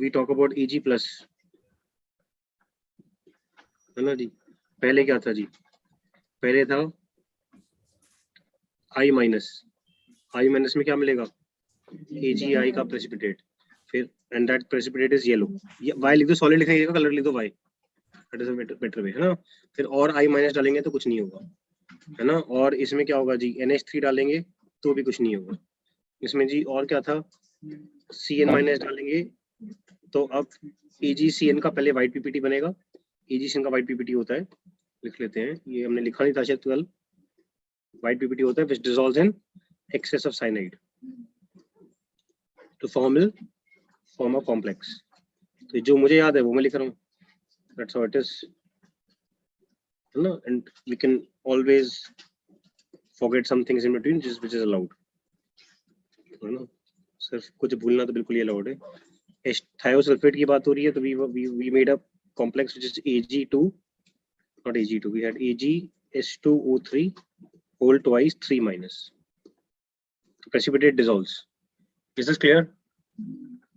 We talk about Eg plus, है ना जी। पहले क्या था जी, पहले था I माइनस, I माइनस में क्या मिलेगा, AgI का प्रेसिपिटेट, फिर and that precipitate is yellow, Y लिख दो, सॉलिड लिखने की जगह कलर लिख दो Y, that is a better way, है ना। फिर और I माइनस डालेंगे तो कुछ नहीं होगा, है ना। और इसमें क्या होगा जी, NH3 डालेंगे तो भी कुछ नहीं होगा इसमें जी। और क्या था, Cn माइनस डालेंगे तो अब AgCN का पहले वाइट पीपीटी बनेगा, AgCN का वाइट पीपीटी होता है, लिख लेते हैं, ये हमने लिखा नहीं था शायद कल, वाइट पीपीटी होता है which dissolves in excess of cyanide to form a complex. तो जो मुझे याद है वो मैं लिख रहा हूँ, दैट्स हाउ इट इज, है ना। And we can always forget some things in between which is allowed, है ना। सिर्फ कुछ भूलना तो बिल्कुल ही अलाउड है। थायोसल्फेट की बात हो रही है तो we made a complex which is Ag2, not Ag2, we had AgS2O3 whole twice 3 minus. Precipitate dissolves. Is this clear?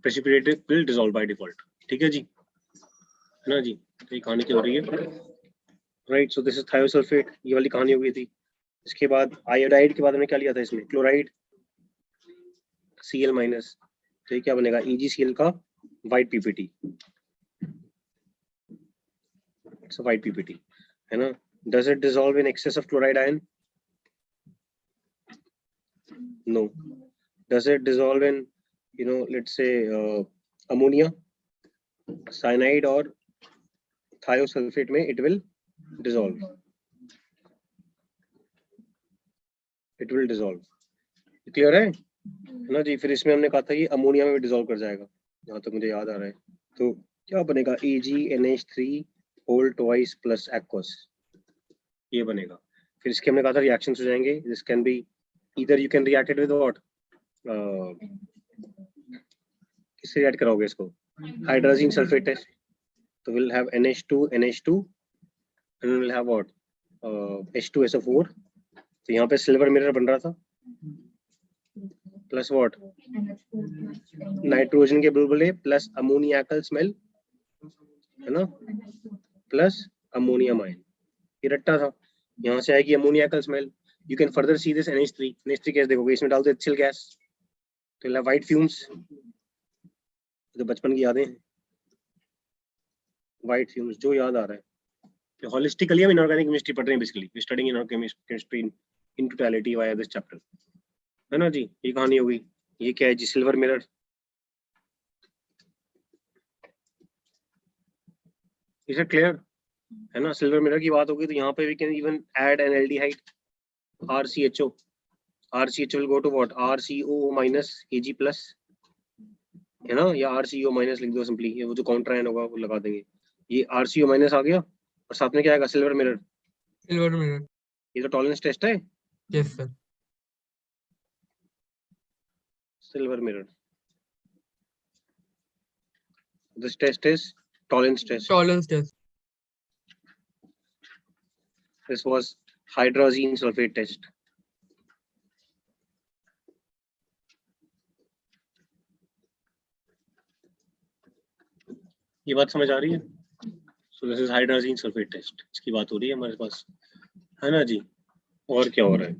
Precipitate will dissolve by default. ठीक है जी, ना जी, ये कहानी क्या हो रही है, right. So this is thiosulphate, ये वाली कहानी हो गई थी। इसके बाद आयोडाइड के बाद हमने क्या लिया था इसमें, क्लोराइड, Cl माइनस, तो ये क्या बनेगा, EgCl का white PPT, it's a white PPT, है ना। Does it dissolve in excess of chloride ion? No. Does it dissolve in, you know, let's say ammonia, cyanide or thiosulfate में it will dissolve, it will dissolve, clear है ना जी। फिर इसमें हमने कहा था ये अमोनिया में भी डिसॉल्व कर जाएगा, जहाँ तक मुझे याद आ रहा है। तो क्या बनेगा, AgNH3 whole twice plus aqueous, ये बनेगा। फिर इसके हमने कहा था रिएक्शंस हो जाएंगे, this can be either you can react it with what, किससे रिएक्ट कराओगे इसको, हाइड्रोजन सल्फेट टेस्ट, तो will have NH2 and will have what, H2SO4। तो यहाँ पे सिल्वर मिरर बन रहा था, प्लस व्हाट, नाइट्रोजन के बुलबुले प्लस अमोनियाकल स्मेल, है ना, प्लस अमोनियम आयन, ये रट्टा था। यहाँ से आएगी अमोनियाकल smell, you can further see this NH3 gas देखोगे, इसमें डाल दो एथिल गैस तो व्हाइट फ्यूम्स, तो बचपन की यादें, व्हाइट फ्यूम्स जो याद आ रहा है। होलिस्टिकली हम इनऑर्गेनिक केमिस्ट्री पढ़ रहे हैं, basically we studying inorganic chemistry in totality via this chapter, है ना जी। ये कहानी हो गई। ये क्या है जी, silver mirror, is it clear, है ना। सिल्वर मिरर की बात होगी तो यहाँ पे we can even add an aldehyde RCHO, RCHO will go to what, RCOO minus Ag plus, है ना, या RCO माइनस लिख दो सिंपली, ये वो जो काउंटर आयन होगा वो लगा देंगे, ये RCO माइनस आ गया और साथ में क्या आएगा, सिल्वर मिरर, ये तो टॉलरेंस टेस्ट है, yes sir, silver mirror, this test is tolerance test, this was hydrazine sulfate test, ये बात समझ आ रही है। So this is hydrogen sulphate test, इसकी बात हो रही है हमारे पास, है ना जी। और क्या हो रहा है,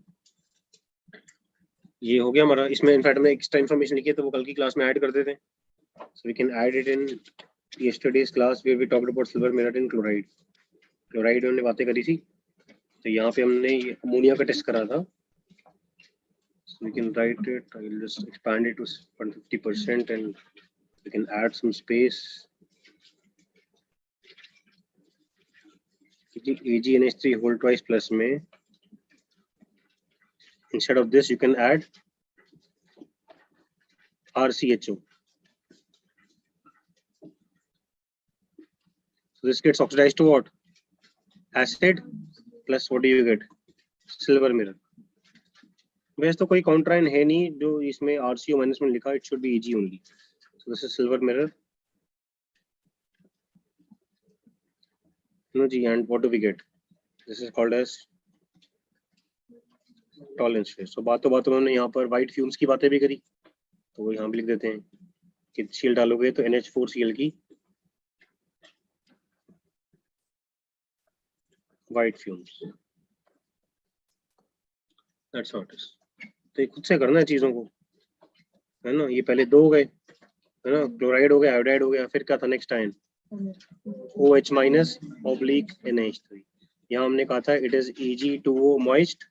ये हो गया हमारा। इसमें इनफैक्ट में एक्स्ट्रा इन्फॉर्मेशन लिखी है तो वो कल की क्लास में ऐड कर देते हैं, so we can add it in yesterday's class where we talked about silver mirror in chloride. Chloride हमने बातें करी थी, तो यहाँ पे हमने ये अमोनिया का टेस्ट करा था, so we can write it, I will just expand it to 150% and we can add some space. AgNH3 whole twice plus में instead of this you can add RCHO. So this gets oxidized to what? Acid plus what do you get? Silver mirror. वैसे तो कोई counter ion है नहीं जो इसमें RCO minus में लिखा, it should be Ag only. So this is silver mirror. No जी, and what do we get? This is called as tolerance test. तो बातों बातों में हमने यहाँ पर वाइट फ्यूम्स की बातें भी करी, तो वो यहाँ भी लिख देते हैं, कि Cl डालोगे तो NH4Cl की white fumes. That's what it is. तो ये खुद से करना है चीजों को, है ना. ये पहले दो हो गए, है ना, क्लोराइड हो गया, आयोडाइड हो गया, फिर क्या था next ion OH minus oblique NH3. यहाँ हमने कहा था it is Ag2O moist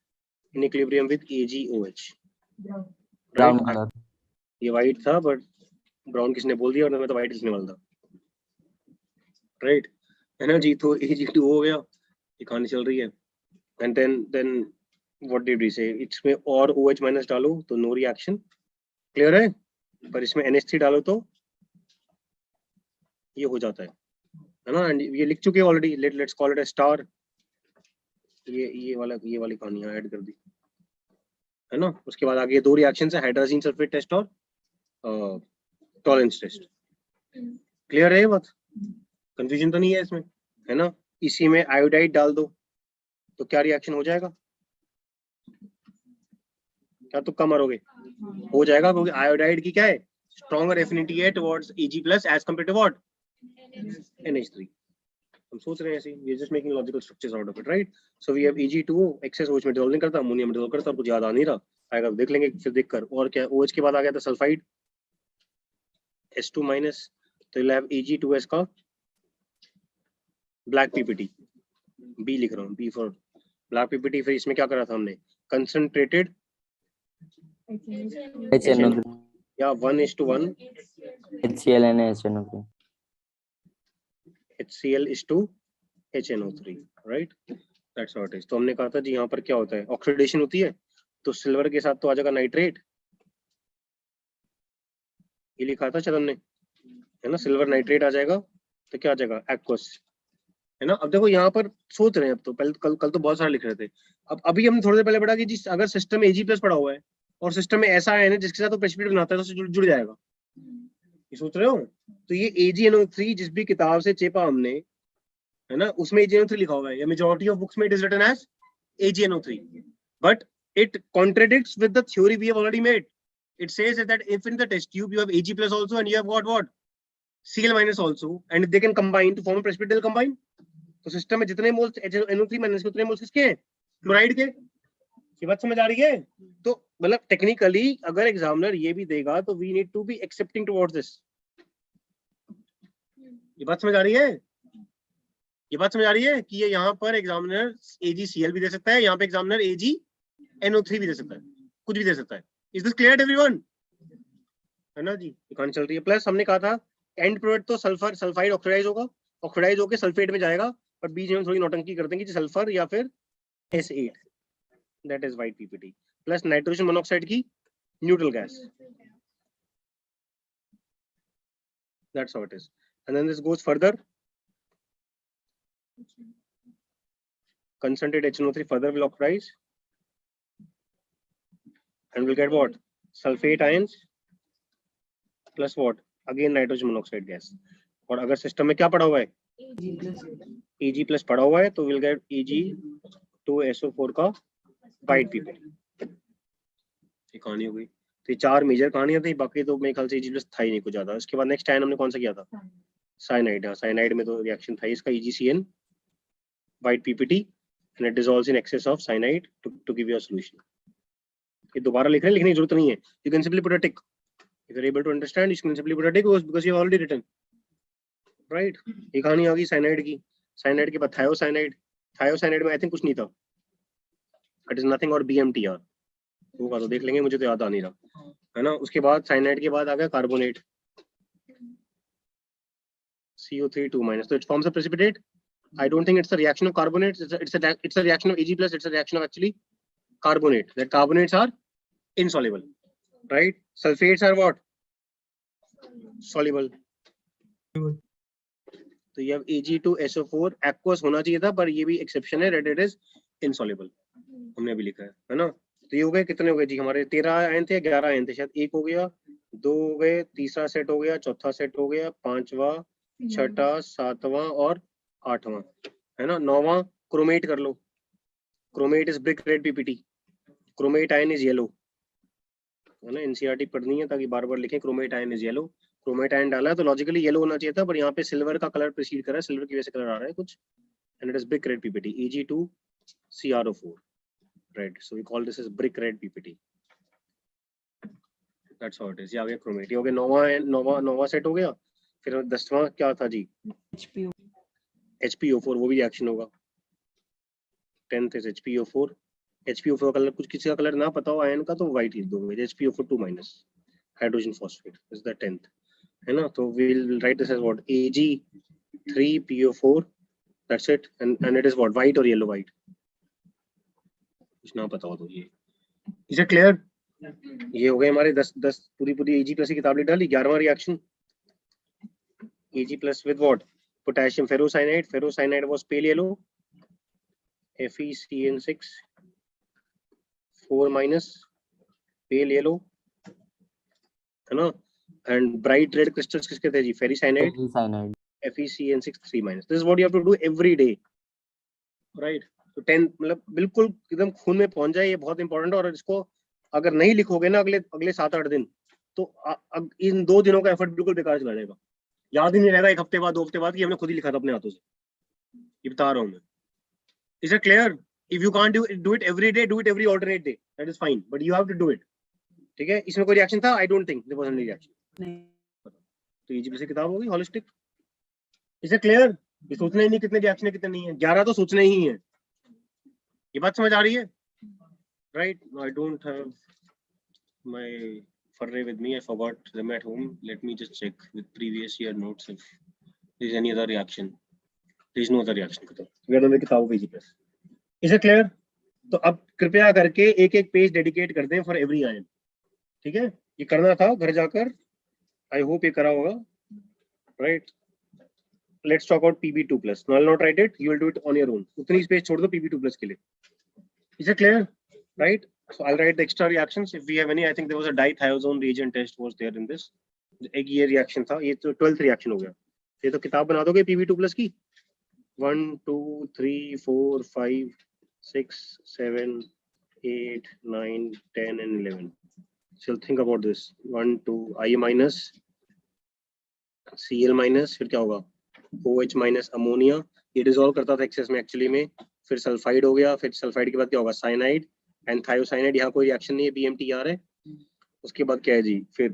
in equilibrium with AgOH. Brown colour. ये वाइट था बट ब्राउन किसने बोल दिया, और मैं तो वाइट किसने बोल था, राइट, है ना जी. तो Ag2O हो गया, ये कहानी चल रही है. And then what did we say, इसमें और OH माइनस डालो तो नो रिएक्शन, क्लियर है. पर इसमें NH3 डालो तो ये हो जाता है ना. एंड ये लिख चुके already, let's call it a star. ये वाली कहानियां ऐड कर दी, है ना. उसके बाद आगे दो रिएक्शन है, हाइड्रोजन सल्फेट टेस्ट और टॉलरेंस टेस्ट. क्लियर है ये बात, कंफ्यूजन तो नहीं है इसमें, है ना. इसी में आयोडाइड डाल दो तो क्या रिएक्शन हो जाएगा, क्या तुक्का मारोगे, हो जाएगा, क्योंकि आयोडाइड की क्या है, स्ट्रॉन्गर एफिनिटी है towards Ag+ as compared to what, NH3. हम सोच रहे हैं ऐसे, we are just making logical structures out of it, right. So we have Ag2O, excess OH में डिसॉल्व नहीं करता, अमोनिया में डिसॉल्व करता, कुछ याद आ नहीं रहा, आएगा तो देख लेंगे फिर देखकर. और क्या OH के बाद आ गया था सल्फाइड S2-, तो you'll have Ag2S का ब्लैक PPT, B लिख रहा हूँ, B फॉर ब्लैक PPT. फिर इसमें क्या करा था हमने, कंसंट्रेटेड HNO3 या 1:1 HCl and HNO3 HCl:HNO3, right. That's what is. तो हमने कहा था जी यहाँ पर क्या होता है, ऑक्सीडेशन होती है, तो सिल्वर के साथ तो आ जाएगा नाइट्रेट, ये लिखा था चरण ने, है ना. सिल्वर नाइट्रेट आ जाएगा तो क्या आ जाएगा, एक्वस, है ना. अब देखो यहाँ पर सोच रहे हैं, अब तो पहले कल तो बहुत सारे लिख रहे थे, अब अभी हमने थोड़ी देर पहले पढ़ा कि जी अगर सिस्टम में Ag+ पड़ा हुआ है और सिस्टम में ऐसा आयन है जिसके साथ वो प्रेसिपिटेट बनाता है तो उससे जुड़ जाएगा, ये सोच रहे हो. तो ये AgNO3 जिस भी किताब से चेपा हमने, है ना, उसमें AgNO3 लिखा हुआ है, या मेजॉरिटी ऑफ बुक्स में it is written as AgNO3, but it contradicts with the theory we have already made. It says that if in the test tube you have Ag+ also and you have got what, Cl- also, and if they can combine to form a precipitate, they'll combine. तो system में जितने moles NO3- उतने moles किसके हैं, chloride के. ये बात समझ आ रही है. तो मतलब टेक्निकली अगर एग्जामिनर ये भी देगा तो we need to be accepting towards this. ये बात समझ आ रही है, ये बात समझ आ रही है कि ये यहाँ पर एग्जामिनर AgCl भी दे सकता है, यहाँ पे एग्जामिनर AgNO3 भी दे सकता है, कुछ भी दे सकता है. इज दिस क्लियर एवरीवन, है ना जी. कहानी चल रही है. प्लस हमने कहा था एंड प्रोडक्ट तो सल्फाइड ऑक्सीडाइज होगा, ऑक्सीडाइज होकर सल्फेट में जाएगा, पर बीच में थोड़ी नौटंकी करते हैं कि सल्फर या फिर S8, that is white PPT. Plus nitrogen monoxide की neutral gas, that's how it is. And then this goes further, concentrated HNO3 further will oxidize and will get what, sulfate ions plus what, again nitrogen monoxide gas. और अगर system में क्या पड़ा हुआ है, Ag+ पड़ा हुआ है, तो विल गेट Ag2SO4 का वाइट PPT. ये कहानी हो गई. तो ये चार मेजर कहानियां थी, बाकी तो मेरे ख्याल से Ag+ था ही नहीं कुछ ज्यादा. उसके बाद नेक्स्ट टाइम हमने कौन सा किया था, साइनाइड. हाँ, साइनाइड में तो रिएक्शन था इसका EgCN white PPT and it dissolves in excess of cyanide to give you a solution. ये दोबारा लिख रहे हैं, लिखने की जरूरत नहीं है. You can simply put a tick. If you're able to understand, you can simply put a tick because you have already written. Right? ये कहानी आ गई साइनाइड की. साइनाइड के बाद थायोसाइनाइड. थायोसाइनाइड में आई थिंक कुछ नहीं था. It is nothing और BMTR. होगा तो देख लेंगे, मुझे तो याद आ नहीं रहा, है ना. उसके बाद साइनाइड के बाद आ गया carbonate, CO3 2-. So it forms a precipitate. I don't think it's a reaction of carbonates. It's a reaction of Ag+. It's a reaction of actually carbonate. That carbonates are insoluble, right? Sulfates are what? Soluble. तो ये अब Ag2SO4 aqueous होना चाहिए था, पर ये भी exception है, that it is insoluble. हमने अभी लिखा है ना. तो ये हो गए, कितने हो गए जी हमारे, 13 आयन थे, 11 आयन थे शायद. एक हो गया, 2 हो गए, तीसरा सेट हो गया, चौथा सेट हो गया, 5वां, 6ठा, 7वां और 8वां, है ना. 9वां क्रोमेट कर लो. Chromate is brick red PPT. Chromate ion is yellow, है ना. NCERT पढ़नी है ताकि बार बार लिखें. Chromate ion is yellow. Chromate ion डाला है तो लॉजिकली येलो होना चाहिए था, पर यहाँ पे सिल्वर का कलर प्रीसीड कर रहा है, सिल्वर की वजह से कलर आ रहा है कुछ, and it is brick red PPT Ag2CrO4, right. So we call this is brick red PPT. That's how it is. ये आ गया क्रोमेट, ये हो गया नोवा सेट हो गया. फिर 10वां क्या था जी? HPO4, वो भी रिएक्शन होगा. 10th is HPO4. HPO4 का कलर कुछ किसी का कलर ना पता हो आयन का तो व्हाइट लिख दोगे. HPO4 2 minus hydrogen phosphate is the 10th, है ना. तो we will write this as what? Ag3PO4, that's it. And it is what? White और येलो व्हाइट. कुछ ना पता हो तो ये इज इट क्लियर? ये हो गए हमारे 10 पूरी Ag प्लस की किताब लिख डाली. 11वां reaction Ag plus with what? Potassium ferrocyanide. Ferrocyanide was pale yellow, FeCN6 4 minus pale yellow, है ना. एंड ब्राइट रेड क्रिस्टल्स किसके थे जी? Ferricyanide, Cyanide. FeCN6 3 minus. This is what you have to do every day, right. तो 10 मतलब बिल्कुल एकदम खून में पहुंच जाए, ये बहुत इंपॉर्टेंट है. और इसको अगर नहीं लिखोगे ना अगले 7-8 दिन, तो इन 2 दिनों का एफर्ट बिल्कुल बेकार चला जाएगा. याद ही नहीं रहेगा 1 हफ्ते बाद 2 हफ्ते बाद कि हमने खुद ही लिखा था अपने हाथों से. ये बता रहा हूँ मैं. Is it clear? If you can't do it every day, do it every alternate day, that is fine, but you have to do it. ठीक है. इसमें कोई रिएक्शन था? I don't think there was any reaction. तो Ag से किताब होगी holistic. Is it clear? ये सोचना ही नहीं कितने रिएक्शन है कितने नहीं है. 11 तो सोचने ही है. ये बात समझ आ रही है? Right. I don't have my फर्रे with me. I forgot them at home. Let me just check with previous year notes if there is any other reaction. There is no other reaction. We are done with किताब Ag plus. Is it clear? तो अब कृपया करके एक page dedicate कर दें for every ion. ठीक है. ये करना था घर जाकर. आई होप ये करा होगा, right. Let's talk about Pb2 plus. No, I'll not write it. You will do it on your own. उतनी स्पेस छोड़ दो Pb2 plus के लिए. Is it clear? Right. So I'll write the extra reactions if we have any. I think there was a dithiazone reagent test was there in this. एक ये reaction था. ये तो 12th रिएक्शन हो गया. ये तो किताब बना दोगे Pb2 plus की. 1 2 3 4 5 6 7 8 9 10 and 11. So think about this. 1 2 I minus Cl minus, फिर क्या होगा? OH minus ammonia. ये डिसॉल्व करता था एक्सेस में एक्चुअली में. फिर सल्फाइड हो गया. फिर सल्फाइड के बाद क्या होगा? Cyanide and thiocyanide. यहाँ कोई रिएक्शन नहीं है, BMTR है. उसके बाद क्या है जी? फिर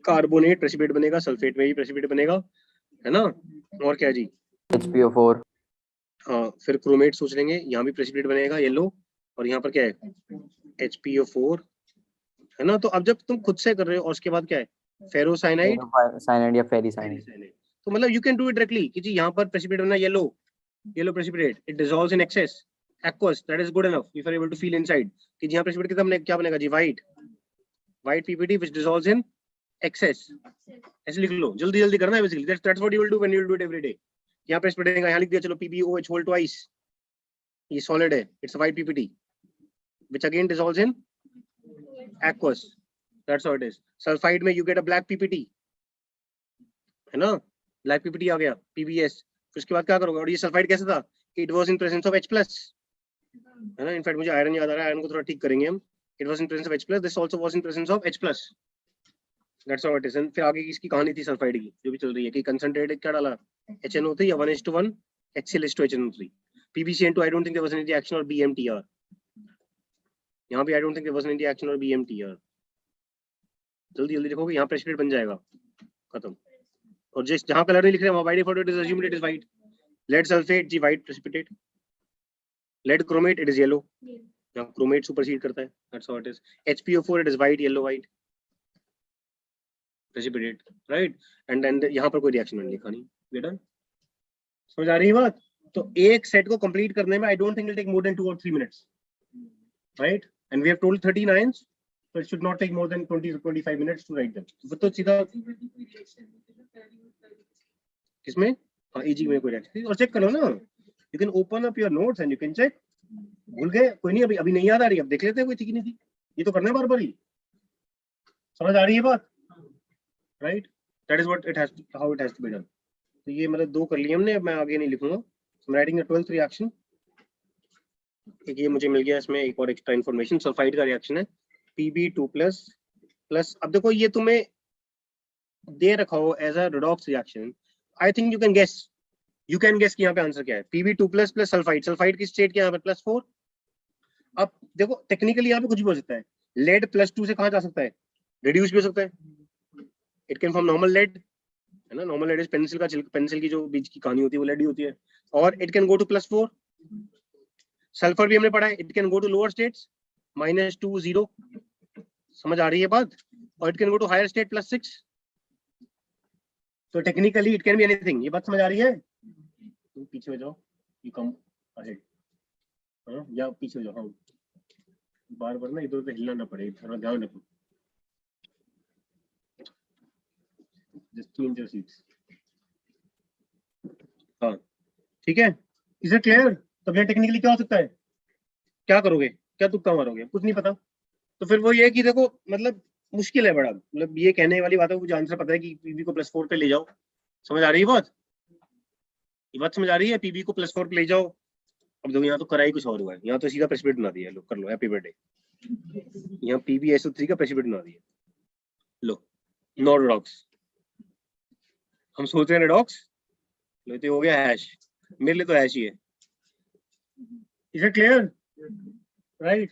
कार्बोनेट प्रेसिपिटेट बनेगा. सल्फेट में भी प्रेसिपिटेट बनेगा, है ना. और क्या है जी? HPO4. हाँ. फिर क्रोमेट सोच लेंगे. यहाँ भी प्रेसिपिटेट बनेगा येलो. और यहाँ पर क्या है? HPO4, है ना. तो अब जब तुम खुद से कर रहे हो और उसके बाद क्या है? फेरोसाइनाइड, Cyanide या फेरिसाइनाइड. तो मतलब you can do it directly कि जी यहाँ पर प्रेसिपिटेट बना yellow precipitate. It dissolves in excess aqueous. That is good enough if you are able to feel inside कि यहाँ प्रेसिपिटेट कितना क्या बनेगा जी? White PPT which dissolves in excess. ऐसे लिख लो. जल्दी करना है basically. that's what you will do when you will do it every day. यहाँ प्रेसिपिटेट बनेगा. यहाँ लिख दिया. चलो PbOH whole twice. ये सॉलिड है. It's white PPT which again dissolves in aqueous. That's how it is. Sulphide में you get a black PPT, है ना. ब्लैक PPT आ गया PbS. फिर उसके बाद क्या करोगे? और ये सल्फाइड कैसा था? It was in presence of H+, है ना. इनफैक्ट मुझे आयरन याद आ रहा है. आयरन को थोड़ा ठीक करेंगे हम. It was in presence of H+. This also was in presence of H+. That's how it is. And फिर आगे की इसकी कहानी थी सल्फाइड की जो भी चल रही है कि कंसंट्रेटेड क्या डाला? HNO3 या 1:1 HCl/HNO3. PbCN2 I don't think there was any reaction or BMTR. यहाँ भी I don't think there was any reaction or BMTR. जल्दी देखोगे. यहाँ प्रेसिपिटेट बन जाएगा. खत्म. और जिस जहाँ कलर नहीं लिख रहे हैं by default it is assumed it is white. Lead sulphate जी white precipitate. Lead chromate it is yellow. यहाँ क्रोमेट सुपरसीड करता है. That's how it is. HPO4 it is white yellow white precipitate, right. And then यहाँ पर कोई reaction नहीं लिखा नहीं. We done. समझ आ रही है बात? तो एक सेट को कंप्लीट करने में I don't think it take more than 2 or 3 minutes, right. And we have told 13 ions. So it should not take more than 20 to 25 minutes to write them. तो सीधा किसमें? हाँ Ag में कोई रिएक्शन. और चेक करो ना. You can open up your notes and you can check. भूल गए? कोई नहीं. अभी नहीं याद आ रही. अब देख लेते हैं कोई थी कि नहीं थी. ये तो करना है बार बार ही. समझ आ रही है बात? Right. That is what it has to, how it has to be done. तो ये मतलब 2 कर लिए हमने. अब मैं आगे नहीं लिखूंगा. I'm writing the 12th reaction. एक ये मुझे मिल गया. इसमें एक और एक्स्ट्रा इन्फॉर्मेशन. सल्फाइड का रिएक्शन है Pb2 plus. अब देखो ये तुम्हें दे रखा हो as a redox reaction, I think you can guess कि यहाँ पे आंसर क्या है. Pb2 plus plus sulphide, sulphide की स्टेट क्या है यहाँ पे +4. अब देखो टेक्निकली यहाँ पे कुछ भी हो सकता है. लेड +2 से कहाँ जा सकता है, रिड्यूस भी हो सकता है. It can form normal lead, है ना. नॉर्मल लेड इज पेंसिल की जो बीच की कहानी होती है वो लेड ही होती है. और it can go to +4. Sulphur भी हमने पढ़ा है, it can go to lower states -2 0. समझ आ रही है बात. और it can go to higher state +6. तो technically it can be anything. ये बात समझ आ रही है. तुम पीछे हो जाओ, यू कम अहेड. हाँ, या पीछे हो जाओ. हाँ, बार बार ना इधर उधर हिलना ना पड़े, थोड़ा ध्यान रखो. Just change your seats. हाँ ठीक है. Is it clear. तो भैया टेक्निकली क्या हो सकता है, क्या करोगे, क्या तुक्का मारोगे, कुछ नहीं पता. तो फिर वो ये है कि देखो मतलब मुश्किल है बड़ा. मतलब ये कहने वाली बात है, मुझे आंसर पता है कि पीबी को +4 पे ले जाओ. समझ आ रही है बात. ये बात समझ आ रही है. पीबी को +4 पे ले जाओ. अब देखो यहाँ तो कराई कुछ और हुआ है. यहाँ तो सीधा प्रेसिपिटेट बना दिया. लो कर लो, हैप्पी बर्थडे. यहाँ PbSO3 का प्रेसिपिटेट बना दिया. लो, नॉट रेडॉक्स. हम सोच रहे हैं रेडॉक्स, लो तो हो गया हैश. मेरे लिए तो हैश ही है. Is it clear. राइट.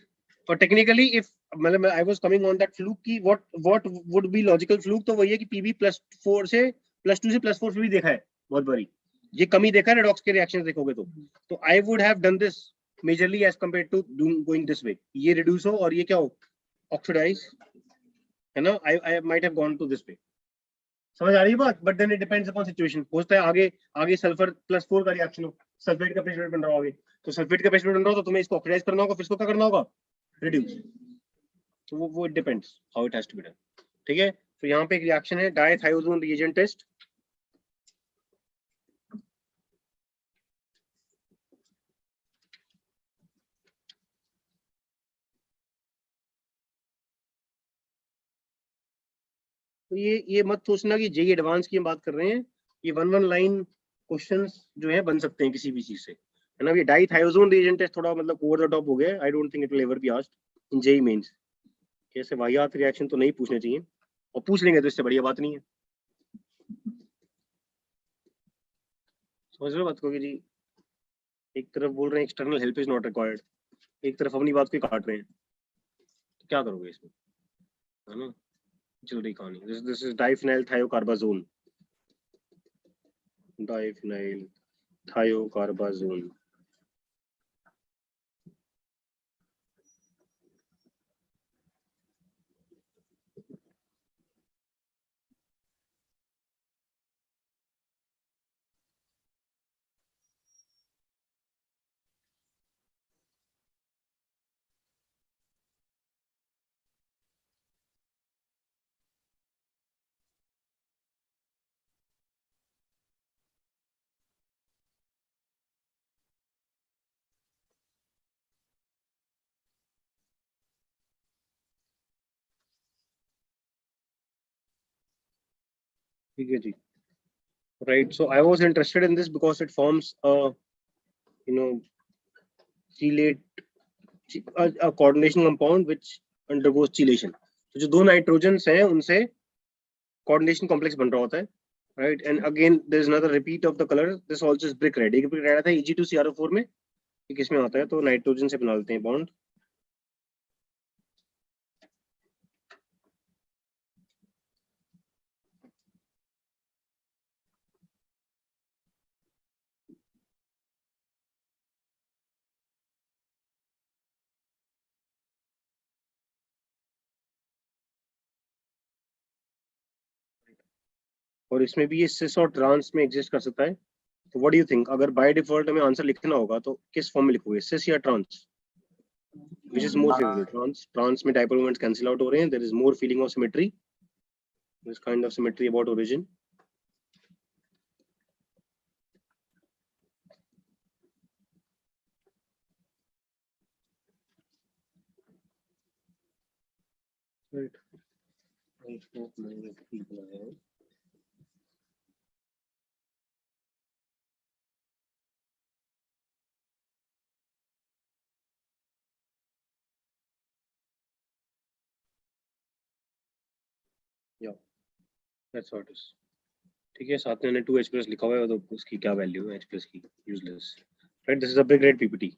और टेक्निकली इफ मतलब I was coming on that fluke की what would be logical fluke, तो वही है कि पीबी +4 से +2 से +4 पे भी देखा है बहुत बारी. ये कमी देखा है रेडॉक्स के रिएक्शंस देखोगे तो I would have done this majorly as compared to going this way. ये रिड्यूस हो और ये क्या हो, ऑक्सीडाइज, है ना. I might have gone to this way. समझ आ रही है बात. But then it depends upon situation. हो सकता है आगे आगे सल्फर +4 का रिएक्शन हो, सल्फेट का प्रेसिपिटेट बन रहा होगा. तो सल्फेट का प्रेसिपिटेट बन रहा हो तो तुम्हें इसको ऑक्सीडाइज करना होगा, फिर इसको क्या करना होगा, रिड्यूस. तो वो it depends how it has to be done. ठीक है. तो यहाँ पे एक रिएक्शन है डाइथायोजोन रिएजेंट टेस्ट. तो ये मत सोचना कि जेई एडवांस की हम बात कर रहे हैं. ये वन लाइन क्वेश्चंस जो है बन सकते हैं किसी भी चीज से, है ना. ये डाइथायोजोन रिएजेंट टेस्ट थोड़ा मतलब ओवर द टॉप हो गया. I don't think it will ever be asked in JEE mains. कैसे वाहियात रिएक्शन तो नहीं पूछने चाहिए, और पूछ लेंगे तो इससे बढ़िया बात नहीं है. समझ रहे हो बात को कि जी एक तरफ बोल रहे हैं external help is not required, एक तरफ अपनी बात को काट रहे हैं. तो क्या करोगे इसमें, है ना. जल्दी कहानी. This is diphenyl thiocarbazone. Diphenyl thiocarbazone. ठीक है जी. Right. So I was interested in this because it forms a, you know, chelate, a coordination compound which undergoes chelation. तो जो दो नाइट्रोजन्स हैं उनसे coordination complex बन रहा होता है. Right. And again there is another repeat of the color. This also is brick red. एक brick red आता है Eg2CrO4 में. ये किसमें आता है, तो नाइट्रोजन से बना लेते हैं बॉन्ड. और इसमें भी ये सिस और ट्रांस में एग्जिस्ट कर सकता है. तो व्हाट डू यू थिंक, अगर बाय डिफॉल्ट हमें आंसर लिखना होगा तो किस फॉर्म में लिखोगे, सिस या trans. Which is more favorable? Trans में dipole moments cancel out हो रहे हैं. There is more feeling of symmetry. This kind of symmetry about origin. Right. I hope many people are here. Yeah. That's what is. ठीक है, साथ में मैंने 2H+ लिखा हुआ है, तो उसकी क्या वैल्यू है H+ की? Useless, right? This is a big grade PPT.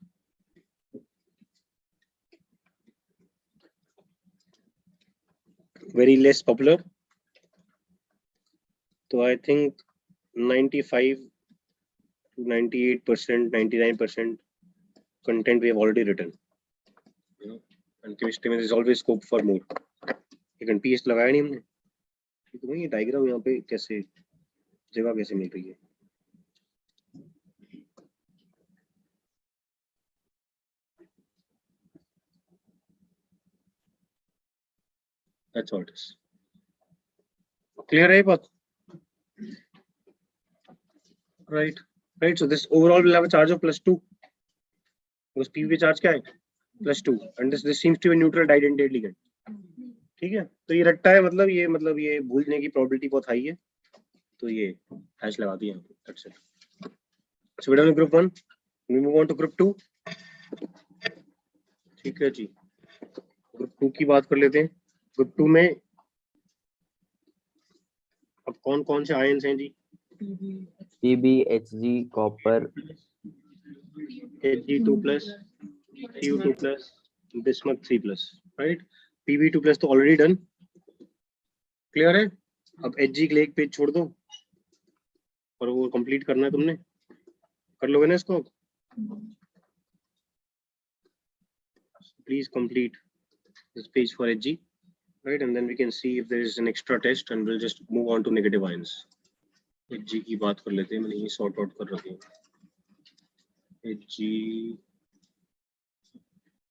Very less popular, तो I think 95 to 98%, 99% content we have already written, you know, and chemistry में there is always scope for more. लेकिन PS लगाया नहीं हमने। ठीक है, ये डायग्राम यहाँ पे कैसे जगह कैसे मिल रही है? That's all it is. Clear है बात? Right, right. So this overall will have a charge of +2. because PV charge क्या है? +2, and this seems to be neutral identity ligand. ठीक है, तो ये रट्टा है, मतलब ये भूलने की प्रोबेबिलिटी बहुत हाई है, तो ये हैश लगा दिया। That's it. So we're done with group 1. We move on to group 2. ठीक है जी, ग्रुप 2 की बात कर लेते हैं। ग्रुप 2 में अब कौन कौन से आयंस हैं जी? Pb, Hg, copper, Hg2+, Cu2+, bismuth 3+, right? Pb2+ तो ऑलरेडी डन, क्लियर है? अब Hg के लिए एक पेज छोड़ दो और वो कंप्लीट करना है तुमने, कर लोगे ना इसको? Please complete this page for Hg, right? And then we can see if there is an extra test, and we'll just move on to negative ions. Hg की बात कर लेते हैं, मैंने ये सॉर्ट आउट कर रखी है। Hg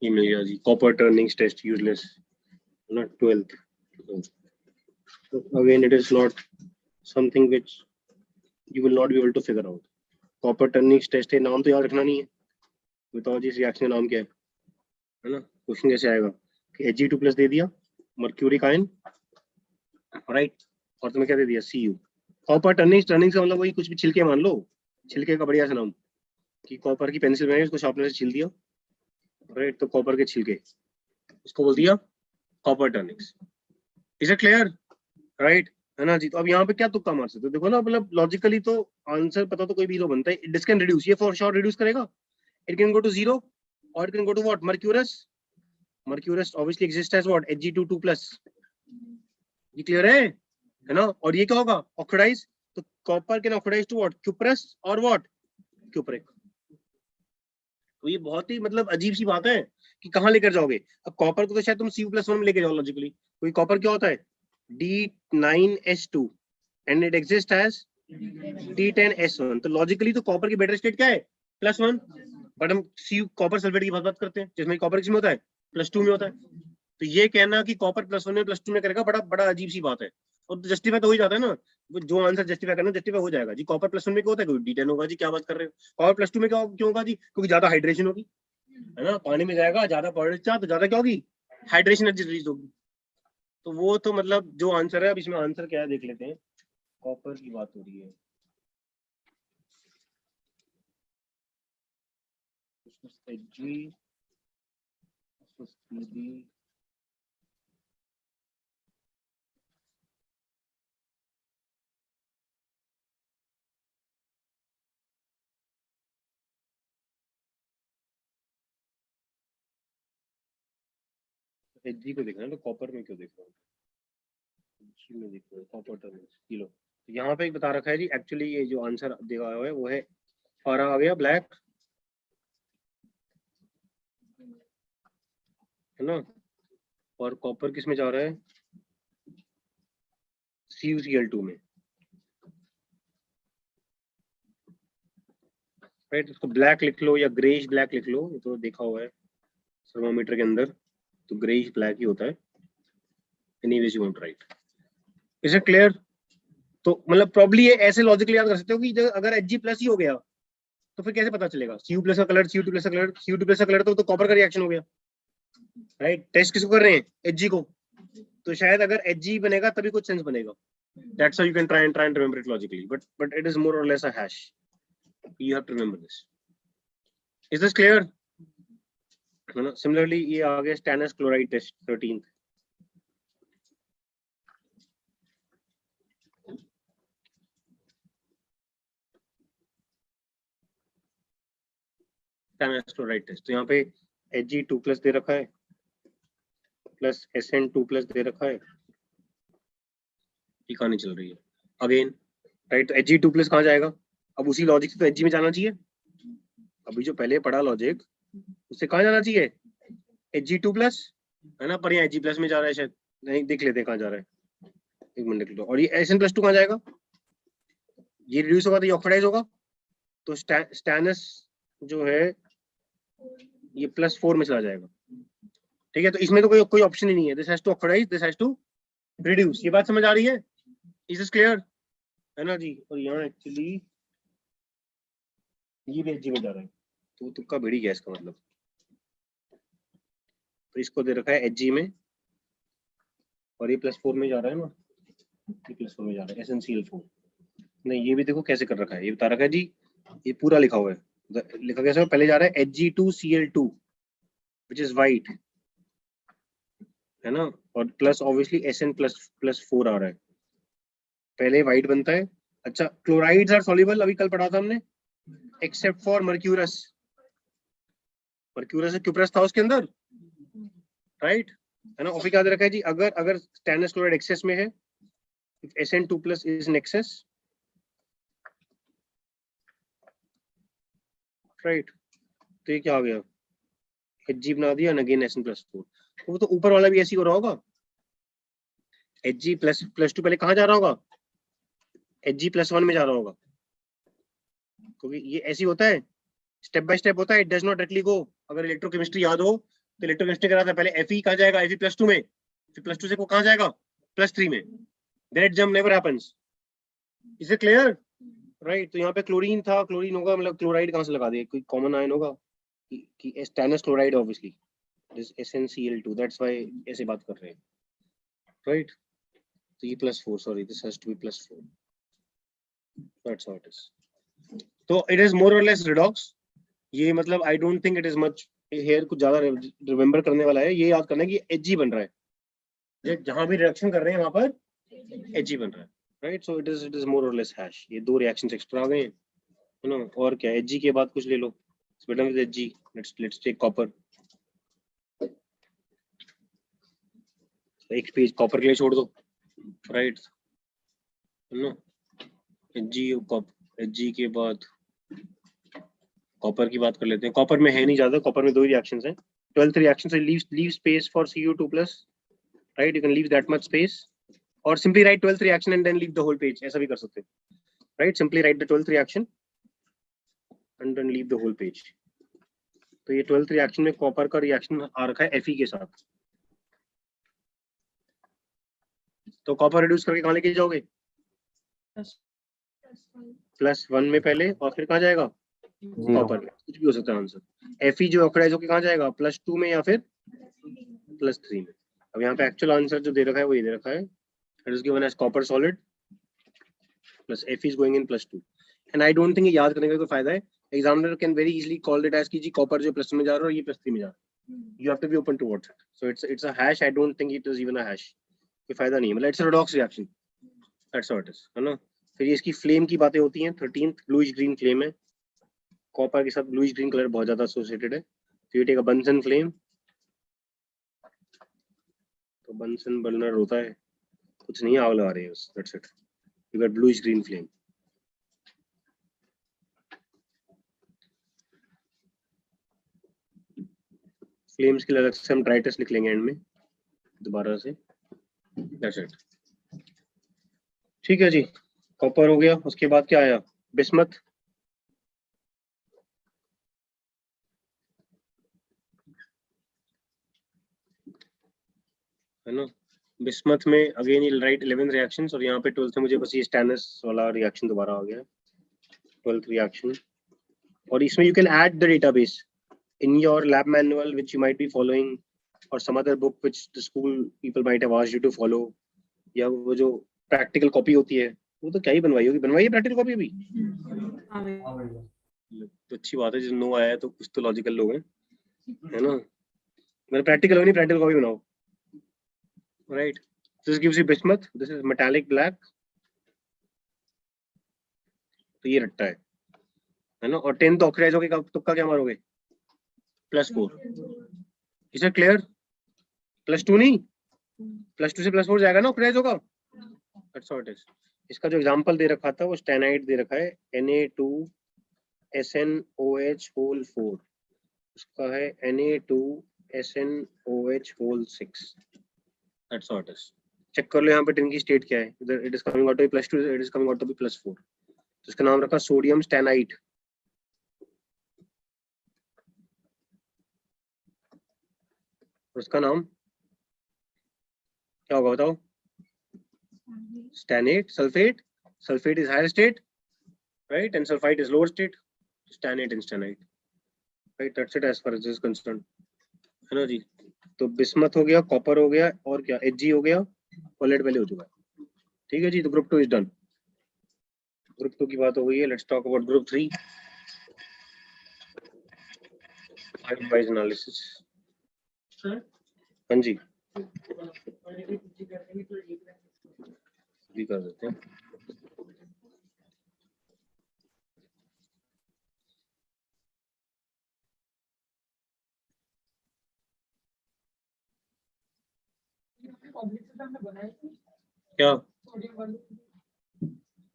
ये मिल गया जी, copper turnings test useless, not 12th. So again, it is not something which you will not be able to figure out. Copper turnings test है, नाम तो याद रखना नहीं है। बताओ जी, इस रिएक्शन का नाम क्या है ना? क्वेश्चन कैसे आएगा कि Hg2+ दे दिया, मर्क्यूरिक आयन, राइट, और तुम्हें क्या दे दिया? Cu। कॉपर टर्निंग्स का मतलब वही कुछ भी छिलके मान लो, छिलके का बढ़िया सा नाम, कि कॉपर की पेंसिल बनाई, उसको शार्पनर से छील दिया, राइट, तो कॉपर के छिलके, उसको बोल दिया copper turnings. Is it clear? Right, है ना जी? तो अब यहाँ पे क्या तुक्का मार सकते हो? देखो ना, मतलब लॉजिकली तो आंसर पता तो कोई भी हीरो बनता है। दिस कैन रिड्यूस, ये फॉर श्योर रिड्यूस करेगा। इट कैन गो टू 0 और it can go to what? Mercurous obviously exist as what? Hg2+। ये क्लियर है ना? और ये क्या होगा? ऑक्सीडाइज, तो copper can oxidise to what? Cuprous और व्हाट? क्यूप्रिक। तो ये बहुत ही मतलब अजीब सी बात है कि कहाँ लेकर जाओगे। अब कॉपर को तो शायद तुम Cu+1 में लेके जाओ लॉजिकली, क्योंकि कॉपर क्या होता है? D9S2 and it exist as D10S1, तो लॉजिकली तो कॉपर की बेटर स्टेट क्या है? +1। बट हम कॉपर सल्फेट की बात करते हैं, जिसमें कॉपर किसमें होता है? +2 में होता है। तो ये कहना कि कॉपर +1 में +2 में करेगा, बड़ा अजीब सी बात है। और जस्टिफाई तो हो ही जाता है ना, जो आंसर जस्टिफाई करना जस्टिफाई हो जाएगा जी। कॉपर +1 में क्या होता है? D10 होगा जी, क्या बात कर रहे हो? कॉपर +2 में क्यों होगा जी? क्योंकि ज्यादा हाइड्रेशन होगी, है ना? पानी में जाएगा, ज्यादा पॉइंट तो ज्यादा क्या होगी? हाइड्रेशन रिलीज होगी। तो वो तो मतलब जो आंसर है, अब इसमें आंसर क्या है देख लेते हैं। कॉपर की बात हो रही है, Hg, Pb, Hg को देखना है तो कॉपर में क्यों देख रहा हूँ? Hg में देख रहा हूँ, कॉपर टर्निंग्स किलो। तो यहाँ पे एक बता रखा है जी, एक्चुअली ये जो आंसर दिया हुआ है वो है पारा आ गया ब्लैक, है ना? और कॉपर किस में जा रहा है? CuCl2 में, राइट। इसको ब्लैक लिख लो या ग्रेइश ब्लैक लिख लो, ये तो देखा हुआ है थर्मोमीटर के अंदर, तो ग्रेइश ब्लैक ही होता है। Anyways you want right. Is it clear? तो मतलब प्रॉब्ली ये ऐसे लॉजिकली याद कर सकते हो कि अगर Hg+ ही हो गया तो फिर कैसे पता चलेगा? Cu+ का कलर, Cu2+ का कलर, Cu2+ का कलर तो कॉपर का रिएक्शन हो गया, राइट। टेस्ट किसको कर रहे हैं? Hg को, तो शायद अगर Hg बनेगा तभी कुछ सेंस बनेगा। That's how you can try and remember it logically, but it is more or less a hash. You have to remember this. Is this clear? Similarly, ये आ गया stannous chloride test 13th. Stannous chloride test. तो यहाँ पे Hg2+ दे रखा है plus SN2+ दे रखा है, ये कहानी चल रही है अगेन, राइट। तो Hg2+ कहाँ जाएगा? अब उसी लॉजिक से तो Hg में जाना चाहिए, अभी जो पहले पढ़ा लॉजिक उससे कहाँ जाना चाहिए? Hg2+ है ना, पर यहाँ Hg+ में जा रहा है शायद, नहीं देख लेते हैं कहाँ जा रहा है, एक मिनट देख लो। और ये SN+2 कहाँ जाएगा? ये रिड्यूस होगा तो ये ऑक्सीडाइज होगा, तो स्टैनस जो है ये +4 में चला जाएगा, ठीक है। तो इसमें तो कोई ऑप्शन ही नहीं है, this has to oxidise, this has to reduce. ये बात समझ आ रही है? इज दिस क्लियर है ना जी? और यहाँ एक्चुअली ये भी Hg में जा रहा है, तो तुक्का भिड़ी गया इसका मतलब। तो इसको दे रखा है Hg में और ये +4 में जा रहा है ना, ये +4 में जा रहा है SnCl4। नहीं, ये भी देखो कैसे कर रखा है, ये बता रखा है जी, ये पूरा लिखा हुआ है। लिखा कैसे है? पहले जा रहा है Hg2Cl2 विच इज वाइट, है ना, और प्लस ऑब्वियसली SN+4 आ रहा है, पहले वाइट बनता है। अच्छा, क्लोराइड्स आर सॉल्युबल, अभी कल पढ़ा था हमने, except for mercurous. Mercurous cuprous था उसके अंदर, राइट, है ना। और फिर क्या दे रखा है जी, अगर स्टैनस क्लोराइड एक्सेस में है, if SN2+ is in excess, right, तो ये क्या हो गया? Hg बना दिया and again SN+4। वो तो ऊपर वाला भी ऐसे ही हो रहा होगा, Hg++2 पहले कहाँ जा रहा होगा? Hg+1 में जा रहा होगा, क्योंकि ये ऐसे ही होता है, स्टेप बाय स्टेप होता है, it does not directly go. अगर इलेक्ट्रोकेमिस्ट्री याद हो तो इलेक्ट्रोकेमिस्ट्री कराता है, पहले Fe कहाँ जाएगा? Fe+2 में, फिर +2 से वो कहाँ जाएगा? +3 में। That jump never happens. Is it clear? Right. तो यहाँ पे क्लोरीन था, क्लोरीन होगा, मतलब क्लोराइड कहाँ से लगा दिया? कोई कॉमन आयन होगा कि stannous chloride obviously, this SnCl2, that's why ऐसे बात कर रहे हैं, राइट। तो ये +4, sorry, this has to be +4, that's how it is. तो इट इज मोर और लेस रिडॉक्स। ये मतलब I don't think it is much here, कुछ ज्यादा रिमेंबर करने वाला है। ये याद करना है कि Hg बन रहा है, जहां भी रिएक्शन कर रहे हैं वहां पर Hg बन रहा है, right. So it is more और लेस हैश। ये दो रिएक्शंस एक्स्ट्रा आ गए हैं, है ना। और क्या, Hg के बाद कुछ ले लो, better with Hg, let's take copper. एक पेज कॉपर के लिए छोड़ दो, राइट, है ना। Hg के बाद कॉपर की बात कर लेते हैं। कॉपर में है नहीं ज्यादा, कॉपर में दो ही रिएक्शंस हैं, 12th reaction. Say leave space for Cu2+, right, you can leave that much space, और simply write 12th reaction and then leave the whole page, ऐसा भी कर सकते हैं, right. Simply write the 12th reaction and then leave the whole page. तो ये 12th reaction में copper का रिएक्शन आ रखा है Fe के साथ, तो कॉपर रिड्यूस करके कहाँ लेके जाओगे? +1 में पहले, और फिर कहाँ जाएगा? कॉपर में, कुछ भी हो सकता है आंसर। Fe जो ऑक्सीडाइज होकर कहाँ जाएगा? +2 में या फिर +3 में। अब यहाँ पे एक्चुअल आंसर जो दे रखा है वो ये दे रखा है, it is given as copper solid plus Fe is going in +2, and I don't think ये याद करने का कोई फायदा है। Examiner can very easily call it as कि जी कॉपर जो +2 में जा रहा है और ये +3 में जा रहा है, you have to be open towards it. So it's a hash, I don't think it is even a hash, कोई फायदा नहीं है, मतलब it's a redox reaction, that's what it is, है ना। फिर इसकी फ्लेम की बातें होती हैं, 13th ब्लूइश ग्रीन फ्लेम है, कॉपर के साथ ब्लूइश ग्रीन कलर बहुत ज्यादा एसोसिएटेड है। तो ये टेक अ बंसन फ्लेम, तो बंसन बर्नर होता है, कुछ नहीं, आग लगा रहे हैं बस, that's it, you get bluish green flame. Flames के लिए अलग से हम ट्राइटस लिख लेंगे एंड में दोबारा से, दैट्स इट, ठीक है जी। कॉपर हो गया, उसके बाद क्या आया? बिस्मथ, है ना। बिस्मथ में अगेन ये राइट 11 रिएक्शंस, और यहाँ पे 12th में मुझे बस ये स्टैनस वाला रिएक्शन दोबारा आ गया, 12th रिएक्शन। और इसमें you can add the database in your lab manual which you might be following or some other book which the school people might have asked you to follow, या वो जो practical copy होती है, वो तो क्या ही बनवाई होगी, बनवाई है प्रैक्टिकल कॉपी अभी? तो अच्छी बात है, जो नो आया है तो कुछ तो लॉजिकल लोग हैं, है ना। मैंने प्रैक्टिकल होगी, प्रैक्टिकल कॉपी बनाओ, right. This gives you bismuth, this is metallic black, तो ये रट्टा है ना। और 10th ऑक्सीडाइज होके तुक्का क्या मारोगे? +4. Is it clear? +2 नहीं, +2 से +4 जाएगा ना, ऑक्सीडाइज होगा. That's what it is. इसका जो एग्जांपल दे रखा था वो स्टेनाइट दे रखा है, Na2SnOH4. उसका है Na2SnOH6. That's what it is. Check कर लो यहाँ पे टिन की स्टेट क्या है. इधर it is coming out to be +2, it is coming out to be +4. तो इसका नाम रखा सोडियम स्टेनाइट. उसका नाम क्या होगा बताओ? Stanate, sulfate. Sulfate is higher state, right? And sulfide is lower state. Stanate and stanite, right? That's it as far as this is concerned. है ना जी. तो बिस्मथ हो गया, कॉपर हो गया, और क्या Hg हो गया, कोलेट वैल्यू हो चुका है. ठीक है जी. तो ग्रुप 2 इज डन. ग्रुप 2 की बात हो गई है. Let's talk about group 3. Ion wise analysis. हाँ जी, भी कर देते हैं. क्या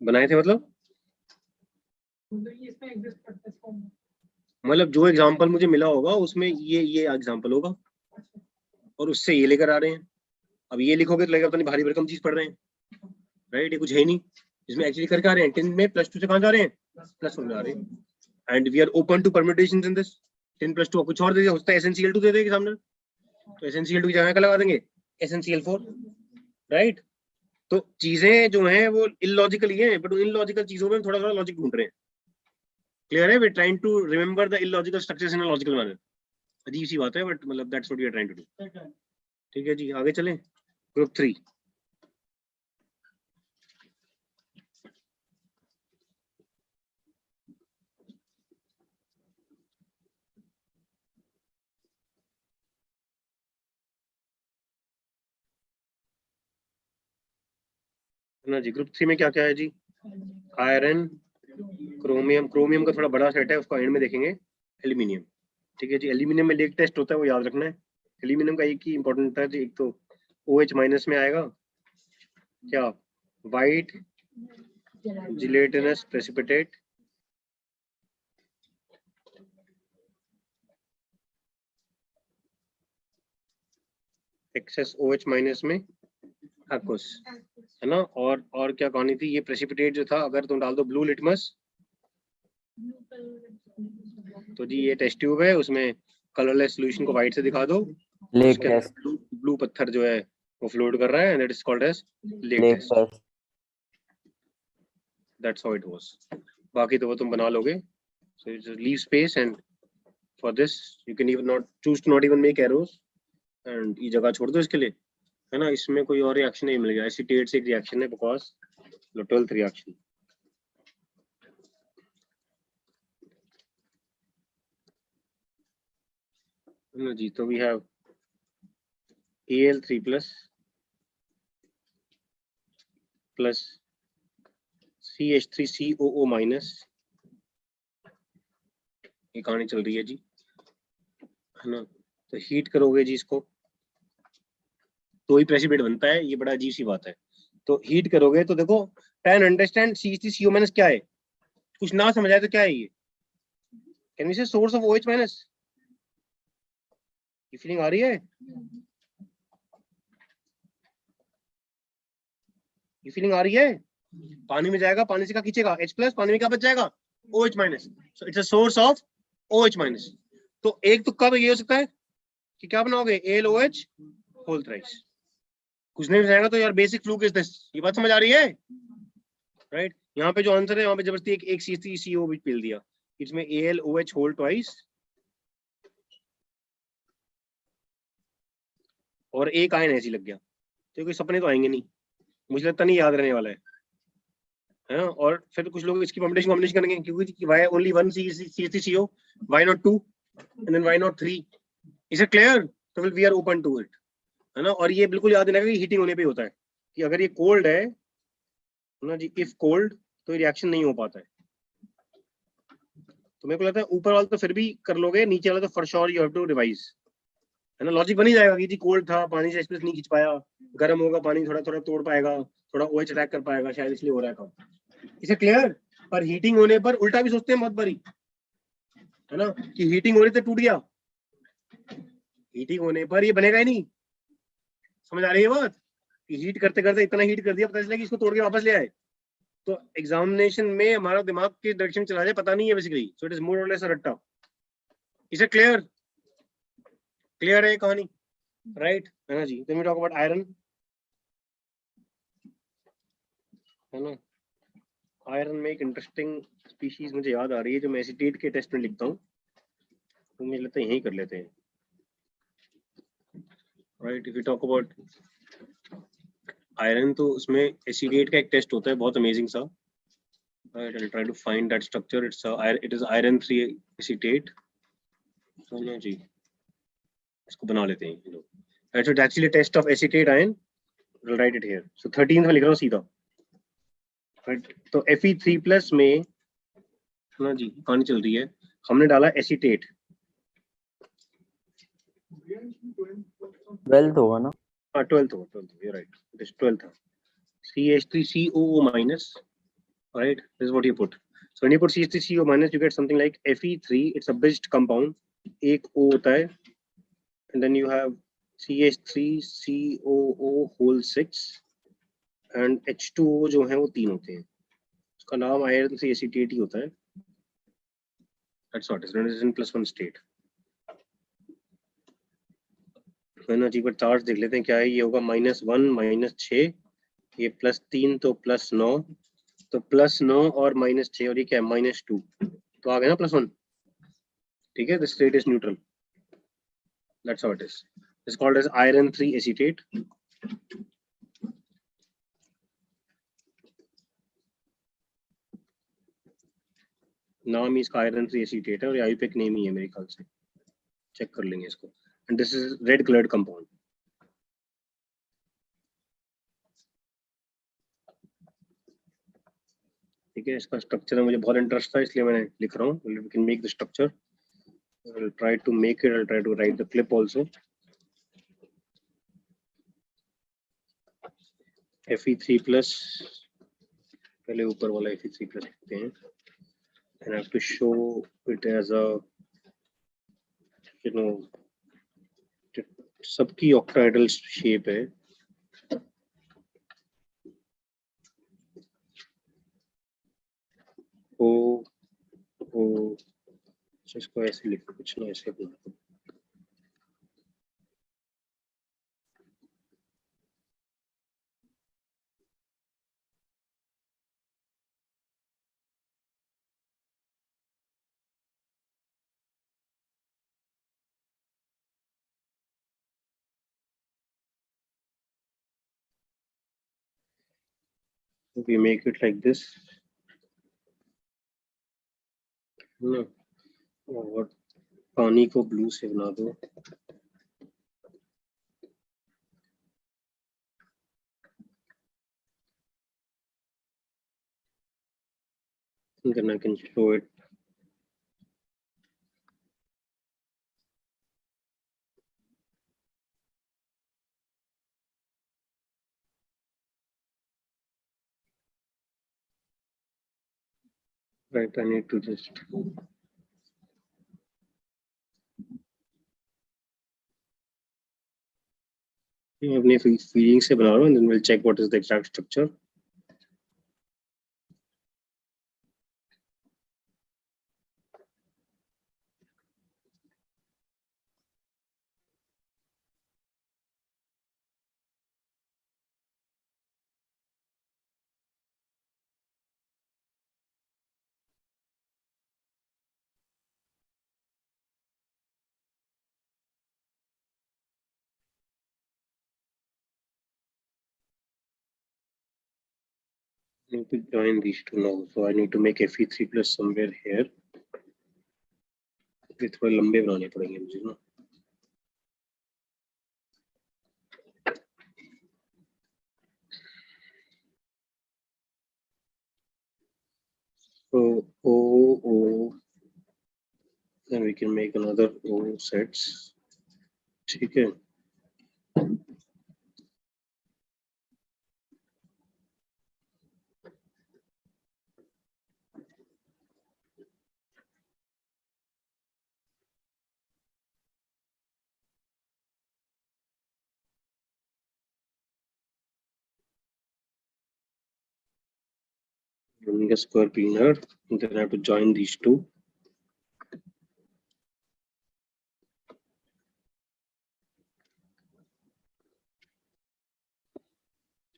बनाए थे मतलब जो एग्जांपल मुझे मिला होगा उसमें ये एग्जांपल होगा, और उससे ये लेकर आ रहे हैं. अब ये लिखोगे तो लगेगा पता नहीं भारी भरकम चीज पढ़ रहे हैं, राइट? ये कुछ है नहीं. इसमें एक्चुअली करके आ रहे हैं. 10 में +2 से कहाँ जा रहे हैं? +1 में आ रहे हैं. And we are open to permutations in this. 10 + 2 कुछ और दे दिया, होता है SnCl2 दे देंगे सामने, तो SnCl2 की जगह क्या लगा देंगे? SnCl4, right? तो चीजें जो हैं वो इलॉजिकल ही हैं, बट इलॉजिकल चीजों में थोड़ा थोड़ा लॉजिक ढूंढ रहे हैं. क्लियर है? We trying to remember the illogical structures in a logical manner. अजीब सी बात है, बट मतलब that's what we are trying to do. ठीक है जी, आगे चलें. ग्रुप 3. ना जी, ग्रुप 3 में क्या क्या है जी? Iron, chromium. क्रोमियम का थोड़ा बड़ा सेट है, उसको एंड में देखेंगे. एल्यूमिनियम. ठीक है जी. एल्यूमिनियम में लीक टेस्ट होता है, वो याद रखना है. एल्यूमिनियम का एक ही इंपॉर्टेंट था जी, एक तो OH- में आएगा क्या? White gelatinous precipitate. Excess OH- में aqueous, है ना. और क्या कहानी थी? ये प्रेसिपिटेट जो था, अगर तुम डाल दो ब्लू लिटमस, तो जी ये टेस्ट ट्यूब है, उसमें कलरलेस सॉल्यूशन को व्हाइट से दिखा दो, लेक टेस्ट. ब्लू पत्थर जो है वो फ्लोट कर रहा है, and it is called as lake test. That's how it was. बाकी तो वो तुम बना लोगे. So just leave space, and for this you can even not choose to not even make arrows, and ये जगह छोड़ दो इसके लिए, है ना. इसमें कोई और रिएक्शन नहीं मिल गया. एसीटेट से एक रिएक्शन है, because the 12th reaction. No, जी, तो we have Al3 plus CH3COO minus. ये कहानी चल रही है जी, है ना. तो हीट करोगे जी इसको तो ही प्रेसिपिटेट बनता है. ये बड़ा अजीब सी बात है. तो हीट करोगे तो देखो, कैन अंडरस्टैंड CH3CO माइनस क्या है. कुछ ना समझ आए तो क्या है ये? कैन वी से सोर्स ऑफ OH माइनस. ये फीलिंग आ रही है? ये फीलिंग आ रही है? पानी में जाएगा, पानी से क्या खींचेगा? H+. पानी में क्या बच जाएगा? OH minus. So it's a source of OH minus. तो एक तुक्का तो ये हो सकता है कि क्या बनाओगे? AlOH whole thrice. कुछ नहीं जाएगा तो यार बेसिक फ्लूक इज दिस. ये बात समझ आ रही है, राइट? यहाँ पे जो आंसर है, यहाँ पे जबरदस्ती एक CH3CO भी पिल दिया. इसमें AlOH होल ट्वाइस और एक आयन ऐसी लग गया. तो कोई सपने तो आएंगे नहीं, मुझे लगता नहीं याद रहने वाला है ना. और फिर कुछ लोग इसकी कॉम्बिनेशन करेंगे, क्योंकि why only one CH3CO, why not 2, and then why not 3? Is it clear? तो we are open to it, है ना. और ये बिल्कुल याद रखना कि हीटिंग होने पे होता है, कि अगर ये कोल्ड है ना जी, इफ कोल्ड, तो रिएक्शन नहीं हो पाता है. तो मेरे को लगता है ऊपर वाला तो फिर भी कर लोगे, नीचे वाला तो for sure you have to revise, है ना। लॉजिक बनी जाएगा कि जी कोल्ड था, पानी से एक्सप्रेस नहीं खींच पाया, गर्म होगा पानी थोड़ा थोड़ा तोड़ पाएगा, थोड़ा OH अटैक कर पाएगा, शायद इसलिए हो रहा है काम। इसे क्लियर। पर हीटिंग होने पर उल्टा भी सोचते हैं बहुत बारी, है ना, कि हीटिंग हो रही तो टूट गया, हीटिंग होने पर ये बनेगा ही नहीं। समझ आ रही है बात, कि हीट करते करते इतना हीट कर दिया, पता चला कि इसको तोड़ के वापस ले आए। तो एग्जामिनेशन में हमारा दिमाग की डायरेक्शन चला जाए पता नहीं है basically, so it is more और लेस अ रट्टा। इसे क्लियर, क्लियर है कहानी, राइट, है ना जी। Then we talk about iron, है ना। आयरन में एक इंटरेस्टिंग स्पीशीज मुझे याद आ रही है जो मैं एसीटेट के टेस्ट में लिखता हूँ, तो मुझे लगता है यही कर लेते हैं, right. If you talk about iron, तो उसमें एसीटेट का एक टेस्ट होता है बहुत अमेजिंग सा, right, I'll try to find that structure. It is iron 3 acetate, है ना जी। इसको बना लेते हैं, you know. Right, so it's actually a test of acetate ion. We'll write it here. So 13 में लिख रहा हूँ सीधा, right? तो Fe3+ में, है ना जी, कहानी चल रही है, हमने डाला एसीटेट, 12th होगा ना? हाँ 12th होगा, 12th, you're right, it is 12th था। CH3COO-, right, this is what you put. So when you put CH3CO-, you get something like Fe3, it's a bridged compound, एक O होता है, and then you have CH3COO6 and H2O जो है वो 3 होते हैं, उसका नाम आयरन से एसीटेट ही होता है, that's what is known as in +1 state, है ना जी। पर चार्ज देख लेते हैं क्या है, ये होगा -1 -6, ये +3 तो +9, तो +9 और -6, और ये क्या है -2, तो आ गया ना +1, ठीक है। The state is neutral, that's how it is. It's called as iron 3 acetate. नाम ही इसका आयरन 3 एसीटेट है, और आईयूपीएक नेम ही है मेरे ख्याल से, चेक कर लेंगे इसको। And this is red coloured compound, ठीक है। इसका स्ट्रक्चर में मुझे बहुत इंटरेस्ट था, इसलिए मैंने लिख रहा हूँ। We can make the structure, I will try to make it, I will try to write the clip also. Fe3+, पहले ऊपर वाला Fe3+ लिखते हैं, and I have to show it as a, you know, सबकी octahedral shape है, ओ ओ, इसको ऐसे लिखो, कुछ ना ऐसे बोलो, we make it like this, ना, और पानी को ब्लू से बना दो, then I can show it. Right, I need to just अपने फीलिंग से बना रहा हूँ, and then we'll check what is the exact structure. I need to join these two now, so I need to make Fe3+ somewhere here. ये थोड़े लंबे बनाने पड़ेंगे मुझे ना, तो O O we can make another O sets. ठीक है. Running a square cleaner, then I have to join these two.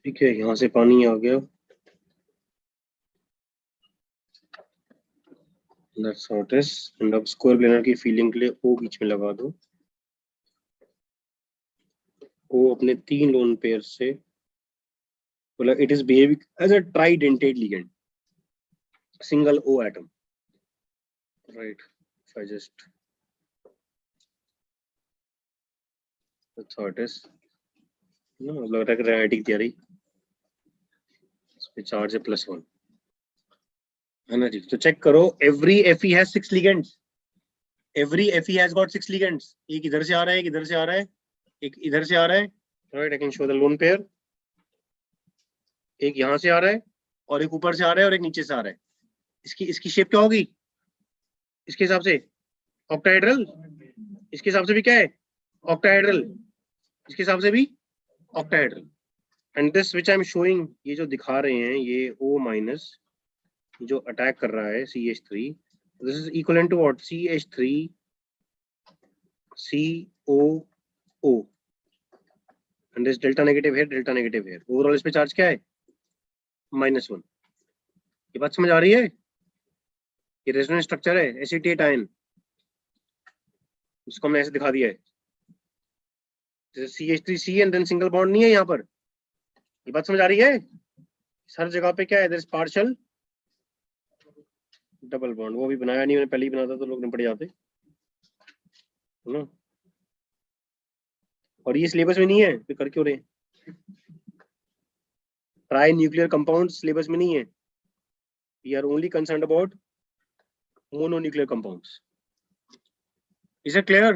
ठीक है, यहाँ से पानी आ गया. That's how it is. And अब square planar की feeling के लिए O बीच में लगा दो. O अपने 3 lone pairs से, मतलब it is behaving as a tridentate ligand, single O atom. Right. If I just, that's how it is. No, लग रहा है कि radiatic theory. इसमें charge है +1. है ना जी? तो check करो. Every Fe has 6 ligands. Every Fe has got 6 ligands. एक इधर से आ रहा है, एक इधर से आ रहा है, एक इधर से आ रहा है. Right. I can show the lone pair. एक यहाँ से आ रहा है और एक ऊपर से आ रहा है और एक नीचे से आ रहा है. इसकी शेप क्या होगी इसके हिसाब से? ऑक्टाहेड्रल. इसके हिसाब से भी क्या है? ऑक्टाहेड्रल. इसके हिसाब से भी octahedral. And this which I am showing, ये जो दिखा रहे हैं ये O माइनस जो अटैक कर रहा है CH3, this is equal to what? CH3 COO and this delta negative है, डेल्टा नेगेटिव है. ओवरऑल इस पे चार्ज क्या है? -1. ये बात समझ आ रही है? ये रेजोनेंस स्ट्रक्चर है एसीटेट आयन, उसको हमने ऐसे दिखा दिया है. CH3C and then single bond नहीं है यहाँ पर. ये बात समझ आ रही है? हर जगह पे क्या है? There is partial double bond. वो भी बनाया नहीं, मैंने पहले ही बना था तो लोग निपट जाते, है ना? और ये सिलेबस में नहीं है, फिर कर क्यों रहे? ट्राई न्यूक्लियर कंपाउंड सिलेबस में नहीं है. We are only concerned about mononuclear compounds. Is it clear?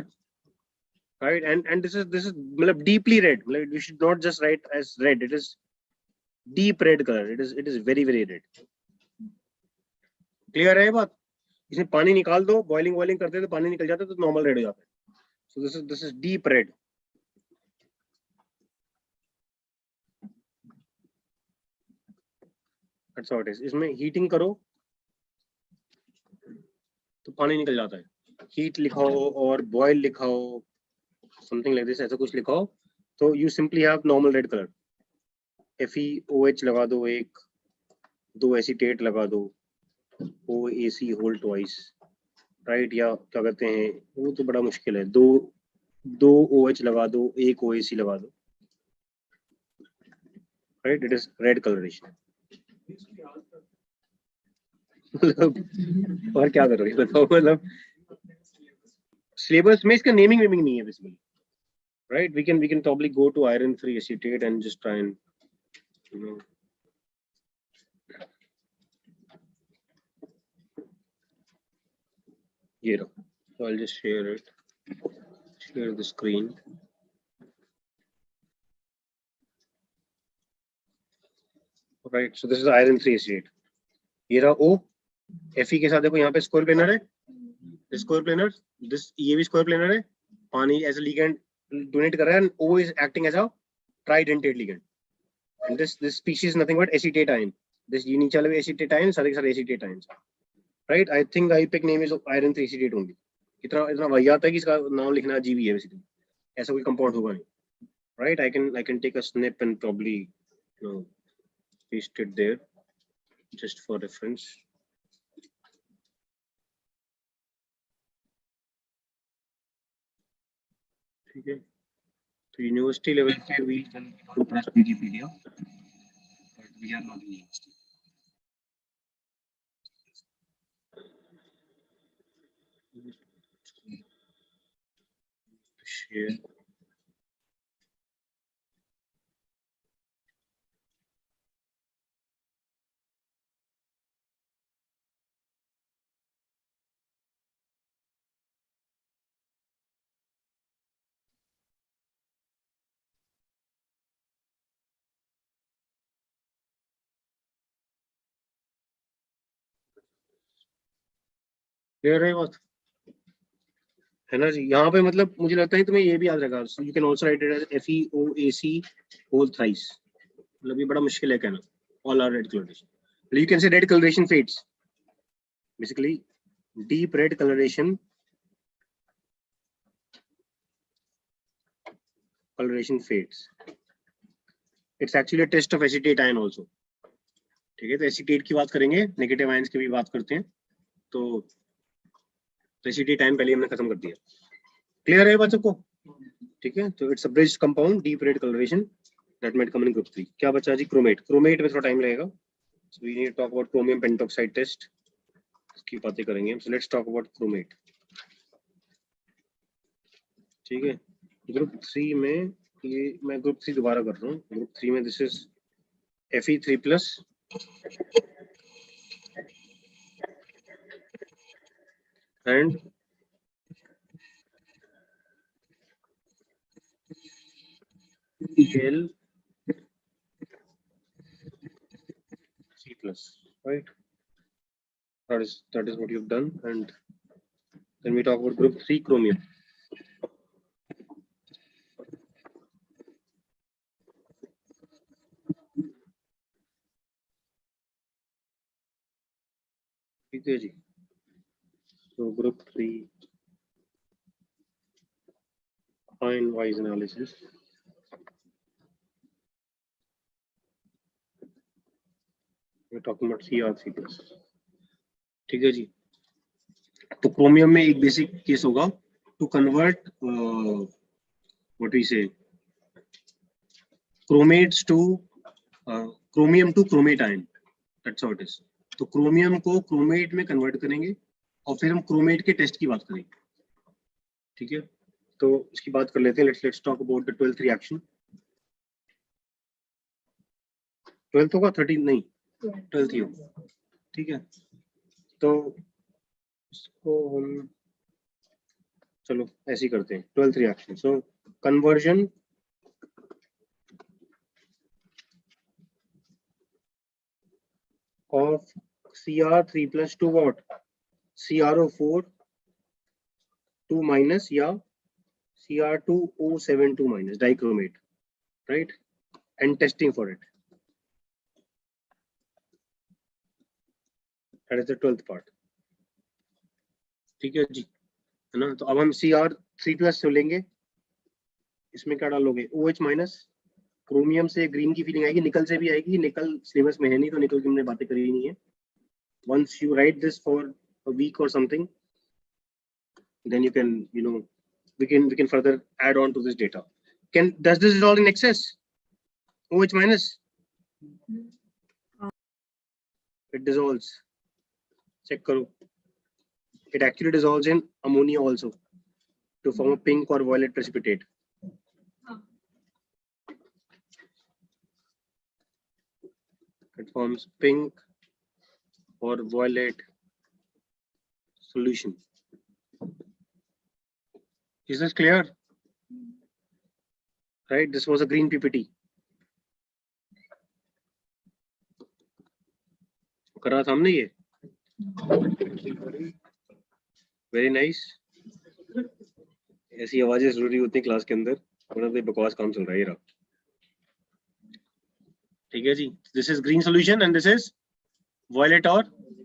Right. And this is मतलब deeply red. मतलब we should not just write as red. It is deep red color. It is very very red. Clear है ये बात? इसमें पानी निकाल दो, boiling करते तो पानी निकल जाता है तो normal red हो जाता है. So this is deep red. That's how it is. इसमें heating करो तो पानी निकल जाता है. हीट लिखाओ और बॉयल लिखाओ, समथिंग लाइक दिस, ऐसा कुछ लिखाओ तो you simply have normal red colour. FeOH लगा दो, एक 2 एसीटेट लगा दो, OAC होल ट्वाइस. राइट. या क्या कहते हैं, वो तो बड़ा मुश्किल है. दो OH लगा दो, एक OAC लगा दो. Right. It is red colouration. और क्या करोगे बताओ? मतलब सिलेबस में इसका नेमिंग वेमिंग नहीं है basically. Right. we can probably go to iron free acetate and just try and ये रहो. So I'll just share the screen. Right. So this is iron free acetate. ये रहा O. Fe के साथ देखो यहाँ पे स्क्वायर प्लेनर है, स्क्वायर प्लेनर. ये भी स्क्वायर प्लेनर है. पानी एज अ लिगेंड डोनेट कर रहा है. O is acting as a tridentate ligand. And this species is nothing but acetate ion. This ये नीचे वाले भी acetate ion, सारे के सारे acetate ions. Right. I think IPEC name is iron 3 acetate only. इतना वाहियात है कि इसका नाम लिखना अजीब ही है बेसिकली. ऐसा कोई कंपाउंड होगा नहीं. Right. I can take a snip and probably paste it there just for reference. ठीक है. तो यूनिवर्सिटी लेवल पे we can press Wikipedia, but we are not in university. Share. Clear है बात, है ना जी। यहाँ पे मतलब मुझे लगता है तुम्हें ये भी याद रखा, you can also write it as FeOAC whole thrice, मतलब ये बड़ा मुश्किल है कहना, all are red coloration, you can say red coloration fades, basically deep red coloration fades, it's actually a test of acetate ion also, ठीक है। तो acetate की बात करेंगे, नेगेटिव आयंस की भी बात करते हैं, तो एसीटेट आयन पहले हमने खत्म कर दिया, क्लियर है बात सबको, ठीक है। तो it's a bridged compound deep red colouration that might come in group 3। क्या बचा जी, क्रोमेट, क्रोमेट में थोड़ा टाइम लगेगा, so we need to talk about chromium pentoxide test, इसकी बातें करेंगे। So let's talk about chromate, ठीक है। ग्रुप 3 में ये मैं ग्रुप 3 दोबारा कर रहा हूँ, ग्रुप 3 में this is Fe3+ and Al3+, right? That is what you've done, and then we talk about group 3 chromium. ठीक है जी, so group 3 ion wise analysis, we're talking about Cr3+, ठीक है जी। तो क्रोमियम में एक बेसिक केस होगा, to convert what we say chromates to chromium to chromate ion, that's how it is. तो क्रोमियम को क्रोमेट में कन्वर्ट करेंगे और फिर हम क्रोमेट के टेस्ट की बात करेंगे, ठीक है। तो इसकी बात कर लेते हैं, let's talk about the 12th reaction. 12th होगा, 13 नहीं, 12th ही होगा, ठीक है। तो इसको हम चलो ऐसे ही करते हैं, 12th reaction. So conversion of Cr3+ to what, CrO4 2 minus या Cr2O7 2 minus dichromate, right? And testing for it, that is the 12th part, ठीक है जी, है ना। तो अब हम Cr3+ से लेंगे, इसमें क्या डालोगे, OH माइनस, क्रोमियम से ग्रीन की फीलिंग आएगी, निकल से भी आएगी, निकल सिलेबस में है नहीं तो निकल की हमने बातें करी नहीं है। once you write this for a week or something, then you can, you know, we can further add on to this data. Does this dissolve in excess, OH minus? It dissolves, check karo, it actually dissolves in ammonia also to form a pink or violet precipitate. It forms pink or violet solution. Is this clear? Right, this was a green PPT. करा था हमने ये, very nice. ऐसी आवाजें जरूरी होती है class के अंदर, वरना तो बकवास काम चल रहा है ये रहा, ठीक है जी। This is green solution and this is violet और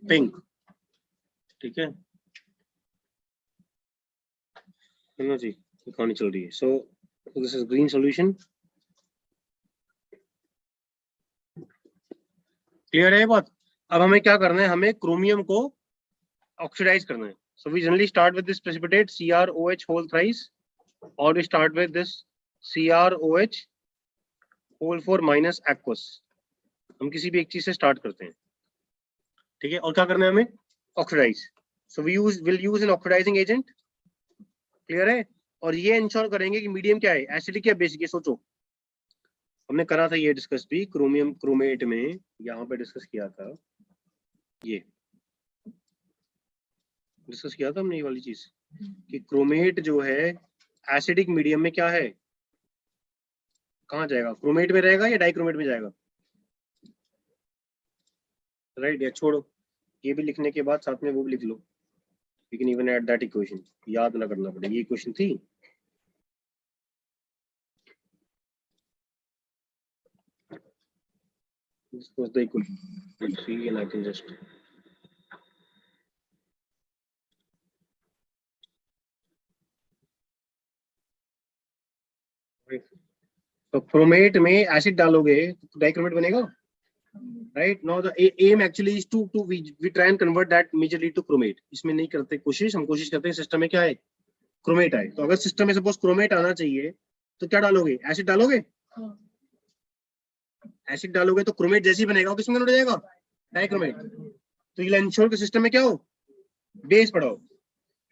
पिंक, ठीक है ना जी, कहानी चल रही है। So this is green solution, clear है ये बात। अब हमें क्या करना है, हमें क्रोमियम को ऑक्सीडाइज करना है। So we generally start with this precipitate CrOH whole thrice, और we start with this CrOH whole 4 minus aqueous. हम किसी भी एक चीज से स्टार्ट करते हैं, ठीक है। और क्या करना है हमें, oxidise. So we will use an oxidising agent, clear है। और ये इंश्योर करेंगे कि मीडियम क्या है, एसिडिक या बेसिक, ये सोचो। हमने करा था ये डिस्कस भी क्रोमियम क्रोमेट में, यहाँ पे डिस्कस किया था, ये डिस्कस किया था हमने ये वाली चीज कि क्रोमेट जो है एसिडिक मीडियम में क्या है, कहाँ जाएगा, क्रोमेट में रहेगा या डाइक्रोमेट में जाएगा, राइट। या छोड़ो, ये भी लिखने के बाद साथ में वो भी लिख लो, You can even add that equation. याद ना करना पड़े, ये इक्वेशन थी. This was the equation. Let's see, and I can just. तो क्रोमेट में एसिड डालोगे तो डाइक्रोमेट बनेगा. Right now the aim actually is to we try and convert that majorly to chromate. इसमें नहीं करते कोशिश, हम कोशिश करते हैं सिस्टम में क्या है, क्रोमेट आए. तो अगर सिस्टम में सपोज क्रोमेट आना चाहिए तो क्या डालोगे, एसिड डालोगे. एसिड डालोगे तो क्रोमेट जैसे ही बनेगा वो किसमें कन्वर्ट हो जाएगा, डाइक्रोमेट. तो ये इंश्योर के सिस्टम में क्या हो, बेस पढ़ाओ.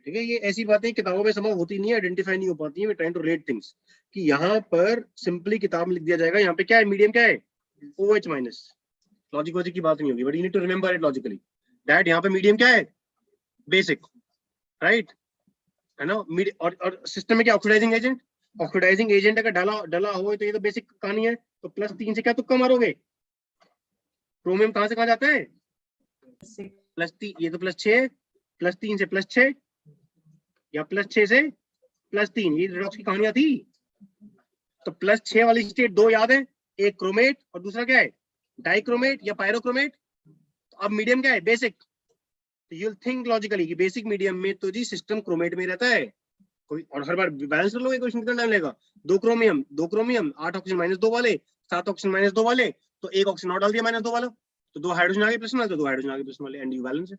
ठीक है, ये ऐसी बातें किताबों में संभव होती नहीं है, आइडेंटिफाई नहीं हो पाती है. We trying to relate things कि यहाँ पर सिंपली किताब में लिख दिया जाएगा, यहाँ पे क्या है, मीडियम क्या है, OH माइनस. लॉजिक की बात नहीं होगी, but you need to remember it logically that यहाँ पे मीडियम क्या है, बेसिक. राइट है ना. और सिस्टम में क्या, ऑक्सीडाइजिंग एजेंट. ऑक्सीडाइजिंग एजेंट अगर डला हो तो ये तो बेसिक कहानी है. तो +3 से क्या तुक्का मारोगे, क्रोमियम कहां से कहां जाता है, +3. ये तो +6, +3 से +6 या +6 से +3. ये रिडॉक्स की कहानियां थी. तो +6 वाली स्टेट दो याद है, एक क्रोमेट और दूसरा क्या है, डाइक्रोमेट या पायरोक्रोमेट. तो अब मीडियम क्या है, बेसिक. तो यू थिंक लॉजिकली कि बेसिक मीडियम में तो जी सिस्टम क्रोमेट में रहता है. कोई और हर बार बैलेंस कर लोगे, क्वेश्चन कितना टाइम लगेगा. 2 क्रोमियम 8 ऑक्सीजन -2 वाले, 7 ऑक्सीजन -2 वाले, तो एक ऑक्सीजन और डाल दिया -2 वाला, तो 2 हाइड्रोजन आगे प्लस वाले, तो 2 हाइड्रोजन आगे प्लस वाले, एंड यू बैलेंस है.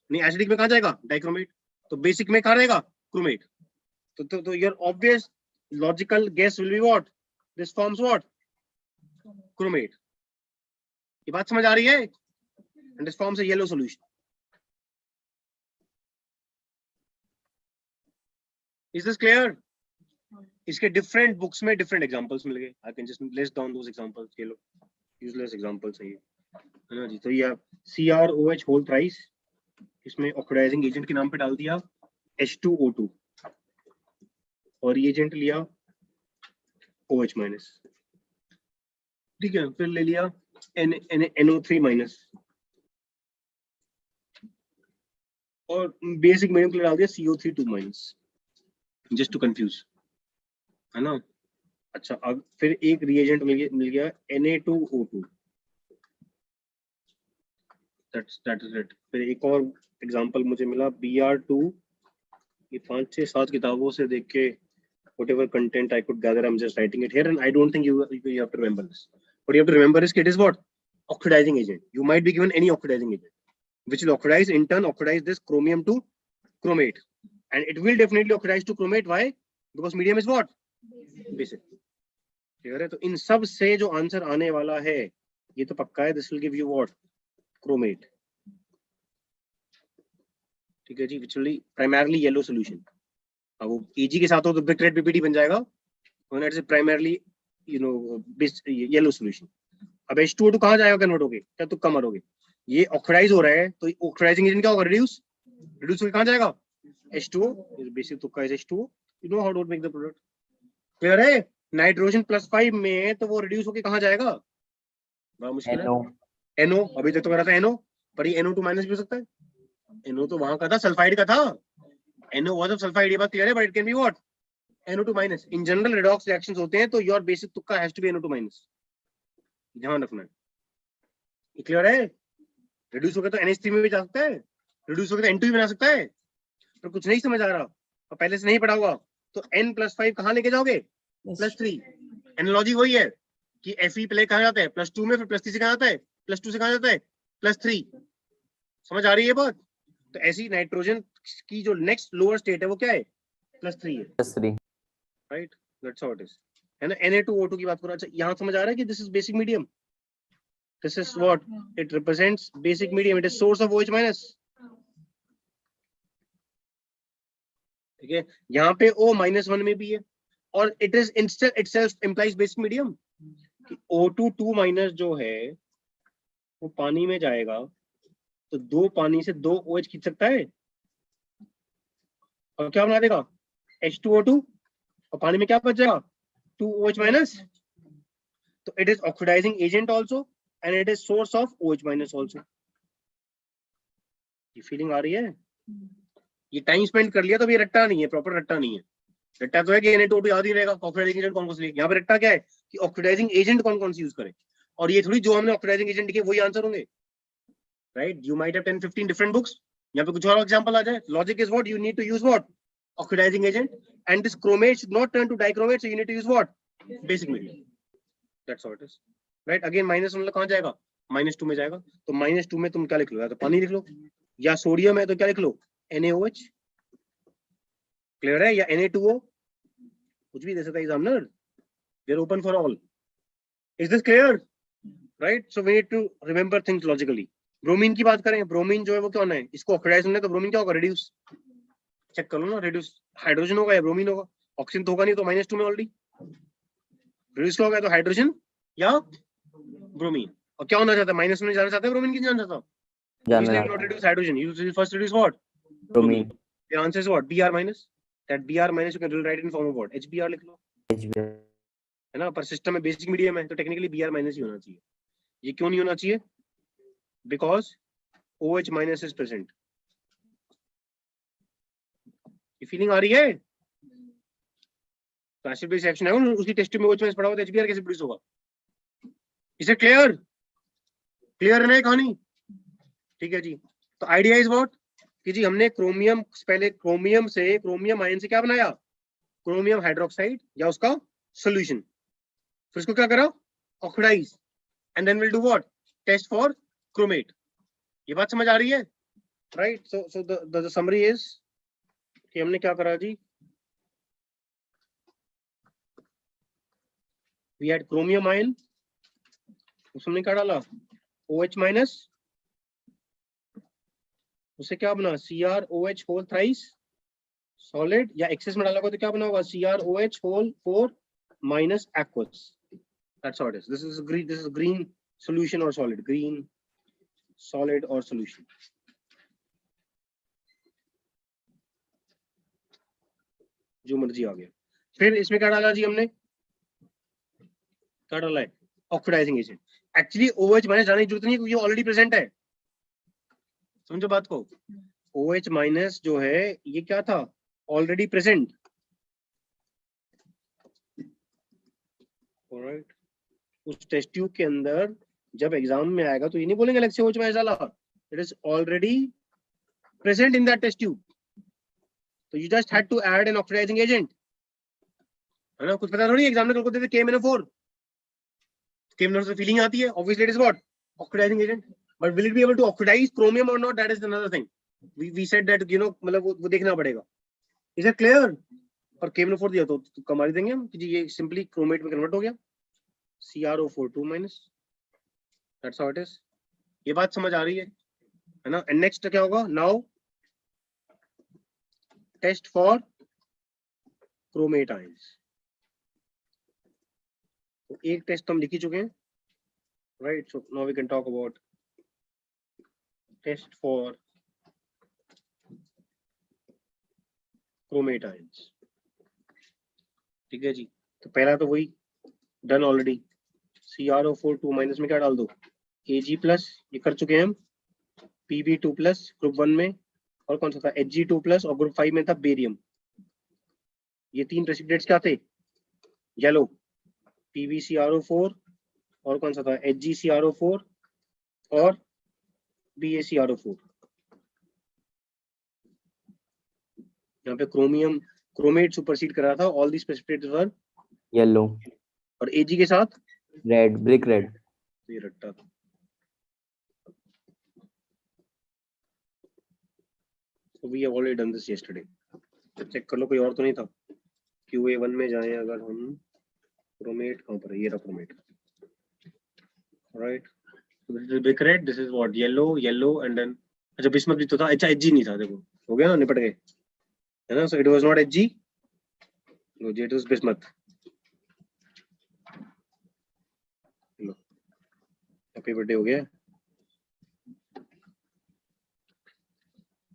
नहीं एसिडिक में कहां जाएगा, डाइक्रोमेट. तो बेसिक में कहां रहेगा, क्रोमेट. तो your obvious logical guess will be what, this forms what, chromate. ये बात समझ आ रही है. And this forms a yellow solution. Is this clear. इसके डिफरेंट बुक्स में डिफरेंट एग्जांपल्स मिल गए. I can just list down those examples. ये लो यूजलेस एग्जांपल्स है ना जी. तो ये CrOH होल थ्राइस, इसमें ऑक्सीडाइजिंग एजेंट के नाम पे डाल दिया H2O2 और एजेंट लिया OH माइनस. ठीक है, फिर ले लिया NO3 माइनस और बेसिक मीडियम के लिए डाल दिया CO3 minus, just to confuse, है ना. अच्छा, अब फिर एक रिएजेंट मिल गया Na2O2. that is it. फिर एक और एग्जांपल मुझे मिला Br2. ये 5-6-7 किताबों से देख के whatever content I could gather, I'm just writing it here, and I don't think you have to remember this. What you have to remember is it is what, oxidizing agent. You might be given any oxidizing agent which will oxidize, in turn oxidize this chromium to chromate, and it will definitely oxidize to chromate. Why? Because medium is what, basic. Clear है. तो इन सब से जो answer आने वाला है ये तो पक्का है, this will give you what, chromate. ठीक है जी, which will primarily yellow solution. अब वो Ag के साथ हो तो निट्रेट PPT बन जाएगा, और it is primarily you know yellow solution. अब H2O2 कहां जाएगा कन्वर्ट होके, क्या तुक्का मारोगे. ये ऑक्सीडाइज हो रहा है तो ऑक्सीडाइजिंग एजेंट क्या होगा, रिड्यूस होके कहां जाएगा, H2O. बेसिक तुक्का is H2O. You know how to make the product. Clear है. नाइट्रोजन +5 में तो वो रिड्यूस होके कहां जाएगा, बड़ा मुश्किल है. NO अभी तक तो कह रहा था NO, पर ये NO2 माइनस भी हो सकता है. NO तो वहां का था, सल्फाइड का था. NO वाज ऑफ सल्फाइड, ये बात क्लियर है, but it can be what, NO2 minus. In general redox reactions होते हैं तो योर बेसिक तुक्का has to be NO2 minus, ध्यान रखना है. ये क्लियर है. रिड्यूस होकर तो NH3 में भी जा सकता है, रिड्यूस होकर तो N2 भी बना सकता है. पर कुछ नहीं समझ आ रहा और पहले से नहीं पढ़ा हुआ तो N+5 कहां लेके जाओगे, +3. एनालॉजी वही है कि Fe पहले कहां जाता है, +2 में, फिर +3 से कहां जाता है, +2 से कहां जाता है, +3. समझ आ रही है बात. तो ऐसी नाइट्रोजन की जो नेक्स्ट लोअर स्टेट है वो क्या है, +3 है. +3. Right, that's how it is, है ना. Na2O2 की बात करो. अच्छा, यहाँ समझ आ रहा है कि this is basic medium. This is what, it represents basic medium. It is source of OH minus. ठीक है, यहाँ पे O-1 में भी है, और it is itself implies basic medium. O2 minus जो है वो पानी में जाएगा तो 2 पानी से 2 OH खींच सकता है और क्या बना देगा, H2O2, और पानी में क्या बच जाएगा, 2 OH माइनस. तो it is oxidising agent also and it is source of OH minus also. ये फीलिंग आ रही है. ये टाइम स्पेंड कर लिया तो ये रट्टा नहीं है, प्रॉपर रट्टा नहीं है। रट्टा तो है कि Na2 याद ही रहेगा ऑक्सीडाइजिंग एजेंट कौन कौन से। यहाँ पे रट्टा क्या है कि ऑक्सीडाइजिंग एजेंट कौन कौन से यूज करें, और ये थोड़ी जो हमने ऑक्सीडाइजिंग एजेंट लिखे वही आंसर होंगे, right. You might have 10-15 different books, यहाँ पे कुछ और एग्जांपल आ जाए। Logic is what, you need to use what, oxidising agent, and this chromate should not turn to dichromate, so you need to use what, basic medium, that's all it is, right. Again minus मतलब कहाँ जाएगा, -2 में जाएगा, तो -2 में तुम क्या लिख लो, या तो पानी लिख लो, या सोडियम है तो क्या लिख लो, NaOH, क्लियर है, या Na2O, कुछ भी दे सकता है examiner, we are open for all. Is this clear, right. So we need to remember things logically. Bromine की बात करें, ब्रोमीन जो है वो क्या होना है, इसको ऑक्सीडाइज होना है तो ब्रोमीन क्या होगा, रिड्यूस, चेक कर लो ना, रिड्यूस हाइड्रोजन होगा या ब्रोमीन होगा, ऑक्सीजन तो होगा नहीं, तो -2 में ऑलरेडी रिड्यूस हो गया, तो हाइड्रोजन या ब्रोमीन। और क्या होना चाहता है, -1 में जाना चाहता है ब्रोमीन की जाना चाहता है, इसलिए not reduce hydrogen, you first reduce what, bromine. The answer is what, Br minus, that Br minus you can write in form of what, HBr लिख लो, है ना, पर सिस्टम में बेसिक मीडियम है तो टेक्निकली Br माइनस ही होना चाहिए। ये क्यों नहीं होना चाहिए, because OH minus is present. ये फीलिंग आ रही है, तो एसिड बेस रिएक्शन है, उसी टेस्ट में OH माइनस पड़ा हुआ तो HBr कैसे प्रोड्यूस होगा, इसे क्लियर, क्लियर है ना कहानी, ठीक है जी। तो आइडिया इज व्हाट कि जी हमने क्रोमियम, पहले क्रोमियम से, क्रोमियम आयन से क्या बनाया, क्रोमियम हाइड्रोक्साइड या उसका सॉल्यूशन, फिर इसको क्या करा, oxidise, and then will do what, test for chromate. ये बात समझ आ रही है, right. So the summary is कि हमने क्या करा जी, वी हैड क्रोमियम आयन, उसमें क्या डाला, OH माइनस, उससे क्या बना, CrOH होल थ्राइस सॉलिड, या एक्सेस में डाला तो क्या बना होगा, CrOH whole 4 minus aqueous, that's how it is. This is green solution और सॉलिड, ग्रीन सॉलिड और सॉल्यूशन, जो मर्जी आ गया। फिर इसमें क्या डाला जी हमने, क्या डाला है, oxidising agent. Actually OH minus डालने की जरूरत नहीं है क्योंकि ये ऑलरेडी प्रेजेंट है, समझो बात को। OH माइनस जो है ये क्या था, ऑलरेडी प्रेजेंट, ऑलराइट। उस टेस्ट ट्यूब के अंदर जब एग्जाम में आएगा तो ये नहीं बोलेंगे अलग से OH माइनस डाला, it is already present in that test tube, तो you just had to add an oxidising agent, है ना। कुछ पता थोड़ी एग्जामिनर को देते KMnO4, KMnO से फीलिंग आती है, obviously it is what, oxidising agent, but will it be able to oxidize chromium और not, that is another thing, we said that, you know, मतलब वो देखना पड़ेगा। इज इट क्लियर, और KMnO4 दिया तो कमा देंगे हम कि जी ये सिंपली क्रोमेट में कन्वर्ट हो गया, CrO4 2 minus, that's how it is. ये बात समझ आ रही है ना। एंड नेक्स्ट क्या होगा, now test for chromate ions, तो एक टेस्ट हम लिख ही चुके हैं, right. So now we can talk about test for chromate ions, ठीक है जी। तो पहला तो वही डन ऑलरेडी, CrO4 2 माइनस में क्या डाल दो, Ag प्लस, ये कर चुके हैं हम, Pb2 प्लस ग्रुप 1 में, और कौन सा था, Hg2 प्लस, और ग्रुप 5 में था बेरियम। ये तीन प्रेसिपिटेट्स क्या थे, येलो, PbCrO4, और कौन सा था, HgCrO4 और BaCrO4। यहाँ पे क्रोमियम, क्रोमेट सुपरसीड कर रहा था, all this precipitates were yellow, और Ag के साथ रेड, ब्रिक रेड। ये रट्टा था, so we have already done this yesterday, तो चेक कर लो कोई और तो नहीं था। QA1 में जाएं अगर हम, क्रोमेट कहाँ पर है, ये रहा chromate, right. Brick red, this is what, yellow and then, अच्छा बिस्मथ भी तो था, अच्छा Hg नहीं था, देखो हो गया ना, निपट गए, है ना। So it was not Hg, no जी, इट वाज बिस्मथ। लो हैप्पी बर्थडे हो गया।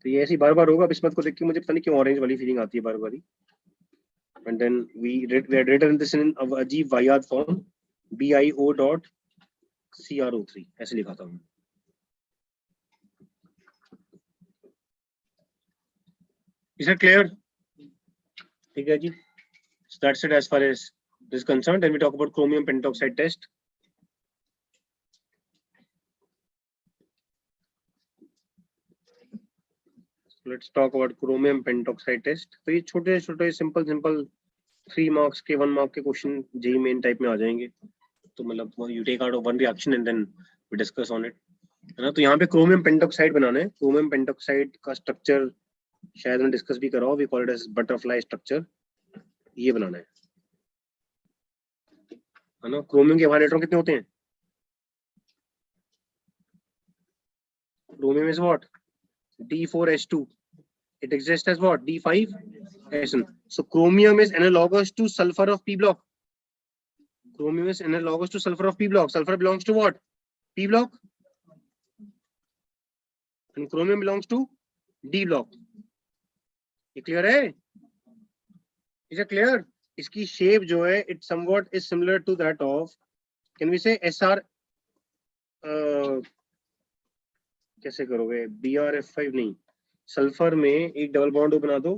तो ये ऐसी बार बार होगा, बिस्मथ को देख के मुझे पता नहीं क्यों ऑरेंज वाली फीलिंग आती है बार बार। And then we had written this in a अजीब वाहियात फॉर्म, BIO.CrO3 ऐसे लिखा था हमने। Is it clear? ठीक है जी. So that's it as far as this is concerned. Then we talk about chromium pentoxide test. Let's talk about chromium pentoxide test. तो ये छोटे छोटे सिंपल 3 marks के 1 mark के क्वेश्चन जेई मेन टाइप में आ जाएंगे. तो मतलब you take out of one reaction and then we discuss on it, है ना. तो यहाँ पे क्रोमियम पेंटॉक्साइड बनाना है. क्रोमियम पेंटॉक्साइड का स्ट्रक्चर शायद मैं डिस्कस भी कर रहा हूँ. We call it as butterfly structure. ये बनाना है ना. क्रोमियम के वहां इलेक्ट्रॉन कितने होते हैं? Chromium is what? D4H2. It exists as what? D5SN. So chromium is analogous to sulfur of P block. Chromium is analogous to sulfur of P block. Sulfur belongs to what? P block. And chromium belongs to D block. ये clear है? Is it clear? इसकी shape जो है, it somewhat is similar to that of, can we say SR? कैसे करोगे? BrF5 नहीं. Sulphur में एक डबल बॉन्ड बना दो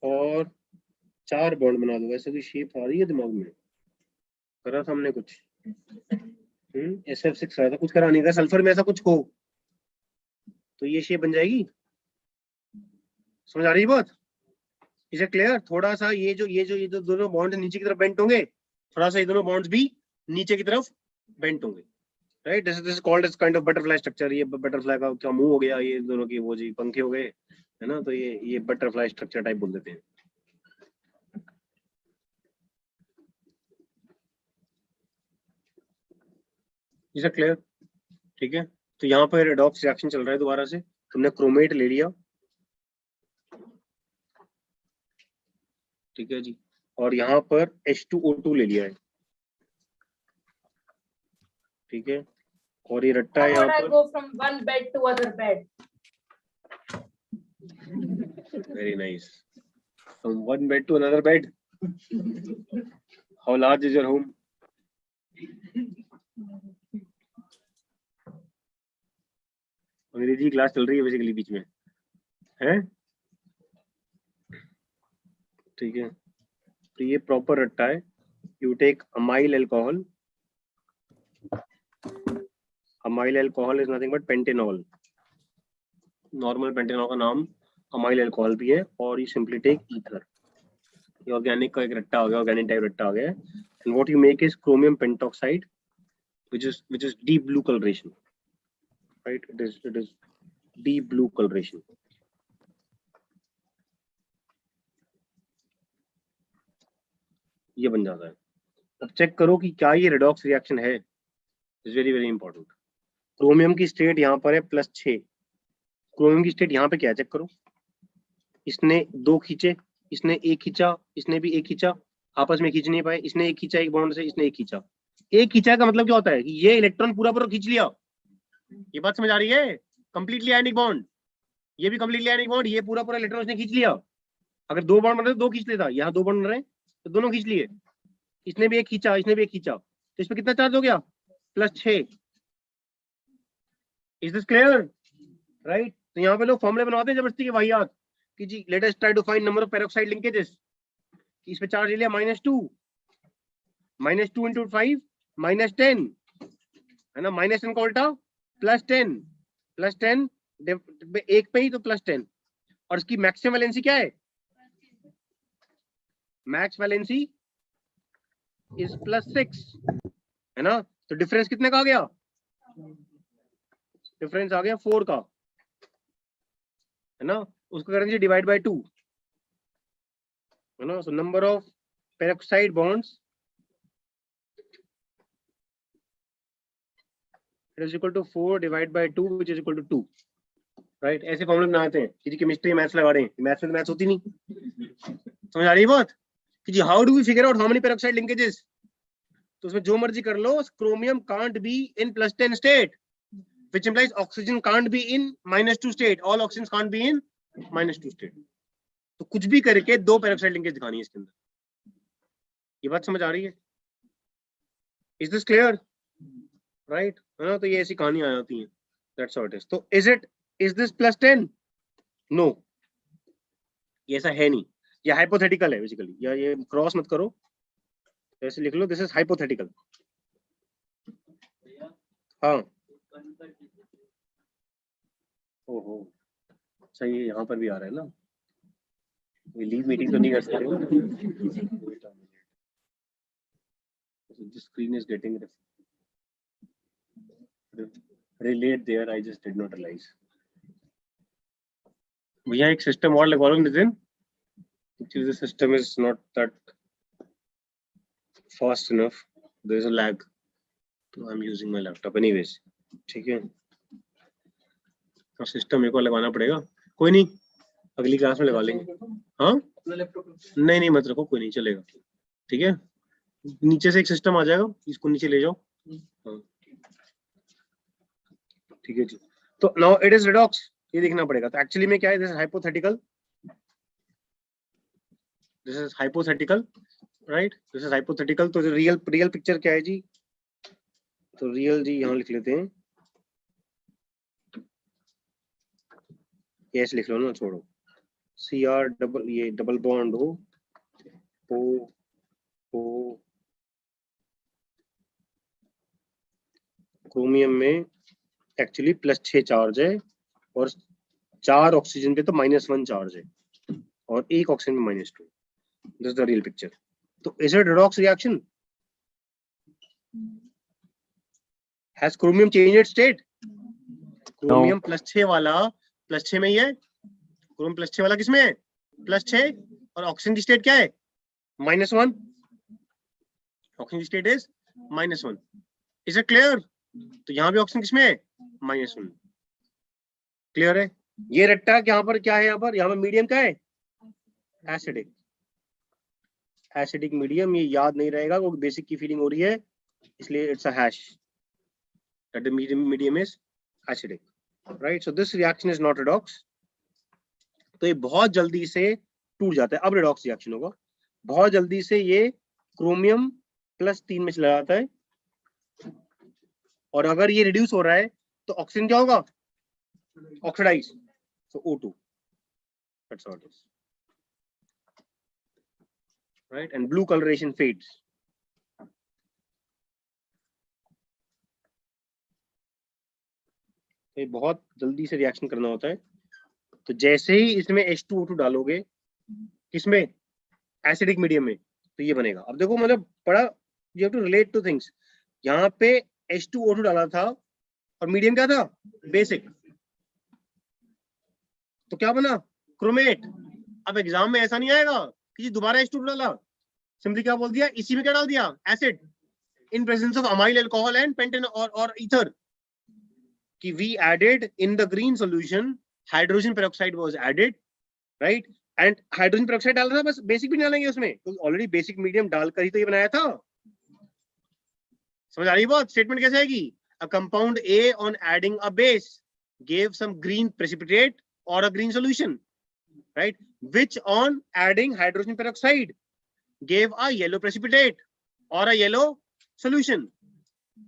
और 4 बॉन्ड बना दो. ऐसे कोई शेप आ रही है दिमाग में? करा था हमने कुछ. SF6 आया था, कुछ करा नहीं था. सल्फर में ऐसा कुछ हो तो ये शेप बन जाएगी. समझ आ रही है बात? Is it clear? थोड़ा सा ये जो दोनों बॉन्ड नीचे की तरफ बेंट होंगे, थोड़ा सा ये दोनों बॉन्ड्स भी नीचे की तरफ बेंट होंगे. Right. This is called as kind of butterfly structure. ये बटरफ्लाई का क्या मुंह हो गया, ये दोनों की वो जी पंखे हो गए, है ना. तो ये बटरफ्लाई स्ट्रक्चर टाइप बोल देते हैं. Is it clear? ठीक है. तो यहाँ पर रेडॉक्स रिएक्शन चल रहा है. दोबारा से तुमने क्रोमेट ले लिया, ठीक है जी, और यहाँ पर H2O2 ले लिया है, ठीक है. और ये रट्टा है यहाँ पर. go from one bed to other bed? Very nice. From one bed to another bed. How large is your home? अंग्रेजी क्लास चल रही है बेसिकली बीच में, है? ठीक है. तो ये प्रॉपर रट्टा है. You take amyl alcohol. Amyl alcohol is nothing but pentanol. Normal pentanol का नाम अमाइल अल्कोहल भी है. और यू सिंपली टेक ईथर. ये ऑर्गेनिक का एक रट्टा हो गया, ऑर्गेनिक टाइप रट्टा हो गया. And what you make is chromium pentoxide which is deep blue coloration, right? It is deep blue coloration. ये बन जाता है. अब चेक करो कि क्या ये रेडॉक्स रिएक्शन है. Is very very important. Chromium की स्टेट यहाँ पर है +6. क्रोमियम की स्टेट यहाँ पे क्या है चेक करो. इसने 2 खींचे, इसने 1 खींचा, इसने भी 1 खींचा, आपस में खींच नहीं पाए. इसने 1 खींचा एक बॉन्ड से, इसने 1 खींचा. 1 खींचा का मतलब क्या होता है कि ये इलेक्ट्रॉन पूरा खींच लिया. ये बात समझ आ रही है? Completely ionic bond. ये भी कंप्लीटली आयनिक बॉन्ड. ये पूरा इलेक्ट्रॉन उसने खींच लिया. अगर 2 बॉन्ड बन रहे 2 खींच लेता. यहाँ 2 बॉन्ड बन रहे तो दोनों खींच लिए. इसने भी 1 खींचा, इसने भी 1 खींचा. तो इसमें कितना चार्ज हो गया? +6. Is this clear? राइट. तो यहाँ पे लोग फॉर्मूले बनाते हैं जबरदस्ती के वाहियात कि जी let us try to find number of peroxide linkages. इस पे चार्ज ले लिया -2 × 5 -10, है ना. -10 का उल्टा +10 एक पे ही तो +10. और इसकी मैक्सिमम वैलेंसी क्या है? मैक्स वैलेंसी इज +6, है ना. तो डिफरेंस कितने का आ गया? डिफरेंस आ गया 4 का, है ना. उसको करेंगे डिवाइड बाय 2, है ना. So number of peroxide bonds is equal to 4 divided by 2 which is equal to 2. Right. ऐसे फॉर्मूले बनाते हैं कि केमिस्ट्री मैथ्स लगा रहे हैं. मैथ्स में तो मैथ्स होती नहीं. समझ आ रही है बात कि जी how do we figure out how many peroxide linkages. तो उसमें जो मर्जी कर लो. Chromium can't be in +10 state which implies oxygen can't be in -2 state. all oxygens can't be in -2 state. तो कुछ भी करके 2 पेरोक्साइड लिंकेज दिखानी है इसके अंदर. ये बात समझ आ रही है? Is this clear? राइट, है ना. तो ये ऐसी कहानी आ जाती है. That's how it is. तो इज दिस +10? नो. ये ऐसा है नहीं, ये हाइपोथेटिकल है बेसिकली, या ये क्रॉस मत करो, ऐसे लिख लो, दिस इज हाइपोथेटिकल। हाँ ओहो सही है, यहाँ पर भी आ रहा है ना, लीव मीटिंग तो नहीं कर सकते। The screen is getting relayed there, I just did not realize. भैया एक सिस्टम और लगवा लो Nitin, the system is not that fast enough, there is a lag, so I'm using my laptop anyways, ठीक है। और सिस्टम एक और लगाना पड़ेगा, कोई नहीं अगली क्लास में लगा लेंगे। हाँ नहीं नहीं मत रखो, कोई नहीं चलेगा, ठीक है। नीचे से एक सिस्टम आ जाएगा, इसको नीचे ले जाओ। हाँ ठीक है जी। तो नाउ इट इज रिडॉक्स, ये देखना पड़ेगा। तो एक्चुअली में क्या है, this is hypothetical, this is hypothetical, right, this is hypothetical. तो रियल पिक्चर क्या है जी, तो रियल जी यहाँ लिख लेते हैं, ऐसे लिख लो ना, छोड़ो, CR डबल, ये डबल बॉन्ड हो, ओ क्रोमियम में एक्चुअली +6 चार्ज है, और 4 ऑक्सीजन पे तो -1 चार्ज है, और 1 ऑक्सीजन में -2। This is the real picture. तो is it redox reaction? Has chromium changed its state? Chromium +6 वाला +6 में ही है, क्रोमियम +6 वाला किसमें है? +6, और ऑक्सीजन की स्टेट क्या है? -1। ऑक्सीजन की state is -1। Is it clear? तो यहाँ भी ऑक्सीजन किसमें है? -1। क्लियर है? ये रट्टा यहाँ पर क्या है, यहाँ पर मीडियम क्या है? एसिडिक। एसिडिक मीडियम, ये याद नहीं रहेगा, वो बेसिक की फीलिंग हो रही है, इसलिए it's a hash, that the medium is acidic, right. So this reaction is not redox. तो ये बहुत जल्दी से टूट जाता है। अब रिडॉक्स रिएक्शन होगा, बहुत जल्दी से ये क्रोमियम +3 में चला जाता है, और अगर ये रिड्यूस हो रहा है तो ऑक्सीजन क्या होगा? Oxidise, so O2, that's all it is, right, and blue coloration fades। ये बहुत जल्दी से रिएक्शन करना होता है। तो जैसे ही इसमें H2O2 डालोगे, किसमें? एसिडिक मीडियम में, तो ये बनेगा। अब देखो मतलब बड़ा, you have to relate to things. यहाँ पे H2O2 डाला था, और मीडियम क्या था? बेसिक, तो क्या बना? क्रोमेट। अब एग्जाम में ऐसा नहीं आएगा कि जी दोबारा H2O2 डाला, सिंपली क्या बोल दिया, इसी में क्या डाल दिया? Acid, in presence of amyl alcohol and pentane और ईथर, कि we added in the green solution hydrogen peroxide was added, right, and hydrogen peroxide डालना था, बस बेसिक भी डालेंगे उसमें, तो ऑलरेडी बेसिक मीडियम डालकर ही तो ये बनाया था। समझ आ रही बात? स्टेटमेंट कैसे आएगी? A compound A on adding a base gave some green precipitate or a green solution, right, which on adding hydrogen peroxide gave a yellow precipitate or a yellow solution,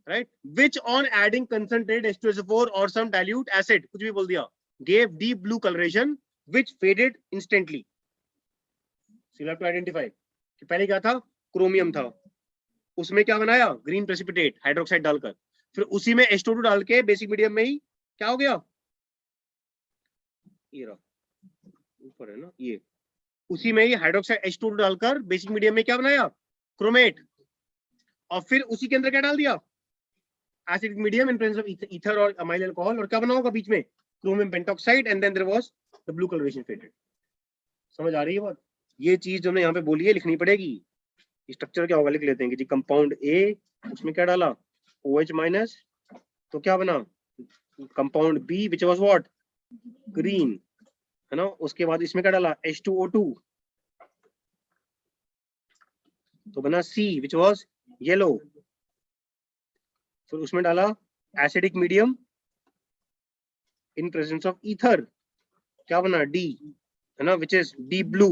right, which on adding concentrated H2SO4 or some dilute acid, कुछ भी बोल दिया, gave deep blue coloration which faded instantly। So you have to identify कि पहले क्या था? Chromium था, उसमें क्या बनाया? ग्रीन प्रेसिपिटेट हाइड्रोक्साइड डालकर, फिर उसी में H2O2 डाल के बेसिक मीडियम में ही क्या हो गया? ये रहा ऊपर है ना, ये उसी में ही हाइड्रोक्साइड H2O2 डालकर बेसिक मीडियम में क्या बनाया? क्रोमेट, और फिर उसी के अंदर क्या डाल दिया? Acidic medium in presence of ether और अमाइल अल्कोहल, और क्या बना होगा बीच में? Chromium pentoxide, and then there was the blue coloration faded. समझ आ रही है बात? ये चीज जो हमने यहाँ पे बोली है लिखनी पड़ेगी। स्ट्रक्चर क्या होगा लिख लेते हैं कि जी कंपाउंड A, उसमें क्या डाला? OH-, तो क्या बना? Compound B which was what? Green, है ना। उसके बाद इसमें क्या डाला? H2O2, तो बना C विच वाज येलो। फिर उसमें डाला acidic medium in presence of ether, क्या बना? D, है ना, विच इज डीप ब्लू।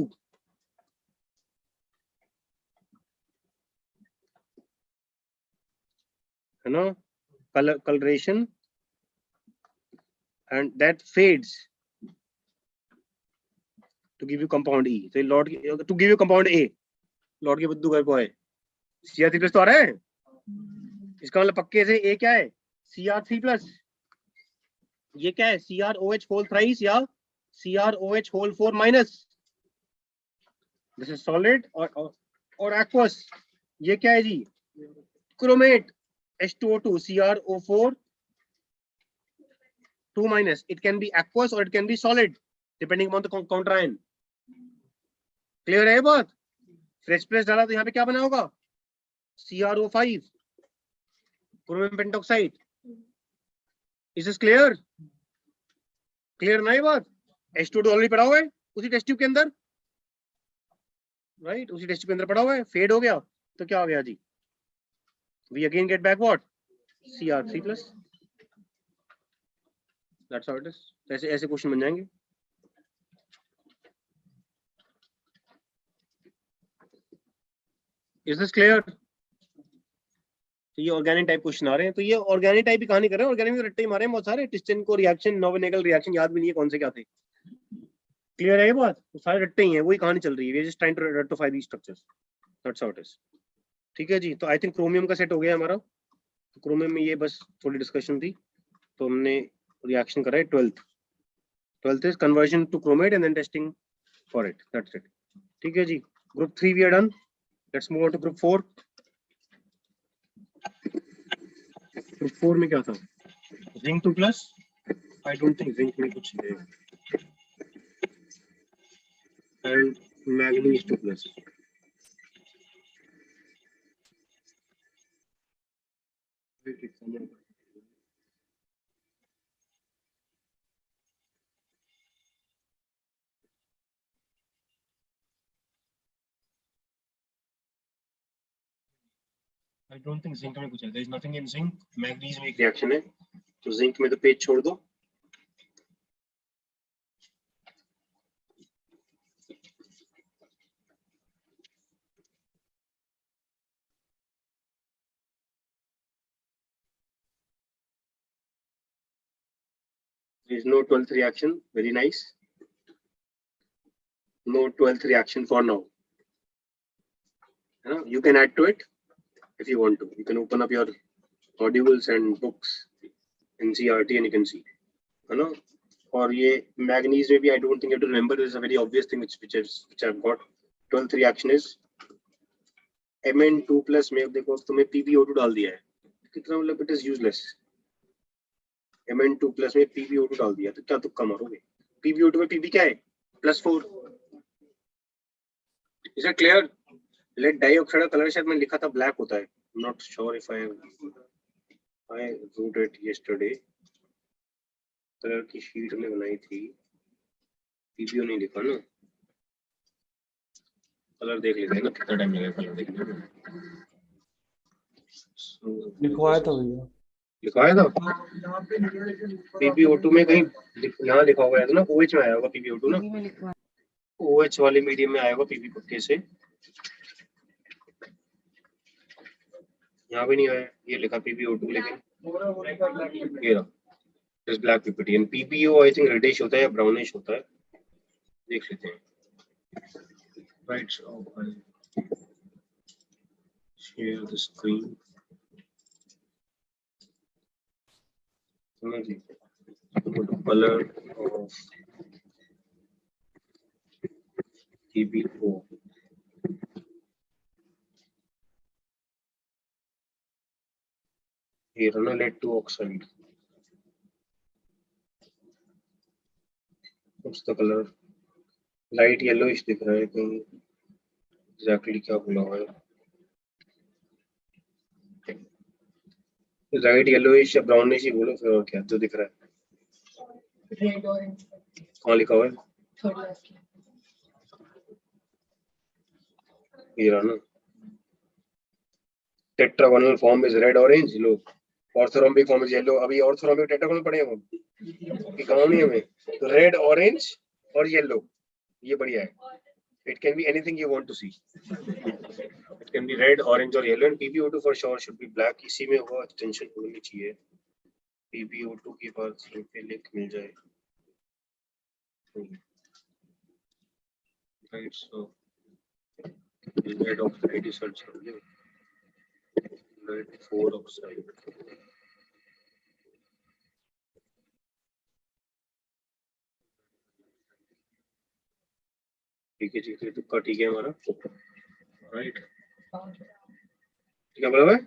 है ना, coloration, and that fades to give you compound E. तो lot to give you compound A, lot के बुद्धू घर को है Cr3+ तो आ रहा है, इसका मतलब पक्के से A क्या है Cr3+, ये क्या है CrOH whole thrice या CrOH whole 4 minus. This is solid और aqueous. ये क्या है जी chromate H2O2 CrO4 2 minus. It can be aqueous or it can be solid depending upon the counter ion. Clear है ये बात? फ्रेश प्रेस डाला तो यहाँ पे क्या बना होगा CrO5 chromium pentoxide. Is this clear? Clear ना ये बात? H2O2 ऑलरेडी पड़ा हुआ है उसी टेस्ट ट्यूब के अंदर, राइट उसी टेस्ट ट्यूब के अंदर पड़ा हुआ है, फेड हो गया तो क्या हो गया जी, we again get back what Cr3+. That's how it is. ऐसे ऐसे क्वेश्चन बन जाएंगे. Is this clear? तो ये ऑर्गेनिक टाइप क्वेश्चन आ रहे हैं, तो ये ऑर्गेनिक टाइप ही कहानी कर रहे हैं, ऑर्गेनिक में रट्टे ही मारे हैं बहुत सारे. टिस्टिन को रिएक्शन, नोवेनेगल रिएक्शन याद भी नहीं है कौन से क्या थे. क्लियर है ये बात? तो सारे रट्टे ही हैं, वही कहानी चल रही है. Just trying to rectify these structures. That's how it is. ठीक है जी. तो आई थिंक क्रोमियम का सेट हो गया हमारा. तो क्रोमियम में ये बस थोड़ी डिस्कशन थी, तो हमने रिएक्शन करा है 12th is conversion to chromate and then testing for it. That's it. ठीक है जी. Group 3 we are done. Let's move on to group 4. Group 4 में क्या था? Zinc 2+. I don't think zinc में कुछ है. And manganese 2+. I don't think zinc में कुछ है. There is nothing in zinc. Manganese में एक रिएक्शन है, तो जिंक में तो पेज छोड़ दो. There is no 12th reaction. Very nice. No 12th reaction for now. You can add to it if you want to. You can open up your modules and books in CRT and you can see. और ये manganese में भी I don't think you have to remember. This is a very obvious thing which I've got. 12th reaction is Mn2+ में. अब देखो तुम्हें PbO2 डाल दिया है, कितना मतलब it is useless. Mn2+ में PbO2 डाल दिया तो क्या तुक्का मारोगे? PbO2 में Pb क्या है? +4. Is that clear? Lead dioxide का कलर शायद मैंने लिखा था ब्लैक होता है. I'm not sure if I wrote it yesterday. Colour की शीट में बनाई थी. PbO नहीं लिखा ना. कलर देख लेते हैं ना कितना टाइम लगेगा कलर देखने में. लिखवाया था भैया. लिखवाया था PbO2 में कहीं यहाँ लिखा हुआ है तो ना OH में आया होगा PbO2 ना. OH वाले मीडियम में आया होगा Pb पक्के से. यहाँ भी नहीं आया. ये लिखा PbO2 लेकिन ये रहा इस black PPT. And PbO I think reddish होता है या ब्राउनिश होता है. देख लेते हैं. Right. Share the screen. Color of PbO. Here on lead 2 oxide. What's the color? Light yellowish दिख रहा है. कहीं exactly क्या बोला हुआ है? Light yellowish या brownish ही बोलो फिर. और क्या जो दिख रहा है? Red orange. कहाँ लिखा हुआ है? Third last. ये रहा ना. Tetragonal form is red orange. Low. Orthorhombic form is yellow. अभी orthorhombic tetragonal पढ़े हम. ये कहानी है हमें. तो red, orange और yellow. ये बढ़िया है. It can be anything you want to see. It can be red, orange or yellow. And PbO2 for sure should be black. इसी में वो extension होनी चाहिए. PbO2 के बाद लिंक मिल जाए. Right, so lead oxide is also lead 4 oxide. ठीक है, तुक्का ठीक है हमारा, राइट? क्या बोला है?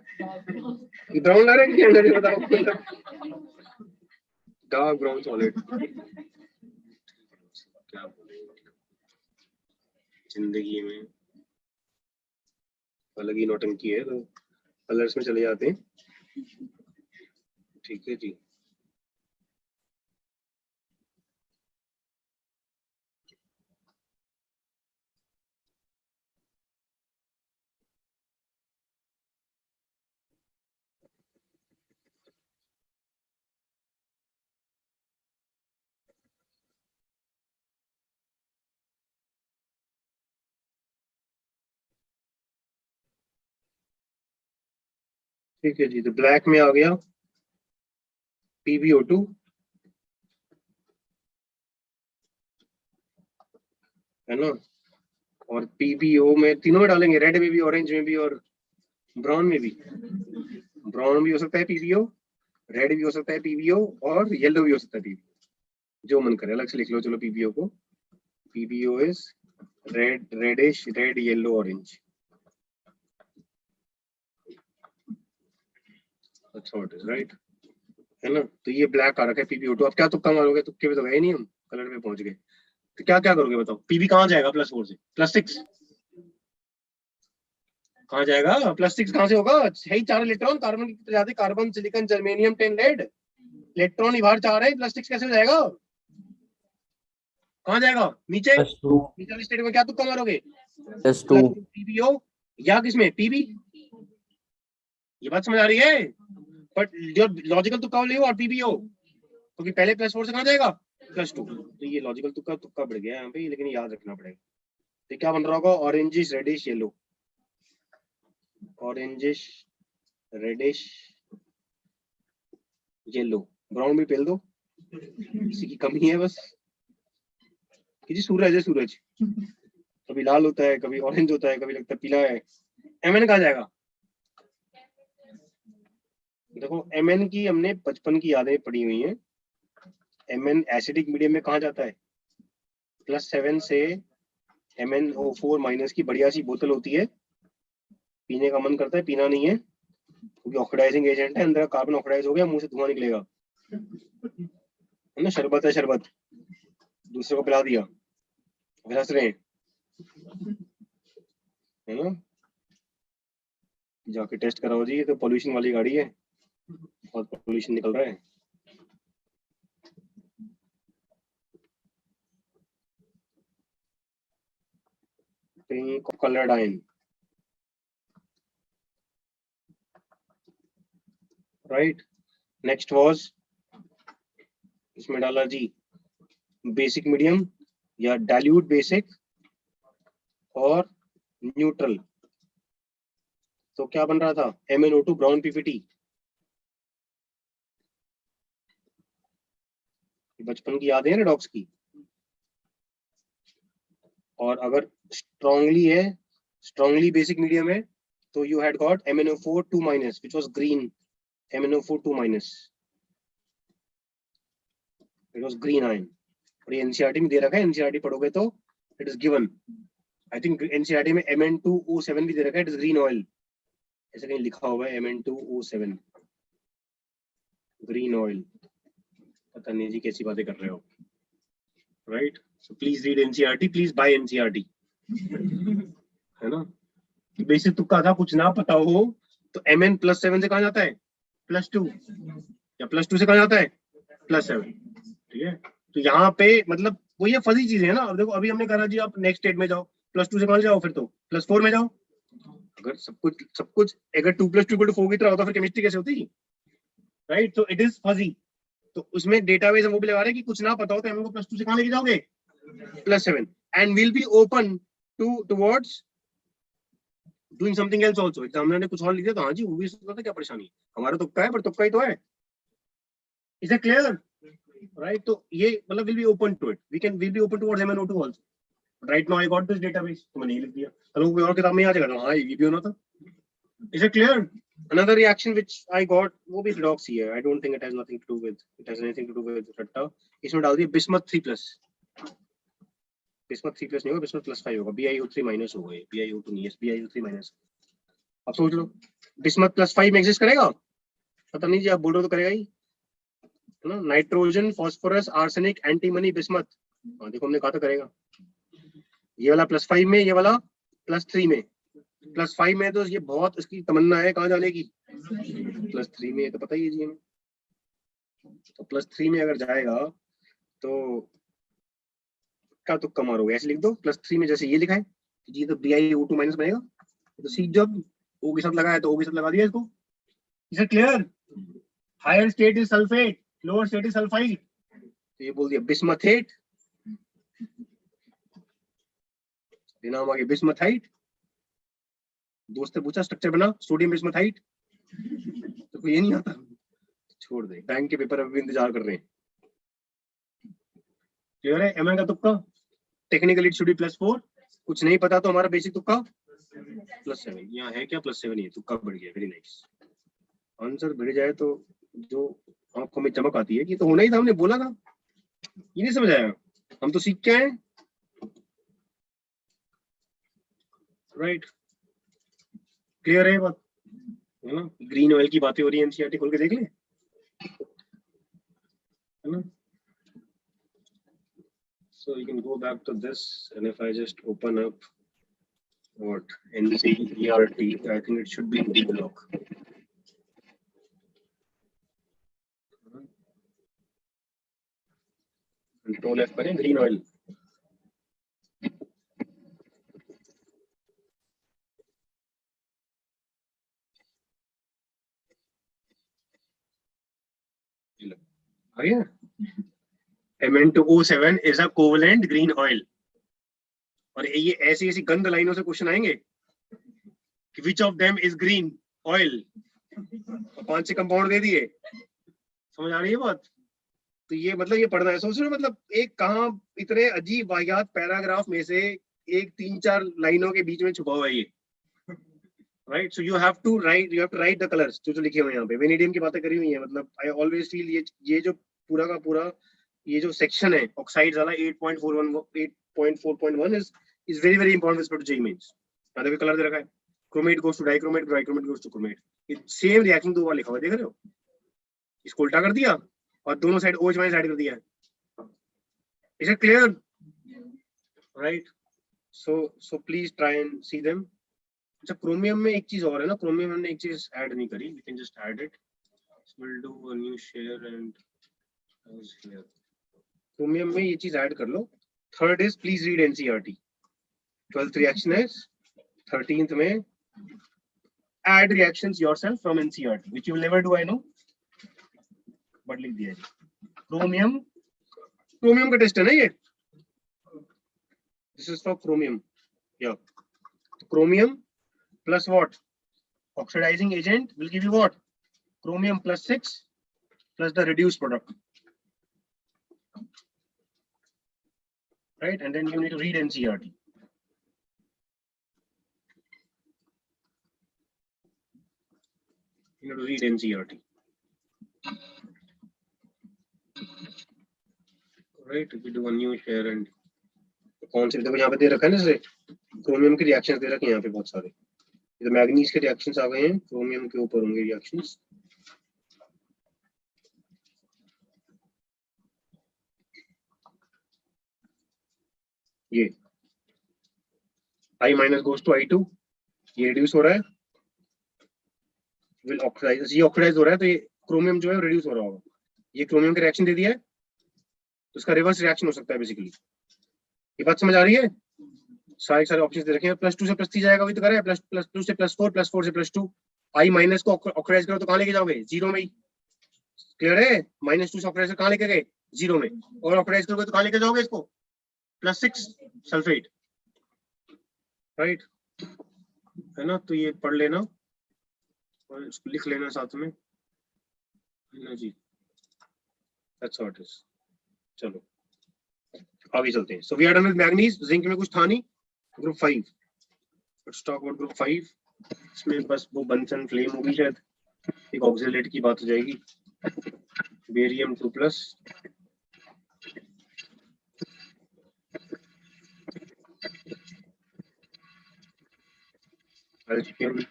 ब्राउन ला रहे हैं क्या? बताओ, डार्क ब्राउन सॉलिड। क्या बोले, जिंदगी में अलग ही नौटंकी है, तो कलर्स में चले जाते हैं। ठीक है जी, ठीक है जी। तो ब्लैक में आ गया PbO2, है ना? और PbO में तीनों में डालेंगे, रेड में भी, ऑरेंज में भी और ब्राउन में भी। ब्राउन भी हो सकता है PbO, रेड भी हो सकता है PbO और येलो भी हो सकता है PbO, जो मन करे अलग से लिख लो। चलो PbO को, PbO is red, reddish, red, yellow, orange. अच्छा, व्हाट इज राइट, है ना? तो ये ब्लैक आ रखा है PbO2। अब क्या तुक्का मारोगे? तुक्के पे तो गए नहीं हम, कलर पे पहुंच गए। तो क्या क्या करोगे बताओ? Pb कहाँ जाएगा +4 से? +6 कहाँ जाएगा? +6 कहाँ से होगा? है ही 4 इलेक्ट्रॉन, कार्बन की प्रजाति, carbon, silicon, germanium, tin, lead. Electron ही बाहर 4 है, +6 कैसे हो जाएगा? कहाँ जाएगा? नीचे। +2 नीचे वाली स्टेट में क्या तुक्का मारोगे? +2 PbO या किसमें? Pb। ये बात समझ आ रही है? बट जो लॉजिकल तुक्का हो और PbO, क्योंकि पहले +4 से कहाँ जाएगा? +2। तो ये लॉजिकल तुक्का बढ़ गया यहाँ पे, लेकिन याद रखना पड़ेगा। तो क्या बन रहा होगा? Orangish, reddish, yellow. Orangish, reddish, yellow. Brown भी पेल दो, इसी की कमी है बस। कि जी सूरज है, सूरज कभी लाल होता है, कभी ऑरेंज होता है, कभी लगता है पीला है। Mn कहाँ जाएगा? देखो, Mn की हमने बचपन की यादें पढ़ी हुई हैं। Mn एसिडिक मीडियम में कहाँ जाता है? +7 से MnO4- की बढ़िया सी बोतल होती है, पीने का मन करता है, पीना नहीं है क्योंकि ऑक्सीडाइजिंग एजेंट है, अंदर कार्बन ऑक्सीडाइज हो गया, मुंह से धुआं निकलेगा, है ना? शरबत है, शरबत दूसरे को पिला दिया, फिर हंस रहे हैं, है ना? जाके टेस्ट कराओ जी, ये तो पोल्यूशन वाली गाड़ी है, बहुत पोल्यूशन निकल रहा है। Pink coloured ion, right? Next was, इसमें डाला जी बेसिक मीडियम या डाइल्यूट बेसिक और न्यूट्रल। तो क्या बन रहा था? MnO2 brown PPT। बचपन की याद है रेडॉक्स की। और अगर स्ट्रांगली है, स्ट्रांगली बेसिक मीडियम है, तो you had got MnO4 2- which was green. MnO4 2-, it was green ion. और ये एनसीईआरटी में दे रखा है, एनसीईआरटी पढ़ोगे तो it is given. I think NCERT में Mn2O7 भी दे रखा है, इट इज ग्रीन ऑयल, ऐसे कहीं लिखा हुआ है Mn2O7 ग्रीन ऑयल। पता नहीं जी कैसी बातें कर रहे हो, right? So please read NCERT, please bye NCERT, है ना? बेसिक तुक्का था, कुछ ना पता हो तो Mn +7 से कहाँ जाता है? +2, या +2 से कहाँ जाता है? +7। ठीक है, तो यहाँ पे मतलब वो ये फजी चीजें है ना। अब देखो, अभी हमने कहा जी आप नेक्स्ट स्टेट में जाओ, +2 से कहाँ जाओ? फिर तो +4 में जाओ। अगर सब कुछ अगर 2 + 2 = 4 की तरह होता, फिर केमिस्ट्री कैसे होती? राइट? तो इट इज फजी। तो उसमें डेटाबेस हम वो भी लगा रहे हैं कि कुछ ना पता हो तो हम लोग +2 से कहाँ लेके जाओगे? +7, and will be open towards doing something else also. Examiner ने कुछ और लिख दिया तो हाँ जी, वो भी सोचता था क्या परेशानी, हमारा तुक्का है, पर तुक्का ही तो है। Is it clear? राइट? तो ये मतलब will be open to it, will be open towards MnO2 also. Right now I got this database, तो मैंने ये लिख दिया। चलो कोई और किताब में आ जाएगा, हाँ ये भी होना था। Is it clear? Another reaction which I got, वो भी redox ही है। I don't think it has nothing to do with, it has anything to do with रट्टा। इसमें डाल दिया bismuth 3+, bismuth 3+ नहीं होगा, bismuth +5 होगा, BiO3 माइनस होगा ये, BiO2 नहीं है, BiO3 माइनस। अब सोच लो bismuth +5 में एग्जिस्ट करेगा? पता नहीं जी, आप बोल रहे हो तो करेगा ही, है ना। Nitrogen, phosphorus, arsenic, antimony, bismuth, हाँ देखो हमने कहा था करेगा। ये वाला +5 में, ये वाला +3 में। +5 में तो ये बहुत इसकी तमन्ना है कहाँ जाने की, +3 में तो पता ही है जी हमें। तो +3 में अगर जाएगा तो क्या तुक्का मारोगे, ऐसे लिख दो +3 में, जैसे ये लिखा है जी, तो BiO2 माइनस बनेगा, तो सी जब O के साथ लगाया तो O के साथ लगा दिया इसको। इसे clear? Higher state is sulphate, lower state is sulphide, तो ये बोल दिया बिस्मथेट, नाम आ गया बिस्मथाइट। दोस्त ने पूछा स्ट्रक्चर बना, सोडियम बिस्मथाइट, तो कोई ये नहीं आता, छोड़ दे, बैंक के पेपर अभी इंतजार कर रहे हैं। क्लियर है? Mn का तुक्का टेक्निकली इट शुड बी +4, कुछ नहीं पता तो हमारा बेसिक तुक्का +7, यहाँ है क्या +7 ही है, तुक्का बढ़ गया, वेरी नाइस। आंसर बढ़ जाए तो जो आंखों में चमक आती है कि तो होना ही था, हमने बोला था, ये नहीं समझ आया, हम तो सीख के आए, राइट? क्लियर है बात, है ना। ग्रीन ऑयल की बातें हो रही है, एनसीईआरटी खोल के देख ले, है ना। So you can go back to this, and if I just open up what NCERT, I think it should be in D block. Control F करें, green oil. आ गया? Mn2O7 is a covalent green oil. और ये ऐसी ऐसी गंद लाइनों से question आएंगे कि which of them is green oil, 5 से कंपाउंड दे दिए, समझ आ रही है बात? तो ये मतलब ये पढ़ना है, सोच रहे हो, मतलब एक कहाँ इतने अजीब वाहियात पैराग्राफ में से एक 3-4 लाइनों के बीच में छुपा हुआ है ये, right? So you have to write the colours जो लिखे हुए हैं यहाँ पे। वेनेडियम की बातें करी हुई है, मतलब आई ऑलवेज फील ये जो पूरा का पूरा ये जो सेक्शन है ऑक्साइड्स वाला 8.4.1 is very very important with respect to JEE mains. यहाँ पे कलर दे रखा है, chromate goes to dichromate, dichromate goes to chromate, ये सेम रिएक्शन दो बार लिखा हुआ है, देख रहे हो? इसको उल्टा कर दिया और दोनों साइड OH माइनस ऐड कर दिया है। Is it clear? Right? So please try and see them. अच्छा, क्रोमियम में एक चीज और है ना, क्रोमियम हमने एक चीज ऐड नहीं करी, we can just add it, will do a new share and here. Chromium में ये चीज ऐड कर लो। Third is please read NCERT, 12th reaction है, 13th में add reactions yourself from NCERT which you will never do, I know, but लिख दिया जी। क्रोमियम, क्रोमियम का टेस्ट है ना ये, दिस इज फॉर क्रोमियम, या chromium plus what? Oxidizing agent will give you what? Chromium +6 plus the reduced product, right? And then you need to read NCERT. You need to read NCERT, right? If you do a new share and कौन से देखो यहाँ पे दे रखा है ना, जैसे chromium के रिएक्शंस दे रखे हैं यहाँ पे बहुत सारे, ये तो मैग्नीज के रिएक्शंस आ गए हैं, क्रोमियम के ऊपर होंगे रिएक्शंस। ये I minus goes to I2, ये रिड्यूस हो रहा है, विल ऑक्सीडाइज, ये ऑक्सीडाइज हो रहा है, तो ये क्रोमियम जो है रिड्यूस हो रहा होगा, ये क्रोमियम का रिएक्शन दे दिया है, तो इसका रिवर्स रिएक्शन हो सकता है बेसिकली। ये बात समझ आ रही है? सारे ऑप्शंस दे रखे हैं, +2 से +3 जाएगा, वही तो कर रहा है, +2 से +4, +4 से +2, I माइनस को ऑक्सीडाइज करो तो कहाँ लेके जाओगे? 0 में ही। क्लियर है? -2 से ऑक्सीडाइज कहाँ लेके गए? 0 में। और ऑक्सीडाइज करोगे तो कहाँ लेके जाओगे इसको? +6 सल्फेट, राइट? है ना, तो ये पढ़ लेना और इसको लिख लेना साथ में, है ना जी, दैट्स व्हाट इज। चलो आगे चलते हैं. So we are done with manganese. Zinc में कुछ था नहीं. Group 5. Let's talk about group 5. इसमें बस वो बंसन फ्लेम होगी शायद. एक ऑक्सीलेट की बात हो जाएगी. बेरियम 2+. Alkyl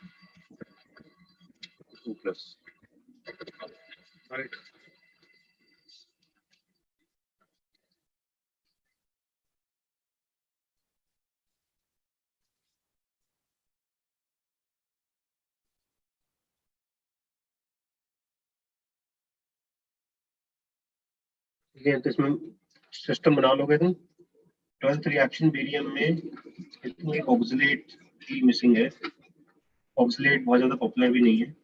2+. Right. तो इसमें सिस्टम बना लोगे तुम. 12th रिएक्शन बेरियम में इसमें एक ऑक्सीलेट की मिसिंग है. ऑक्सीलेट बहुत ज्यादा पॉपुलर भी नहीं है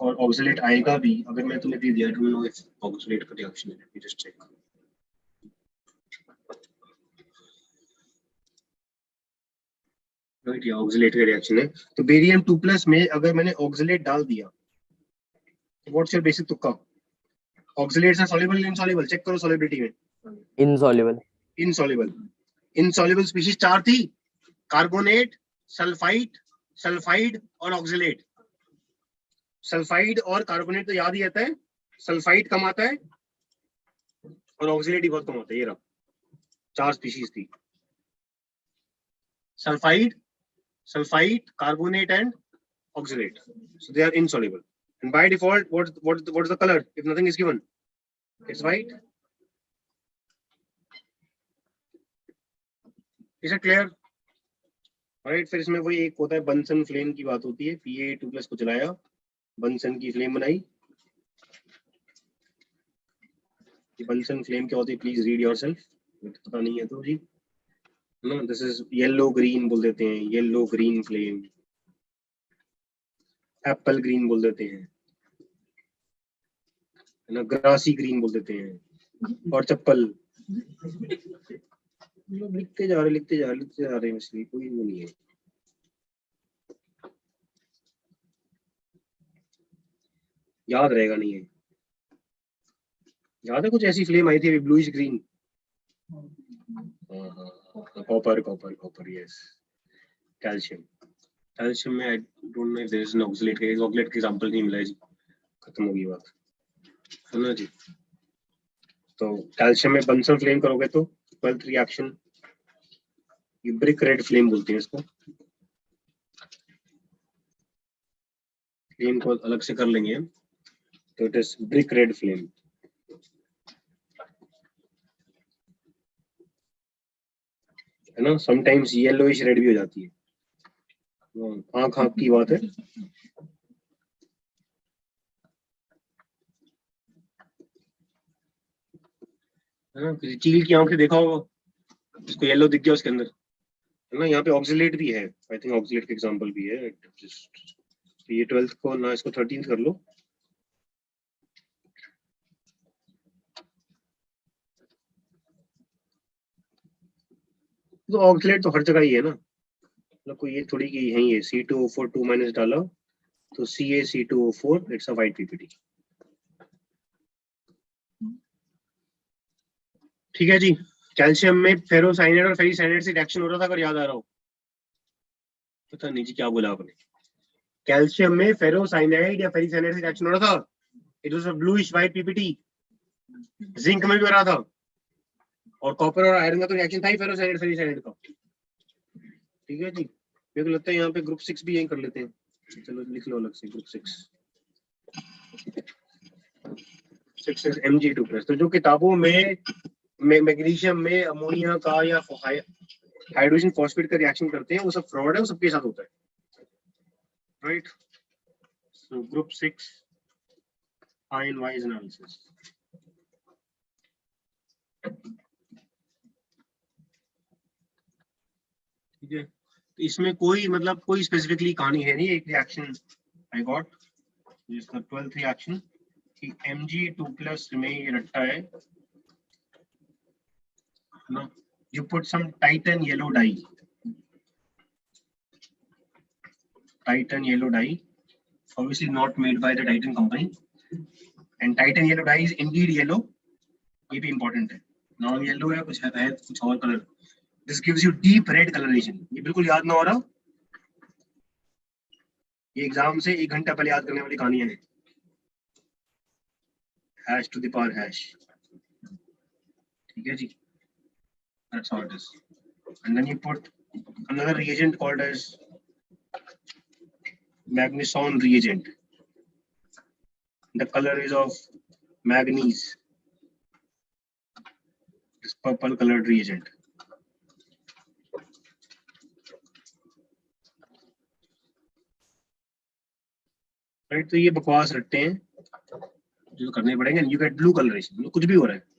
और ऑक्सीलेट आएगा भी अगर मैं तुम्हें दे दिया. I don't know if oxalate का रिएक्शन है. Let me just check. Right, ये ऑक्सीलेट का रिएक्शन है. तो बेरियम 2+ में अगर मैंने ऑक्सीलेट डाल दिया तो व्हाट्स योर बेसिक तुक्का? Oxalates are soluble insoluble? Check करो सॉल्युबिलिटी में. insoluble, insoluble. इनसॉल्युबल स्पीशीज 4 थी. कार्बोनेट, सल्फाइड, सल्फाइड और ऑक्सीलेट. सल्फाइड और कार्बोनेट तो याद ही आता है. सल्फाइड कम आता है और ऑक्सीलेट ही बहुत कम आता है. ये रहा 4 स्पीशीज थी. Sulphide, sulfide, carbonate and oxalate. So they are insoluble. And by default, what's the color if nothing is given? It's white. Is it clear? Alright, फिर इसमें वही एक होता है बंसन फ्लेम की बात होती है. Pa2+ को जलाया, बंसन की फ्लेम बनाई. ये बंसन फ्लेम क्या होती है? Please read yourself. पता नहीं है तो जी. No, this is yellow green बोल देते हैं. Yellow green flame. Apple green बोल देते हैं, है ना. ग्रासी ग्रीन बोल देते हैं. और चप्पल. लिखते जा रहे हैं इसलिए कोई वो नहीं है. याद रहेगा नहीं है. याद है कुछ ऐसी फ्लेम आई थी bluish green. Copper yes. Calcium में I don't know if there is an oxalate का एग्जांपल नहीं मिला है जी. खत्म होगी बात, है ना जी. तो कैल्शियम में बंसन फ्लेम करोगे तो 12th रिएक्शन ये ब्रिक रेड फ्लेम बोलते हैं इसको. फ्लेम को अलग से कर लेंगे हम. तो it is brick red flame. है ना. समटाइम्स येलोइश रेड भी हो जाती है. आंख की बात है. ना चील की आंखें देखा होगा, इसको येलो दिख गया उसके अंदर, है ना. यहाँ पे ऑक्सीलेट भी है. आई थिंक ऑक्सीलेट का एग्जांपल भी है. तो ये 12th को ना, इसको 13th कर लो. तो ऑक्सीलेट तो हर जगह ही है ना. मतलब कोई ये थोड़ी की है. ये C2O4 2- डाला तो CaC2O4 it's a white PPT. ठीक है जी. कैल्शियम में फेरोसाइनाइड और फेरिसाइनाइड से रिएक्शन हो रहा था, अगर याद आ रहा हो. पता नहीं जी क्या बोला आपने. कैल्शियम में फेरोसाइनाइड या फेरिसाइनाइड से रिएक्शन हो रहा था. It was a bluish white PPT. Zinc में भी हो रहा था और कॉपर और आयरन का तो रिएक्शन था ही फेरोसाइनाइड फेरिसाइनाइड का. ठीक है जी. मेरे को लगता है यहाँ पे ग्रुप 6 भी यही कर लेते हैं. चलो लिख लो अलग से. Group 6 is Mg2+. तो जो किताबों में मैग्नीशियम में अमोनिया का या हाइड्रोजन फॉस्फेट का रिएक्शन करते हैं वो सब फ्रॉड है. वो सबके साथ होता है. Right. So group 6 ion wise analysis. ठीक है. तो इसमें कोई मतलब कोई स्पेसिफिकली कहानी है नहीं. एक रिएक्शन आई गॉट जिसका 12th रिएक्शन कि Mg2+ में ये रट्टा है ना. You put some Titan yellow dye. Titan yellow dye, obviously not made by the Titan company. And Titan yellow dye is indeed yellow. ये भी important है. नॉन येलो है, कुछ है कुछ और colour. This gives you deep red colouration. ये बिल्कुल याद ना हो रहा, ये एग्जाम से 1 घंटा पहले याद करने वाली कहानियां हैं। Hash to the power hash, ठीक है जी, that's how it is. And then you put another reagent called as magnesium reagent. The color is of manganese, this purple colored reagent. Right, तो ये बकवास रटते हैं जो करने पड़ेंगे। यू गेट ब्लू कलरेशन, कुछ भी हो रहा है।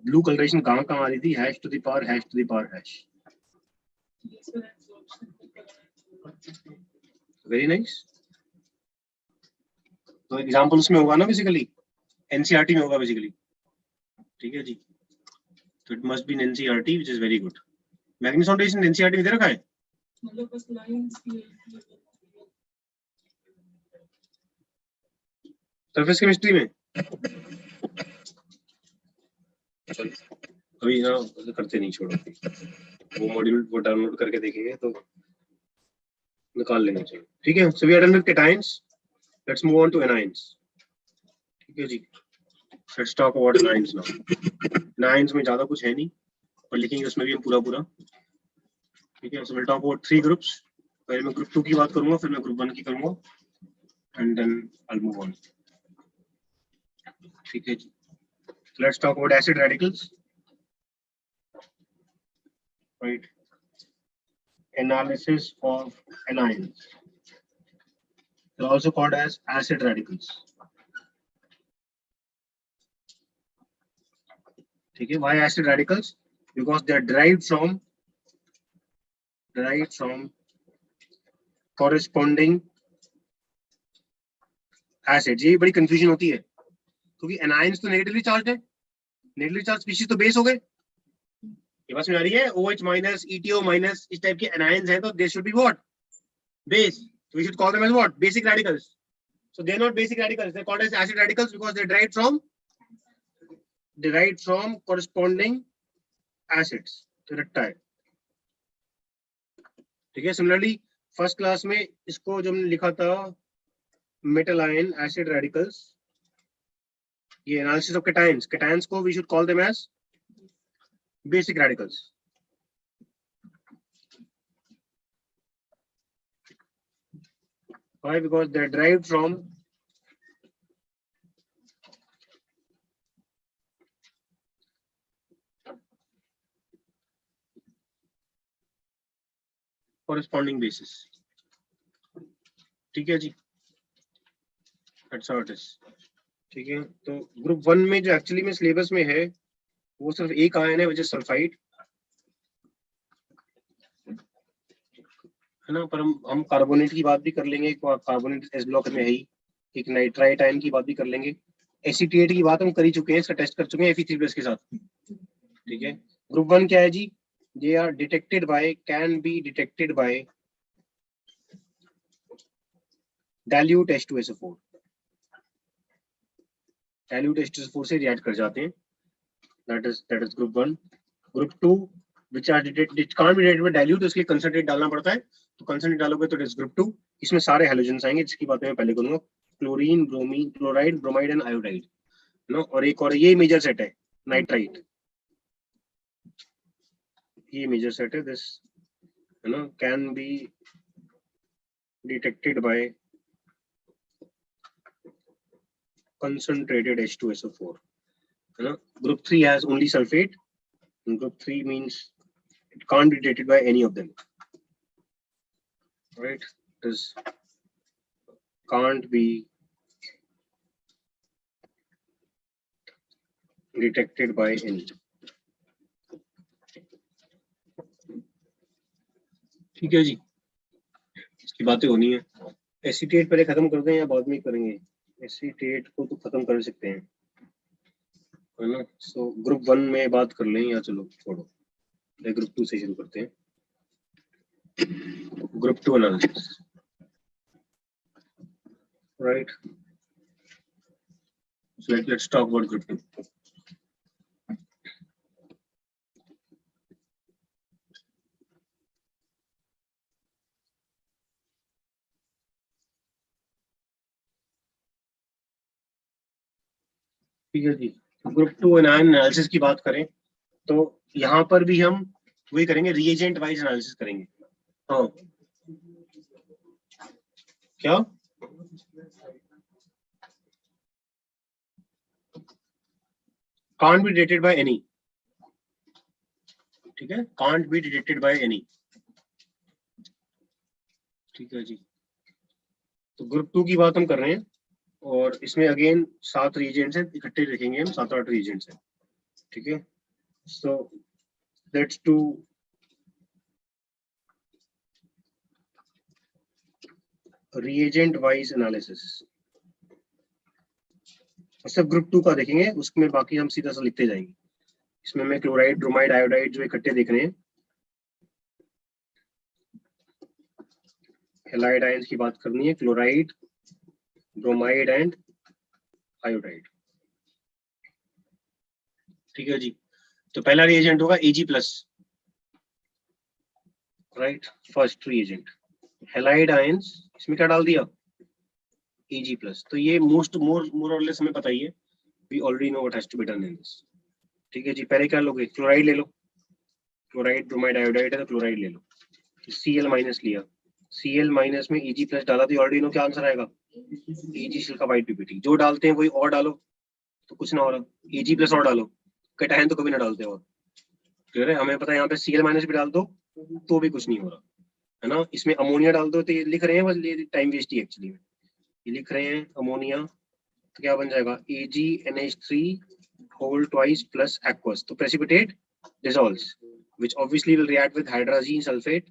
ब्लू कलरेशन कहाँ कहाँ आ रही थी? Hash to the power hash to the power hash. Very nice. तो एग्जाम्पल उसमें होगा ना, बेसिकली एनसीईआरटी में होगा बेसिकली, ठीक है जी। तो it must be in NCERT, which is very good. Magnesium foundation NCERT में दे रखा है, मतलब बस लाइंस की सरफेस केमिस्ट्री में। चलो अभी ना करते नहीं, छोड़ो, वो मॉड्यूल वो डाउनलोड करके देखेंगे तो निकाल लेना चाहिए, ठीक है। So we are done with cations, let's move on to anions, ठीक है जी। Let's talk about anions now. Anions में ज्यादा कुछ है नहीं, पर लिखेंगे उसमें भी हम पूरा पूरा, ठीक है। So will talk about 3 groups. पहले मैं ग्रुप 2 की बात करूंगा, फिर मैं ग्रुप 1 की करूंगा, and then I will move on, ठीक है जी। Let's talk about acid radicals, right. Analysis of anions, they're also called as acid radicals, ठीक है। Why acid radicals? Because they are derived from corresponding acids। ये बड़ी confusion होती है, क्योंकि anions तो नेगेटिवली चार्ज है, नेगेटिवली चार्ज स्पीशीज तो बेस हो गए। ये बात समझ आ रही है? OH माइनस, ETO माइनस, इस टाइप के anions हैं, तो they should be what? Base. So we should call them as what? Basic radicals. So they are not basic radicals, they are called as acid radicals because they are derived from corresponding acids। तो रट्टा है, ठीक है। Similarly first class में इसको जो हमने लिखा था मेटल आयन एसिड रेडिकल्स, ये एनालिसिस ऑफ केटायंस, केटायंस को we should call them as basic radicals. Why? Because they are derived from corresponding bases, ठीक है जी। That's how it is, ठीक है। तो ग्रुप 1 में जो एक्चुअली में सिलेबस में है वो सिर्फ एक आयन है, विच इज सल्फाइड, है ना। पर हम कार्बोनेट की बात भी कर लेंगे, कार्बोनेट एस ब्लॉक में है ही। एक नाइट्राइट आयन की बात भी कर लेंगे। एसीटेट की बात हम कर ही चुके हैं, इसका टेस्ट कर चुके हैं Fe3+ के साथ, ठीक है। ग्रुप 1 क्या है जी? They are detected by, can be detected by dilute H2SO4, dilute H2SO4 से रिएक्ट कर जाते हैं। That is group 1। Group 2 which are which can't be reacted with dilute, इसके लिए कंसंट्रेट डालना पड़ता है, तो कंसंट्रेट डालोगे तो इट इज ग्रुप 2। इसमें सारे हैलोजेंस आएंगे, जिसकी बातें मैं पहले करूंगा, chlorine, bromine, chloride, bromide and iodide, no. और एक और ये मेजर सेट है नाइट्राइट, ये मेजर सेट है दिस, है ना, can be detected by concentrated H2SO4, है ना। Group 3 has only sulfate, and group 3 means it can't be detected by any of them, right? This can't be detected by any, ठीक है जी। इसकी बातें होनी है। एसीटेट पहले खत्म कर दें या बाद में करेंगे? एसीटेट को तो खत्म कर सकते हैं, है ना। सो ग्रुप 1 में बात कर लें, या चलो छोड़ो, ग्रुप 2 से शुरू करते हैं। Group 2 analysis, right. So let's talk about group 2. ठीक है जी, ग्रुप 2 एनायन एनालिसिस की बात करें तो यहाँ पर भी हम वही करेंगे, रिएजेंट वाइज एनालिसिस करेंगे। हाँ क्या can't be detected by any, ठीक है, can't be detected by any, ठीक है जी। तो ग्रुप 2 की बात हम कर रहे हैं और इसमें अगेन 7 रिएजेंट्स हैं, इकट्ठे रखेंगे हम 7-8 रिएजेंट्स हैं, ठीक है। So let's do reagent wise analysis. सब ग्रुप 2 का देखेंगे, उसमें बाकी हम सीधा सा लिखते जाएंगे। इसमें मैं क्लोराइड, ब्रोमाइड, आयोडाइड जो इकट्ठे देख रहे हैं, हैलाइड आयंस की बात करनी है, क्लोराइड, ब्रोमाइड एंड आयोडाइड, ठीक है जी। तो पहला रिएजेंट होगा Ag plus, right, first reagent halide ions, इसमें क्या डाल दिया Ag प्लस। तो ये मोर और लेस हमें पता ही है, we already know what has to be done in this, ठीक है जी। पहले क्या लोगे, क्लोराइड ले लो, क्लोराइड, ब्रोमाइड, आयोडाइड है तो क्लोराइड ले लो, Cl माइनस लिया, Cl माइनस में Eg प्लस डाला तो ऑलरेडी नो क्या आंसर आएगा, Ag सिल्का वाइट पीपीटी। जो डालते हैं वही और डालो तो कुछ ना हो रहा, Ag प्लस और डालो, कैटायन तो कभी ना डालते और, क्लियर है। हमें पता है यहाँ पे Cl माइनस भी डाल दो तो भी कुछ नहीं हो रहा है ना। इसमें अमोनिया डाल दो तो ये लिख रहे हैं बस टाइम वेस्ट ही एक्चुअली में, ये लिख रहे हैं अमोनिया, तो क्या बन जाएगा AgNH3 whole twice plus aqueous, तो precipitate dissolves which obviously will react with hydrazine sulfate।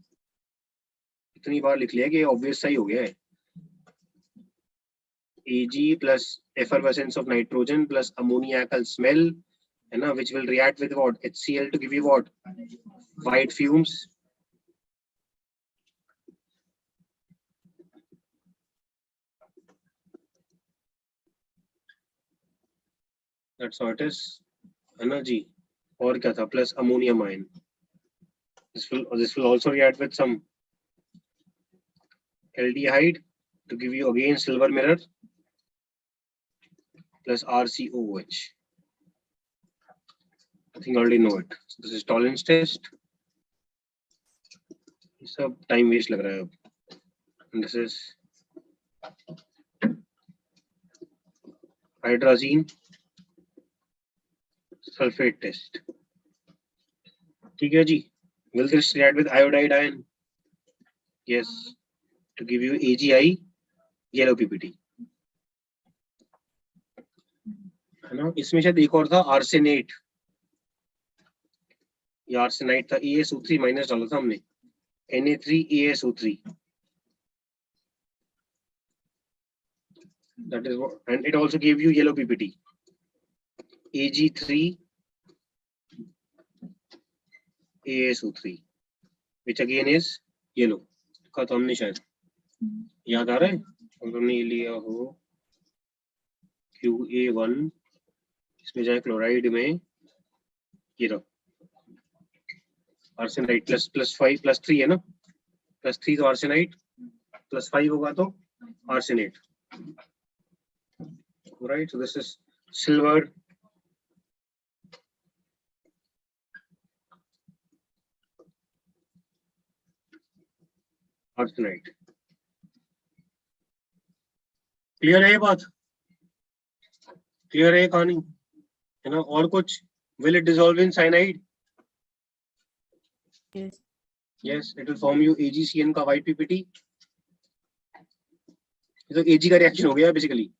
इतनी बार लिख लिया कि ऑब्वियस सा ही हो गया है, Ag plus effervescence of nitrogen plus ammoniacal smell है ना, which will react with what, HCl to give you what, white fumes। That's what it is, है ना जी। और क्या था, plus ammonium ion, this will also react with some aldehyde to give you again silver mirror plus RCOH। I think I already know it. So this is tolerance test, सब time waste लग रहा है अब। And this is hydrazine sulfate test, ठीक है जी। Will this react with iodide ion? Yes, to give you AgI yellow PPT, है ना। इसमें शायद एक और था आर्सेनेट, या आर्सेनाइट था, AsO3 माइनस डाला था हमने, Na3AsO3, that is what, and it also gave you yellow PPT, Ag3AsO3 which again is yellow। का तो हमने शायद याद आ रहा है, अगर हमने ये लिया हो QA1, इसमें जाए क्लोराइड में ये रहो आर्सेनाइट +5 +3 है ना, +3 तो आर्सेनाइट, +5 होगा तो arsenate, right. So this is silver, arsenite, clear है ये बात, क्लियर है ये कहानी, है ना। और कुछ, will it dissolve in cyanide? Yes, it will form you AgCN का white PPT। ये तो Ag का रिएक्शन हो गया बेसिकली,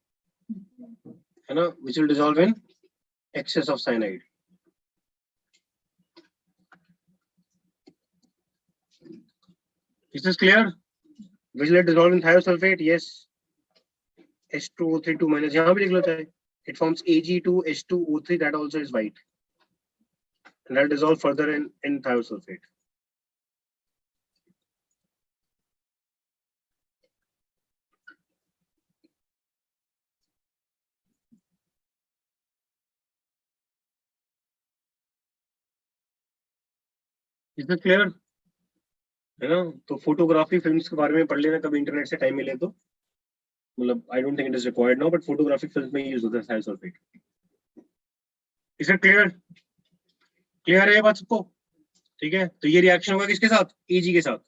है ना, which will dissolve in excess of cyanide। Is this clear? Will it dissolve in thiosulfate? Yes, H2O3 2 minus, यहाँ भी लिख लो चाहे, it forms Ag2H2O3, that also is white, and that will dissolve further in thiosulfate। Is it clear? है ना? तो photography films के बारे में पढ़ लेना कभी इंटरनेट से टाइम मिले तो, मतलब I don't think it is required now, but photographic film में यूज होता है थायो sulphate. Is it clear? Clear है ये बात सबको? ठीक है, तो ये रिएक्शन होगा किसके साथ? Ag के साथ,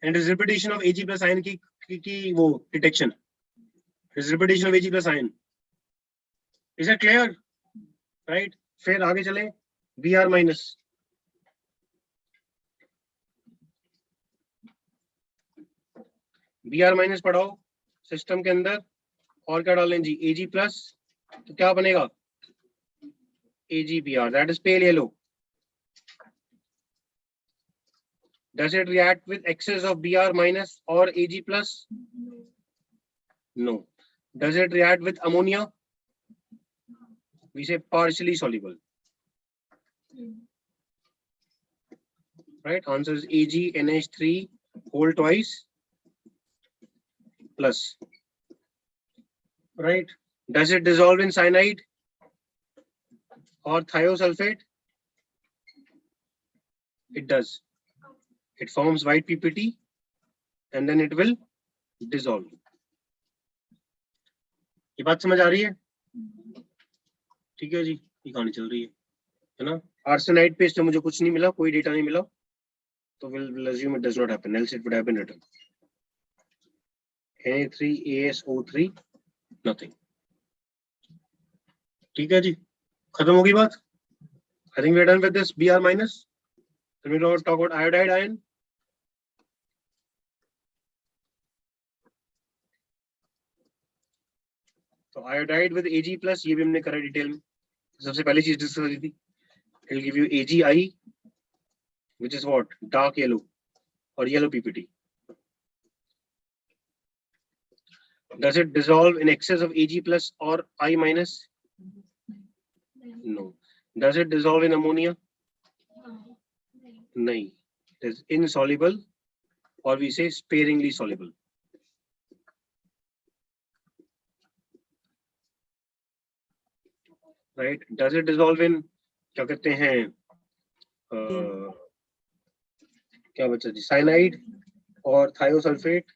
and is repetition of Ag plus ion की वो detection, is repetition of Ag plus ion. Is it clear? Right, फिर आगे चले, Br माइनस, Br माइनस पढ़ाओ सिस्टम के अंदर, और क्या डालें जी? Ag प्लस, तो क्या बनेगा? AgBr, that is pale yellow. Does it react with excess of Br minus or Ag plus? No. Does it react with ammonia? We say partially soluble. Right? Answer is Ag NH3 whole twice plus. Right? Does it dissolve in cyanide or thiosulfate? It does. It forms white PPT and then it will dissolve. ये बात समझ आ रही है? ठीक है जी, ये कहानी चल रही है ना? आर्सेनाइड पे इससे मुझे कुछ नहीं मिला, कोई डेटा नहीं मिला, तो we'll assume it does not happen, else it would have been written. Na3ASO3 nothing. ठीक है जी, खत्म होगी बात। I think we are done with this Br minus. Then we talk about iodide ion. तो आयोडाइड विद Ag प्लस, ये भी हमने करा डिटेल में, सबसे पहली चीज डिस्कस करी थी। It will give you AgI which is what? Dark yellow और yellow PPT. Does it dissolve in excess of Ag plus or I minus? No. Does it dissolve in ammonia? नहीं. It is insoluble, or we say sparingly soluble. Right? Does it dissolve in, क्या कहते हैं, क्या बचा जी? Cyanide or thiosulfate?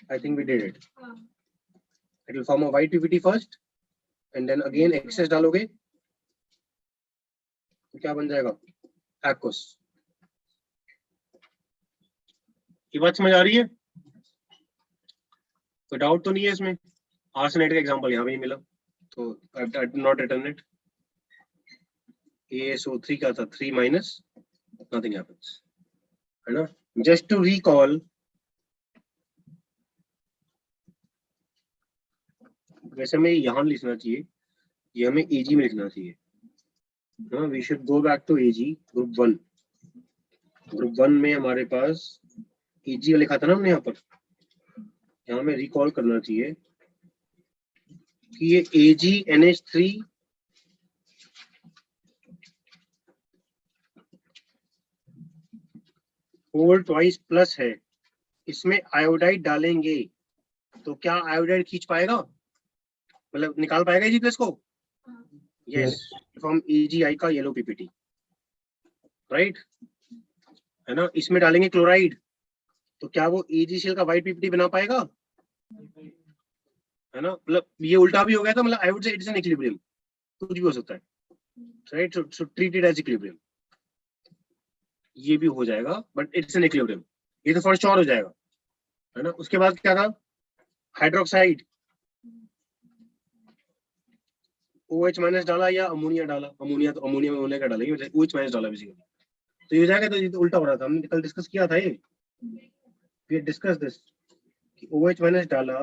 I think we did it. It will form a white PPT first, and then again excess डालोगे तो क्या बन जाएगा? Aqueous. ये बात समझ आ रही है? कोई डाउट तो नहीं है इसमें? आर्सेनाइड का एग्जांपल यहाँ भी मिला, तो I did not return it. ASO3 का था 3 minus, nothing happens, है ना? Just to recall, वैसे हमें यहाँ लिखना चाहिए, ये हमें Ag में लिखना चाहिए, हाँ? We should go back to Ag group 1. Group 1 में हमारे पास Ag लिखा था ना हमने यहाँ पर, यहाँ में रिकॉल करना चाहिए कि ये AgNH3 होल ट्वाइस प्लस है, इसमें आयोडाइड डालेंगे तो क्या आयोडाइड खींच पाएगा, मतलब निकाल पाएगा Ag प्लस को? यस, फ्रॉम AgI का येलो PPT, राइट, है ना? इसमें डालेंगे क्लोराइड तो क्या वो AgCl का व्हाइट PPT बना पाएगा, है ना? मतलब ये उल्टा भी हो गया था, मतलब I would say it is an equilibrium, कुछ भी हो सकता है, right? So treat it as equilibrium, ये भी हो जाएगा, बट इट्स एन इक्विलिब्रियम, ये तो फर्स्ट और हो जाएगा, है ना? उसके बाद क्या था? हाइड्रोक्साइड, OH माइनस डाला या अमोनिया डाला, अमोनिया तो अमोनिया में होने का डालेंगे, OH माइनस डाला बेसिकली, तो ये हो जाएगा। तो ये तो उल्टा हो रहा था, हमने कल डिस्कस किया था ये, वी डिस्कस दिस कि OH माइनस डाला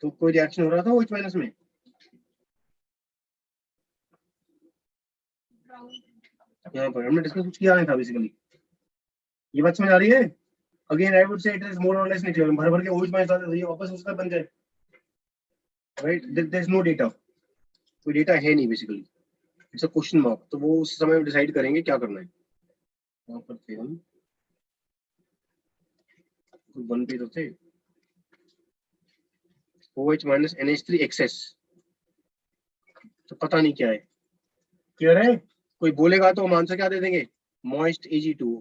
तो कोई रिएक्शन हो रहा था OH माइनस में, यहाँ पर हमने डिस्कस कुछ किया नहीं था बेसिकली, ये बात समझ आ रही है? Again I would say it is more और लेस निकल, भर भर के OH माइनस डाल दे, ये वापस उसका बन जाए, right? There is no data, कोई डेटा है नहीं basically, it's a question mark, तो वो उस समय डिसाइड करेंगे क्या करना है। वहां पर थे हम, वन पे तो थे, OH माइनस NH3 एक्सेस, तो पता नहीं क्या है, क्लियर है? कोई बोलेगा तो हम आंसर क्या दे देंगे, मॉइस्ट Ag2।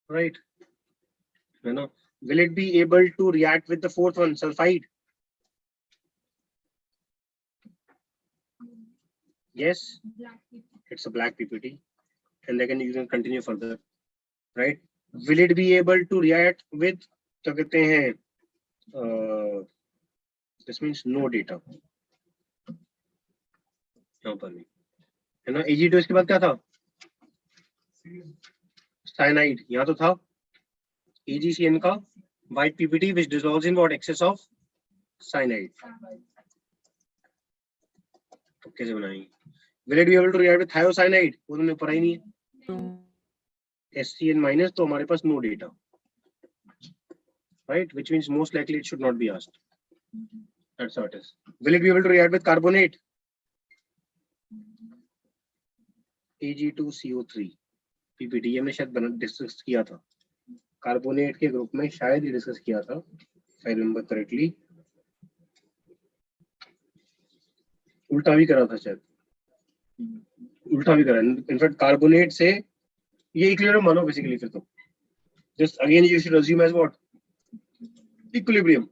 राइट, है ना। Will it be able to react with the fourth one, sulfide? Yes, Black people. it's a black PPT, and then you can continue further, right? Will it be able to react with, क्या कहते हैं, this means no data, यहाँ पर भी, है ना। Ag2 इसके बाद क्या था, साइनाइड, यहाँ तो था AgCN का white PPT which dissolves in what, excess of cyanide। तो कैसे बनाएंगे, will it be able to react with thiocyanide, वो तुमने पढ़ा ही नहीं है। SCN minus, तो हमारे पास no data, right, which means most likely it should not be asked। That's how it is। Will it be able to react with carbonate, Ag2CO3 PPT, हमने शायद discuss किया था, कार्बोनेट के ग्रुप में शायद ही discuss किया था, if I remember correctly। उल्टा भी करा था शायद, उल्टा भी करा, इनफैक्ट कार्बोनेट से ये इक्विलिब्रियम मानो बेसिकली, फिर तो just again you should assume as what, equilibrium.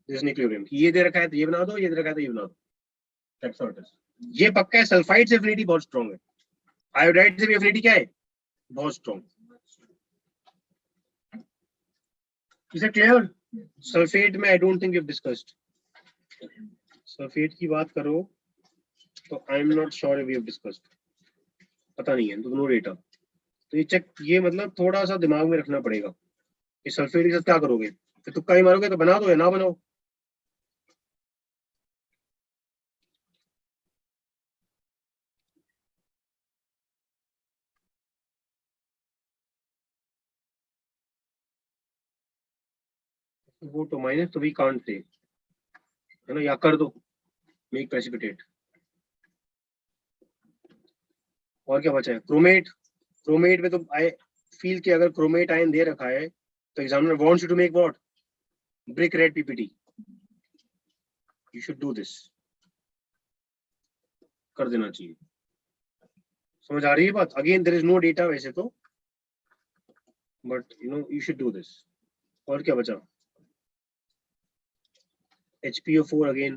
This equilibrium, ये दे रखा है तो ये बना दो, ये दे रखा है तो ये बना दो, दैट्स व्हाट इट इज। ये पक्का है, सल्फाइड से एफिनिटी बहुत स्ट्रांग है, आयोडाइड से भी एफिनिटी क्या है, बहुत strong. Is it clear? Sulphate में I don't think we have discussed, sulphate की बात करो तो I am not sure we have discussed, पता नहीं है, तो नो डेटा। तो ये चेक, ये मतलब थोड़ा सा दिमाग में रखना पड़ेगा कि सल्फेट के साथ क्या करोगे, फिर तुक्का ही मारोगे तो बना दो या ना बनाओ। वो तो माइनस तो वी कांट से, है ना, या कर दो मेक प्रेसिपिटेट। और क्या बचा है, क्रोमेट। क्रोमेट में तो आई फील कि अगर क्रोमेट आयन दे रखा है तो examiner wants you to make what, brick red PPT, you should do this, कर देना चाहिए। समझ आ रही है बात? Again there is no data वैसे तो, but you know you should do this. और क्या बचा, HPO4 अगेन,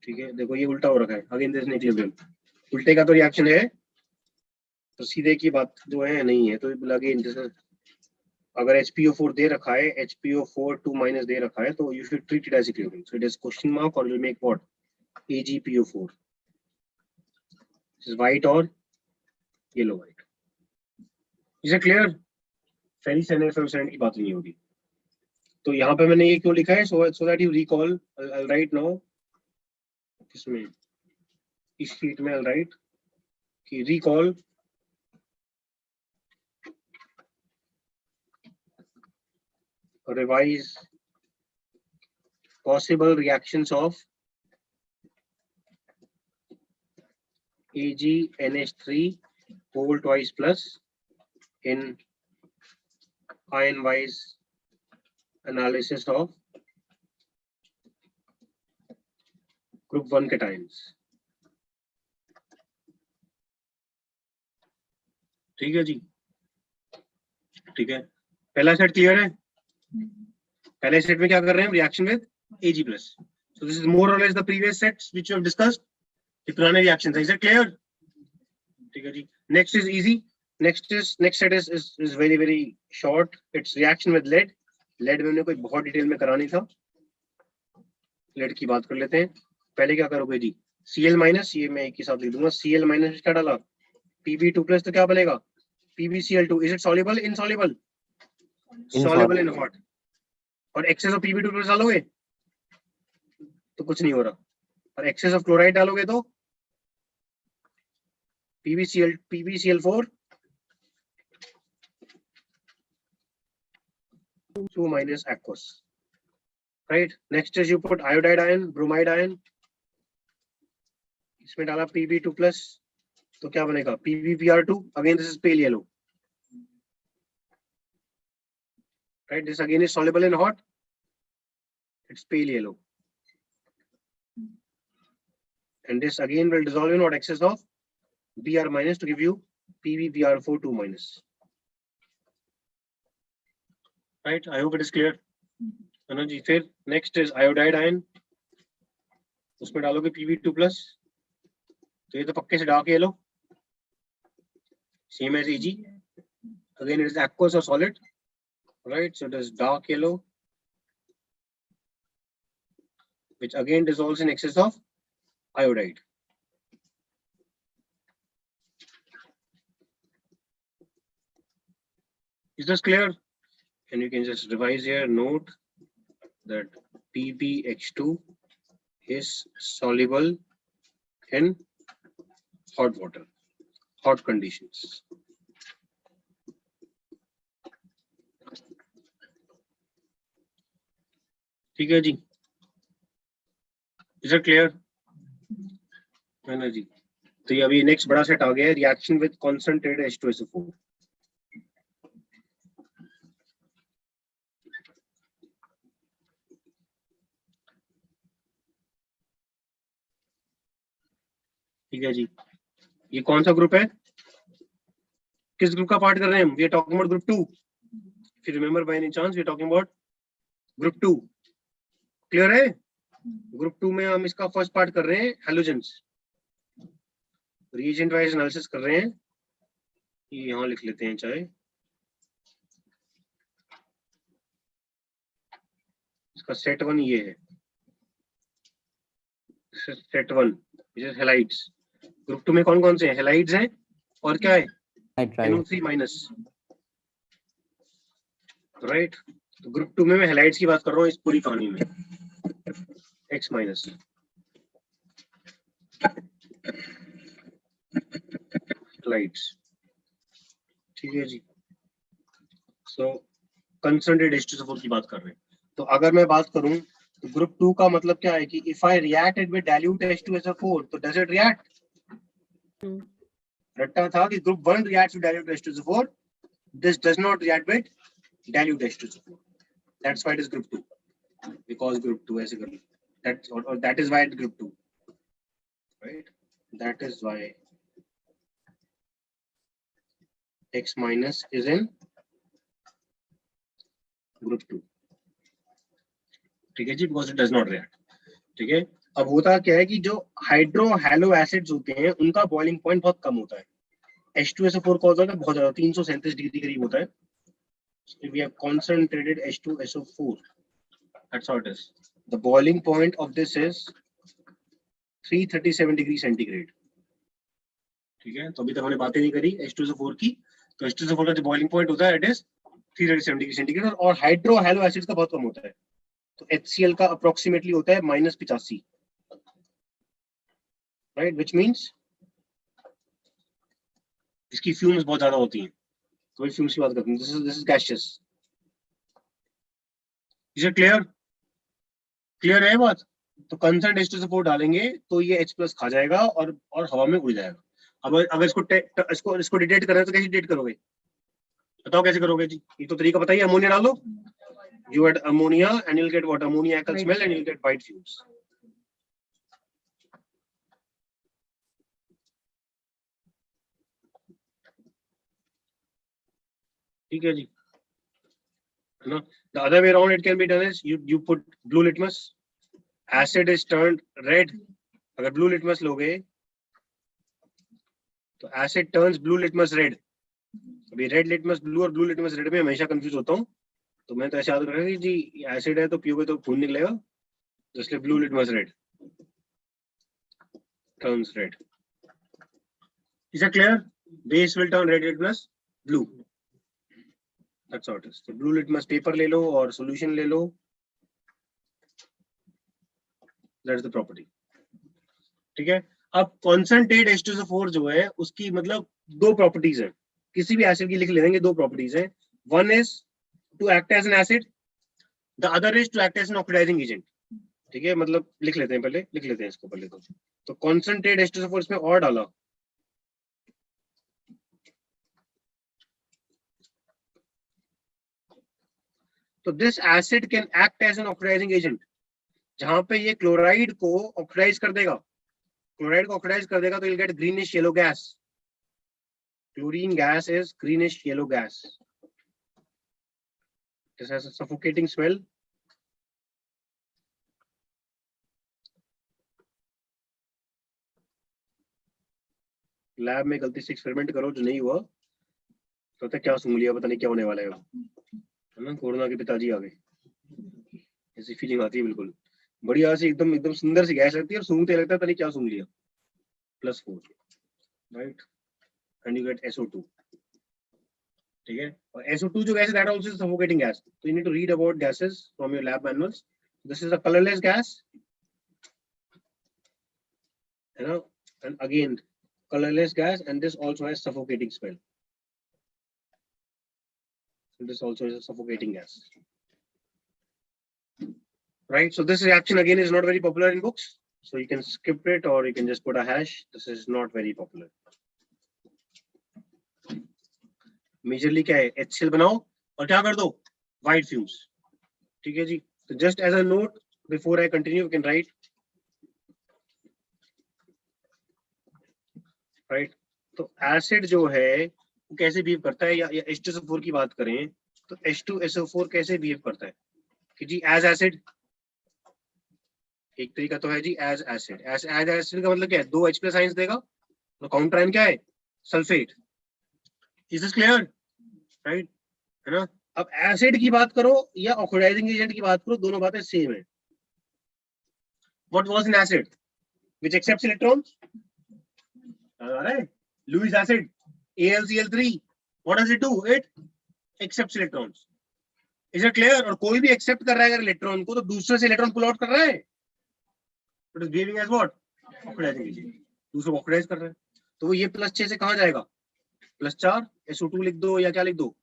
ठीक है, देखो ये उल्टा हो रखा है, अगेन देयर इज इक्विलिब्रियम, उल्टे का तो रिएक्शन है, तो सीधे की बात जो है नहीं है, तो अगेन अगर HPO4 दे रखा है, HPO4 2 माइनस दे रखा है, तो you should treat it as equilibrium, so it is question mark और will make what, AgPO4, this is white और yellow white. Is it clear? Ferricyanate की बात नहीं होगी। तो यहाँ पे मैंने ये क्यों लिखा है, so that you recall, I right now, इसमें इस शीट में आई राइट कि recall revise possible reactions of AgNH3 whole twice plus in ion wise analysis of group 1 cations। ठीक है जी, ठीक है, पहला सेट क्लियर है। पहले सेट में क्या कर रहे हैं, reaction with Ag plus, so this is more और less the previous sets which you have discussed, ये पुराने रिएक्शंस हैं, इज इट क्लियर? ठीक है जी, next is easy, next set is very very short, it's reaction with lead. Lead में हमने कोई बहुत डिटेल में करा नहीं था, लेड की बात कर लेते हैं। पहले क्या करोगे जी, Cl माइनस, ये मैं एक ही साथ लिख दूंगा, Cl माइनस क्या डाला, Pb2 प्लस, तो क्या बनेगा, PbCl2। Is it soluble, insoluble? Soluble in what, और एक्सेस ऑफ Pb2 प्लस डालोगे तो कुछ नहीं हो रहा, और एक्सेस ऑफ क्लोराइड डालोगे तो PbCl4 2 minus aqueous, right? Next is you put iodide ion, bromide ion, इसमें डाला Pb2 plus, तो क्या बनेगा, PbPr2, again this is pale yellow, right? This again is soluble in hot. It's pale yellow. And this again will dissolve in what? Excess of Br minus to give you PbBr4 2 minus. Right? I hope it is clear. जी फिर next is iodide ion. उसमें डालोगे Pb2 plus. तो ये तो पक्के से dark yellow. Same as Ag. Again, it is aqueous or solid, right? So it is dark yellow, which again dissolves in excess of iodide. Is this clear? And you can just revise here, note that PbH2 is soluble in hot water, hot conditions. ठीक है जी, is it clear है ना जी? तो ये अभी next बड़ा set आ गया है, रिएक्शन विद कॉन्सेंट्रेटेड H2SO4. ठीक है जी, ये कौन सा ग्रुप है? किस ग्रुप का पार्ट कर रहे हैं हम? We are talking about group 2. If you remember by any chance, we are talking about group 2. Clear है? ग्रुप 2 में हम इसका फर्स्ट पार्ट कर रहे हैं, हैलोजेंस. रिएजेंट वाइज एनालिसिस कर रहे हैं. ये यहां लिख लेते हैं चाहे. इसका सेट 1 ये है, set 1 which is halides. Group 2 में कौन कौन से हैं? हैलाइड्स हैं और क्या है? Nitrite. NO3 minus, right. तो ग्रुप 2 में मैं हैलाइड्स की बात कर रहा हूँ इस पूरी कहानी में. X minus, halides. ठीक है जी. सो कंसंट्रेटेड H2SO4 की बात कर रहे हैं. तो अगर मैं बात करूं तो ग्रुप 2 का मतलब क्या है कि if I react it with dilute H2SO4 तो डज इट रिएक्ट? रट्टा था कि group 1 reacts with dilute H2SO4. This does not react with dilute H2SO4. That's why it is group 2. Because group 2 ऐसे कर. That is why it's group 2. Right? That is why X minus is in group 2. ठीक है जी, because it does not react. ठीक है. अब होता क्या है कि जो हाइड्रो हैलो एसिड्स होते हैं उनका बॉइलिंग पॉइंट बहुत कम होता है. H2SO4 का होता है बहुत ज्यादा, 337 डिग्री करीब होता है. If we have concentrated H2SO4, that's how it is. The boiling point of this is 337 degree centigrade. ठीक है, तो अभी तक हमने बातें नहीं करी H2SO4 की. तो H2SO4 का जो बॉइलिंग पॉइंट होता है इट इज 337 डिग्री सेंटीग्रेड. और हाइड्रो हैलो एसिड्स का बहुत कम होता है. तो HCl का अप्रोक्सीमेटली होता है -85, राइट, व्हिच मींस इसकी फ्यूम्स बहुत ज्यादा होती हैं. तो वही फ्यूम्स की बात करते हैं. This is gaseous. Is it clear? Clear है बात? तो कंसंट्रेटेड H2SO4 डालेंगे तो ये H+ खा जाएगा और हवा में उड़ जाएगा. अब अगर इसको डिटेक्ट करना है तो कैसे डिटेक्ट करोगे? बताओ कैसे करोगे जी? ये तो तरीका बताइए. अमोनिया डालो. You add ammonia and you'll get what? Ammoniacal smell and you'll get white fumes. ठीक है जी, है ना? The other way around it can be done is you put blue litmus. Acid is turned red. अगर blue litmus लोगे तो acid turns blue litmus red. अभी red litmus blue और blue litmus red में हमेशा कंफ्यूज होता हूँ. तो मैं तो ऐसे याद रखा कि जी एसिड है तो पियोगे तो खून निकलेगा, तो इसलिए blue litmus red turns red. Is it clear? Base will turn red litmus blue. That's how it is. तो ब्लू लिटमस पेपर ले लो और सॉल्यूशन ले लो. That's the property. ठीक है. अब कॉन्सेंट्रेटेड H2SO4 जो है उसकी मतलब दो प्रॉपर्टीज हैं. किसी भी एसिड की लिख ले देंगे, दो प्रॉपर्टीज हैं. One is to act as an acid, the other is to act as an oxidizing agent. ठीक है, मतलब लिख लेते हैं, पहले लिख लेते हैं इसको पहले. तो concentrate H2SO4 इसमें और डाला. तो this acid can act as an oxidising agent, जहां पे ये क्लोराइड को ऑक्सीडाइज कर देगा, क्लोराइड को ऑक्सीडाइज कर देगा तो you'll get greenish yellow gas. Chlorine gas is greenish yellow gas. This has a suffocating smell. Lab में गलती से एक्सपेरिमेंट करो जो नहीं हुआ तो पता क्या सूंघ लिया, पता नहीं क्या होने वाला है ना। कोरोना के पिताजी आ गए, ऐसी फीलिंग आती है बिल्कुल। बढ़िया सी एकदम एकदम सुंदर सी गैस लगती है और सूंघते लगता है पता नहीं क्या सूंघ लिया। +4 right and you gate SO2, ठीक है। और SO2 जो गैस है that also is suffocating gas. तो you need to read about gases from your lab manuals. This is a colourless gas, है ना, and again colorless gas, and this also has suffocating smell. So this also is a suffocating gas, right? So this reaction again is not very popular in books, so you can skip it or you can just put a hash. This is not very popular. Majorly क्या है, HCl बनाओ और क्या कर दो, white fumes, ठीक है जी। तो just as a note before I continue, you can write, right. तो एसिड जो है वो कैसे बिहेव करता है, या H2SO4 की बात करें तो H2SO4 कैसे बिहेव करता है कि जी एज एसिड, एक तरीका तो है जी एज एसिड। एज एसिड का मतलब क्या है, 2 H+ आयंस देगा तो काउंटर आयन क्या है, sulphate. Is this clear, right, है ना। अब एसिड की बात करो या ऑक्सीडाइजिंग एजेंट की बात करो, दोनों बातें सेम है। What was in acid which accepts electrons, Lewis acid, AlCl3, what does it do? It accepts electrons. Is it clear? और कोई भी एक्सेप्ट कर रहा है अगर इलेक्ट्रॉन को तो दूसरे से इलेक्ट्रॉन पुल आउट कर रहा है। It is behaving as what? Oxidizing agent. दूसरे को ऑक्सीडाइज कर रहा है। तो वो ये +6 से कहाँ जाएगा, +4 SO2 लिख दो या क्या लिख दो,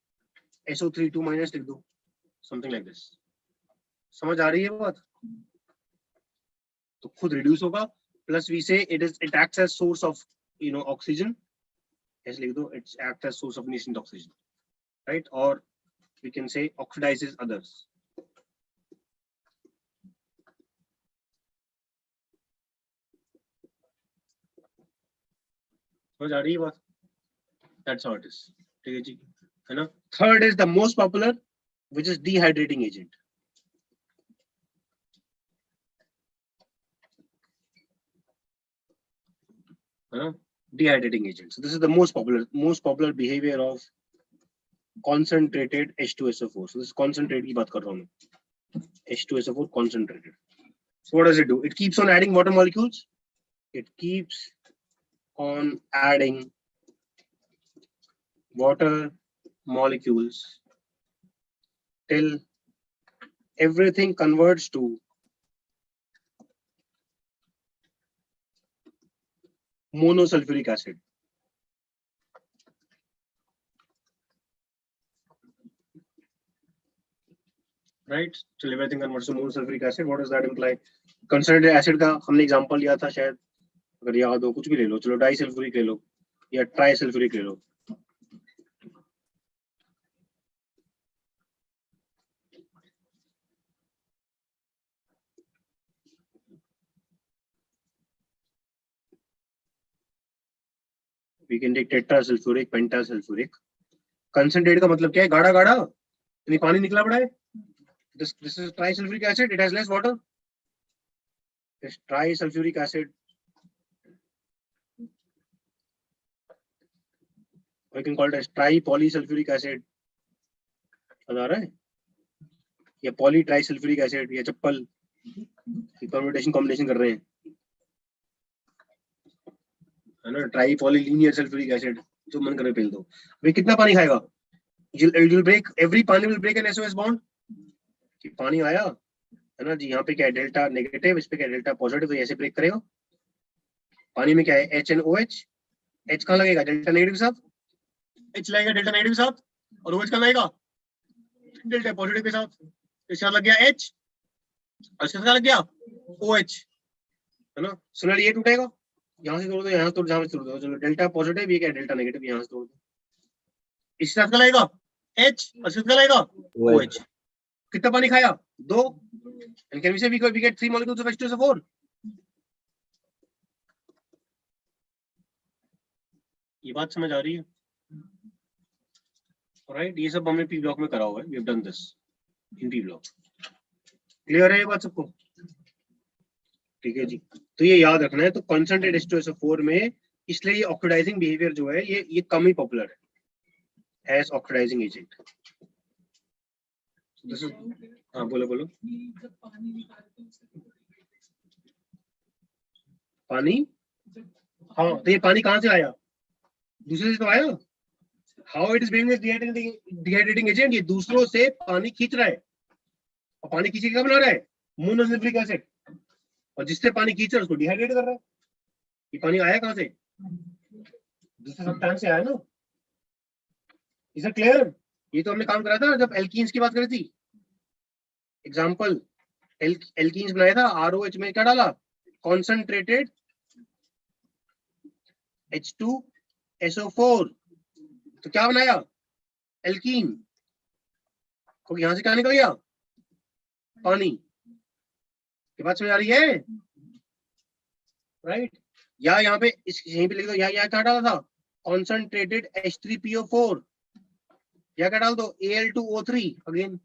SO3 2- लिख दो, समथिंग लाइक दिस। समझ आ रही है बात? तो खुद रिड्यूस होगा। प्लस वी से it acts as source of oxygen, ऐसे लिख दो, it acts as source of nascent oxygen, right? Or we can say oxidizes others. समझ आ रही है बात? That's how it is, ठीक है जी, है ना। Third is the most popular, which is dehydrating agent. है ना, dehydrating agent. So this is the most popular behavior of concentrated H2SO4. So this is concentrate की बात कर रहा हूँ मैं, H2SO4 concentrated. So what does it do? It keeps on adding water molecules. It keeps on adding water molecules till everything converts to monosulfuric acid. Right? Till everything converts to monosulfuric acid. What does that imply? Concentrated acid का हमने example लिया था शायद, अगर याद हो, कुछ भी ले लो, चलो डाइसल्फ्यूरिक ले लो या ट्राइसल्फ्यूरिक ले लो। We can take tetrasulfuric, pentasulfuric. Concentrate का मतलब क्या है, गाढ़ा गाढ़ा, यानी पानी निकला पड़ा है। This is trisulfuric acid. It has less water. This trisulfuric acid, we can call it as tripolysulfuric acid. समझ आ रहा है? या polytrisulfuric acid या चप्पल की परम्यूटेशन कॉम्बिनेशन कर रहे हैं, है ना। ट्राइपॉलीलिनियर सल्फ्यूरिक एसिड, जो मन करे पेल दो। भाई कितना पानी खाएगा, you'll break every पानी will break an SOS bond। कि पानी आया, है ना जी, यहाँ पे क्या है डेल्टा नेगेटिव, इस पे क्या है डेल्टा पॉजिटिव, तो ऐसे ब्रेक करेगा। पानी में क्या है HNOH, H कहाँ लगेगा, डेल्टा नेगेटिव के साथ, H लगेगा डेल्टा नेगेटिव के साथ, और OH कहाँ लगेगा, डेल्टा पॉजिटिव के साथ। इसका लग गया H और इसका लग गया OH, है ना। सिमिलरली ये टूटेगा, यहाँ से तोड़ दो, यहाँ तोड़, जहाँ से तोड़ दो, चलो डेल्टा पॉजिटिव, ये क्या डेल्टा नेगेटिव, यहाँ से तोड़ दो। इसके साथ क्या लगेगा H और इसके साथ क्या लगेगा OH। कितना पानी खाया? 2. And can we say we get 3 molecules of H2SO4? ये बात समझ आ रही है? राइट, ये सब हमने पी ब्लॉक में करा हुआ है. We have done this in P block. Clear है ये बात सबको? ठीक है जी. तो ये याद रखना है. तो कॉन्सेंट्रेट H2SO4 में इसलिए ये ऑक्सीडाइजिंग बिहेवियर जो है ये कम ही पॉपुलर है एज ऑक्सीडाइजिंग एजेंट. हाँ बोलो. पानी, हाँ तो ये पानी कहाँ से आया? दूसरे से तो आया. How it is being dehydrating agent. ये दूसरों से पानी खींच रहा है. और पानी खींच के क्या बना रहा है? मोनोसिलिक एसिड. और जिससे पानी खींच रहा है उसको डिहाइड्रेट कर रहा है. ये पानी आया कहाँ से? दूसरे सब्सटेंस से आया ना. Is it clear? ये तो हमने काम करा था जब एल्कीन्स की बात करी थी. एग्जाम्पल, एल्कीन्स बनाया था. ROH में क्या डाला? Concentrated H2SO4. तो क्या बनाया? एल्कीन. तो यहां से क्या निकल गया? पानी. ये बात समझ आ रही है? राइट. या यहाँ पे यहीं पे लिख दो. या क्या डाला था? Concentrated H3PO4. या क्या डाल दो? Al2O3. अगेन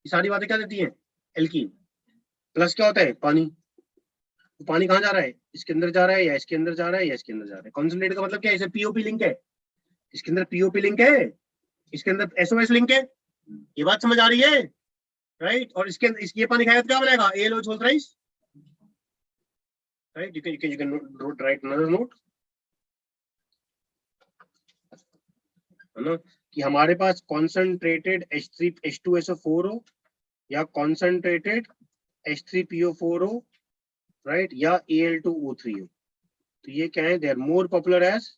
ये सारी बातें क्या देती हैं? एल्कीन. प्लस क्या होता है? पानी. तो पानी कहाँ जा रहा है? इसके अंदर जा रहा है या इसके अंदर जा रहा है या इसके अंदर जा रहा है. कॉन्सेंट्रेट का मतलब क्या है? इसे POP लिंक है. इसके अंदर POP लिंक है, इसके अंदर SOS लिंक है. ये बात समझ आ रही है? राइट. और इसके ये पानी खाएगा तो क्या बनेगा? ALOH whole thrice. Right. you can write another note, है ना, कि हमारे पास कॉन्सेंट्रेटेड H2SO4 हो या कॉन्सेंट्रेटेड H3PO4 हो, राइट, या Al2O3 हो. तो ये क्या है? They are more popular as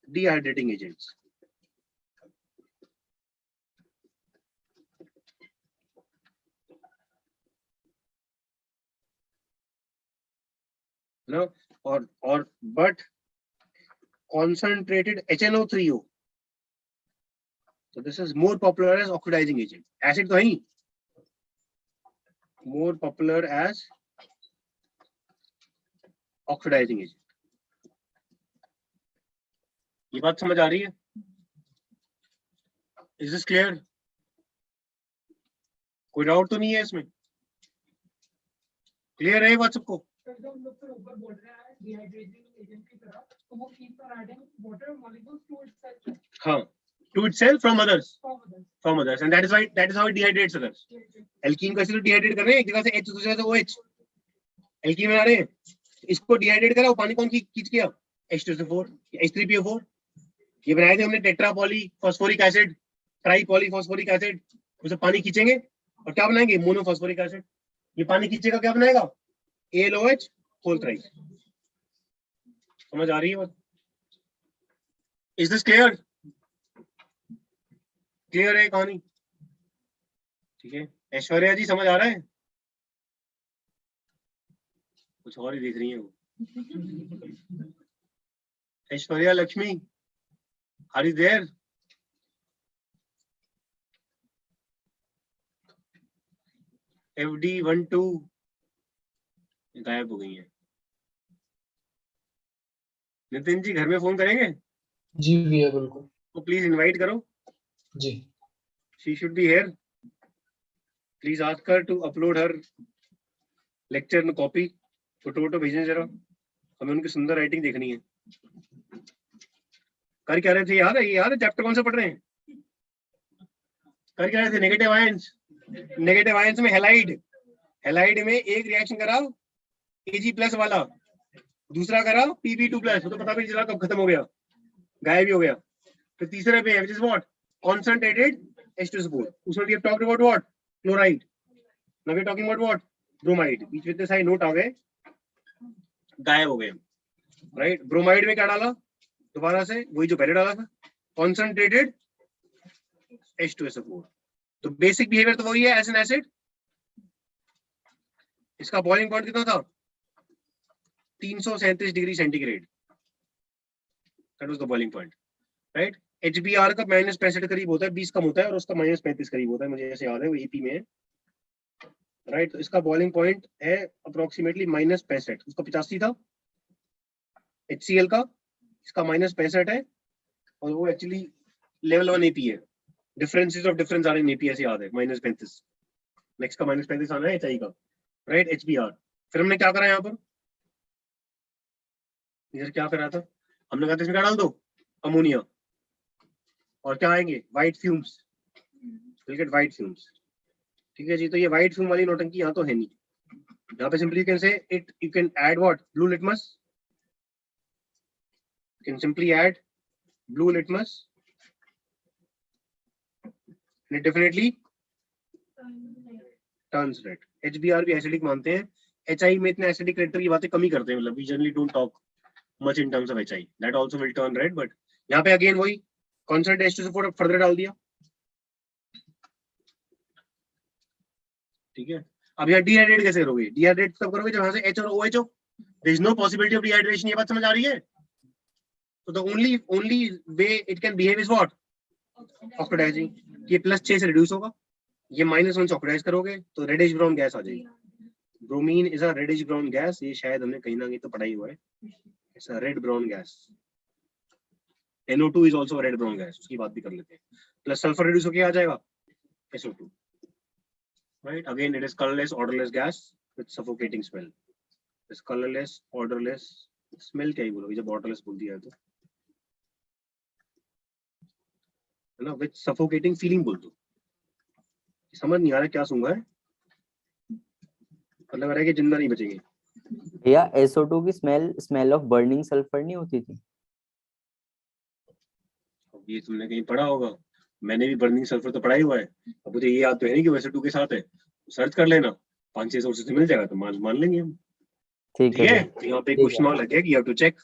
dehydrating agents. ना. और बट concentrated HNO3 हो, so this is more popular as oxidizing agent. Acid तो है ही. More popular as oxidizing agent. ये बात समझ आ रही है? Is this clear? कोई डाउट तो नहीं है इसमें? क्लियर है ये बात सबको? ऊपर बोल रहा है डिहाइड्रेटिंग एजेंट की तरह, तो वो keep on adding water molecules to itself. हाँ, to itself from others, and that is how it dehydrates others. Alkene को ऐसे डिहाइड्रेट कर रहे हैं, एक जगह से H दूसरी जगह से OH. एल्कीन बना रहे हैं, इसको डिहाइड्रेट करा, वो पानी कौन खींच किया? H2SO4, H3PO4. ये बनाए थे हमने tetra poly phosphoric acid, tri poly phosphoric acid. उसे पानी खींचेंगे और क्या बनाएंगे? Monophosphoric acid. ये पानी खींचेगा, क्या बनाएगा? ALOH whole thrice. समझ आ रही है बात? Is this clear? क्लियर है कहानी? ठीक है. ऐश्वर्या जी समझ आ रहा है? कुछ और ही देख रही है वो. Aishwarya Lakshmi, are you there? FD12 गायब हो गई है. नितिन जी घर में फोन करेंगे? जी भैया बिल्कुल. तो प्लीज इनवाइट करो. जी. She should be here. Please ask her to upload her lecture में कॉपी. फोटो भेजें जरा, हमें उनकी सुंदर राइटिंग देखनी है. कर क्या रहे थे? याद है चैप्टर कौन सा पढ़ रहे हैं? कर क्या रहे थे? Negative ions. नेगेटिव आयंस में हैलाइड में एक रिएक्शन कराओ Ag+ वाला, दूसरा कराओ Pb2+. तो पता भी चला कब खत्म हो गया, गायब भी हो गया. फिर तीसरे पे which is what? Concentrated H2SO4. उसमें we have talked about what? Chloride. Now we are talking about what? Bromide. बीच में सारे नोट आ गए, गायब हो गए. राइट. ब्रोमाइड में क्या डाला? दोबारा से वही जो पहले डाला था, Concentrated H2SO4. तो बेसिक बिहेवियर तो वही है एज एन एसिड. इसका बॉइलिंग पॉइंट कितना था? 337 degree centigrade. That was the boiling point, right? HBr का -65 करीब होता है, 20 कम होता है, और उसका -35 करीब होता है, मुझे ऐसे याद है, वो EP में है, राइट। तो इसका बॉइलिंग पॉइंट है अप्रोक्सीमेटली -65, उसका 85 था HCl का, इसका -65 है, और वो एक्चुअली लेवल 1 AP है। Differences of difference are in AP ऐसे याद है, -35, नेक्स्ट का -35 आना है HI का, राइट, HBr। फिर हमने क्या करा यहाँ पर, इधर क्या करा था, हमने कहा था इसमें क्या डाल दो, अमोनिया, और क्या आएंगे, white fumes, will get white fumes. ठीक है जी, तो ये व्हाइट फ्यूम वाली नोटंकी यहाँ तो है नहीं, यहाँ पे simply you can say it, you can add what, blue litmus, you can simply add blue litmus, and it definitely turns red. HBr भी एसिडिक मानते हैं, HI में इतने एसिडिक कैरेक्टर की बातें कम ही करते हैं, मतलब we generally don't talk much in terms of HI, that also will turn red, but यहाँ पे अगेन वही कॉन्सर्ट H2SO4 फर्दर डाल दिया, ठीक है। अब यहाँ डिहाइड्रेट कैसे करोगे, डिहाइड्रेट तब करोगे जब यहाँ से H और OH हो, there is no possibility of dehydration, ये बात समझ आ रही है। तो the only way it can behave is what, oxidising, ये +6 से रिड्यूस होगा, ये -1 से ऑक्सीडाइज करोगे तो रेडिश ब्राउन गैस आ जाएगी। Bromine is a reddish brown gas, ये शायद हमने कहीं ना कहीं तो पढ़ा ही हुआ है, it's a red brown gas. NO2 is also red brown gas, उसकी बात भी कर लेते हैं, प्लस सल्फर रिड्यूस होके आ जाएगा SO2, right. Again it is colourless odourless gas with suffocating smell, is colourless odourless smell, क्या ही बोलोगे जब ऑर्डरलेस बोल दिया है तो, है ना, विद सफोकेटिंग फीलिंग बोल दो, समझ नहीं आ रहा क्या सूंघा है, मतलब है कि जिंदा नहीं बचेंगे। भैया SO2 की स्मेल ऑफ बर्निंग सल्फर नहीं होती थी? ये तुमने कहीं पढ़ा होगा, मैंने भी बर्निंग सल्फर तो पढ़ा ही हुआ है, अब मुझे ये याद तो है नहीं कि वो SO2 के साथ है, सर्च कर लेना, 5-6 सोर्सेज से मिल जाएगा तो मान लेंगे हम, ठीक है। तो यहाँ पे क्वेश्चन मार्क लग गया कि you have to check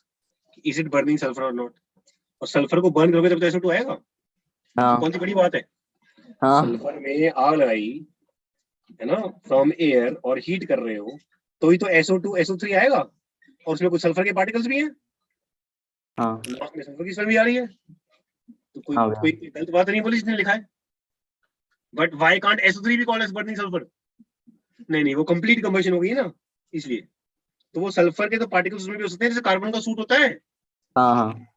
is it burning sulphur और नॉट, और सल्फर को बर्न करोगे तब तो SO2 आएगा, हाँ। कौन सी बड़ी बात है, हाँ। सल्फर में आग लगाई है ना फ्रॉम एयर और हीट कर रहे हो तो ही तो SO2 SO3 आएगा, और उसमें कुछ सल्फर के पार्टिकल्स भी हैं, हाँ। में सल्फर की स्मेल भी आ रही है, तो कोई गलत बात नहीं बोली जिसने लिखा है, बट व्हाई कांट SO3 भी कॉल्ड एज बर्निंग सल्फर, नहीं वो कंप्लीट कंबशन हो गई ना, इसलिए तो वो सल्फर के तो पार्टिकल्स उसमें भी हो सकते हैं, जैसे कार्बन का सूट होता है। हाँ।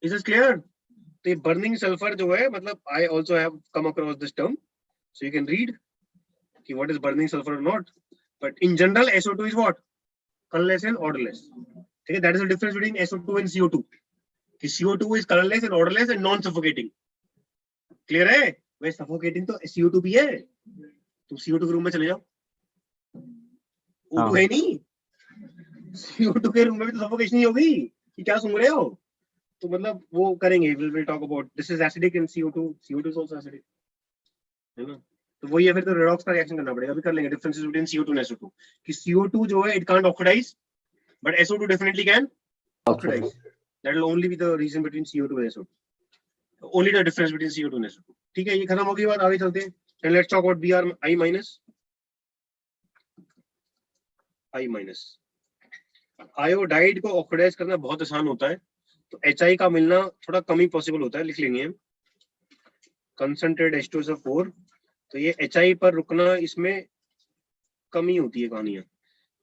Is it clear? तो ये बर्निंग सल्फर जो है, मतलब I also have come across this term, so you can read कि व्हाट इज बर्निंग सल्फर और not, but in general SO2 is what, colourless and odourless, ठीक है। That is the difference between SO2 and CO2, कि CO2 is colourless and odourless and non suffocating, clear है? वे suffocating तो CO2 भी है, तुम CO2 के रूम में चले जाओ, O2 है नहीं, CO2 के रूम में भी तो सफोकेशन ही होगी, कि क्या सुन रहे हो, तो मतलब वो करेंगे, will talk about this is acidic in CO2 is also acidic, है ना। तो वही है, फिर तो रेडॉक्स का रिएक्शन करना पड़ेगा, अभी कर लेंगे differences between CO2 and SO2, कि CO2 जो है it can't oxidise but SO2 definitely can oxidise, that will only be the reason between CO2 and SO2, only the difference between CO2 and SO2, ठीक है। ये खत्म हो गई बात, आगे चलते हैं, and let's talk about I-। Iodide को ऑक्सीडाइज करना बहुत आसान होता है, तो HI का मिलना थोड़ा कम ही पॉसिबल होता है, लिख लेंगे हम कंसंट्रेट H2SO4, तो ये HI पर रुकना इसमें कम ही होती है कहानियां,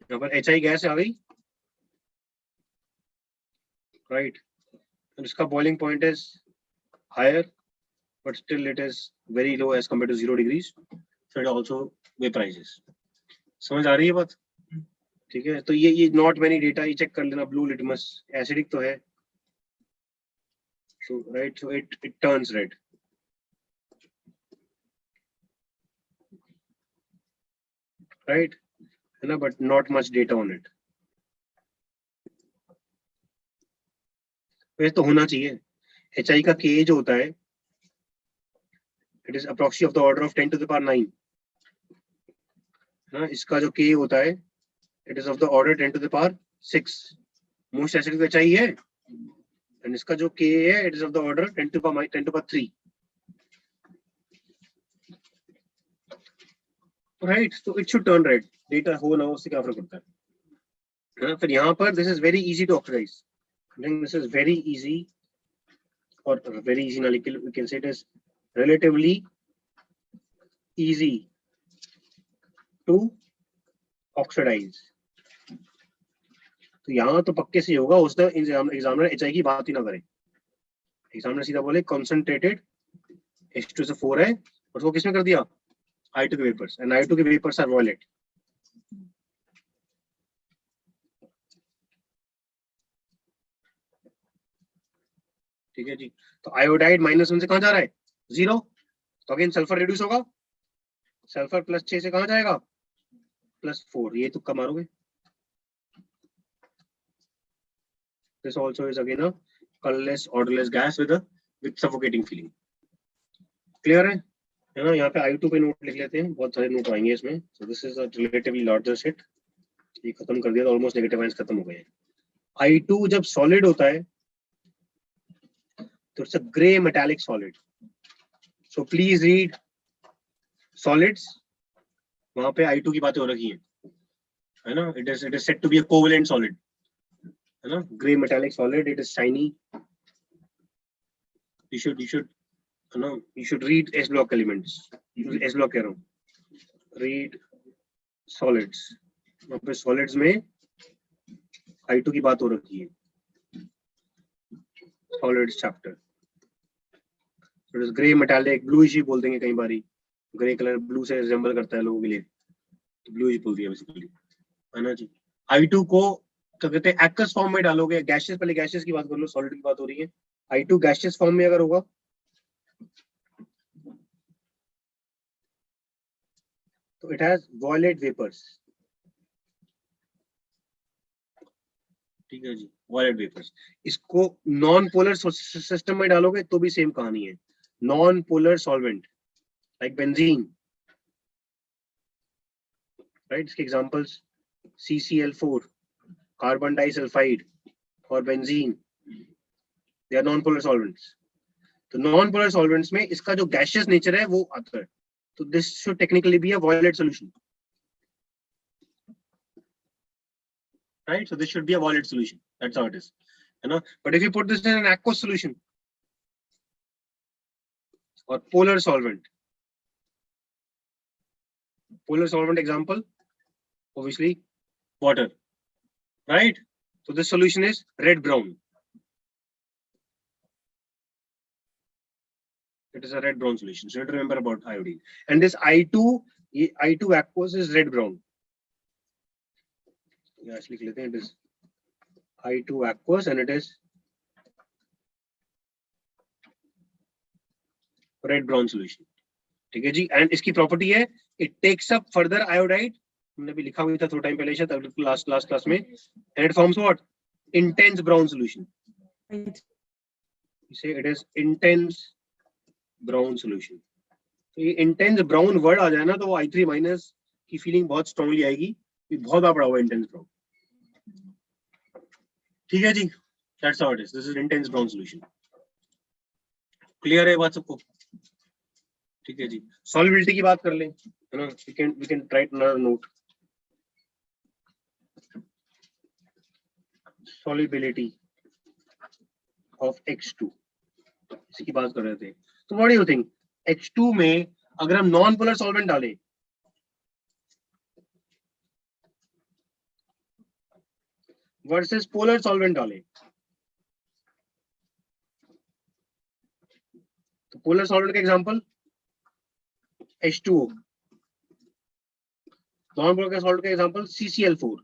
यहाँ पर HI गैस आ गई, राइट, and इसका boiling point is higher but still it is very low as compare to 0 degrees, so it also vaporizes, समझ आ रही है बात, ठीक है। तो ये नॉट मेनी डेटा, ये चेक कर लेना, ब्लू लिटमस एसिडिक तो है, so right, so it turns red, right, है ना, but not much data on it, वैसे तो होना चाहिए। HI का Ka जो होता है, it is approx of the order of 10 to the power 9, ना, इसका जो Ka होता है it is of the order 10 to the power 6, most acidic HI है, एंड इसका जो Ka है it is of the order 10 to the power 3, right, तो it should turn red, data हो ना हो उससे क्या फर्क पड़ता है। फिर यहाँ पर this is very easy to oxidise, this is very easy or very easy molecule, we can say it is relatively easy to oxidize. तो यहाँ तो पक्के से होगा, उसने एग्जामिनर HI की बात ही ना करे, एग्जामिनर सीधा बोले concentrated H2 से 4 है, और उसको किसने कर दिया I2 के वेपर्स, and I2 के वेपर्स are violet. ठीक है जी, तो आयोडाइड -1 से कहां जा रहा है 0, तो अगेन सल्फर रिड्यूस होगा, सल्फर +6 से कहां जाएगा +4, ये तुक्का मारोगे. This also is again a colorless, odorless gas with suffocating feeling. Clear है ना? यहाँ पे I2 पे नोट लिख लेते हैं, बहुत सारे नोट आएंगे इसमें. So this is a relatively larger set. ये खत्म कर दिया तो ऑलमोस्ट नेगेटिव आयंस खत्म हो गए. I2 जब सॉलिड होता है तो it's a grey metallic solid. So please read solids, वहां पे I2 की बातें हो रखी है ना. It is said to be a covalent solid, है ना, grey metallic solid. It is shiny. you should read S block elements. S block कह रहा हूँ, read solids. वहाँ पे solids में I2 की बात हो रखी है, solids chapter. It is grey metallic, bluish ही बोल देंगे कई बारी, ग्रे कलर ब्लू से रिजेंबल करता है लोगों के लिए, तो ब्लूइश बोल दिया बेसिकली, है ना जी. I2 को क्या कहते हैं, एक्वस फॉर्म में डालोगे, गैसेस, पहले गैसेस की बात कर लो, सॉलिड की बात हो रही है. I2 गैसेस फॉर्म में अगर होगा तो इट हैज वॉयलेट वेपर्स. ठीक है जी, वॉयलेट वेपर्स. इसको नॉन पोलर सिस्टम में डालोगे तो भी सेम कहानी है, non polar solvent like benzene, right. इसके एग्जांपल्स CCl4, कार्बन डाइसल्फाइड और benzene, they are non polar solvents. तो नॉन पोलर सॉल्वेंट्स में इसका जो गैसियस नेचर है वो आता है, तो this should technically be a violet solution, right? So this should be a violet solution. That's how it is, you know. But if you put this in an aqueous solution or polar solvent example, obviously water, right? So this solution is red brown. It is a red brown solution. So you have to remember about iodine. And this I2 aqueous is red brown. Yeah, actually it is I2 aqueous and it is red brown solution. ठीक है जी. And इसकी property है, it takes up further iodide, हमने भी लिखा हुआ था थोड़ा टाइम पहले शायद लास्ट क्लास में, and it forms what, intense brown solution. से it is intense brown solution. तो ये इंटेंस ब्राउन वर्ड आ जाए ना तो वो I3 माइनस की फीलिंग बहुत स्ट्रांगली आएगी, बहुत बड़ा हुआ इंटेंस ब्राउन. ठीक है जी, that's how it is. This is intense brown solution. Clear है बात सबको? ठीक है जी. सॉल्युबिलिटी की बात कर लें, है ना. We can write another note. Solubility of H2 इसकी बात कर रहे थे. तो what do you think, H2 में अगर हम नॉन पोलर सॉल्वेंट डालें वर्सेस पोलर सॉल्वेंट डालें, तो पोलर सॉल्वेंट का एग्जांपल H2O, नॉन पोलर का सॉल्वेंट का एग्जांपल CCl4.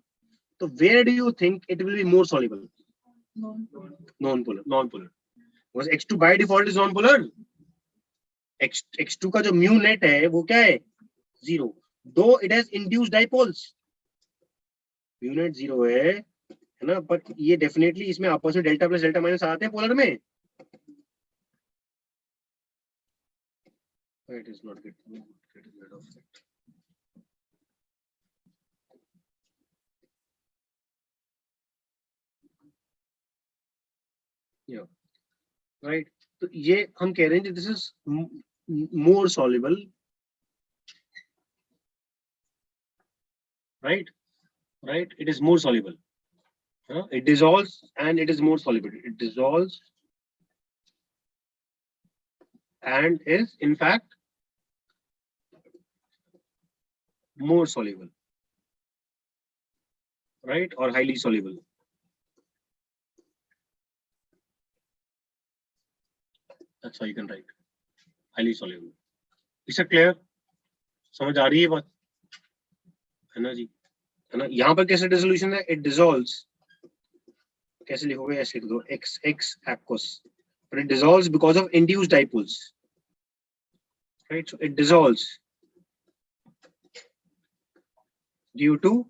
तो where do you think it will be more soluble? Non polar. Because H2 by default is non polar. H2 का जो mu net है वो क्या है 0, दो it has induced dipoles. Mu net 0 है ना, पर ये डेफिनेटली इसमें आपस में डेल्टा प्लस डेल्टा माइनस आते हैं पोलर में. It is not getting rid of it. Yeah, right. तो ये हम कह रहे हैं this is more soluble, right? It is more soluble. It dissolves and it is more soluble. It dissolves and is in fact more soluble, right? Or highly soluble. That's how you can write highly soluble. Is it clear? समझ आ रही है बात, है ना जी? है ना? यहाँ पर कैसे डिसोल्यूशन है? It dissolves. कैसे लिखोगे? ऐसे लिख दो, XX aqueous. But it dissolves because of induced dipoles, right? So it dissolves due to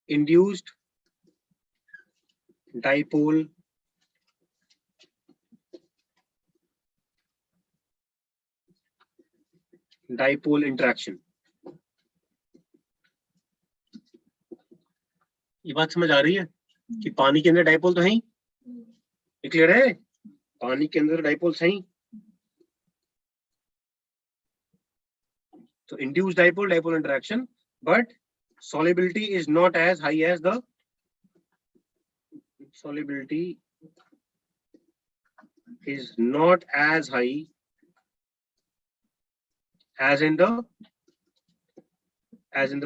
induced dipole interaction. ये बात समझ आ रही है कि पानी के अंदर डाइपोल तो है ही, क्लियर है? पानी के अंदर डाइपोल्स हैं ही, so induced dipole interaction, but solubility is not as high as the solubility is not as high as in the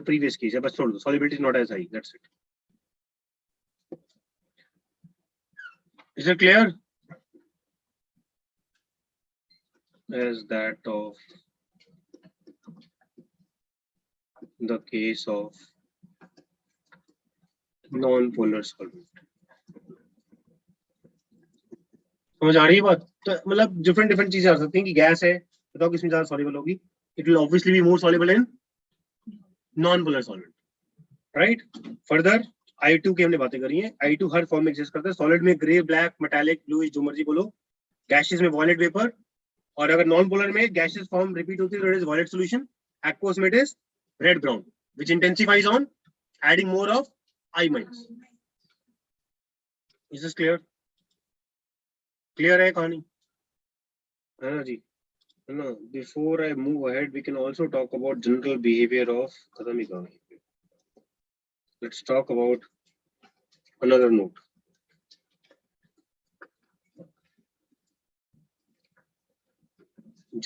previous case. बस छोड़ दो, solubility is not as high, that's it. Is it clear? As that of the case of non-polar solvent. समझ आ रही है बात? तो मतलब डिफरेंट चीजें आ सकती हैं कि गैस है, बताओ किसमें ज्यादा सॉल्युबल होगी? It will obviously be more soluble in non-polar solvent, right? Further, I2 की हमने बातें करी हैं. I2 हर फॉर्म में एग्जिस्ट करता है. सॉलिड में ग्रे, ब्लैक, मेटालिक, ब्लूइश, जो मर्जी बोलो. गैसेस में वॉयलेट वेपर, और अगर नॉन पोलर में गैसेस फॉर्म रिपीट होती है तो it is violet solution. Aqueous में it is red brown, which intensifies on adding more of imines. Is this clear? Clear है कहानी, है ना जी? है ना? Before I move ahead we can also talk about general behaviour of खत्म ही कहानी. Let's talk about another note.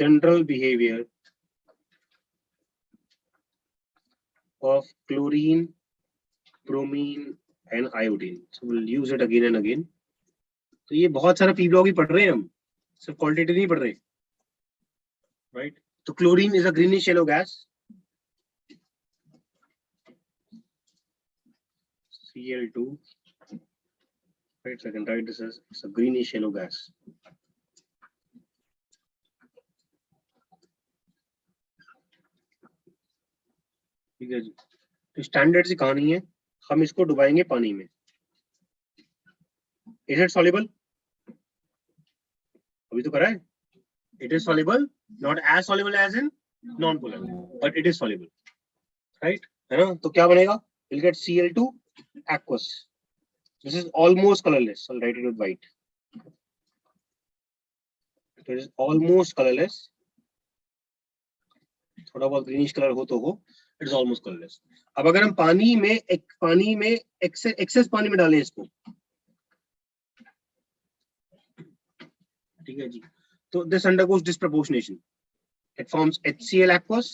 General behavior of chlorine, bromine and iodine. So we'll use it again and again. तो ये बहुत सारा P block ही पढ़ रहे हैं हम, सिर्फ क्वालिटेटिव नहीं पढ़ रहे, राइट? तो chlorine is a greenish yellow gas. Cl2, right? So I can write this as it's a greenish yellow gas. ठीक है जी. तो स्टैंडर्ड सी कहानी है, हम इसको डुबाएंगे पानी में. Is it soluble? अभी तो करा है. It is soluble, not as soluble as in non polar, but it is soluble, right? है ना? तो क्या बनेगा? Will get Cl2 aqueous. This is almost colorless. I'll write it with white. It is almost colorless. थोड़ा बहुत greenish colour हो तो हो. It is almost colorless. अब अगर हम पानी में एक्सेस पानी में डालें इसको, ठीक है जी, तो this undergoes disproportionation. It forms HCl aqueous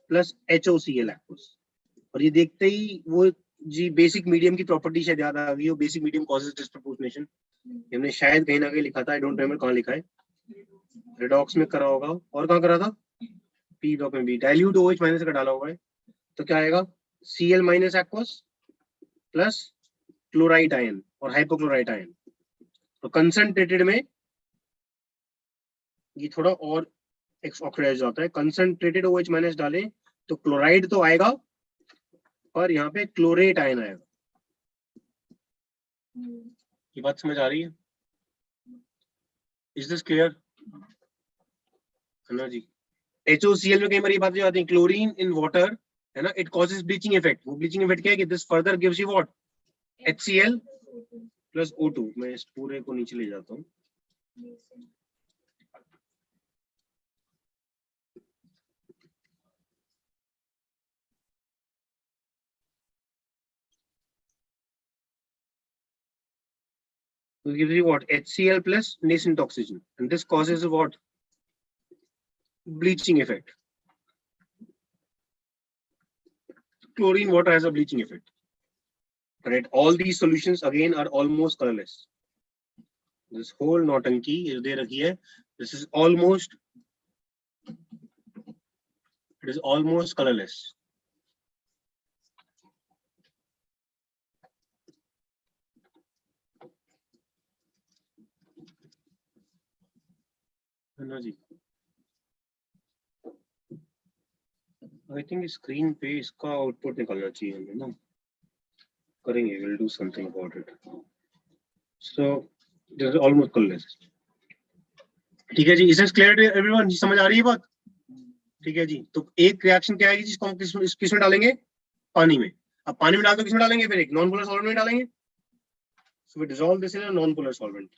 plus HOCl aqueous. और ये देखते ही वो जी बेसिक मीडियम की प्रॉपर्टी शायद याद आ गई हो. Basic medium causes disproportionation. हमने शायद कहीं ना कहीं लिखा था, आई डोंट रिमेंबर कहाँ लिखा है. रिडॉक्स में करा होगा, और कहाँ करा था? पी ब्लॉक में भी डाइल्यूट OH माइनस का डाला होगा है. तो क्या आएगा? Cl minus aqueous plus chloride ion और हाइपोक्लोराइड आयन. तो कंसंट्रेटेड में ये थोड़ा और ऑक्सीडाइज होता है. कंसंट्रेटेड OH माइनस डालें तो क्लोराइड तो आएगा, पर यहाँ पे क्लोरेट आयन आएगा. ये बात समझ आ रही है? Is this clear? है ना जी? HOCl में कई बार ये बातें आती हैं, क्लोरीन इन वाटर, है ना, इट कॉजेस ब्लीचिंग इफेक्ट. वो ब्लीचिंग इफेक्ट क्या है कि this further gives you what? HCl plus O2. मैं इस पूरे को नीचे ले जाता हूँ. It gives you what? HCl plus nascent oxygen, and this causes what? Bleaching effect. Chlorine water has a bleaching effect. Right? All these solutions again are almost colorless. This whole nautanki is there here. This is almost. It is almost colorless. Energy. I think screen पे इसका output निकालना चाहिए हमें ना. करेंगे. We'll do something about it. So this is almost colorless. ठीक है जी. Is this clear to everyone? जी समझ आ रही है बात? ठीक है जी. तो एक रिएक्शन क्या आएगी जिसको हम किसमें डालेंगे? पानी में. अब पानी में डाल तो किसमें डालेंगे? फिर एक नॉन पोलर सॉल्वेंट में डालेंगे. So we dissolve this in a non-polar solvent.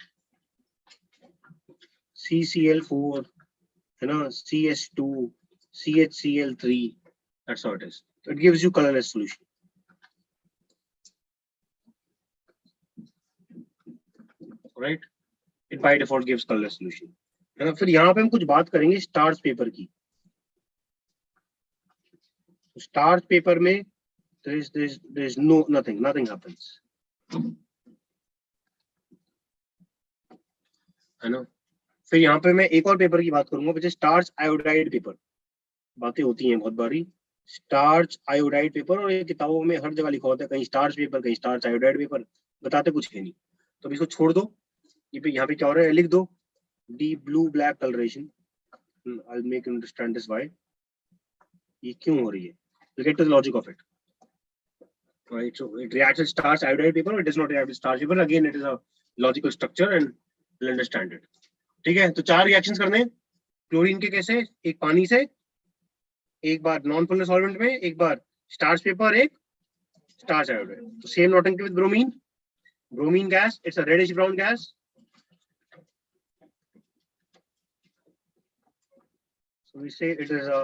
CCl4, है ना, CS2, CHCl3. That's how it is. So it gives you colorless solution. Right? It by default gives colorless solution. है ना. फिर यहाँ पे हम कुछ बात करेंगे स्टार्च पेपर की. स्टार्च पेपर में there is nothing happens. है ना. फिर यहाँ पे मैं एक और पेपर की बात करूंगा, which is starch iodide paper. बातें होती हैं बहुत बारी स्टार्च आयोडाइड पेपर, और ये किताबों में हर जगह लिखा होता है, कहीं स्टार्च पेपर, कहीं स्टार्च आयोडाइड पेपर, बताते कुछ है नहीं. तो इसको छोड़ दो. ये पे यहाँ पे क्या हो रहा है लिख दो. D blue black colouration. I will make you understand this why. ये क्यों हो रही है? we'll get to the logic of it. Right, so it reacts with starch iodide paper, it does not react with starch paper. Again, it is a logical structure and we'll understand it. ठीक है. तो चार reactions करने हैं chlorine के. कैसे? एक पानी से, एक बार नॉन पोलर सॉल्वेंट में, एक बार स्टार्च पेपर, एक स्टार्च आयोडाइड. तो same noting with bromine. Bromine gas, it's a reddish brown gas. So we say it is a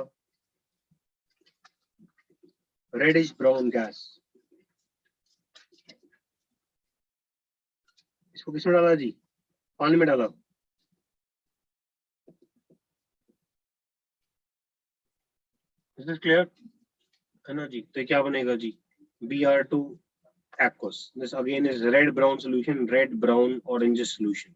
reddish brown gas. इसको किसमें डाला जी? पानी में डाला. Is this clear? है ना जी. तो क्या बनेगा जी? Br2 aqueous. This again is red brown solution, red brown orange solution.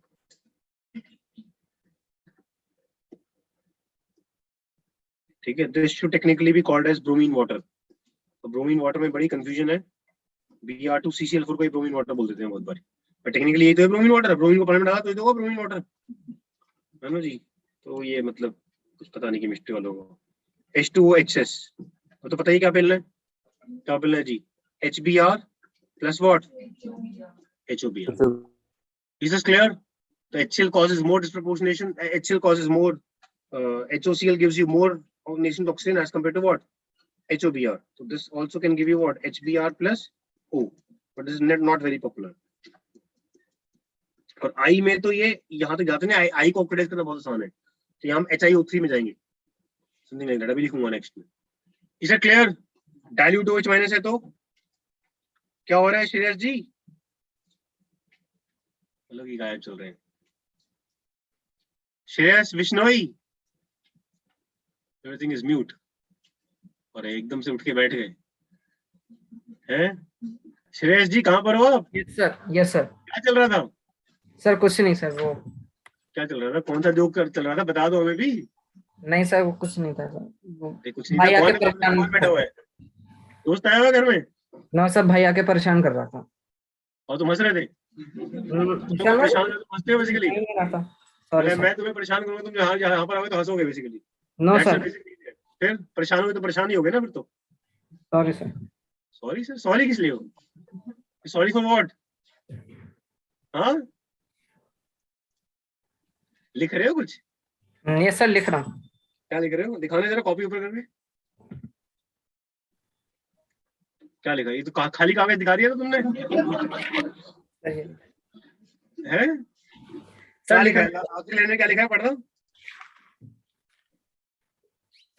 ठीक है. This should technically be called as bromine water. तो ब्रोमीन वाटर में बड़ी कंफ्यूजन है. Br2CCl4 को ही ब्रोमीन वाटर बोल देते हैं बहुत बारी, पर टेक्निकली ये तो है ब्रोमीन वाटर. ब्रोमीन को पानी में डाला तो ये तो होगा ब्रोमीन वाटर, है ना जी. तो ये मतलब कुछ पता नहीं केमिस्ट्री वालों को. H2OHS तो पता ही क्या पेलना है. क्या पेलना है जी? HBr plus what? HOBr. Is this clear? The HCl causes more disproportionation. HCl causes more. HOCl gives you more nascent oxygen as compared to what? HOBr. So this also can give you what? HBr plus O. But this is not very popular. और I में तो ये यहाँ तक जाते हैं. I को oxidise करना बहुत आसान है. तो यहाँ हम HiO3 में जाएंगे. Something like that. अभी लिखूंगा नेक्स्ट में. Is it clear? Dilute OH minus है तो क्या हो रहा है श्रेयस जी? मतलब ये गायब चल रहे हैं. Shreyas, Vishnoi, everything is mute. और एकदम से उठ के बैठ गए हैं. श्रेयस जी कहाँ पर हो आप? Yes sir. Yes sir. क्या चल रहा था सर? कुछ नहीं सर. वो क्या चल रहा था? कौन सा जोक चल रहा था? बता दो हमें भी. नहीं सर, वो कुछ नहीं था सर. वो कुछ नहीं भाई था. आके कौन बैठा हुआ है? दोस्त आया हुआ घर में? ना सर, भाई आके परेशान कर रहा था. और तुम हंस रहे थे? चलो, परेशान हंसते हो बेसिकली. नहीं कर रहा था. सॉरी मैं तुम्हें परेशान करूंगा, तुम यहाँ पर आओगे तो हंसोगे बेसिकली. No sir. फिर परेशान हुए तो परेशान ही हो गए ना फिर तो. Sorry sir. Sorry sir? Sorry किस लिए हो? Sorry for what? हाँ, लिख रहे हो कुछ? यस सर, लिख रहा हूँ. क्या लिख रहे हो? दिखाने जरा कॉपी ऊपर करके. क्या लिखा? ये तो खाली कागज दिखा दिया था तुमने. है क्या लिखा है? आखिरी लाइन में क्या लिखा है? पढ़ रहा हूँ.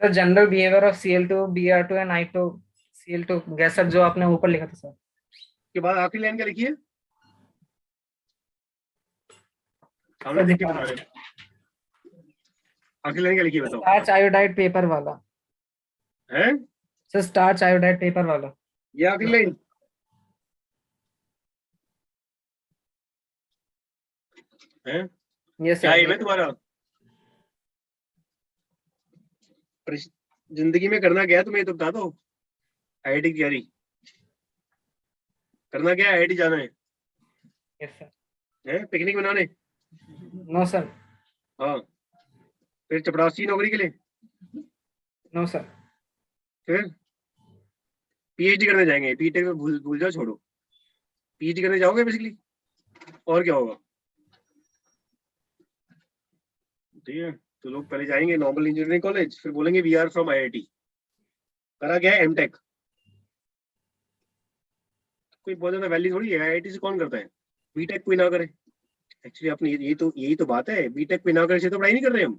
Sir, general behaviour of Cl2, Br2 and I2Cl2 gas sir, जो आपने ऊपर लिखा था सर. के बाद आखिरी लाइन क्या लिखी है? सामने देख के बता रहे हो। आखिरी लाइन क्या लिखी है बताओ। स्टार्च आयोडाइड पेपर वाला है सर, स्टार्च आयोडाइड पेपर वाला। ये आखिरी लाइन है? यस क्या सर। एम है तुम्हारा? जिंदगी में करना क्या है तुम्हें, तो बता दो। आईआईटी की तैयारी करना क्या है? आईआईटी जाना है? Yes sir. हैं पिकनिक मनाने? No sir. हाँ फिर चपरासी नौकरी के लिए? No sir. फिर पीएचडी करने जाएंगे? बीटेक में भूल भूल जाओ, छोड़ो। पीएचडी करने जाओगे बेसिकली, और क्या होगा? ठीक है, तो लोग पहले जाएंगे नॉर्मल इंजीनियरिंग कॉलेज, फिर बोलेंगे वी आर फ्रॉम आईआईटी। करा क्या है? एमटेक। कोई बहुत ज्यादा वैल्यू थोड़ी है, आईआईटी से कौन करता है? बीटेक कोई ना करे। एक्चुअली आपने यही तो बात है, बीटेक कोई ना करे से तो पढ़ाई नहीं कर रहे हम,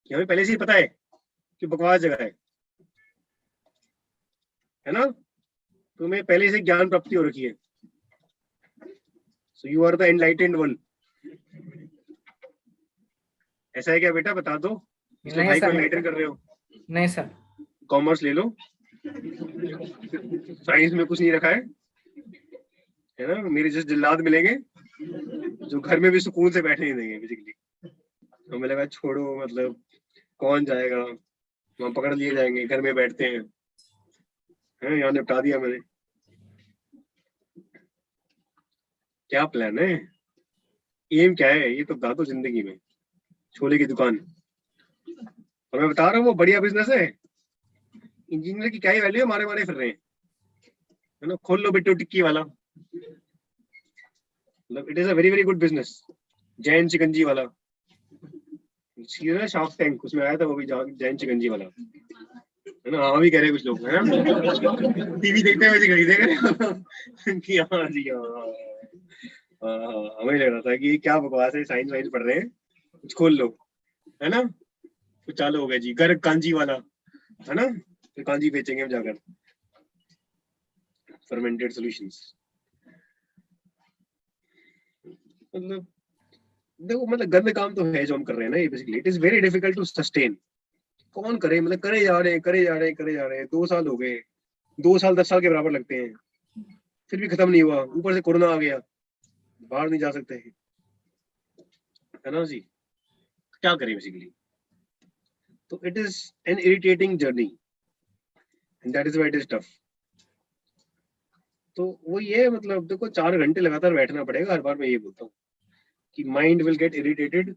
कि हमें पहले से ही पता है कि बकवास जगह है ना? तुम्हें पहले से ज्ञान प्राप्ति हो रखी है। So you are the enlightened one. ऐसा है क्या बेटा? बता दो, इसलिए नहीं भाई को सर। एनलाइटन कर रहे हो। नहीं सर। कॉमर्स ले लो, साइंस में कुछ नहीं रखा है ना? मेरे जैसे जिल्लाद मिलेंगे जो घर में भी सुकून से बैठने नहीं देंगे बेसिकली। हमें लगा छोड़ो, मतलब कौन जाएगा वहां, पकड़ लिए जाएंगे, घर में बैठते हैं। यहाँ निपटा दिया मैंने। क्या प्लान है? एम क्या है ये तो बता दो जिंदगी में। छोले की दुकान, और मैं बता रहा हूँ वो बढ़िया बिजनेस है। इंजीनियर की क्या ही वैल्यू है, मारे मारे फिर रहे हैं, है ना? खोल लो बिट्टू टिक्की वाला, मतलब it is a very very good business. Jain Shikanji Wala, Shark tank उसमें आया था वो भी, जैन चिकंजी वाला, है ना? हाँ भी कह रहे कुछ लोग, है ना? टीवी देखते हुए देख रहे कि हाँ जी हाँ। हमें लग रहा था कि क्या बकवास है, साइंस वाइंस पढ़ रहे हैं, कुछ खोल लो, है ना? कुछ चालू हो गया जी, गर्ग कांजी वाला, है ना? फिर कांजी बेचेंगे हम जाकर, फर्मेंटेड सॉल्यूशंस। मतलब देखो, मतलब गंद काम तो है जो हम कर रहे हैं ना ये बेसिकली। It is very difficult to sustain. कौन करे, मतलब करे जा रहे हैं, करे जा रहे हैं, करे जा रहे हैं। 2 साल हो गए, 2 साल 10 साल के बराबर लगते हैं, फिर भी खत्म नहीं हुआ। ऊपर से कोरोना आ गया, बाहर नहीं जा सकते, है ना जी? क्या करें बेसिकली? तो it is N irritating journey and that is why it is tough. तो वो ये मतलब देखो 4 घंटे लगातार बैठना पड़ेगा हर बार। मैं ये बोलता हूँ कि mind will get irritated,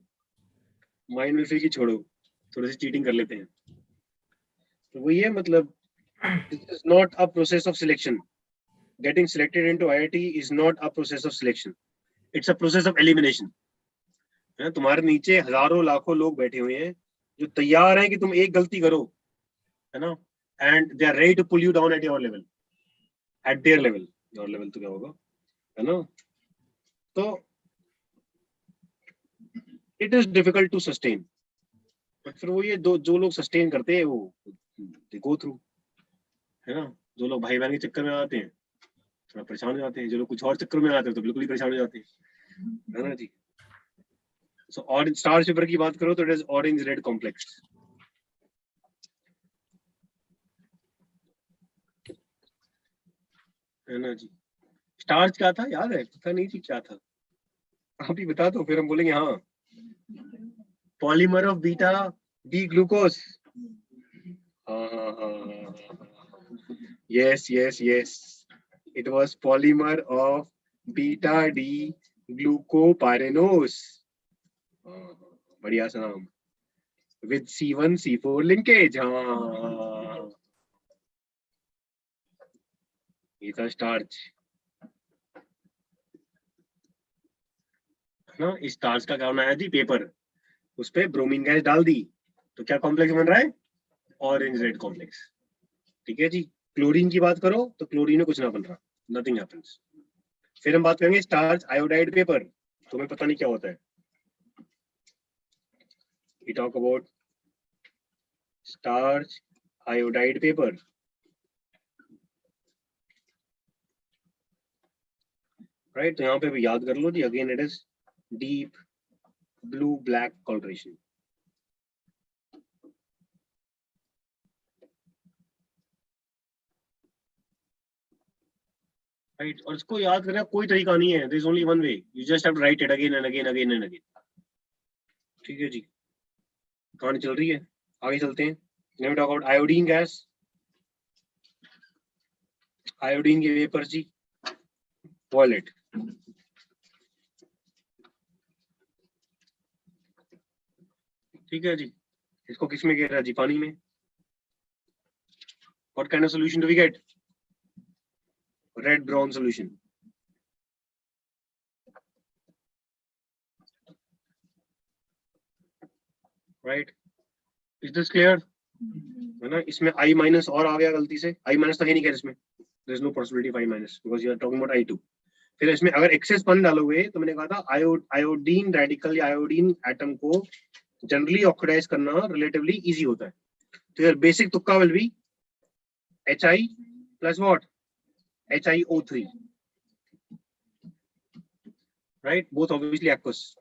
mind will feel कि छोड़ो थोड़ी सी चीटिंग कर लेते हैं। तो वो ये मतलब this is not a process of selection. Getting selected into IIT is not a process of selection. It's a process of elimination. है, तुम्हारे नीचे हजारों लाखों लोग बैठे हुए हैं जो तैयार हैं कि तुम एक गलती करो, है ना? And they are ready to pull you down at your level, at their level. Your level तो क्या होगा, है ना? तो it is difficult to sustain. फिर वो ये जो लोग सस्टेन करते हैं वो गो थ्रू, है ना? जो लोग भाई बहन के चक्कर में आते हैं थोड़ा परेशान हो जाते हैं, जो लोग कुछ और चक्कर में आते हैं तो बिल्कुल ही परेशान हो जाते हैं, है ना जी? सो ऑरेंज स्टार पेपर की बात करो तो it is orange red complex, है ना जी? स्टार्च क्या था याद है? पता नहीं जी क्या था, आप ही बता दो फिर हम बोलेंगे हाँ। Polymer of beta D glucose. Yes yes yes, it was polymer of beta D glucopyranose. बढ़िया सा नाम, with C1 C4 linkage। हाँ ये था स्टार्च, है ना? इस स्टार्च का क्या बनाया जी? पेपर, उस पे ब्रोमीन गैस डाल दी तो क्या कॉम्प्लेक्स बन रहा है? Orange red complex. ठीक है जी। क्लोरीन की बात करो तो क्लोरीन में कुछ ना बन रहा, नथिंग हैपेंस। फिर हम बात करेंगे स्टार्च आयोडाइड पेपर, तुम्हें पता नहीं क्या होता है। We talk about starch iodide paper, right? तो यहाँ पे भी याद कर लो जी, again it is deep blue black coloration. Right, और इसको याद करने का कोई तरीका नहीं है. There is only one way. You just have to write it again and again, again and again. ठीक है जी, कहानी चल रही है, आगे चलते हैं. Now we talk about iodine gas. Iodine के वेपर जी, वॉलेट. ठीक है जी, इसको किस में गिरा जी? पानी में. What kind of solution do we get? Red brown solution. Right? Is this clear? है ना, इसमें I माइनस और आ गया गलती से. I माइनस तो है नहीं क्या इसमें? There is no possibility of I minus because you are talking about I2. फिर इसमें अगर एक्सेस पन डालोगे तो मैंने कहा था आयोडीन रेडिकल या आयोडीन एटम को जनरली ऑक्सीडाइज करना रिलेटिवली इजी होता है. तो यार बेसिक तुक्का will be Hi plus what? HiO3. Right? Both obviously aqueous.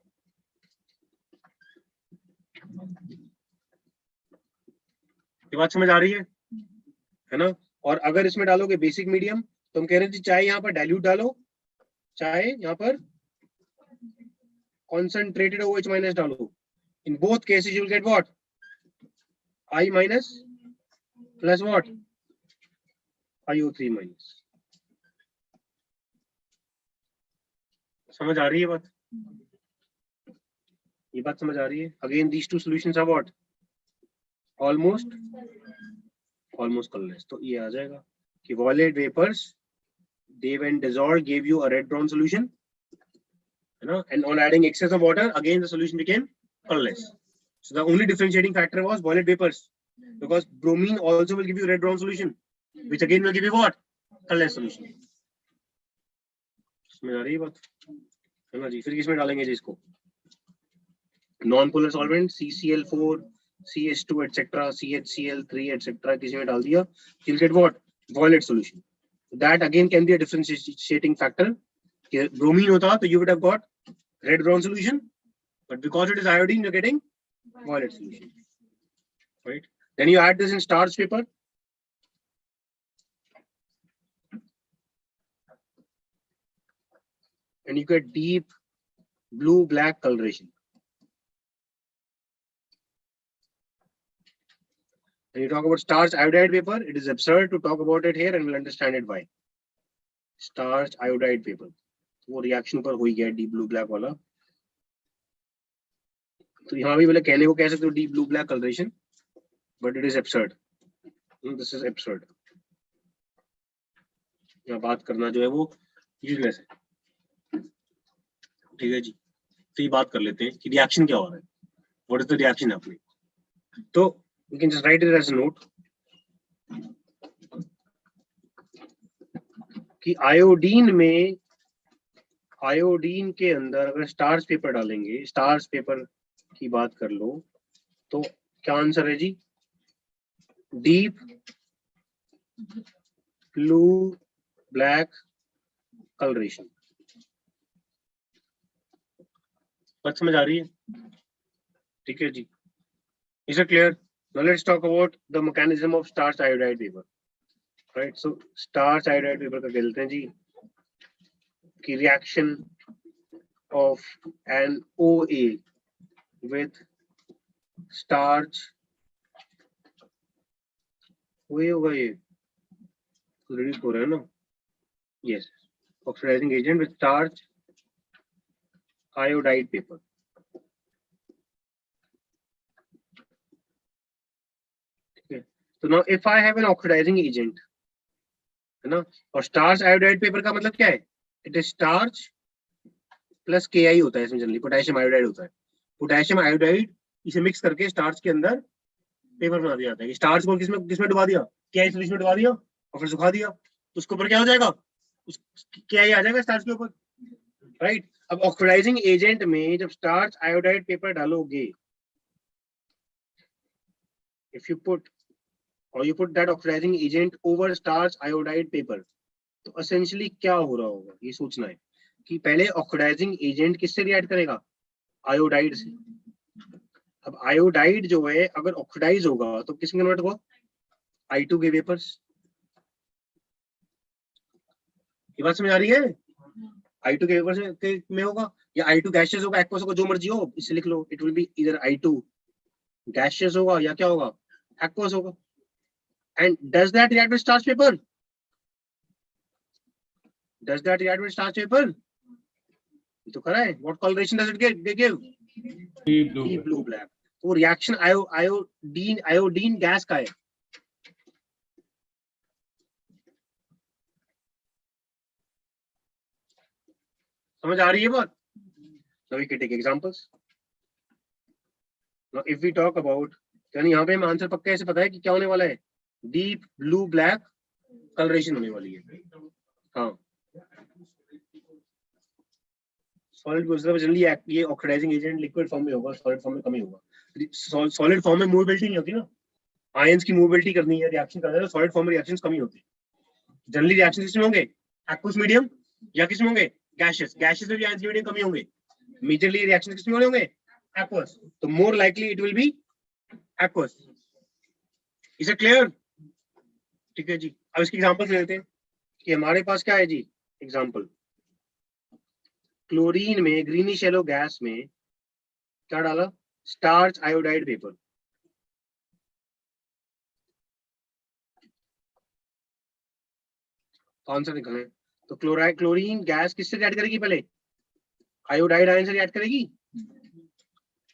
ये बात समझ आ रही है ना? और अगर इसमें डालोगे बेसिक मीडियम तो हम कह रहे थे चाहे यहाँ पर डाइल्यूट डालो, चाहे यहाँ पर concentrated OH minus डालो. In both cases you will get what? I minus plus what? IO3 minus. समझ आ रही है बात? ये बात समझ आ रही है? Again these two solutions are what? Almost colorless. तो ये आ जाएगा कि violet vapors, they when dissolved gave you a red brown solution, you know, and on adding excess of water again the solution became colorless. So the only differentiating factor was violet vapors, because bromine also will give you red brown solution, which again will give you what? Colorless solution. समझ आ रही है बात? है ना जी? फिर किसमें डालेंगे जी इसको? Non polar solvent CCl4, CH2 etc., CHCl3 etc. किसी में डाल दिया, you'll get what? Violet solution. That again can be a differentiating factor. Bromine होता तो you would have got red brown solution, but because it is iodine you're getting violet solution. Right? Then you add this in starch paper. And you get deep blue black coloration. When you talk about starch iodide paper, it is absurd to talk about it here and we'll understand it why. Starch iodide paper, वो reaction पर हो ही गया deep blue black वाला. तो यहाँ भी बोले कहने को कह सकते हो deep blue black coloration, but it is absurd. This is absurd. यहाँ बात करना जो है वो useless है. ठीक है जी, तो ये बात कर लेते हैं कि रिएक्शन क्या हो रहा है. What is the reaction happening? तो you can just write it as a note कि आयोडीन के अंदर अगर स्टार्च पेपर डालेंगे, स्टार्च पेपर की बात कर लो तो क्या आंसर है जी? Deep blue black colouration. बात समझ आ रही है? ठीक है जी, is it clear? Now let's talk about the mechanism of starch iodide paper. Right, so starch iodide paper का कहते हैं जी कि reaction of an OA with starch, OA होगा ये, reduce हो रहा है ना? Yes, oxidizing agent with starch iodide paper. So now if I have an oxidizing agent, है ना, और starch iodide paper का मतलब क्या है? It is starch plus Ki होता है इसमें, जनरली पोटेशियम आयोडाइड होता है. पोटेशियम आयोडाइड इसे मिक्स करके स्टार्च के अंदर पेपर बना दिया जाता है. स्टार्च को किसमें डुबा दिया? Ki सॉल्यूशन में डुबा दिया और फिर सुखा दिया, तो उसके ऊपर क्या हो जाएगा? Ki आ जाएगा स्टार्च के ऊपर. राइट, अब ऑक्सीडाइजिंग एजेंट में जब स्टार्च आयोडाइड पेपर डालोगे, if you put that oxidizing agent over starch iodide paper, तो essentially क्या हो रहा होगा ये सोचना है. कि पहले ऑक्सीडाइजिंग एजेंट किससे रिएक्ट करेगा, आयोडाइड से। अब आयोडाइड जो है अगर ऑक्सीडाइज होगा तो किसमें कन्वर्ट होगा, I2 के वेपर्स। ये बात समझ आ रही है, I2 के वेपर्स में होगा या I2 गैसेस होगा, एक्वस होगा, जो मर्जी हो, इससे लिख लो, इट विल बी इधर I2 गैसेस होगा या क्या होगा, एक्वस होगा। And does that react with starch paper, does that react with starch paper, तो करा है। What colouration does it give, deep blue black. वो रिएक्शन आयोडीन गैस का है। समझ आ रही है बात। Now we can take examples. Now if we talk about, यानी यहाँ पे हम आंसर पक्का ऐसे पता है कि क्या होने वाला है, डीप ब्लू ब्लैक कलरेशन होने वाली है। हाँ, सॉलिड जनरली ये ऑक्सीडाइजिंग एजेंट लिक्विड फॉर्म में होगा, सॉलिड फॉर्म में कम ही होगा। सॉलिड फॉर्म में मूवेबिलिटी नहीं होती ना, आयंस की मूवेबिलिटी करनी है, रिएक्शन करना है, सॉलिड फॉर्म में रिएक्शंस कम ही होती है। जनरली रिएक्शन किसमें होंगे, एक्वस मीडियम या किसमें होंगे, गैसेस। गैसेस में भी आयंस के मीडियम कम ही होंगे। मेजरली रिएक्शन किसमें होंगे, एक्वस, तो more likely it will B aqueous. Is it clear? ठीक है जी। अब इसकी एग्जांपल लेते हैं कि हमारे पास क्या है जी। एग्जांपल, क्लोरीन में ग्रीनिश येलो गैस में क्या डाला, स्टार्च आयोडाइड पेपर। आंसर निकले तो क्लोरीन गैस किससे रिएक्ट करेगी, पहले आयोडाइड आयन से रिएक्ट करेगी,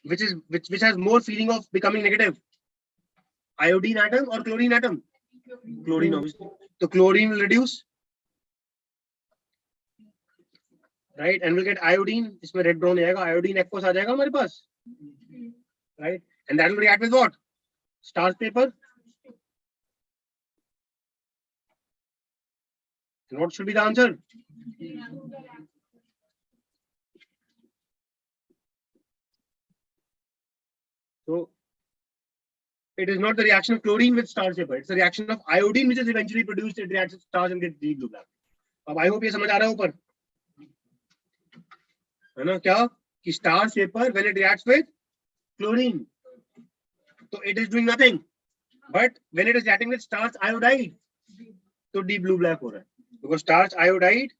which has more feeling of becoming negative, iodine atom or chlorine atom, chlorine obviously, so chlorine will reduce, right, and we'll get iodine, इसमें red brown आएगा, iodine aqueous आ जाएगा हमारे पास, right, and that will react with what, starch paper, and what should be the answer, so it is not the reaction of chlorine with starch paper, it's the reaction of iodine which is eventually produced, it reacts with starch and gets deep blue black. अब I hope ये समझ आ रहा है ऊपर, है ना, क्या कि starch paper when it reacts with chlorine, so it is doing nothing, but when it is reacting with starch iodide, तो deep blue black हो रहा है, because starch iodide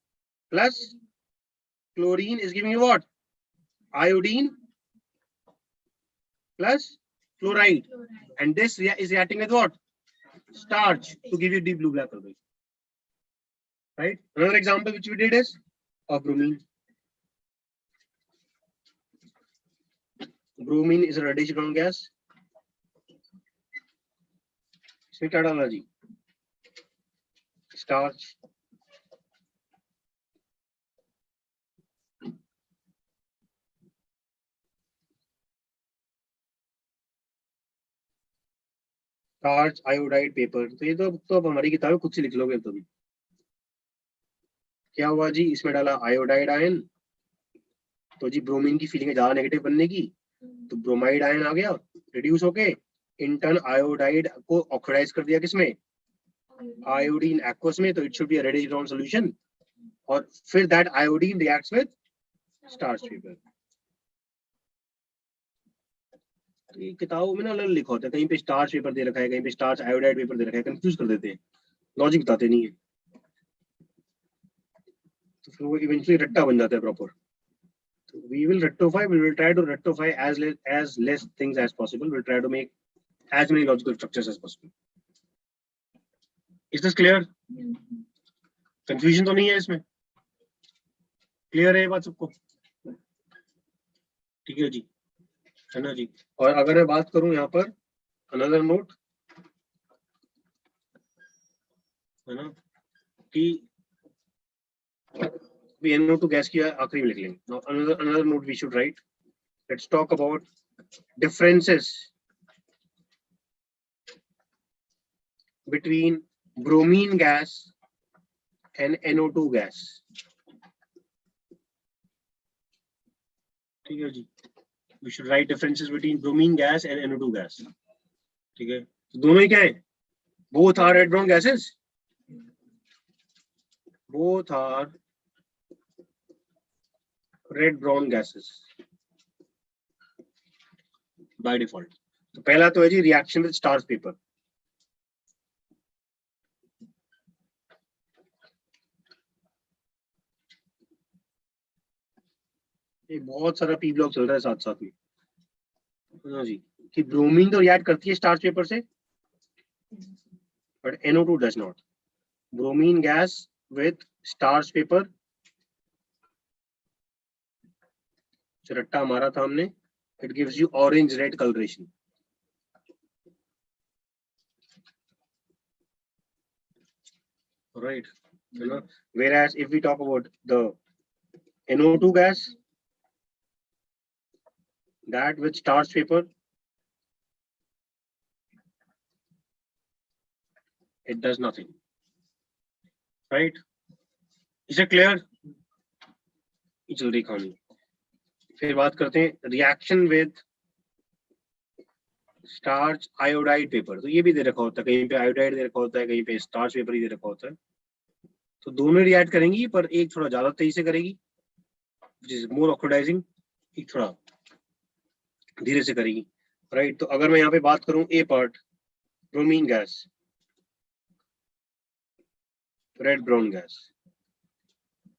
plus chlorine is giving you what, iodine plus chloride, and this is reacting with what, starch, to give you deep blue black color, right? Another example which we did is of bromine. Bromine is a reddish brown gas. इसमें क्या डाला जी, starch, starch iodide paper. तो ये तो अब हमारी किताब खुद से लिख लोगे तो भी। क्या हुआ जी, इसमें डाला आयोडाइड आयन, तो जी ब्रोमीन की फीलिंग है ज्यादा नेगेटिव बनने की, तो ब्रोमाइड आयन आ गया रिड्यूस होके, इंटर्न आयोडाइड को ऑक्सीडाइज कर दिया किसमें, आयोडीन एक्वस में, तो it should be a reddish brown solution, और फिर that iodine reacts with starch paper. तो ये किताबों में ना अलग लिखा होता है, कहीं पे स्टार्च पेपर दे रखा है, कहीं पे स्टार्च आयोडाइड पेपर दे रखा है, कंफ्यूज कर देते हैं, लॉजिक बताते नहीं है, तो फिर वो इवेंचुअली रट्टा बन जाता है प्रॉपर। तो we will try to rectify as less things as possible, we'll try to make as many logical structures as possible. Is this clear? Confusion तो नहीं है इसमें, क्लियर है ये बात सबको, ठीक है जी, है ना जी। और अगर मैं बात करूं यहाँ पर अनदर नोट, है ना, कि NO2 गैस की आखिरी में लिख लेंगे। Now another note we should write. Let's talk about differences between bromine gas and NO2 gas. ठीक है जी, we should write differences between bromine gas and NO2 gas. ठीक है, तो दोनों ही क्या है, both are red brown gases, both are red brown gases by default. तो पहला तो है जी रिएक्शन विद स्टार्च पेपर। एक बहुत सारा पी ब्लॉक चल रहा है साथ साथ में, हाँ जी, कि ब्रोमीन तो रिएक्ट करती है स्टार्च पेपर से, but NO2 does not. Bromine gas with starch paper, जो रट्टा मारा था हमने, it gives you orange red coloration, right? You know, whereas if we talk about the NO2 gas, that with starch paper, it does nothing, right? Is it clear? जल्दी खानी। फिर बात करते हैं reaction with starch iodide paper. तो ये भी दे रखा होता है, कहीं पे आयोडाइड दे रखा होता है, कहीं पे स्टार्च पेपर ही दे रखा होता है। तो दोनों रिएक्ट करेंगी, पर एक थोड़ा ज्यादा तेजी से करेगी, which is more oxidizing, एक थोड़ा धीरे से करेगी, राइट? तो अगर मैं यहाँ पे बात करूं A part, bromine gas, red brown gas,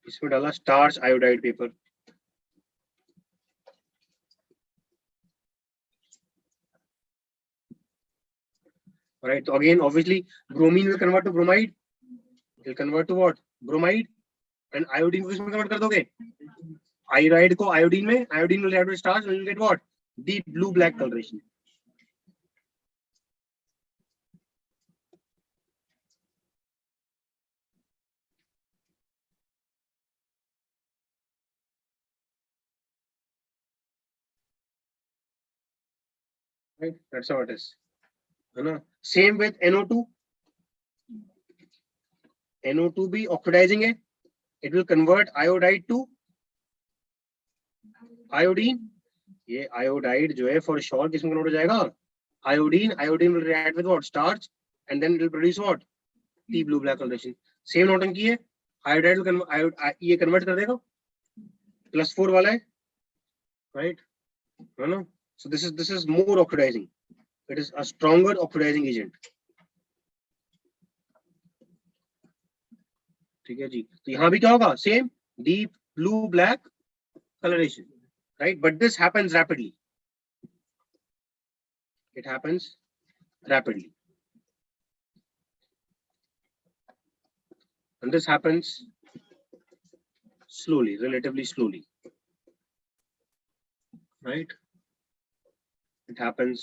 इसमें डाला स्टार्च आयोडाइड पेपर, राइट? तो again obviously bromine will convert to bromide, will convert to what? Bromide. And iodine को किसमें कन्वर्ट कर दोगे? आयोडाइड को आयोडीन में, iodine will react with starch, will get what? Deep blue black colouration. Right, that's how it is, है ना? Same with NO2, NO2 भी oxidising है, it will convert iodide to iodine। ये iodide जो है for sure किसमें convert हो जाएगा? Iodine, iodine will react with what? Starch, and then it will produce what? Deep blue black coloration। Same नौटंकी है, iodide will ये convert कर देगा, +4 वाला है, right? है ना? So this is more oxidizing, it is a stronger oxidizing agent। ठीक है जी। तो यहाँ भी क्या होगा? Same deep blue black coloration, right? But this happens rapidly, it happens rapidly, and this happens slowly, relatively slowly, right? It happens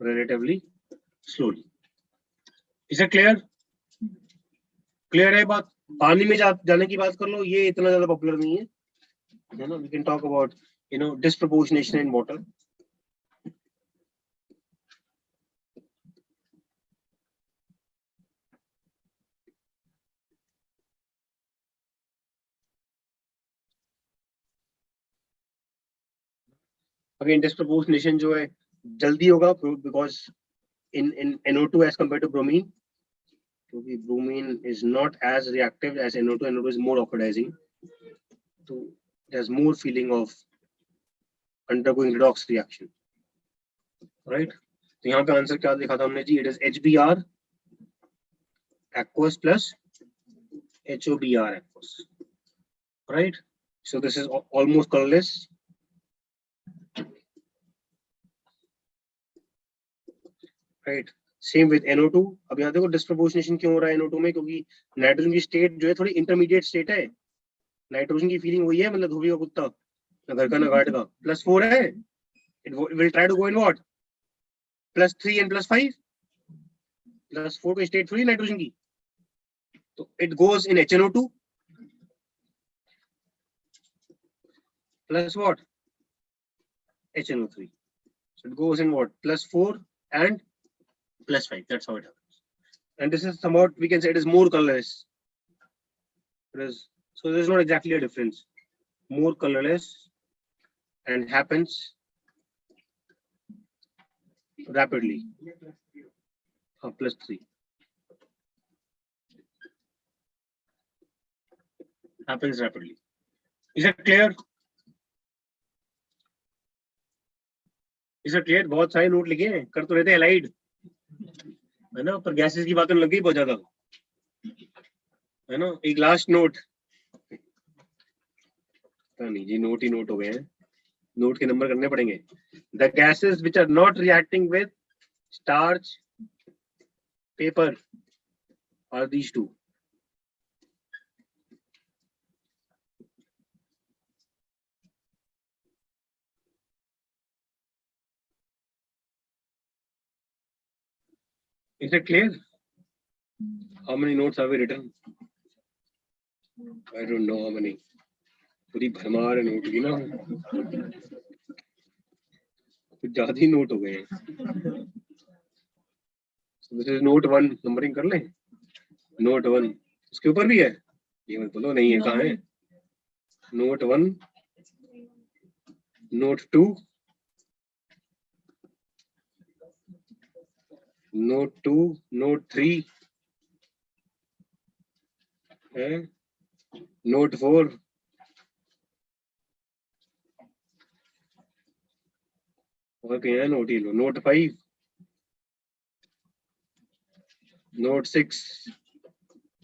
relatively slowly। Is it clear? Clear है बात? पानी में जाने की बात कर लो, ये इतना ज्यादा पॉपुलर नहीं है ना? We can talk about, you know, disproportionation in water। Again disproportionation जो है जल्दी होगा, because in NO2 as compared to bromine, क्योंकि bromine is not as reactive as NO2, NO2 is more oxidizing, so it has more feeling of undergoing redox reaction, right? तो यहाँ पे answer क्या लिखा था हमने जी? It is HBr aqueous plus HOBr aqueous, right? So this is almost colorless, right? Same with NO2। अब यहाँ देखो डिस्प्रोपोर्शनेशन क्यों हो रहा है NO2 में, क्योंकि नाइट्रोजन की स्टेट जो है थोड़ी इंटरमीडिएट स्टेट है। नाइट्रोजन की फीलिंग वही है, मतलब धोबी का कुत्ता, ना घर का ना घाट का। +4 है, it will try to go in what? +3 and +5। +4 की स्टेट थोड़ी नाइट्रोजन की, तो it goes in HNO2 plus what? HNO3। So it goes in what? +4 and +5, that's how it happens। And this is somewhat, we can say it is more colorless, it is, so there is not exactly a difference, more colorless and happens rapidly। +3, happens rapidly. Is that clear? Is that clear? बहुत सारे note लिखे हैं, कर तो रहते हैं highlight, है ना, पर गैसेस की बातों लग गई बहुत ज्यादा, है ना. एक लास्ट नोट, पता नहीं जी, नोट ही नोट हो गए हैं, नोट के नंबर करने पड़ेंगे. The gases which are not reacting with starch, paper are these two. Is it clear? How many notes have we written? I don't know how many. पूरी भरमार है नोट की ना, कुछ ज्यादा ही नोट हो गए हैं. So this is note 1, numbering कर लें. नोट 1 उसके ऊपर भी है, ये मत बोलो नहीं है, कहाँ है. नोट 1, नोट 2, नोट 2, नोट 3 है, नोट 4, और कहीं है नोट, ही लो. नोट 5, नोट 6,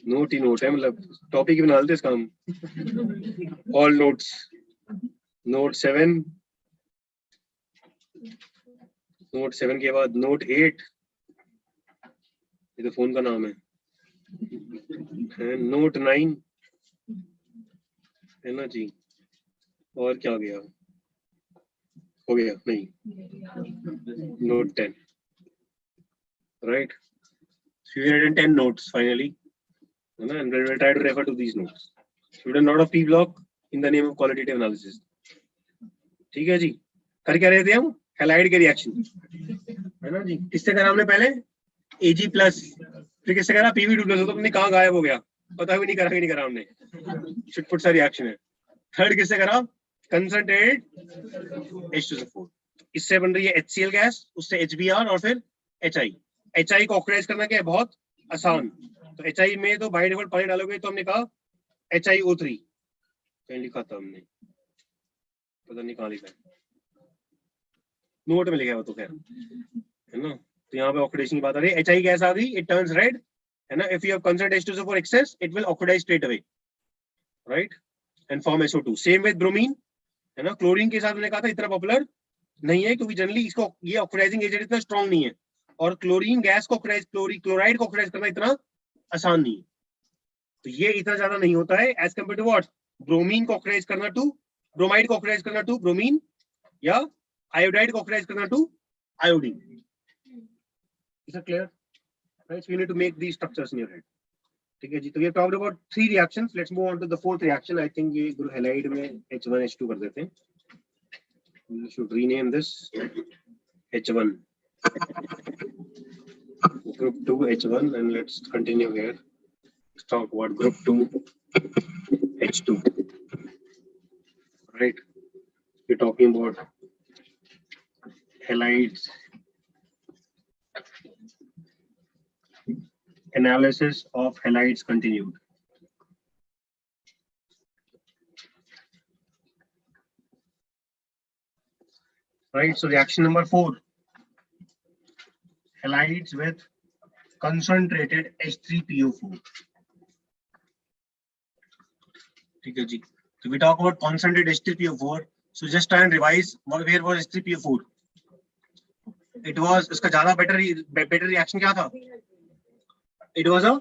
नोट ही नोट है, मतलब टॉपिक बना लेते इसका हम. All notes. नोट 7, नोट 7 के बाद नोट 8, ये तो फोन का नाम है. नोट 9 है ना जी, और क्या गया, हो गया नहीं, note 10, right? So we had 10 notes finally, and we will try to refer to these notes. So we done a lot of P block in the name of qualitative analysis. ठीक है जी. कर क्या रहे थे हम, हैलाइड के reaction, है ना जी. किससे करा हमने पहले, Ag प्लस, फिर किससे करा, Pb2 प्लस. तो अपने कहाँ गायब हो गया, पता भी नहीं करा कि नहीं करा हमने. शिटपुट सा रिएक्शन है. थर्ड किससे करा, कंसंट्रेटेड H2SO4. इससे बन रही है HCl गैस, उससे HBr और फिर HI. HI को ऑक्सीडाइज करना क्या है, बहुत आसान. तो HI में तो बाय डिफॉल्ट पानी डालोगे, तो हमने कहा HiO3, कहीं लिखा था हमने, पता नहीं कहाँ लिखा है, नोट में लिखा है वो तो, खैर है ना. तो यहाँ पे ऑक्सीडेशन की बात आ रही है. HI गैस आ गई, इट टर्न्स रेड, है ना. If you have concentrated H2SO4 excess, it will oxidize straight away, right, and form SO2. Same with bromine, है ना. क्लोरीन के साथ मैंने कहा था इतना पॉपुलर नहीं है, क्योंकि जनरली इसको, ये ऑक्सीडाइजिंग एजेंट इतना स्ट्रॉन्ग नहीं है, और क्लोरीन गैस को ऑक्सीडाइज, क्लोराइड को ऑक्सीडाइज करना इतना आसान नहीं है. तो ये इतना ज्यादा नहीं होता है as compare to what, bromine को ऑक्सीडाइज करना टू ब्रोमाइड, को ऑक्सीडाइज करना टू ब्रोमीन, या आयोडाइड को ऑक्सीडाइज करना to iodine. Is it clear, right? You need to make these structures in your head. ठीक है जी. तो we have talked about 3 reactions. Let's move on to the 4th reaction. I think ये group halide में H1H2 कर देते हैं. We should rename this H1, group 2 H1, and let's continue here. Let's talk about group 2 H2. Right, we're talking about halides, analysis of halides continued. Right, so reaction number 4, halides with concentrated H3PO4. ठीक है जी. So we talk about concentrated H3PO4. So just try and revise. Where was H3PO4? It was, इसका ज्यादा better reaction क्या था? It was a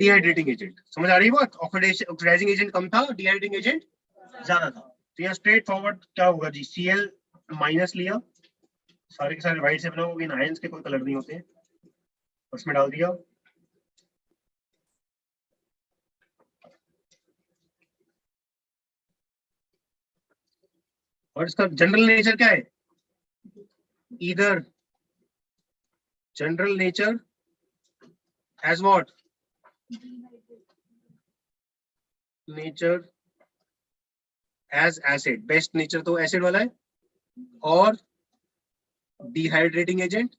dehydrating agent. समझ आ रही है बात? Oxidizing agent कम था, dehydrating agent ज्यादा था. तो यहाँ straight forward क्या होगा जी, Cl माइनस लिया, सारे के सारे व्हाइट से बना होगा, इन आयंस के कोई कलर नहीं होते हैं, उसमें डाल दिया. और इसका जनरल नेचर क्या है, इधर general nature as what, nature as acid. Best nature तो एसिड वाला है, और डिहाइड्रेटिंग एजेंट,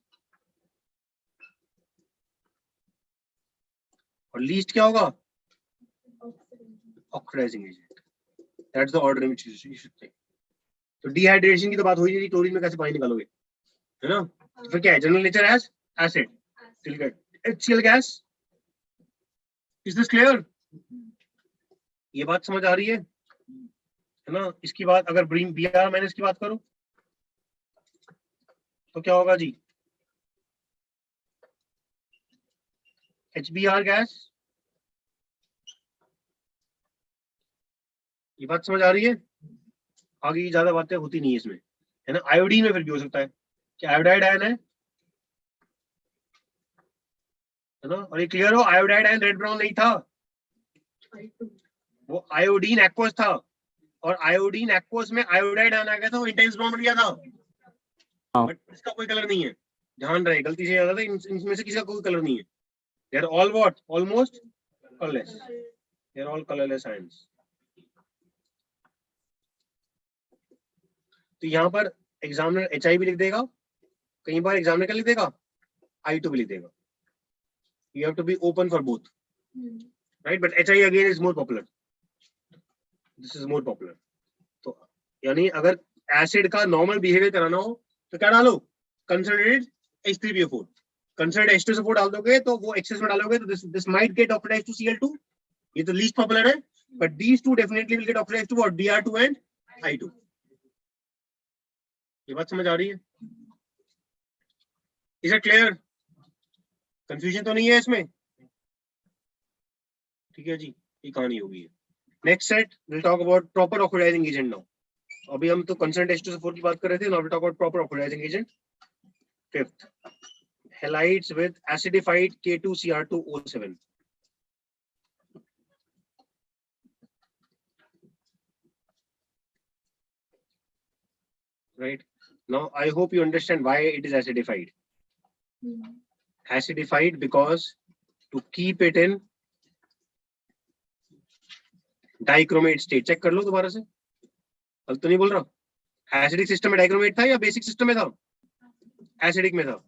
और लीस्ट क्या होगा, oxidising agent, that's the order in which you should think. तो डिहाइड्रेशन की तो बात हो ही नहीं, क्लोरीन में कैसे पानी निकालोगे, है ना? तो फिर क्या है, जनरल नेचर एज एसिड, ठीक है। HCl gas, is this clear? ये बात समझ आ रही है ना? इसकी बात अगर Br माइनस की बात करो तो क्या होगा जी, HBr गैस, ये बात समझ आ रही है? आगे की ज्यादा बातें होती नहीं है इसमें, है ना? आयोडीन में फिर भी हो सकता है कि आयोडाइड आयन है ना? और ये क्लियर हो, आयोडाइड आयन रेड ब्राउन नहीं था, वो आयोडीन एक्वस था, और आयोडीन एक्वस में आयोडाइड आयन आ गया था, वो इंटेंस ब्राउन बन गया था, बट इसका कोई कलर नहीं है, ध्यान रहे, गलती से याद था, इनमें से किसी का कोई कलर नहीं है, they are all what, almost colourless, they are all colourless ions. तो यहाँ पर एग्जामिनर HI भी लिख देगा, कई बार एग्जामिनर क्या लिख देगा, I2 भी लिख देगा, you have to be open for both, right? But HI again is more popular, this is more popular। तो यानी अगर एसिड का नॉर्मल बिहेवियर कराना हो तो क्या डालो, कंसंट्रेटेड H3PO4, कंसंट्रेटेड H2SO4 डाल दोगे तो वो एक्सेस में डालोगे तो this might get oxidized to Cl2, ये तो लीस्ट पॉपुलर है, but these two definitely will get oxidized to what, Br2 and I2। ये बात समझ आ रही है? Is it clear? कंफ्यूजन तो नहीं है इसमें? ठीक है जी, ये कहानी होगी। Next set will talk about proper oxidising agent now. अभी हम तो कंसंट्रेटेड H2SO4 की बात कर रहे थे, now will talk about proper oxidising agent. Fifth, halides with acidified K2Cr2O7। right, now I hope you understand why it is acidified. Acidified because to keep it in dichromate state। Check कर लो दोबारा से, गलत तो नहीं बोल रहा। Acidic system में डाइक्रोमेट था या बेसिक सिस्टम में था? एसिडिक में था,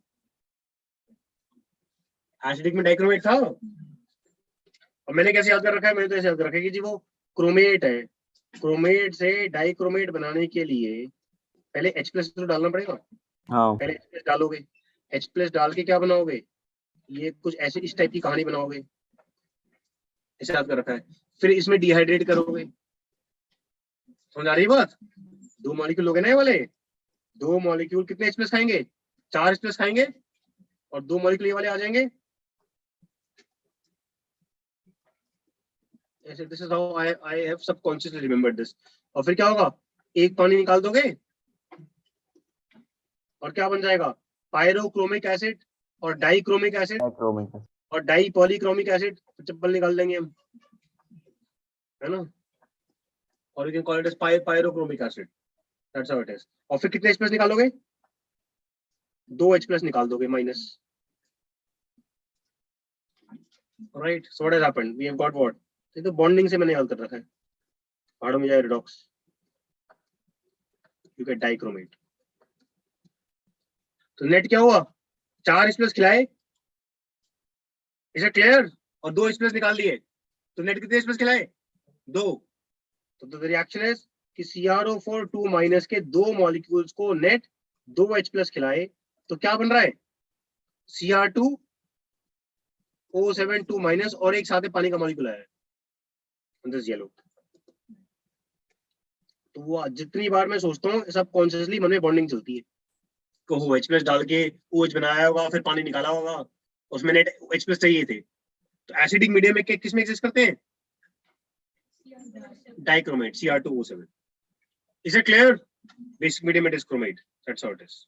एसिडिक में डाइक्रोमेट था। और मैंने कैसे याद कर रखा है, मैंने तो ऐसे याद कर रखा है कि जी वो क्रोमेट है, क्रोमेट से डाइक्रोमेट बनाने के लिए पहले H+ तो डालना पड़ेगा। हाँ, पहले H+ डालोगे, H+ डाल के क्या बनाओगे, ये कुछ ऐसे इस टाइप की कहानी बनाओगे, ऐसे याद कर रखा है। फिर इसमें डिहाइड्रेट करोगे, समझ आ रही बात? 2 मॉलिक्यूल लोगे ना ये वाले, 2 मॉलिक्यूल कितने H+ खाएंगे, 4 H+ खाएंगे, और 2 मॉलिक्यूल ये वाले आ जाएंगे ऐसे। This is how I have subconsciously remembered this. और फिर क्या होगा, एक पानी निकाल दोगे और क्या बन जाएगा, पायरोक्रोमिक एसिड और डाइक्रोमिक एसिड और डाइपॉलीक्रोमिक एसिड, चप्पल निकाल देंगे हम, है ना? और you can call it as pyrochromic acid, that's how it is. और फिर कितने H+ निकालोगे, 2 H+ निकाल दोगे minus, right? So what has happened, we have got what, ये तो बॉन्डिंग से मैंने हल कर रखा है, पहाड़ों में जाए रिडॉक्स, यू गेट डाइक्रोमेट। तो नेट क्या हुआ, 4 H+ खिलाए, इज इट क्लियर? और 2 H+ निकाल दिए, तो नेट कितने H+ खिलाए, 2। तो द रिएक्शन इज कि CrO4 2- के 2 मॉलिक्यूल्स को नेट 2 H+ खिलाए, तो क्या बन रहा है, Cr2O7 2- और एक साथ पानी का मॉलिक्यूल आया है, दिस येलो। तो वो जितनी बार मैं सोचता हूँ सब कॉन्शियसली मन में बॉन्डिंग चलती है, को H+ डाल के OH बनाया होगा, फिर पानी निकाला होगा, उसमें नेट H+ चाहिए थे। तो एसिडिक मीडियम में किस में एग्जिस्ट करते हैं, dichromate Cr2O7। Is it clear? Basic medium it is chromate, that's how it is,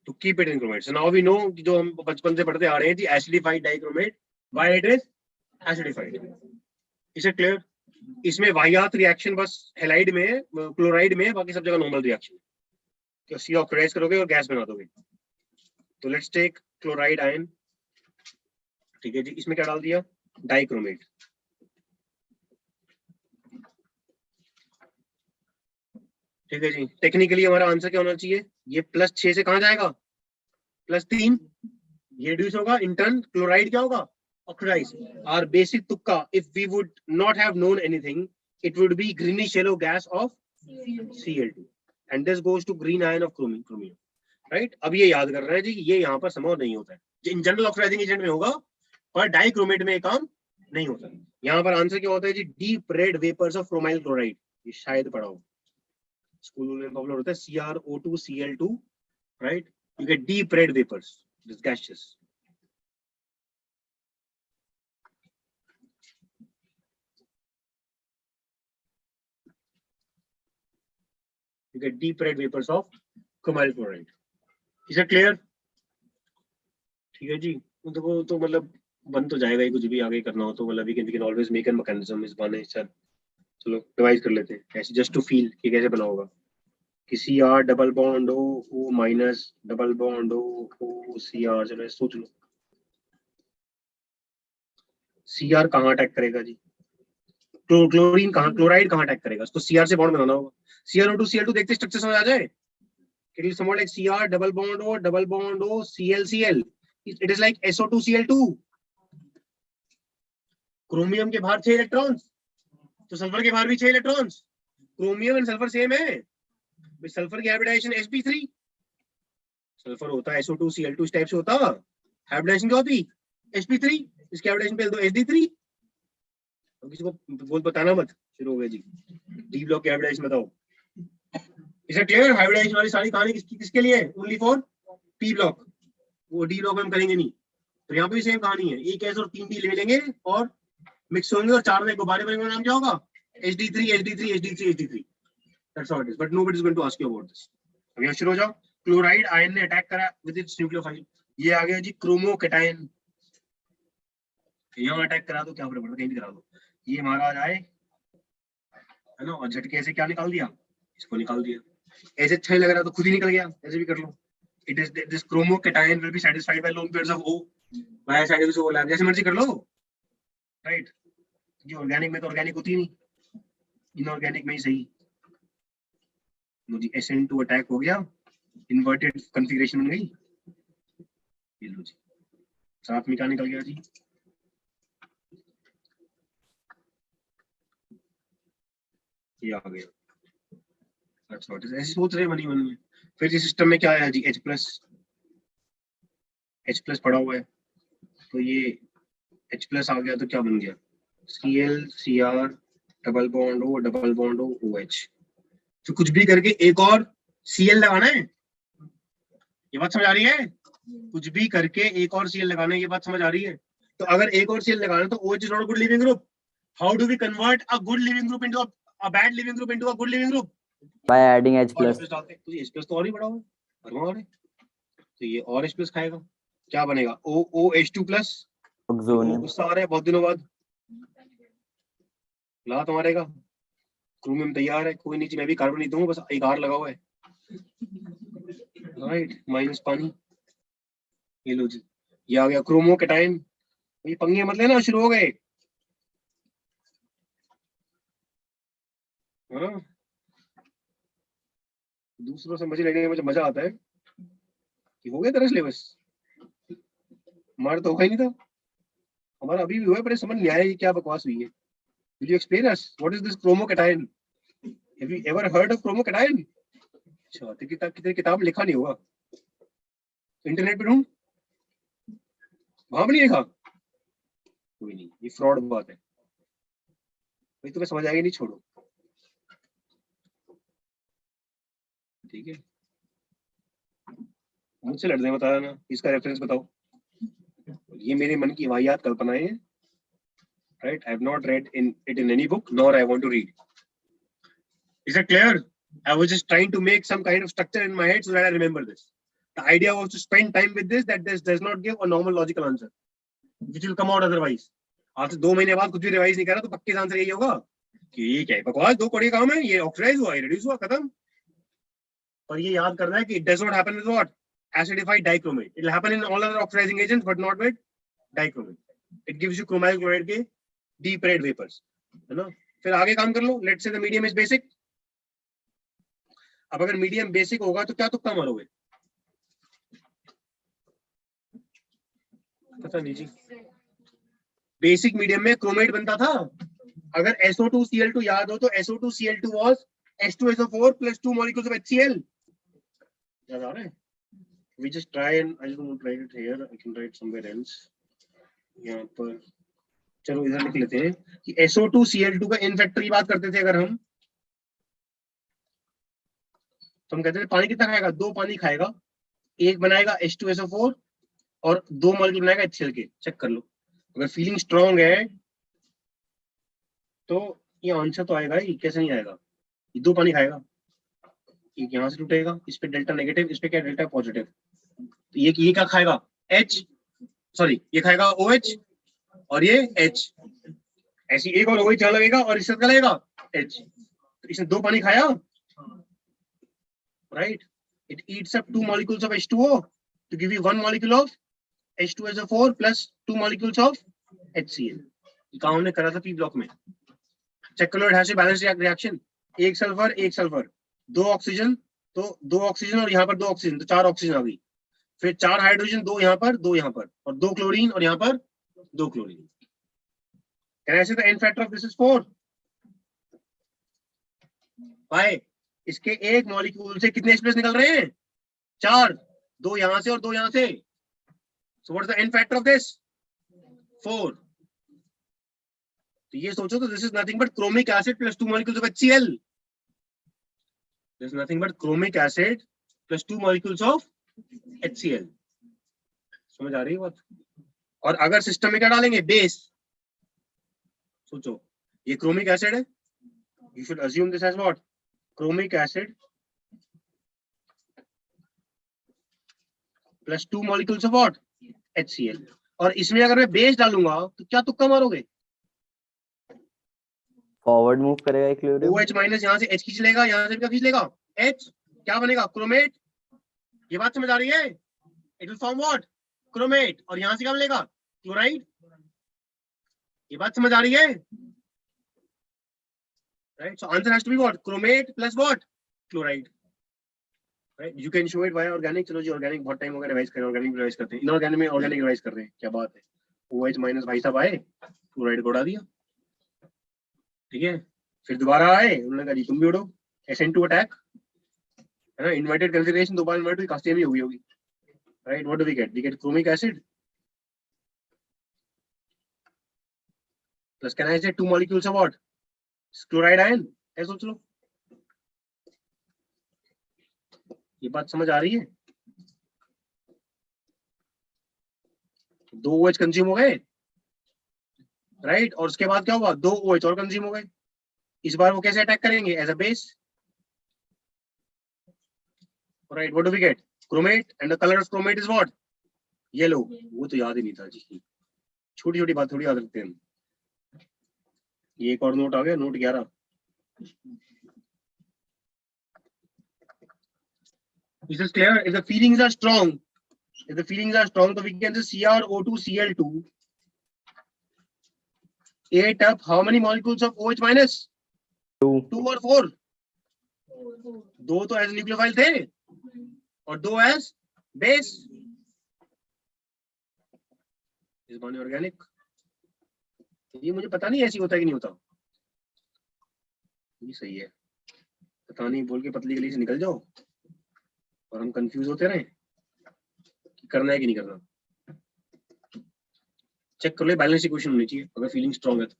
to keep it in chromate. So now we know कि जो हम बचपन से पढ़ते आ रहे हैं जी, acidified dichromate, why it is acidified. Is it clear? इसमें वाहियात रिएक्शन बस हैलाइड में, क्लोराइड में, बाकी सब जगह नॉर्मल रिएक्शन, तो सी ऑक्सीडाइज करोगे और गैस बना दोगे। तो लेट्स टेक क्लोराइड आयन, ठीक है जी, इसमें क्या डाल दिया, डाइक्रोमेट। ठीक है जी, टेक्निकली हमारा आंसर क्या होना चाहिए, ये +6 से कहां जाएगा, +3, ये रिड्यूस होगा, इन टर्न क्लोराइड क्या होगा, ऑक्सीडाइज। आवर बेसिक तुक्का, if we would not have known anything, it would be greenish yellow gas of Cl2 and this goes to green ion of chromium, right? अब ये याद कर रहे हैं जी, ये यहाँ पर समाव नहीं होता है, इन जनरल ऑक्सीडाइजिंग एजेंट में होगा पर डाइक्रोमेट में काम नहीं होता। यहाँ पर आंसर क्या होता है जी, deep red vapours of chromyl chloride, ये शायद पढ़ा हो स्कूल में, प्रॉब्लम होता है CrO2 Cl2, right? You get deep red vapors, this gaseous. You get deep red vapors of chromyl chloride. Is that clear? ठीक है जी, देखो तो मतलब बन तो जाएगा ही, कुछ भी आगे करना हो तो मतलब we can always make a mechanism, इस बहाने सर चलो डिवाइस कर लेते हैं ऐसे just to feel कि कैसे बना होगा कि Cr double bond O minus double bond O Cr, चलो सोच लो Cr कहाँ अटैक करेगा जी, क्लोरीन कहाँ, क्लोराइड कहाँ अटैक करेगा, उसको Cr से बॉन्ड बनाना होगा। CrO2 Cl2 देखते स्ट्रक्चर समझ आ जाए, it is somewhat like Cr double bond O Cl, it is like SO2 Cl2। Chromium के बाहर 6 इलेक्ट्रॉन्स, तो सल्फर के बाहर भी 6 electrons, chromium and sulphur same है, सल्फर की हाइब्रिडाइजेशन sp3, सल्फर होता है SO2 Cl2 इस टाइप से होता, हाइब्रिडाइजेशन क्या होती sp3, इसकी हाइब्रिडाइजेशन पे दो sd3। अब किसी को बोल बताना मत, शुरू हो गया जी, डी ब्लॉक की हाइब्रिडाइजेशन बताओ, इसे क्लियर? हाइब्रिडाइजेशन वाली सारी कहानी किसके लिए है, ओनली फॉर पी ब्लॉक, वो डी ब्लॉक में हम करेंगे नहीं। तो यहाँ पे भी सेम कहानी है, एक एस और 3 डी ले लेंगे और मिक्स होंगे और 4 में गुब्बारे बनेंगे, नाम क्या होगा sd3 sd3 sd3 sd3, that's how it is, but nobody is going to ask you about this। अब यहाँ शुरू हो जाओ, क्लोराइड आयन ने अटैक करा विद इट्स न्यूक्लियोफाइल, ये आ गया जी क्रोमोकेटायन, यहाँ अटैक करा दो क्या फर्क पड़ता है, कहीं भी करा दो, ये हमारा आ जाए है ना, और झटके से क्या निकाल दिया, इसको निकाल दिया, ऐसे अच्छा ही लग रहा तो खुद ही निकल गया, ऐसे भी कर लो। It is this chromocation will be satisfied by lone pairs of O, by side of O, जैसे मर्जी कर लो, राइट? ये ऑर्गेनिक में तो ऑर्गेनिक होती नहीं, इनऑर्गेनिक में ही सही। लो जी SN2 अटैक हो गया, इन्वर्टेड कॉन्फ़िगरेशन बन गई, ये लो जी साथ में क्या निकल गया जी, ये आ गया। अच्छा ऐसे सोच रहे मन में, फिर इस सिस्टम में क्या आया जी H प्लस पड़ा हुआ है, तो ये H प्लस आ गया तो क्या बन गया Cl Cr double bond O OH, तो कुछ भी करके एक और Cl लगाना है, ये बात समझ आ रही है? कुछ भी करके एक और Cl लगाना है, ये बात समझ आ रही है? तो अगर एक और Cl लगाना है तो OH is not a good living group, how do we convert a good living group into a bad living group into a good living group? by adding H plus, तो ये H प्लस तो और ही बड़ा हुआ है, तो ये और H प्लस खाएगा, क्या बनेगा OH2 प्लस oxonium, गुस्सा आ रहा है बहुत दिनों बाद, ला तुम्हारे का क्रोमियम तैयार है, कोई नीचे मैं भी कार्बन नहीं दूंगा, बस एक R लगा हुआ है, राइट, माइनस पानी, ये लो जी ये आ गया क्रोमोकेटायन। ये पंगे मत लेना, शुरू हो गए, हाँ दूसरों से मजे लेने में मुझे मजा आता है कि हो गया तेरा सिलेबस, हमारा तो होगा ही नहीं था, हमारा अभी भी हुआ है पर समझ नहीं आया ये क्या बकवास हुई है। Will you explain us what is this chromocation? Have you ever heard of chromocation? अच्छा तेरी किताब लिखा नहीं होगा, इंटरनेट पे ढूंढ, वहां भी नहीं लिखा, कोई नहीं, ये फ्रॉड बात है भाई, तुम्हें समझ आएगी नहीं, छोड़ो ठीक है, मुझसे लड़ने बताया ना, इसका रेफरेंस बताओ, ये मेरे मन की वाहियात कल्पनाएं हैं, right? I have not read it in any book, nor I want to read. Is that clear? I was just trying to make some kind of structure in my head so that I remember this. The idea was to spend time with this, that this does not give a normal logical answer, which will come out otherwise. after 2 महीने बाद कुछ भी revise नहीं करा तो पक्के answer यही होगा कि ये क्या है बकवास, 2 कौड़ी काम है, ये ऑक्सीडाइज हुआ, ये रिड्यूस हुआ, खत्म। पर ये याद करना है कि it does not happen with what? Acidified dichromate. It will happen in all other oxidizing agents, but not with dichromate. It gives you chromyl chloride के deep red vapors, है ना? फिर आगे काम कर लो, let's say the medium is basic. अब अगर medium basic होगा तो क्या तुक्का मारोगे? पता नहीं जी। बेसिक मीडियम में क्रोमेट बनता था, अगर SO2Cl2 याद हो तो SO2Cl2 was H2SO4 plus 2 molecules of HCl. याद आ रहा है? We just try and I just want to write it here. I can write somewhere else. यहाँ पर चलो इधर लिख लेते हैं कि SO2Cl2 का इन फैक्टर की बात करते थे अगर हम, तो हम कहते थे पानी कितना खाएगा, 2 पानी खाएगा, एक बनाएगा H2SO4 और 2 मॉलिक्यूल बनाएगा HCl के. चेक कर लो, अगर फीलिंग स्ट्रॉन्ग है तो ये आंसर तो आएगा ही, कैसे नहीं आएगा. ये 2 पानी खाएगा, एक यहाँ से टूटेगा, इस पे डेल्टा नेगेटिव, इस पे क्या डेल्टा पॉजिटिव. तो ये क्या खाएगा, ये खाएगा OH और ये H. ऐसी एक और OH यहाँ लगेगा और इससे क्या लगेगा H. तो इसने 2 पानी खाया, right. It eats up 2 molecules of H2O to give you 1 molecule of H2SO4 plus 2 molecules of HCl. ये काम हमने करा था P ब्लॉक में. चेक कर लो, it has to balance reaction. एक सल्फर 2 ऑक्सीजन, तो 2 ऑक्सीजन और यहाँ पर 2 ऑक्सीजन, तो 4 ऑक्सीजन आ गई. फिर 4 हाइड्रोजन, 2 यहाँ पर 2 यहाँ पर, और 2 क्लोरीन और यहाँ पर 2 chlorine. Can I say the n factor of this is 4? Why? इसके एक मॉलिक्यूल से कितने H+ निकल रहे हैं, 4, 2 यहाँ से और 2 यहाँ से. So what is the n factor of this? 4. तो ये सोचो, तो this is nothing but chromic acid plus 2 molecules of HCl. This is nothing but chromic acid plus 2 molecules of HCl. समझ आ रही है बात. और अगर सिस्टम में क्या डालेंगे, बेस. सोचो, ये chromic acid है, you should assume this as what? Chromic acid plus 2 molecules of what? HCl. और इसमें अगर मैं बेस डालूंगा तो क्या तुक्का मारोगे, फॉरवर्ड मूव करेगा इक्विलिब्रियम. OH माइनस यहाँ से H खींच लेगा, यहाँ से भी क्या खींच लेगा, H. क्या बनेगा, क्रोमेट. ये बात समझ आ रही है, it will form what, chromate. और यहाँ से क्या बनेगा, क्लोराइड. ये बात समझ आ रही है, right. So answer has to be what, chromate plus what, chloride. Right. You can show it by organic. चलो जी, ऑर्गेनिक बहुत टाइम हो गया रिवाइज करें, ऑर्गेनिक रिवाइज करते हैं. इनऑर्गेनिक में ऑर्गेनिक रिवाइज कर रहे हैं, क्या बात है. OH माइनस भाई साहब आए, क्लोराइड को उड़ा दिया, ठीक है. फिर दोबारा आए, उन्होंने कहा जी तुम भी उड़ो, SN2 अटैक, है ना. इन्वर्टेड कॉन्फिगरेशन, 2 बार इन्वर्ट हुई, कास्टियम ही होगी, right. What do we get chromic acid plus, can I say 2 molecules of what, chloride ion. ऐसे सोच लो, ये बात समझ आ रही है. 2 OH कंज्यूम हो गए, राइट. और उसके बाद क्या हुआ, 2 OH और कंज्यूम हो गए. इस बार वो कैसे अटैक करेंगे, as a base, right. What do we get, chromate. And the colour of chromate is what, yellow. वो तो याद ही नहीं था जी, छोटी छोटी बात थोड़ी याद रखते हैं हम. ये एक और नोट आ गया, note 11. This is clear. If the feelings are strong, so we can just CrO2Cl2 ate up how many molecules of OH minus? 2 or 4? 2 तो एज न्यूक्लियोफाइल थे और 2 एज बेस. इस बार ऑर्गेनिक, ये मुझे पता नहीं ऐसी होता है कि नहीं होता. ये सही है, पता नहीं बोल के पतली गली से निकल जाओ और हम कंफ्यूज होते रहे कि करना है कि नहीं करना. चेक कर लो, बैलेंस इक्वेशन होनी चाहिए अगर फीलिंग स्ट्रॉन्ग है तो.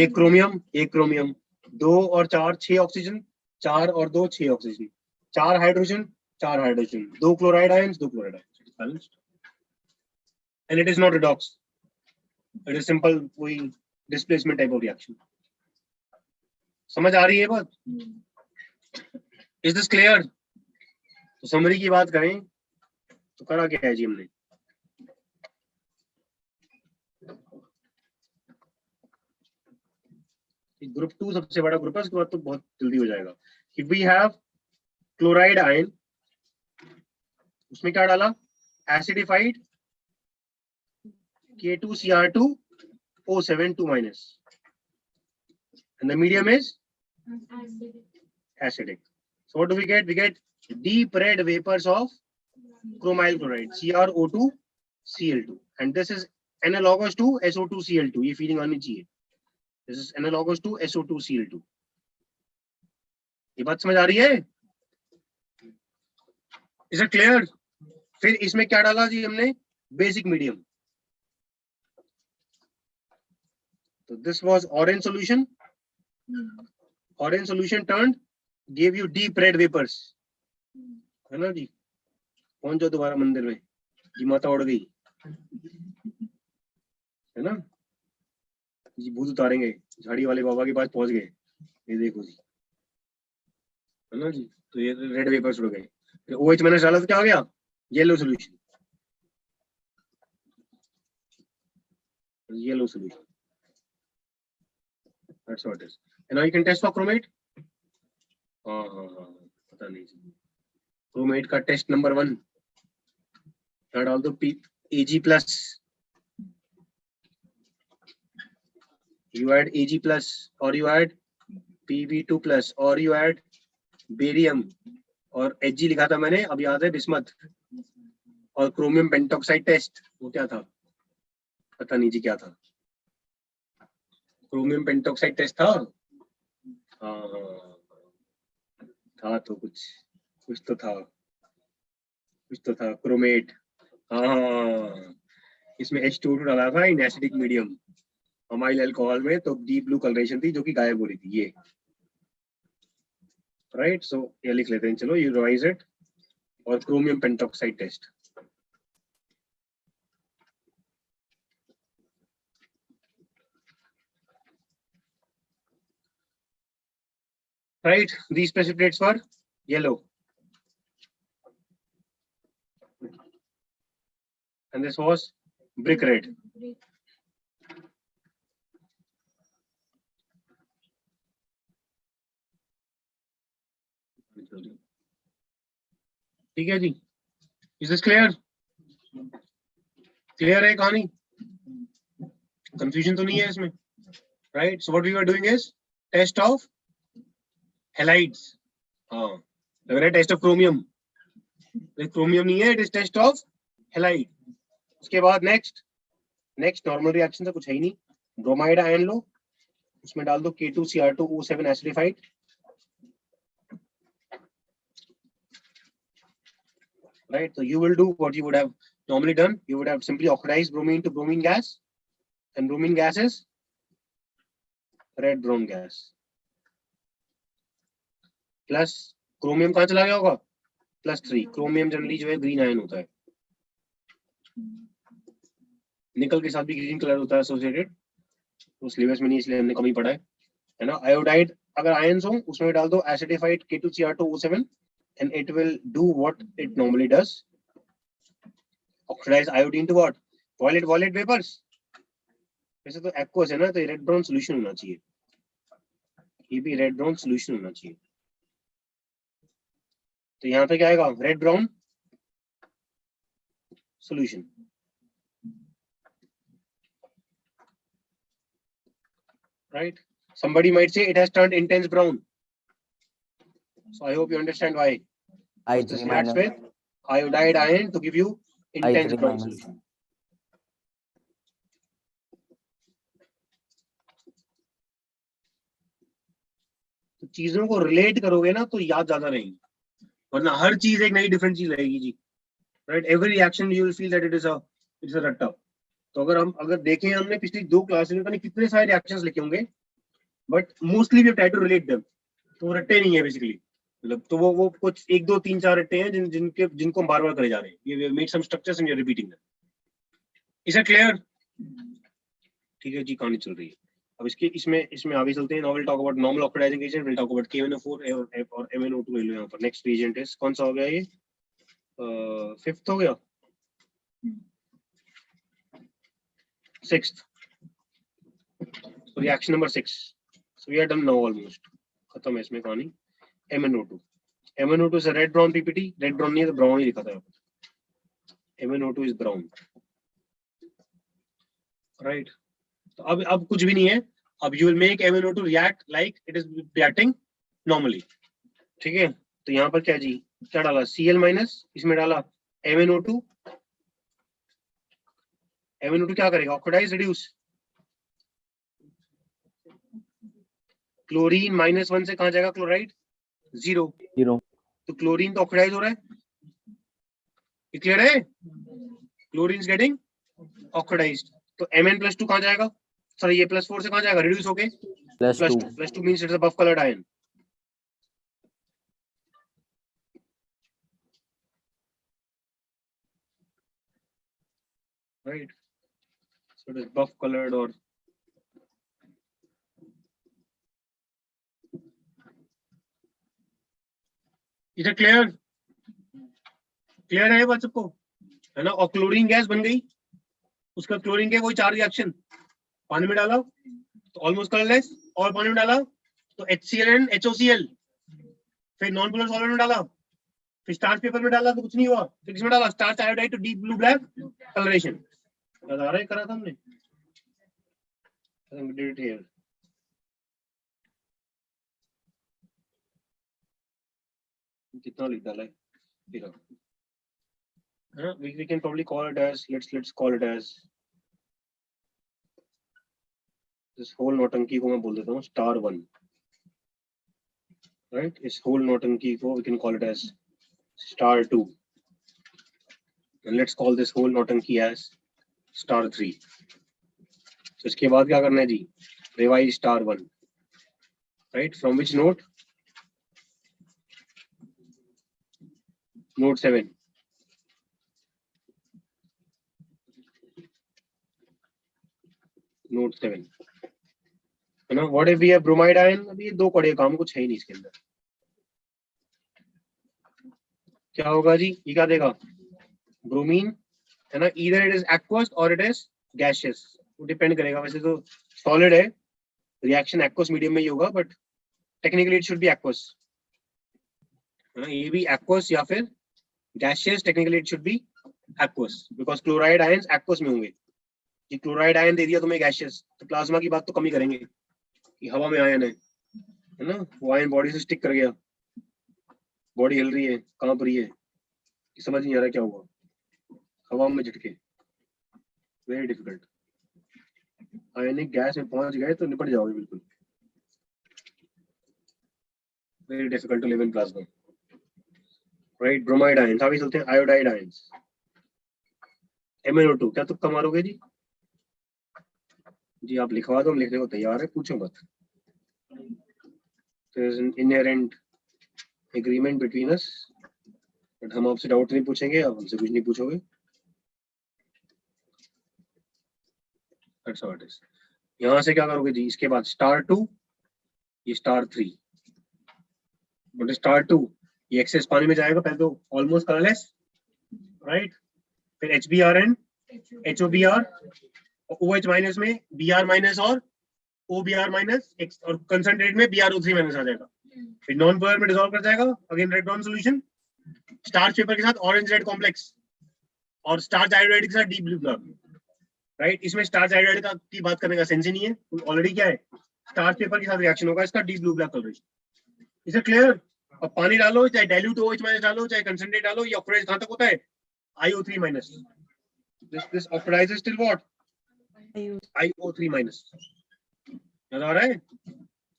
एक क्रोमियम 2 और 4 6 ऑक्सीजन, 4 और 2 6 oxygen, 4 hydrogen 2 chloride ions, 2 chloride ions, balanced. And it is not redox, it is simple कोई डिस्प्लेसमेंट टाइप ऑफ रिएक्शन. समझ आ रही है बात, इज दिस क्लियर. तो समरी की बात करें तो करा क्या है जी हमने, ग्रुप 2 सबसे बड़ा ग्रुप है, उसके बाद तो बहुत जल्दी हो जाएगा. If we have chloride ion, उसमें क्या डाला, acidified K2Cr2O7 2 minus, and the medium is acidic. So what do we get? We get deep red vapors of chromyl chloride, CrO2Cl2, and this is analogous to SO2Cl2. ये feeling आनी चाहिए. This is analogous to SO2Cl2। ये बात समझ आ रही है? Is it clear? फिर इसमें क्या डाला जी हमने? Basic medium. तो this was orange solution. Orange solution turned give you deep red vapours, है ना जी? पहुंच जाओ दोबारा मंदिर में, जी माता उड़ गई, है ना जी? भूत उतारेंगे, झाड़ी वाले बाबा के पास पहुंच गए, ये देखो जी, है ना जी? तो ये रेड वेपर्स उड़ गए। फिर OH मैंने डाला तो क्या हो गया? Yellow solution, yellow solution. That's what it is. And now you can test for chromate. हाँ, पता नहीं जी। क्रोमेट का टेस्ट नंबर 1 क्या डाल दो? Ag plus, you add Ag plus or you add Pb2 plus or you add barium, और Hg लिखा था मैंने, अब याद है बिस्मथ। और क्रोमियम पेंटॉक्साइड टेस्ट, वो क्या था? पता नहीं जी क्या था। क्रोमियम पेंटॉक्साइड टेस्ट था। हाँ था, तो कुछ तो था क्रोमेट। हाँ, इसमें H2O डाला था in acidic medium amyl alcohol में, तो डीप ब्लू कलरेशन थी जो कि गायब हो रही थी, ये राइट। सो ये लिख लेते हैं, चलो यू रिवाइज इट। और chromium pentoxide test, right? These precipitates were yellow, and this was brick red. ठीक है जी, इज दिस क्लियर? क्लियर है कहानी? कंफ्यूजन तो नहीं है इसमें, right? So what we are doing is test of halides. हाँ, लग रहा है टेस्ट ऑफ क्रोमियम, क्रोमियम नहीं है, it is test of halide. उसके बाद नेक्स्ट नॉर्मल रिएक्शन तो कुछ है ही नहीं। ब्रोमाइड आयन लो, उसमें डाल दो K2Cr2O7 acidified, right? So you will do what you would have normally done. You would have simply oxidized bromine to bromine gas, and bromine gas is red brown gas. Plus chromium कहाँ चला गया होगा? +3। chromium generally जो है green ion होता है, निकल के साथ भी ग्रीन कलर होता है एसोसिएटेड, तो सिलेबस में नहीं इसलिए हमने कम ही पढ़ा है ना? आयोडाइड अगर आयन्स हो उसमें डाल दो acidified K2Cr2O7 and it will do what it normally does, oxidize iodine to what? Violet vapors। वैसे तो aqueous है ना, तो रेड ब्राउन सॉल्यूशन होना चाहिए, ये भी रेड ब्राउन सॉल्यूशन होना चाहिए। तो यहाँ पे क्या आएगा? Red brown solution, right? Somebody might say it has turned intense brown, so I hope you understand why. This reacts with iodide ion to give you intense brown solution. तो चीजों को रिलेट करोगे ना तो याद ज्यादा रहेगी, वरना हर चीज एक नई डिफरेंट चीज रहेगी जी, right? Every reaction you will feel that it is a रट्टा। तो अगर देखें, हमने पिछली 2 क्लास में पता नहीं कितने सारे रिएक्शंस लिखे होंगे, but mostly we try to relate them, तो रट्टे नहीं है बेसिकली, मतलब तो वो कुछ 1 2 3 4 रट्टे हैं जिनको हम बार-बार करे जा रहे हैं। ये made some structures and you are repeating them. Is it clear? ठीक है जी, कहानी चल रही है। अब इसमें आगे चलते हैं। Now will talk about normal oxidising agent, will talk about KNO4 और MnO2 ले लो यहाँ पर। नेक्स्ट रिएजेंट इज कौन सा हो गया? ये 5th हो गया, 6th। So reaction number 6. So we are done now almost. खत्म है इसमें कहानी। MnO2. MnO2 is a red brown PPT. Red brown नहीं है तो brown ही लिखा था यहाँ पर। MnO2 is brown. Right. तो अब कुछ भी नहीं है। अब you will make MnO2 react like it is reacting normally. ठीक है? तो यहाँ पर क्या जी? क्या डाला? Cl माइनस, इसमें डाला MnO2। MnO2 क्या करेगा? Oxidise, reduce. क्लोरीन -1 से कहाँ जाएगा क्लोराइड 0, 0 तो क्लोरीन तो ऑक्सीडाइज हो रहा है, ये क्लियर है, क्लोरीन इज गेटिंग ऑक्सीडाइज्ड, तो Mn+2 कहाँ जाएगा, सॉरी ये +4 से कहाँ जाएगा, रिड्यूस होके +2 +2 means it's a buff coloured ion, right, so it is buff colored or is it clear, clear है ये बात सबको, है ना। और क्लोरीन गैस बन गई, उसका क्लोरीन के कोई 4 रिएक्शन, पानी में डाला तो ऑलमोस्ट कलरलेस, और पानी में डाला तो HCl एंड HOCl, फिर नॉन पोलर सॉल्वेंट में डाला, फिर स्टार्च पेपर में डाला तो कुछ नहीं हुआ, फिर किसमें डाला, starch iodide to deep blue black coloration, याद आ रहा है, करा था हमने, we did it here. कितना लिख डाला है फिर, we can probably call it as, let's call it as this whole नौटंकी को मैं बोल देता हूँ *1, right, इस whole नौटंकी को we can call it as *2, and let's call this whole नौटंकी as *3. So इसके बाद क्या करना है जी, revise *1, right, from which note, note 7, note 7, है ना। What if we have bromide ion, अभी ये 2 कड़े काम, कुछ है ही नहीं इसके अंदर, क्या होगा जी, ये क्या देगा, ब्रोमीन, है ना, either it is aqueous or it is gaseous, वो डिपेंड करेगा, वैसे तो सॉलिड है, रिएक्शन एक्वस मीडियम में ही होगा, but technically it should B aqueous, है ना, ये भी एक्वस या फिर gaseous, technically it should B aqueous, because chloride ions aqueous में होंगे, कि क्लोराइड आयन दे दिया तुम्हें गैसियस, तो प्लाज्मा की बात तो कम ही करेंगे कि हवा में आयन है ना, वो आयन बॉडी से स्टिक कर गया, बॉडी हिल रही है, कांप रही है, समझ नहीं आ रहा क्या हुआ, हवा में झटके, वेरी डिफिकल्ट, आयनिक गैस में पहुंच गए तो निपट जाओगे बिल्कुल, very difficult to live in plasma, right. Bromide ions आगे चलते हैं, आयोडाइड आयंस, MnO2, क्या तुक्का मारोगे जी, जी आप लिखवा दो, हम लिखने को तैयार है, पूछो मत, there is an inherent agreement between us, but हम आपसे डाउट नहीं पूछेंगे, आप हमसे कुछ नहीं पूछोगे, that's how it is. यहाँ से क्या करोगे जी, इसके बाद *2, ये *3, बट *2 ये एक्सेस पानी में जाएगा, पहले तो ऑलमोस्ट कलरलेस, राइट, फिर HBr एंड HOBr, और OH माइनस में Br- और OBr- और कंसंट्रेट में BrO3- आ जाएगा, फिर नॉन पोलर में डिसॉल्व कर जाएगा, again red brown solution, starch paper के साथ ऑरेंज रेड कॉम्प्लेक्स, और स्टार्च आयोडाइड के साथ डीप ब्लू ब्लड, राइट। इसमें स्टार्च आयोडाइड का की बात करने का सेंस ही नहीं है, ऑलरेडी क्या है, स्टार्च पेपर के साथ रिएक्शन होगा इसका, डीप ब्लू ब्लैक कलरेशन, इसे क्लियर। अब पानी डालो, चाहे डाइल्यूट OH- डालो, चाहे कंसंट्रेट डालो, ये ऑक्सीडाइज कहां तक होता है, IO3-, this oxidizes till what, IO3-, याद आ रहा है,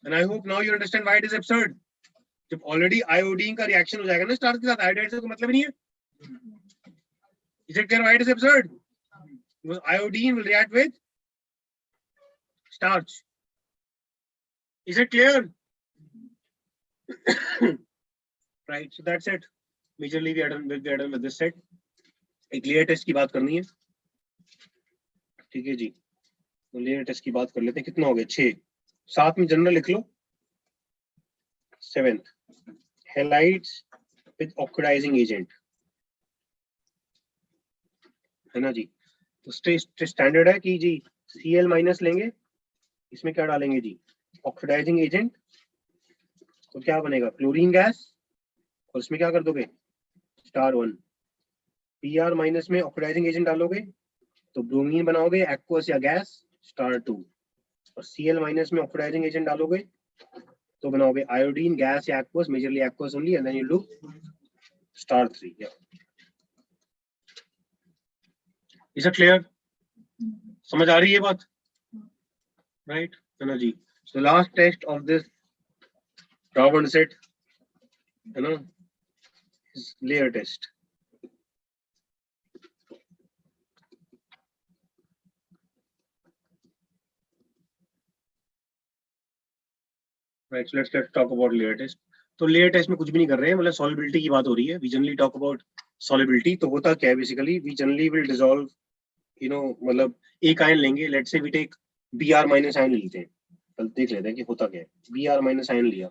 and I hope now you understand why it is absurd, जब ऑलरेडी आयोडीन का रिएक्शन हो जाएगा ना स्टार्च के साथ, आयोडाइड से कोई मतलब नहीं है, is it clear why it is absurd, because iodine will react with starch, is it clear? Right, so that's it, majorly we are done with this set, एक लेयर टेस्ट की बात करनी है, ठीक है जी, तो लेयर टेस्ट की बात कर लेते हैं, कितना हो गया 6, साथ में जनरल लिख लो, 7th halides with oxidising agent, है ना जी, तो स्टैंडर्ड है कि जी Cl- लेंगे, इसमें क्या डालेंगे जी, ऑक्सीडाइजिंग एजेंट, तो क्या बनेगा, क्लोरीन गैस, और इसमें क्या कर दोगे *1, Br- में ऑक्सीडाइजिंग एजेंट डालोगे तो ब्रोमीन बनाओगे, एक्वस या गैस, *2, और Cl- में ऑक्सीडाइजिंग एजेंट डालोगे तो बनाओगे आयोडीन गैस या aqueous, majorly aqueous only, and then you do *3, yeah. Is it clear? समझ आ रही है बात, राइट, है ना जी। So last test of this carbon set, you know, is layer test. Right, so let's talk about layer test. तो layer test में कुछ भी नहीं कर रहे हैं, मतलब सॉल्युबिलिटी की बात हो रही है. We generally talk about solubility. तो होता क्या है basically, we generally will dissolve, you know, मतलब एक आयन लेंगे, let's say we take Br minus ion लेते हैं. कल देख लेते हैं कि होता क्या है. Br माइनस आयन लिया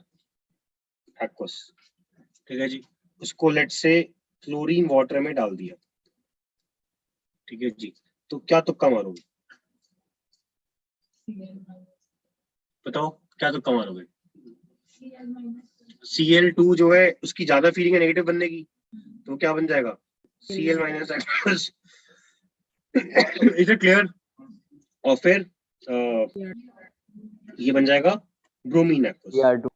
एक्वस, ठीक है जी, उसको लेट्स से क्लोरीन वाटर में डाल दिया, ठीक है जी. तो क्या तुक्का मारोगे, बताओ क्या तुक्का मारोगे? Cl2 जो है उसकी ज्यादा फीलिंग है नेगेटिव बनने की, तो क्या बन जाएगा? Cl minus aqueous. Is it clear? और फिर ये बन जाएगा ब्रोमीन एक्वस. Br2.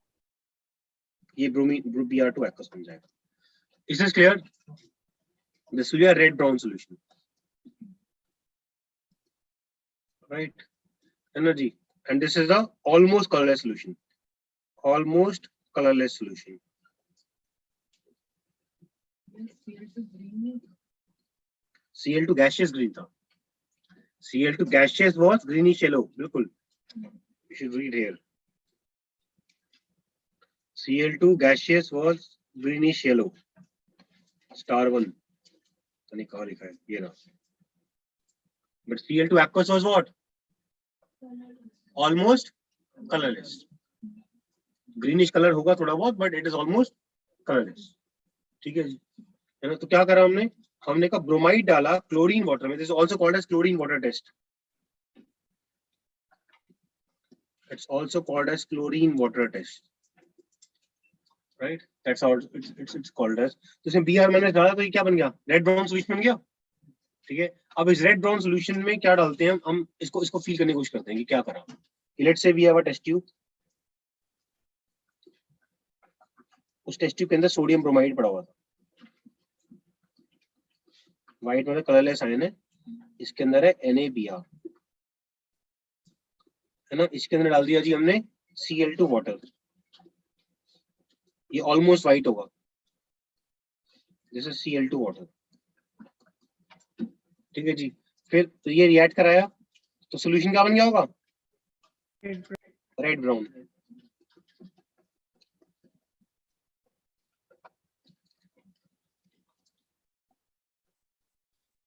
ये ब्रोमीन Br2 एक्वस बन जाएगा. Is this clear? This will be a red brown solution, right? Energy, and this is the almost colorless solution. Almost colorless solution. Cl2 gaseous green था. Cl2 gaseous was greenish yellow. बिल्कुल. You should read here. Cl2 gaseous was greenish yellow. Star 1. तो नहीं कहाँ लिखा है, ये रहा. But Cl2 aqueous was what? Almost colorless. Greenish colour होगा थोड़ा बहुत, but it is almost colourless, ठीक है जी, है ना? तो क्या करा हमने? हमने का ब्रोमाइड डाला क्लोरीन वाटर में. This is also called as chlorine water test. It's also called as chlorine water test, right? That's how it's called as. तो इसमें Br माइनस डाला तो ये क्या बन गया? रेड ब्राउन सॉल्यूशन बन गया, ठीक है. अब इस रेड ब्राउन सॉल्यूशन में क्या डालते हैं हम इसको फील करने की कोशिश करते हैं कि क्या करा. Let's say we have a test tube. उस टेस्ट ट्यूब के अंदर सोडियम ब्रोमाइड पड़ा हुआ था. व्हाइट मतलब कलरलेस आयन है. इसके अंदर है NaBr, है ना? इसके अंदर डाल दिया जी हमने Cl2 वाटर. ये ऑलमोस्ट व्हाइट होगा. दिस इज Cl2 वाटर, ठीक है जी. फिर तो ये रिएक्ट कराया तो सॉल्यूशन क्या बन गया होगा? Red brown.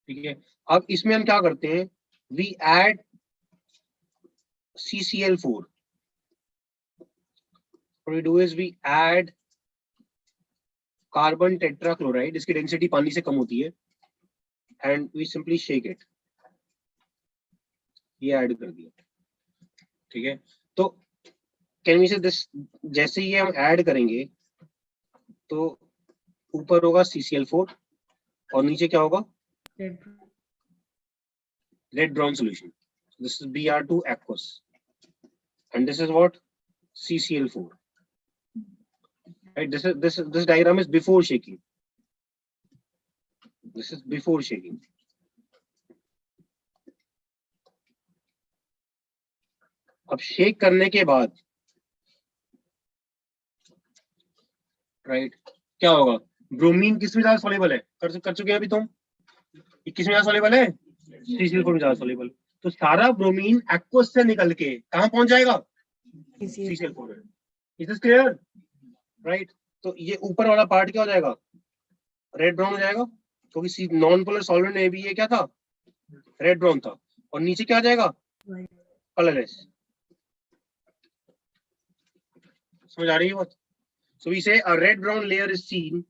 ठीक है. अब इसमें हम क्या करते हैं? We add CCl4. What we do is we add carbon tetrachloride. इसकी डेंसिटी पानी से कम होती है, and we simply shake it. ये ऐड कर दिया, ठीक है. तो कैन वी से दिस, जैसे ये हम ऐड करेंगे तो ऊपर होगा CCl4 और नीचे क्या होगा? Red brown solution. This is Br2 aqueous, and this is what? CCl4. Right. This diagram is before shaking. This is before shaking. अब शेक करने के बाद, राइट, क्या होगा? ब्रोमीन किस में ज्यादा सॉल्युबल है? कर चुके हैं अभी तुम. किस में ज्यादा सॉल्युबल है? CCl4 में ज्यादा सॉल्युबल. तो सारा ब्रोमीन एक्वस से निकल के कहां पहुंच जाएगा? CCl4 में. Is this clear? राइट. तो ये ऊपर वाला पार्ट क्या हो जाएगा? रेड ब्राउन हो जाएगा, क्योंकि नॉन पोलर सॉल्वेंट में भी ये क्या था? रेड ब्राउन था. और नीचे क्या आ जाएगा? कलरलेस. समझ आ रही है बात? So we say a red brown layer is seen.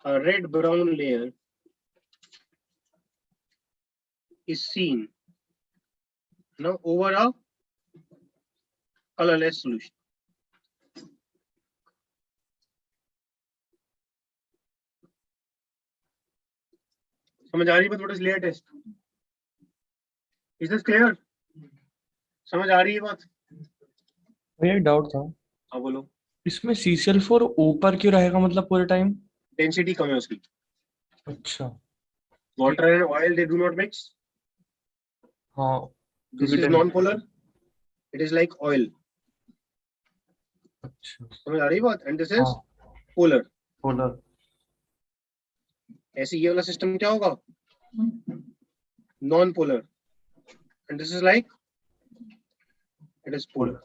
A red brown layer is seen now over a colorless solution. समझ आ रही है बात? What is layer test? Is this clear? समझ आ रही है बात? भैया डाउट था, हाँ बोलो. इसमें CCl4 ऊपर क्यों रहेगा, मतलब पूरे टाइम? डेंसिटी कम है उसकी. अच्छा. Water and oil, they do not mix. हाँ. This is non-polar. It is like oil. अच्छा समझ आ रही बात? एंड दिस इज हाँ पोलर। पोलर ऐसे ये वाला सिस्टम क्या होगा? Non polar. And this is like it is polar.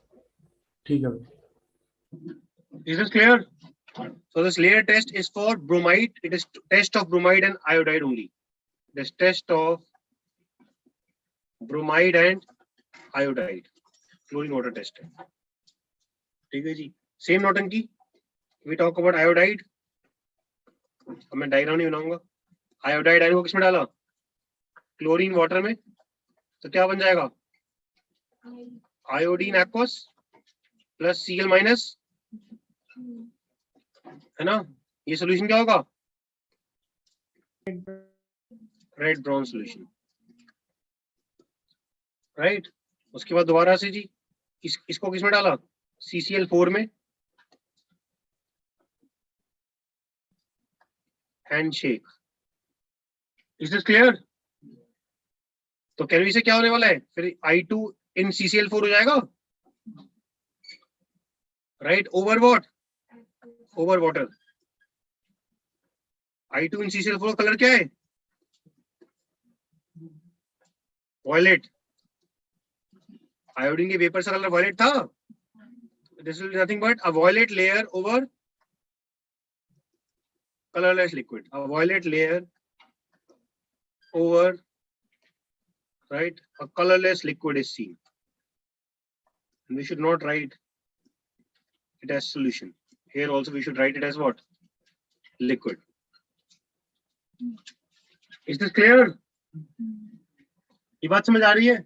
ठीक है Is this clear? So this layer test is for bromide. It is test of bromide and iodide only. This test of bromide and iodide. Chlorine water test है। ठीक है जी। Same नौटंकी। We talk about iodide. अब मैं diagram नहीं बनाऊंगा। Iodide ion को किसमें डाला? क्लोरीन वाटर में। तो क्या बन जाएगा? Iodine aqueous plus Cl minus, है ना? ये सोल्यूशन क्या होगा? Red brown solution, right. उसके बाद दोबारा से जी इसको किसमें डाला? CCl4 में। हैंडशेक। Is this clear? तो कैलवी से क्या होने वाला है? फिर I2 इन CCl4 हो जाएगा, right, over what? Over water. I2 in CCl4 colour क्या है? वॉयलेट। आयोडीन के वेपर से कलर वॉयलेट था। This will be nothing but a violet layer over colorless liquid. A violet layer over, right, a colorless liquid is seen. And we should not write it as solution. Here also we should write it as what? Liquid. Is this clear? ये बात समझ आ रही है?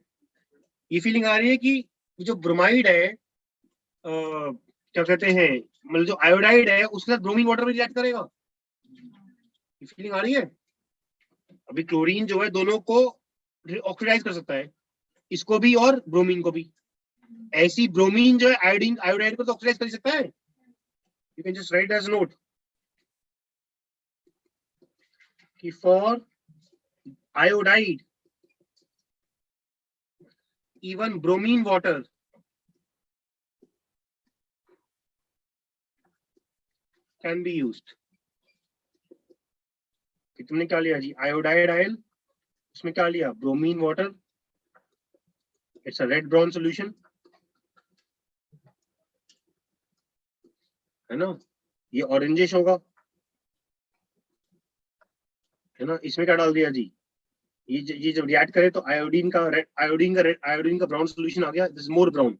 ये feeling आ रही है कि जो ब्रोमाइड है, क्या कहते हैं, मतलब जो आयोडाइड है उसके साथ ब्रोमीन वाटर में रिएक्ट करेगा। ये फीलिंग आ रही है? अभी क्लोरीन जो है दोनों को ऑक्सीडाइज कर सकता है, इसको भी और ब्रोमीन को भी। ऐसी ब्रोमीन जो है आयोडीन आयोडाइड को तो ऑक्सीडाइज कर सकता है। You can just write as note कि for iodide even bromine water can be used. कि तुमने क्या लिया जी? आयोडाइड आयल, उसमें क्या लिया? Bromine water. It's a red brown solution, है ना? ये ऑरेंजिश होगा, है ना? इसमें क्या डाल दिया जी? ये जब रिएक्ट करे तो आयोडीन का ब्राउन सॉल्यूशन आ गया। This is more brown,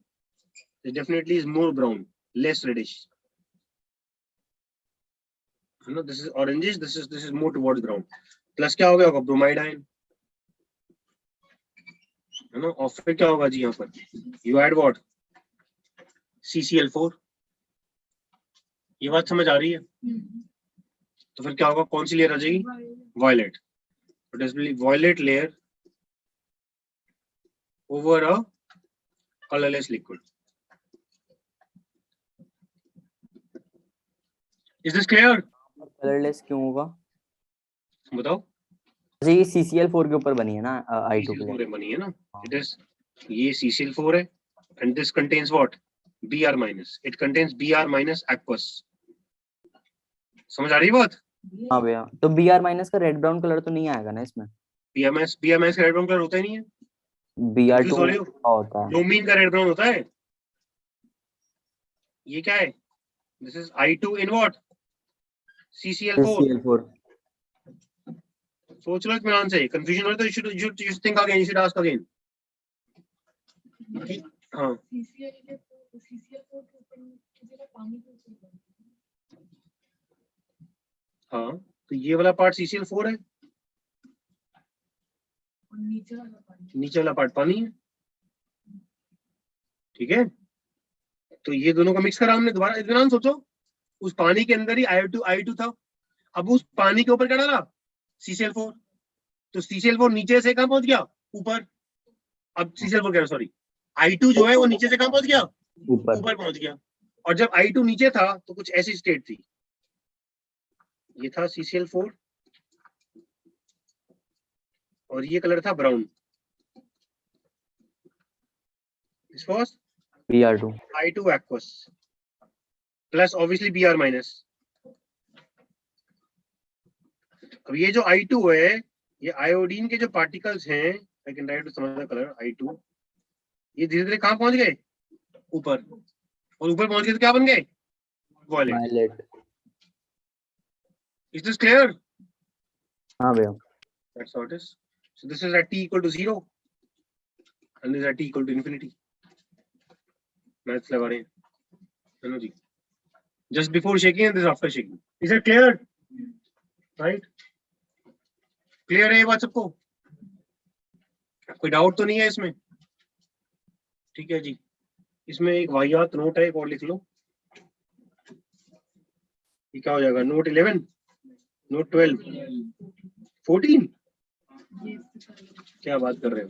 this definitely is more brown, less reddish, है ना? This is orangish, this is more towards brown. Plus क्या हो गया होगा? ब्रोमाइड आयन, है ना? और फिर क्या होगा जी? यहाँ पर यू ऐड व्हाट? CCl4। ये बात समझ आ रही है? तो फिर क्या होगा? कौन सी लेयर आ जाएगी? Violet. It is violet layer over a colourless liquid. Is this clear? Colourless क्यों होगा? बताओ। जी CCl4 के ऊपर बनी है ना I2 के लिए। CCl4 बनी है ना? इट इज, ये CCl4 है and this contains what? Br minus. It contains Br minus aqueous. समझ आ रही बात? हाँ भैया, तो Br माइनस का रेड ब्राउन कलर तो नहीं आएगा ना इसमें? Br माइनस का रेड ब्राउन कलर होता ही नहीं है। Br2 होता है। ब्रोमीन का रेड ब्राउन होता है। ये क्या है? This is I2 in what? CCl4। सोच लो इत्मीनान से। कंफ्यूजन हो तो you should think again, you should ask again. हाँ, हाँ, तो ये वाला पार्ट CCl4 है, नीचे वाला पार्ट पानी है, ठीक है? तो ये दोनों को मिक्स करा हमने। दोबारा इत्मीनान सोचो, उस पानी के अंदर ही I2 था। अब उस पानी के ऊपर क्या डाला? CCl4। तो CCl4 नीचे से कहां पहुंच गया? ऊपर। अब CCl4 कह रहा, सॉरी, I2 जो है वो नीचे से कहां पहुंच गया? ऊपर पहुंच गया। और जब I2 नीचे था तो कुछ ऐसी स्टेट थी, ये था CCl4 और ये कलर था brown. This was Br2 I2 aqueous, plus obviously Br minus. अब ये जो I2 है, ये आयोडीन के जो पार्टिकल्स हैं, I can write some other colour I2, ये धीरे धीरे कहाँ पहुंच गए? ऊपर, और ऊपर पहुंच गए तो क्या बन गए? Violet. Violet. Is this clear? हाँ भैया। That's how it is. So this is at t equal to 0 and this is at t equal to infinity. Maths लगा रहे हैं, है ना जी? Just before shaking and this is after shaking. Is it clear? Right? Clear है ये बात सबको? कोई डाउट तो नहीं है इसमें? ठीक है जी। इसमें एक वाहियात नोट है, एक और लिख लो। ये क्या हो जाएगा? Note 11, note 12, 14? क्या बात कर रहे हो?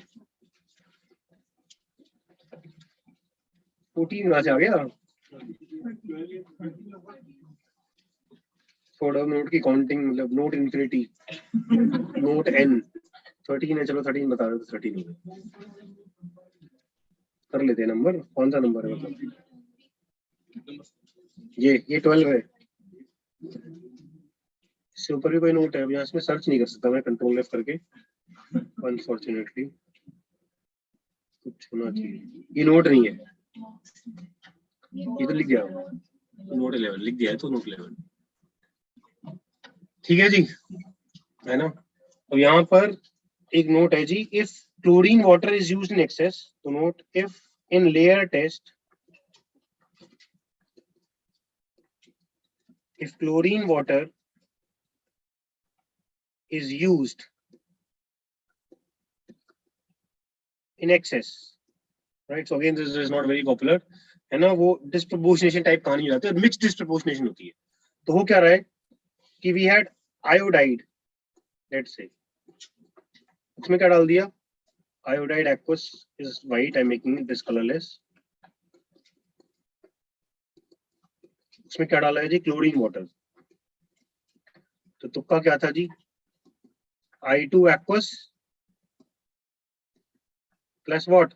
14 कहाँ से आ गया? थोड़ा नोट की काउंटिंग, मतलब नोट इन्फिनिटी, नोट n 13 है, चलो 13 बता दो, 13 कर लेते हैं नंबर। कौन सा नंबर है मतलब? ये 12 है। इससे ऊपर भी कोई नोट है? अब यहाँ इसमें सर्च नहीं कर सकता मैं कंट्रोल F करके, अनफॉर्चुनेटली। कुछ होना चाहिए। ये नोट नहीं है, ये तो लिख दिया, नोट 11 लिख दिया है, तो नोट 11 ठीक है जी, है ना? तो यहाँ पर एक नोट है जी, if chlorine water is used in excess, तो note if in layer test, if chlorine water is used in excess, right? So again this is not very popular, है ना? वो disproportionation type कहानी हो जाती है, mixed disproportionation होती है। तो हो क्या रहा है कि we had iodide, let's say, इसमें क्या डाल दिया? Iodide aqueous is white, I'm making it this colorless। उसमें क्या डाला है जी? Chlorine water. तो तुक्का क्या था जी? I2 aqueous plus what?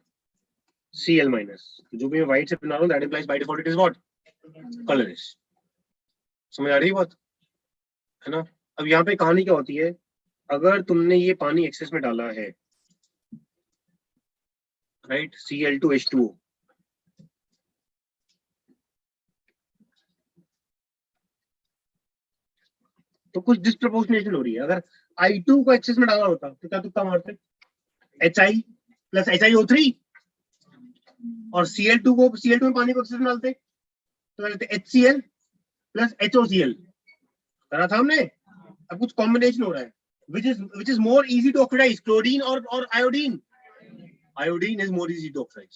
Cl minus। जो भी मैं व्हाइट से बना रहा हूँ, that implies by default it is what? Colorless। समझ आ रही है बात, है ना? अब यहाँ पे कहानी क्या होती है, अगर तुमने ये पानी एक्सेस में डाला है, राइट, Cl2H2O, तो कुछ डिस्प्रपोर्शनेशन हो रही है। अगर I2 को एक्सेस में डाला होता तो क्या तुक्का मारते? Hi प्लस HiO3, और Cl2 को, Cl2 में पानी को एक्सेस में डालते तो कहते HCl प्लस HOCl। करा था हमने? अब कुछ कॉम्बिनेशन हो रहा है, which is more easy to oxidize, chlorine और iodine? Iodine is more easy to oxide.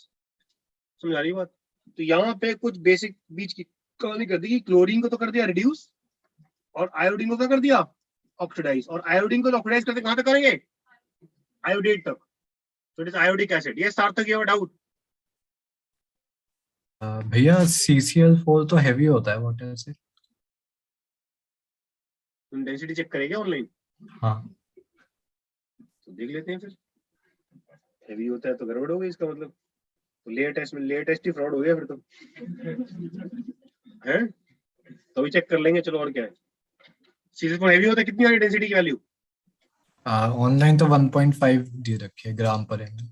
समझ आ रही बात? तो यहाँ पे कुछ बेसिक बीच की कहानी कर दी कि क्लोरीन को तो कर दिया रिड्यूस, और आयोडीन को क्या कर दिया? ऑक्सीडाइज। और आयोडीन को ऑक्सीडाइज करते कहां तक करेंगे? आयोडेट तक। तो इट इज आयोडिक एसिड। ये सार्थक, ये डाउट? भैया CCl4 तो हैवी होता है वाटर से। तुम डेंसिटी चेक करेंगे ऑनलाइन? हाँ तो देख लेते हैं फिर। हैवी होता है तो गड़बड़ हो गई इसका मतलब, तो लेयर टेस्ट ही फ्रॉड हो गया फिर तो, है? तो भी चेक कर लेंगे, चलो और क्या है। CCl4 हैवी होता है, कितनी आ रही डेंसिटी की वैल्यू? ऑनलाइन तो 1.5 दे रखी है ग्राम पर ml।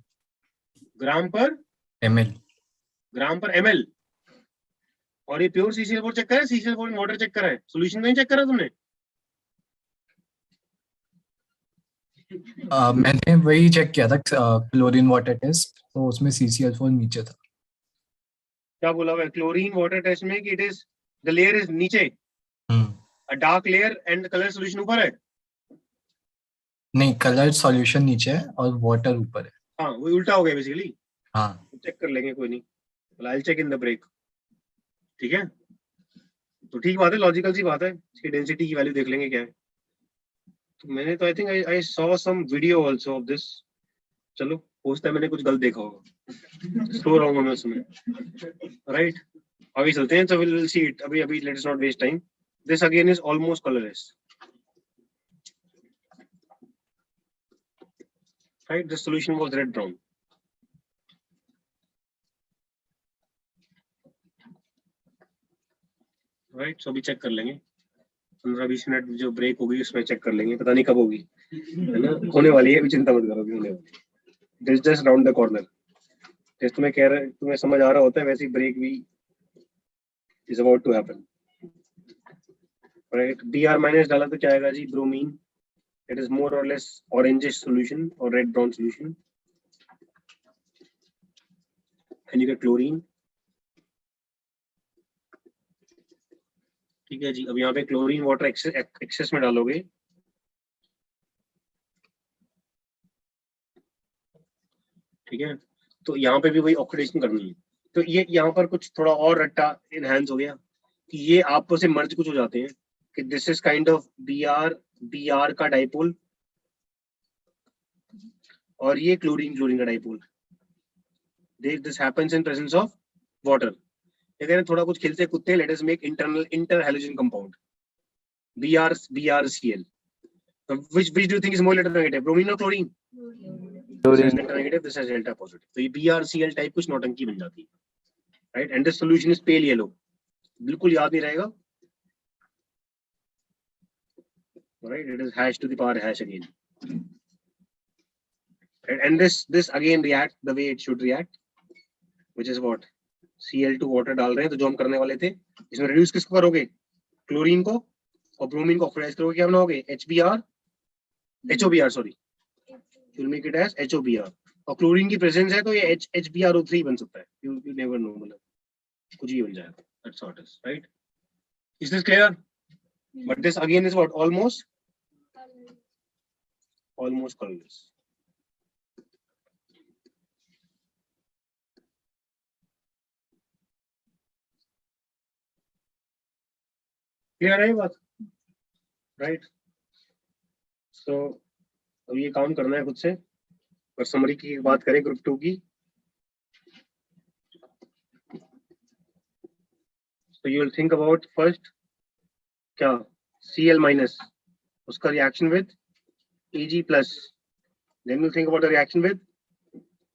ग्राम पर ml। ग्राम पर ml। और ये प्योर CCl4 चेक करा है? CCl4 इन वाटर चेक करा है? सॉल्यूशन नहीं चेक करा तुमने? मैंने वही चेक किया था क्लोरीन वाटर टेस्ट, तो उसमें CCl4 नीचे था। क्या बोला हुआ है क्लोरीन वाटर टेस्ट में कि it is, the layer is नीचे, a dark layer and colour solution ऊपर है? नहीं, कलर सॉल्यूशन नीचे है और वाटर ऊपर है। हाँ, वो उल्टा हो गया बेसिकली। हाँ चेक कर लेंगे, कोई नहीं, I will check in the break. ठीक है, तो ठीक बात है, लॉजिकल सी बात है। इसकी डेंसिटी की वैल्यू देख लेंगे क्या है। तो मैंने तो I think I saw some video also of this. चलो, हो सकता है मैंने कुछ गलत देखा होगा, सो रहा हूँ मैं उसमें, राइट? आगे चलते हैं, तो विल सी इट। अभी let's not waste time. This again is almost colourless, right? The solution was red brown. Right, so अभी चेक कर लेंगे 15-20 मिनट जो ब्रेक होगी उसमें चेक कर लेंगे, पता नहीं कब होगी, है ना, होने वाली है, अभी चिंता मत करो, होने वाली है, जस्ट राउंड द कॉर्नर। जैसे तुम्हें कह रहा, तुम्हें समझ आ रहा होता है वैसे ब्रेक भी is about to happen, right. Br minus डाला तो क्या आएगा जी, ब्रोमीन, इट इज मोर और लेस ऑरेंजिश सॉल्यूशन और red brown solution, and you get chlorine. ठीक है जी, अब यहाँ पे क्लोरीन वाटर एक्सेस में डालोगे, ठीक है, तो यहाँ पे भी वही ऑक्सीडेशन करनी है। तो ये यहाँ पर कुछ थोड़ा और रट्टा इनहेंस हो गया कि ये आपस में मर्ज कुछ हो जाते हैं कि this is kind of Br का डाइपोल और ये क्लोरीन का dipole, this happens in presence of water. अगर थोड़ा कुछ खिलते कुत्ते, let us make inter halogen compound BrCl, which do you think is more electronegative, bromine or chlorine? This is electronegative, this is delta positive, तो ये BrCl type कुछ नौटंकी बन जाती है, right, and this solution is pale yellow, बिल्कुल याद नहीं रहेगा, right, it is hash to the power hash again, right? And this again react the way it should react, which is what, Cl2 water डाल रहे हैं, तो जो हम करने वाले थे, इसमें reduce किसको करोगे, क्लोरीन को, और ब्रोमीन को ऑक्सीडाइज करोगे, क्या बनाओगे, HOBr, sorry, you'll make it as HOBr, और क्लोरीन की प्रेजेंस है तो ये HBrO3 बन सकता है, you never know, मतलब कुछ ही बन जाएगा, that's what it is, right? Is this clear? But this again is what, almost colorless. Clear है ये बात, राइट। सो अब ये काम करना है खुद से, और समरी की बात करें ग्रुप 2 की, so you will think about first क्या, Cl minus, उसका reaction with Ag plus, then we'll think about the reaction with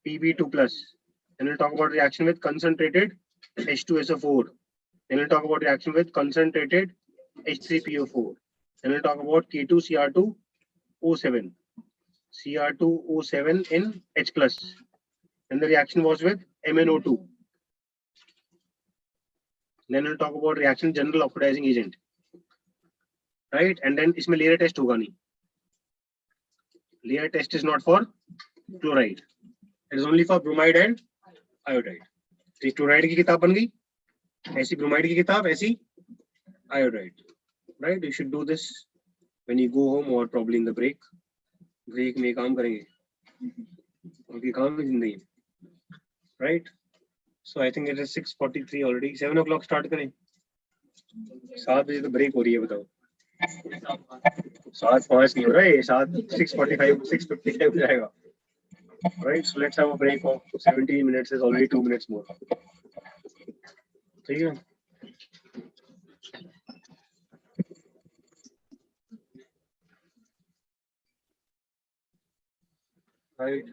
Pb2 plus, then we'll talk about reaction with concentrated H2SO4, then we'll talk about reaction with concentrated H3PO4, then we'll talk about K2Cr2O7, Cr2O7 in H plus, then the reaction was with MnO2, then we'll talk about reaction general oxidizing agent, right, and then इसमें layer test होगा नहीं, layer test is not for chloride, it is only for bromide and iodide. तो chloride की किताब बन गई, ऐसी bromide की किताब, ऐसी iodide, right? You should do this when you go home or probably in the break में काम करेंगे, क्योंकि काम में जिंदगी, right? So I think it is 6:43 already, 7 o'clock start करें, 7 बजे तो break हो रही है, बताओ, 7:05 नहीं हो रहा है, 6:45 6:55 हो जाएगा, right? So let's have a break of 17 minutes, is already 2 minutes more, ठीक है, right?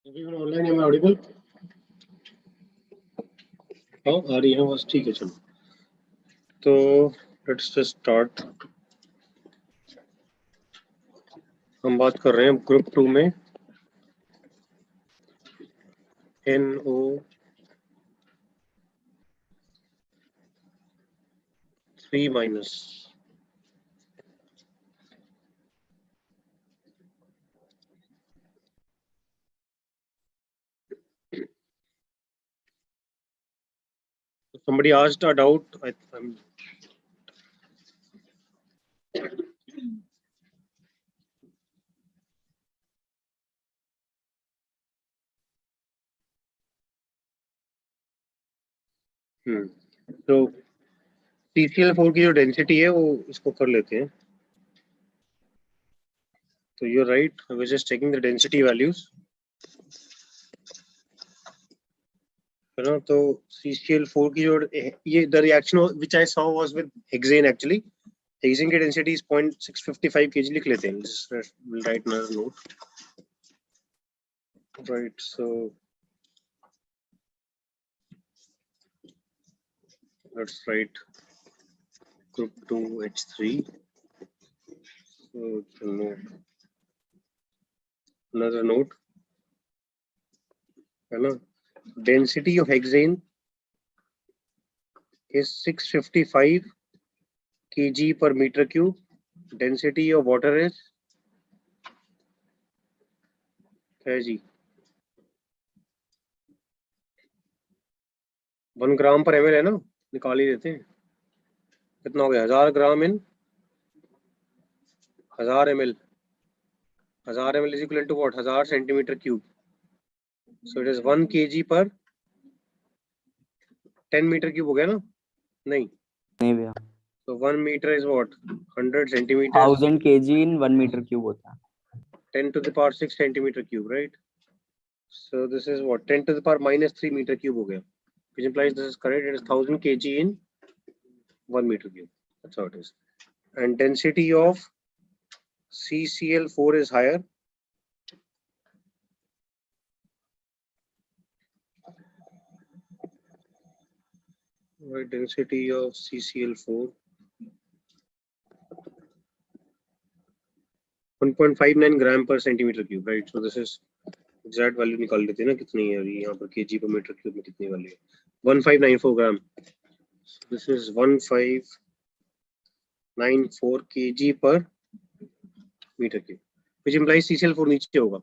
Everyone online, am I audible? हाँ आ रही है बस ठीक है चलो तो लेट्स जस्ट स्टार्ट हम बात कर रहे हैं ग्रुप 2 में NO3 minus somebody asked a doubt. I'm तो CCl4 की जो डेंसिटी है वो इसको कर लेते हैं तो you're right. I was just checking the density values. है ना तो CCl4 की जो ये the reaction which I saw was with hexane actually. Hexane की density is 0.655 kg लिख लेते हैं. We'll write another note. Right. So let's write group 2H3. So another note. है ना density of hexane is 655 kg per meter cube. Density of water is क्या है जी 1 ग्राम पर ml है ना निकाल ही देते हैं कितना हो गया 1000 ग्राम इन 1000 ml 1000 ml is equivalent to what 1000 centimeter cube. So it is 1 kg per 10 meter cube हो गया ना नहीं भैया so 1 meter is what 100 centimeters 1000 kg in 1 meter cube होता है 10 to the power 6 centimeter cube right so this is what 10 to the power minus 3 meter cube हो गया which implies this is correct it is 1000 kg in 1 meter cube that's how it is and density of CCl4 is higher right density of CCl4 1.59 gram per centimeter cube right so this is exact value निकाल लेते हैं ना कितनी है अभी यहाँ पर kg per meter cube में कितनी वाली है 1594 gram so this is 1594 kg per meter cube which implies CCl4 नीचे होगा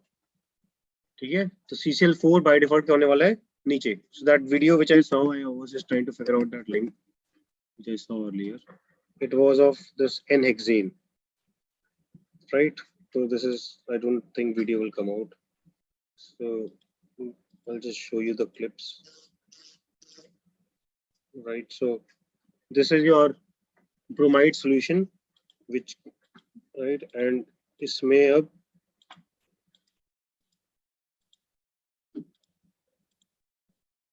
ठीक है तो CCl4 by default क्या होने वाला है नीचे so that video which I saw I was just trying to figure out that link which I saw earlier it was of this N-hexane right so this is I don't think video will come out so I'll just show you the clips right so this is your bromide solution which right and इसमें अब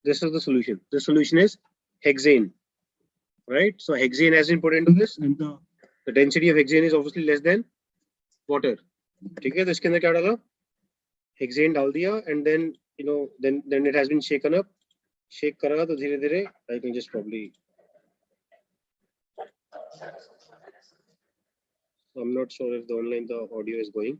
this is the solution is hexane right so hexane has been put into this and the density of hexane is obviously less than water ठीक है तो इसके अंदर क्या डाला hexane डाल दिया and then you know then it has been shaken up shake करा तो धीरे धीरे I can just probably I'm not sure if the online the audio is going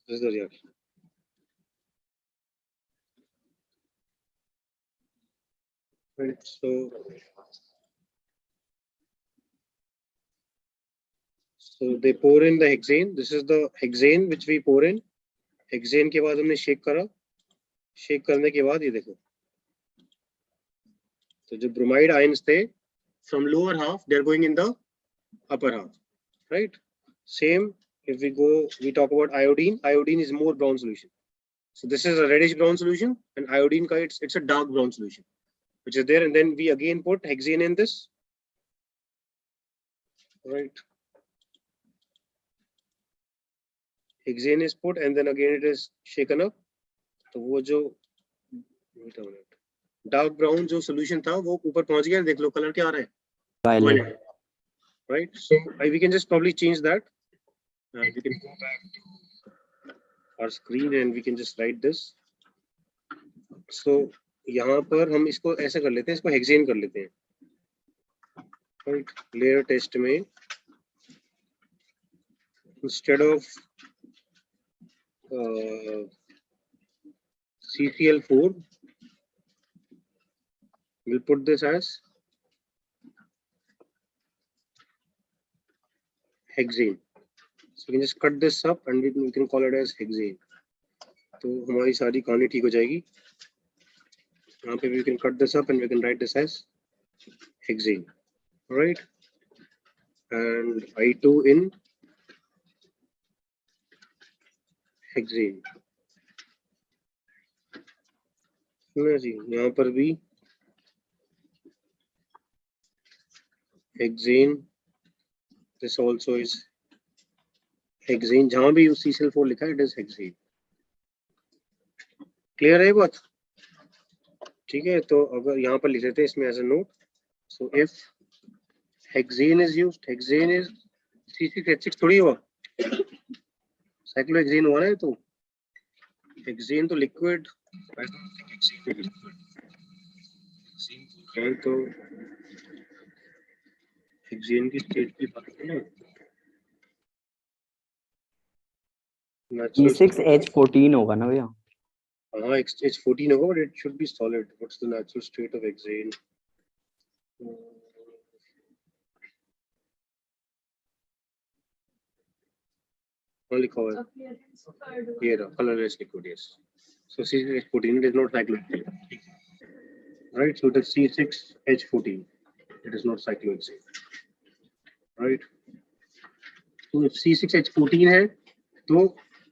this is the reaction right so they pour in the hexane this is the hexane which we pour in hexane के बाद हमने shake करा shake करने के बाद ये देखो तो जो bromide ions थे from lower half they are going in the upper half right same if we talk about iodine is more brown solution so this is a reddish brown solution and iodine ka it's a dark brown solution which is there and then we again put hexane in this right hexane is put and then again it is shaken up, तो वो जो dark brown जो solution था वो ऊपर पहुंच गया, देख लो कलर क्या आ रहा है, Violet. right? So we can just probably change that. We can go back to our screen and we can just write this. So यहाँ पर हम इसको ऐसे कर लेते हैं, इसको हेक्सेन कर लेते हैं, right? Layer test में instead of CCl4 we'll put this as hexane. So we can just cut this up and we can call it as hexane. तो हमारी सारी कहानी ठीक हो जाएगी. यहाँ पे we can cut this up and we can write this as hexane, right? And I2 in hexane. जी यहाँ पर भी hexane, this also is hexane, जहाँ भी CCl4 लिखा है it is hexane. क्लियर है बात? ठीक है, तो अगर यहाँ पर लिख लेते हैं इसमें as a note, so if hexane is used, hexane is C6H6 थोड़ी हुआ, साइक्लोहेक्सेन हुआ ना, तो हेक्सेन तो लिक्विड, तो हेक्सेन की स्टेट की बात करें ना, C6H14 होगा ना भैया? हाँ, H14 होगा, but it should be solid. What's the natural state of hexane? लिखा हुआ है ये रहा, colorless liquid, yes. So C6H14 it is not cyclohexane, right? So it is C6H14, it is not cyclohexane, right? So if C6H14 है तो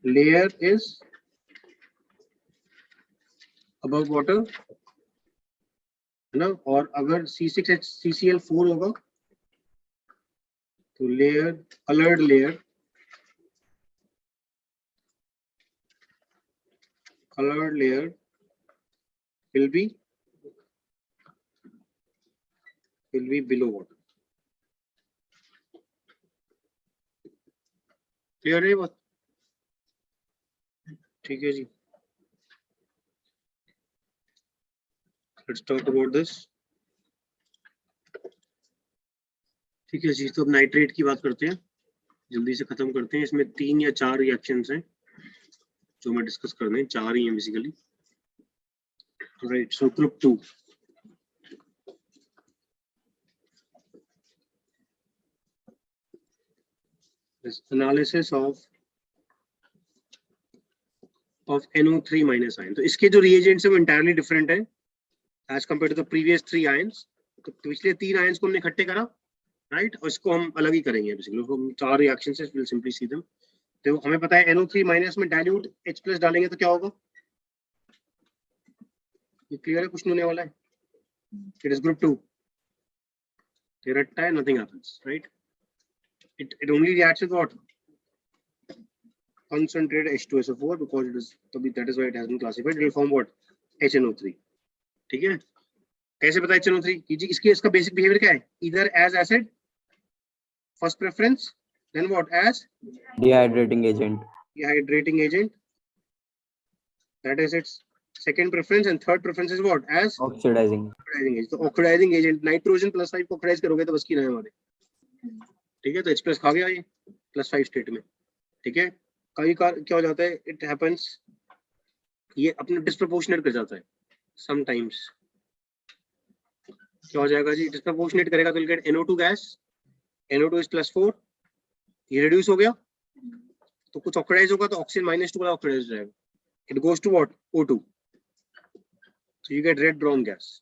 layer is above water, है ना? और अगर CCl4 होगा तो layer, colored layer will be below water. Clear है बात? ठीक है जी, let's talk about this. ठीक है जी, तो अब नाइट्रेट की बात करते हैं, जल्दी से खत्म करते हैं. इसमें 3 या 4 रिएक्शंस हैं जो मैं डिस्कस करने हैं, 4 ही हैं basically, right? So group 2, analysis of NO3 minus ion. तो इसके जो रिएजेंट्स हैं वो इंटायरली डिफरेंट है as compare to the previous 3 ions. तो पिछले 3 आयंस को हमने इकट्ठे करा, राइट? और इसको हम अलग ही करेंगे बेसिकली, हम 4 रिएक्शंस हैं, विल सिंपली सी देम. तो हमें पता है NO3 माइनस में डाइल्यूट H+ डालेंगे तो क्या होगा, ये क्लियर है? कुछ नहीं होने वाला है. इट इज ग्रुप 2, ये रट्टा है, nothing happens, right? it only reacts with what? Concentrated H2SO4 because it is, that is why it has been classified. It will form what? HNO3. ठीक है? कैसे पता है HNO3? इसकी इसका बेसिक बिहेवियर क्या है? Either as acid, first preference, then what? As Dehydrating agent. Dehydrating agent. That is its second preference, and third preference is what? As Oxidizing. Oxidizing agent. तो oxidizing agent, नाइट्रोजन +5 को oxidise करोगे तो बस की ना है हमारे. ठीक है, तो H+ खा गया ये +5 स्टेट में. ठीक है, कई बार क्या हो जाता है, इट हैपेंस, ये अपने डिस्प्रोपोर्शनेट कर जाता है समटाइम्स. क्या हो जाएगा जी, डिस्प्रोपोर्शनेट करेगा तो will get NO2 gas, NO2 is +4, ये रिड्यूस हो गया तो कुछ ऑक्सीडाइज होगा तो ऑक्सीजन -2 वाला ऑक्सीडाइज हो जाएगा, it goes to what? O2, so you get red brown gas.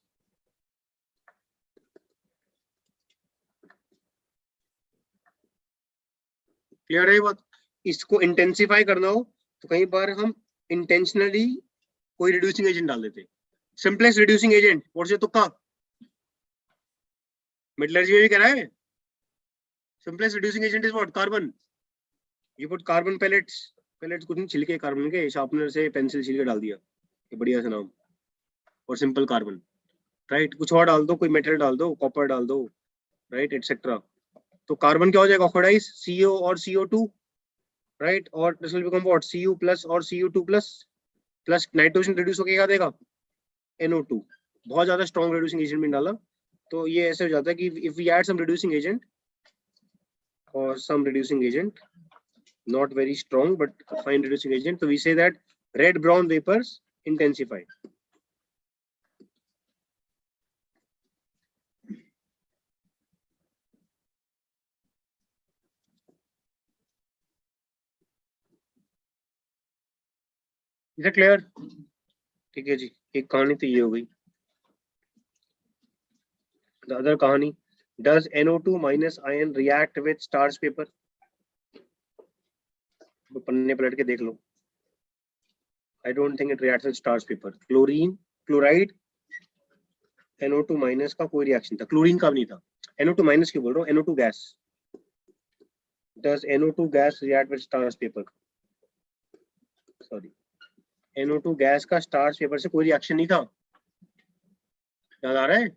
Clear है बात? इसको इंटेंसिफाई करना हो तो कई बार हम इंटेंशनली कोई रिड्यूसिंग एजेंट डाल देते हैं. Simplest reducing agent what's your तुक्का? मेटलर्जी में भी कह रहा है simplest reducing agent is what? Carbon. You put carbon pellets pellets कुछ नहीं, छिलके कार्बन के, शार्पनर से पेंसिल छिलके डाल दिया, ये बढ़िया सा नाम, और सिंपल कार्बन, राइट। कुछ और डाल दो, कोई मेटल डाल दो, कॉपर डाल दो, राइट, एटसेट्रा। तो कार्बन क्या हो जाएगा, ऑक्सीडाइज, CO और CO2, राइट, और this will become what, Cu plus और Cu2 plus, plus nitrogen reduce होके क्या देगा, NO2। बहुत ज्यादा स्ट्रॉन्ग रिड्यूसिंग एजेंट में डाला, तो ये ऐसे हो जाता है कि if we add some reducing agent or some reducing agent, not very strong but fine reducing agent, so we say that red brown vapors intensify. Is it clear? ठीक है जी, एक कहानी तो ये हो गई। The other कहानी, does NO2 minus ion react with starch paper? तो पन्ने पलट के देख लो। I don't think it reacts with starch paper. Chlorine, chloride, NO2 minus का कोई रिएक्शन था, क्लोरीन का भी नहीं था। NO2 minus क्यों बोल रहा हूँ, NO2 gas. Does NO2 gas react with starch paper? Sorry, NO2 gas का starch paper से कोई रिएक्शन नहीं था, याद आ रहा है?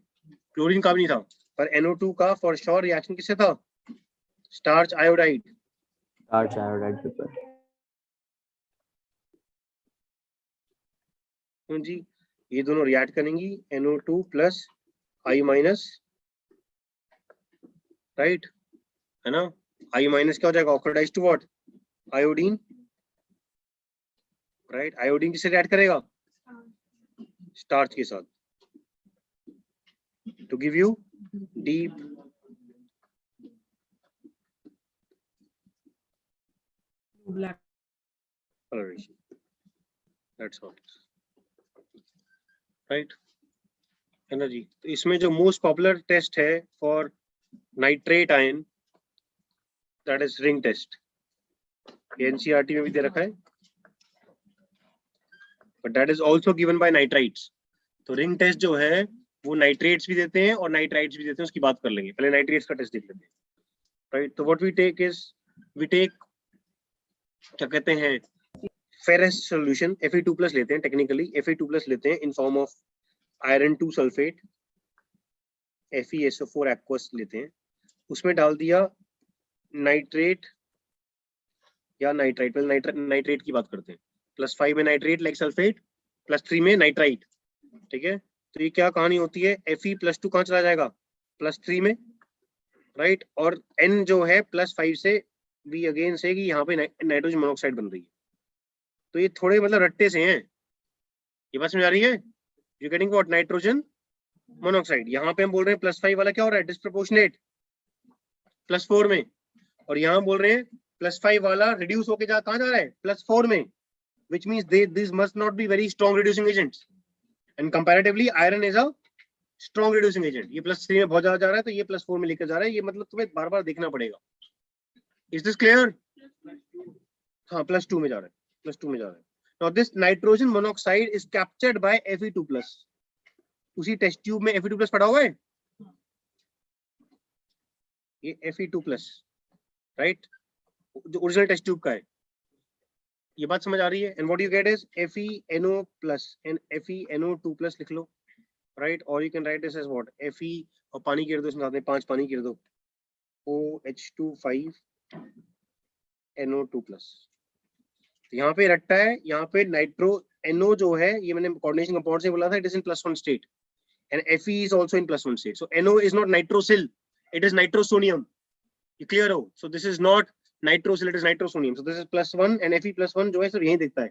क्लोरीन का भी नहीं था, पर NO2 का फॉर श्योर रिएक्शन किससे था, starch iodide. Starch iodide paper. तो जी ये दोनों रिएक्ट करेंगी, NO2 plus I minus, right, है ना। I माइनस क्या हो जाएगा, oxidise to what, iodine, right. Iodine किससे रिएक्ट करेगा, स्टार्च के साथ, to give you deep black. coloration. That's all. Right? है ना जी। तो इसमें जो मोस्ट पॉपुलर टेस्ट है for nitrate ion, that is ring test. NCERT में भी दे रखा है, but that is also given by nitrites. तो रिंग टेस्ट जो है वो नाइट्रेट्स भी देते हैं और नाइट्राइट्स भी देते हैं, उसकी बात कर लेंगे, पहले नाइट्रेट्स का टेस्ट देख लेते हैं, राइट। तो what we take is, we take क्या कहते हैं, फेरस सॉल्यूशन, Fe2+ लेते हैं, टेक्निकली Fe2+ लेते हैं in form of iron 2 sulphate, FeSO4 aqueous लेते हैं, उसमें डाल दिया नाइट्रेट या नाइट्राइट, पहले नाइट्रेट की बात करते हैं, +5 में नाइट्रेट लाइक सल्फेट, +3 में नाइट्राइट, ठीक है। तो ये क्या कहानी होती है, Fe+2 कहाँ चला जाएगा, +3 में, राइट, और N जो है +5 से भी अगेन से कि यहाँ पे नाइट्रोजन मोनोऑक्साइड बन रही है। तो ये थोड़े मतलब रट्टे से हैं, ये बात समझ आ रही है, you getting what, nitrogen monoxide. यहाँ पे हम बोल रहे हैं +5 वाला क्या हो रहा है, डिस्प्रोपोर्शनेट, +4 में, और यहाँ बोल रहे हैं +5 वाला रिड्यूस होके कहाँ जा रहा है, +4 में, which means these must not be very strong reducing agents, and comparatively iron is a strong reducing agent। ये +3 में बहुत ज्यादा जा रहा है, तो ये +4 में लेकर जा रहा है, ये मतलब तुम्हें बार बार देखना पड़ेगा। Is this clear? हाँ, +2 में जा रहा है, +2 में जा रहा है। Now this nitrogen monoxide is captured by Fe2+। उसी टेस्ट ट्यूब में Fe2+ पड़ा हुआ है, ये Fe2+, राइट, जो ओरिजिनल टेस्ट ट्यूब का है। ये बात समझ आ रही है? And what you get is FeNO+ and FeNO2+ लिख लो, राइट, और you can write this as what, Fe और पानी गिर दो इसमें, साथ में 5 पानी गिर दो, OH2 5NO2+। यहाँ पे रट्टा है, यहाँ पे नाइट्रो NO जो है, ये मैंने कोऑर्डिनेशन कंपाउंड से बोला था, it is in +1 state, and Fe is also in +1 state. So NO is not nitrosyl, it is nitrosonium. You clear हो? So this is not nitrosyl, it is nitrosonium. So this is +1 and Fe+1 जो है सिर्फ यहीं दिखता है।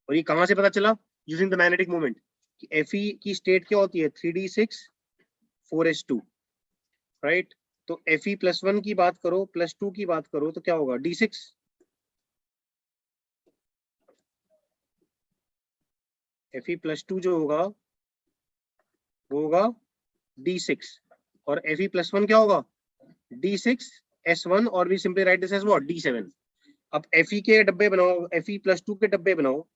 और ये कहाँ से पता चला? Using the magnetic moment. कि Fe की स्टेट क्या होती है, 3d6 4s2, राइट। तो Fe+1 की बात करो, +2 की बात करो, तो क्या होगा, d6, Fe+2 जो होगा वो होगा d6, और Fe+1 क्या होगा, d6s1, और भी simply write this as what, d7। अब Fe के डब्बे बनाओ, Fe+2 के डब्बे बनाओ,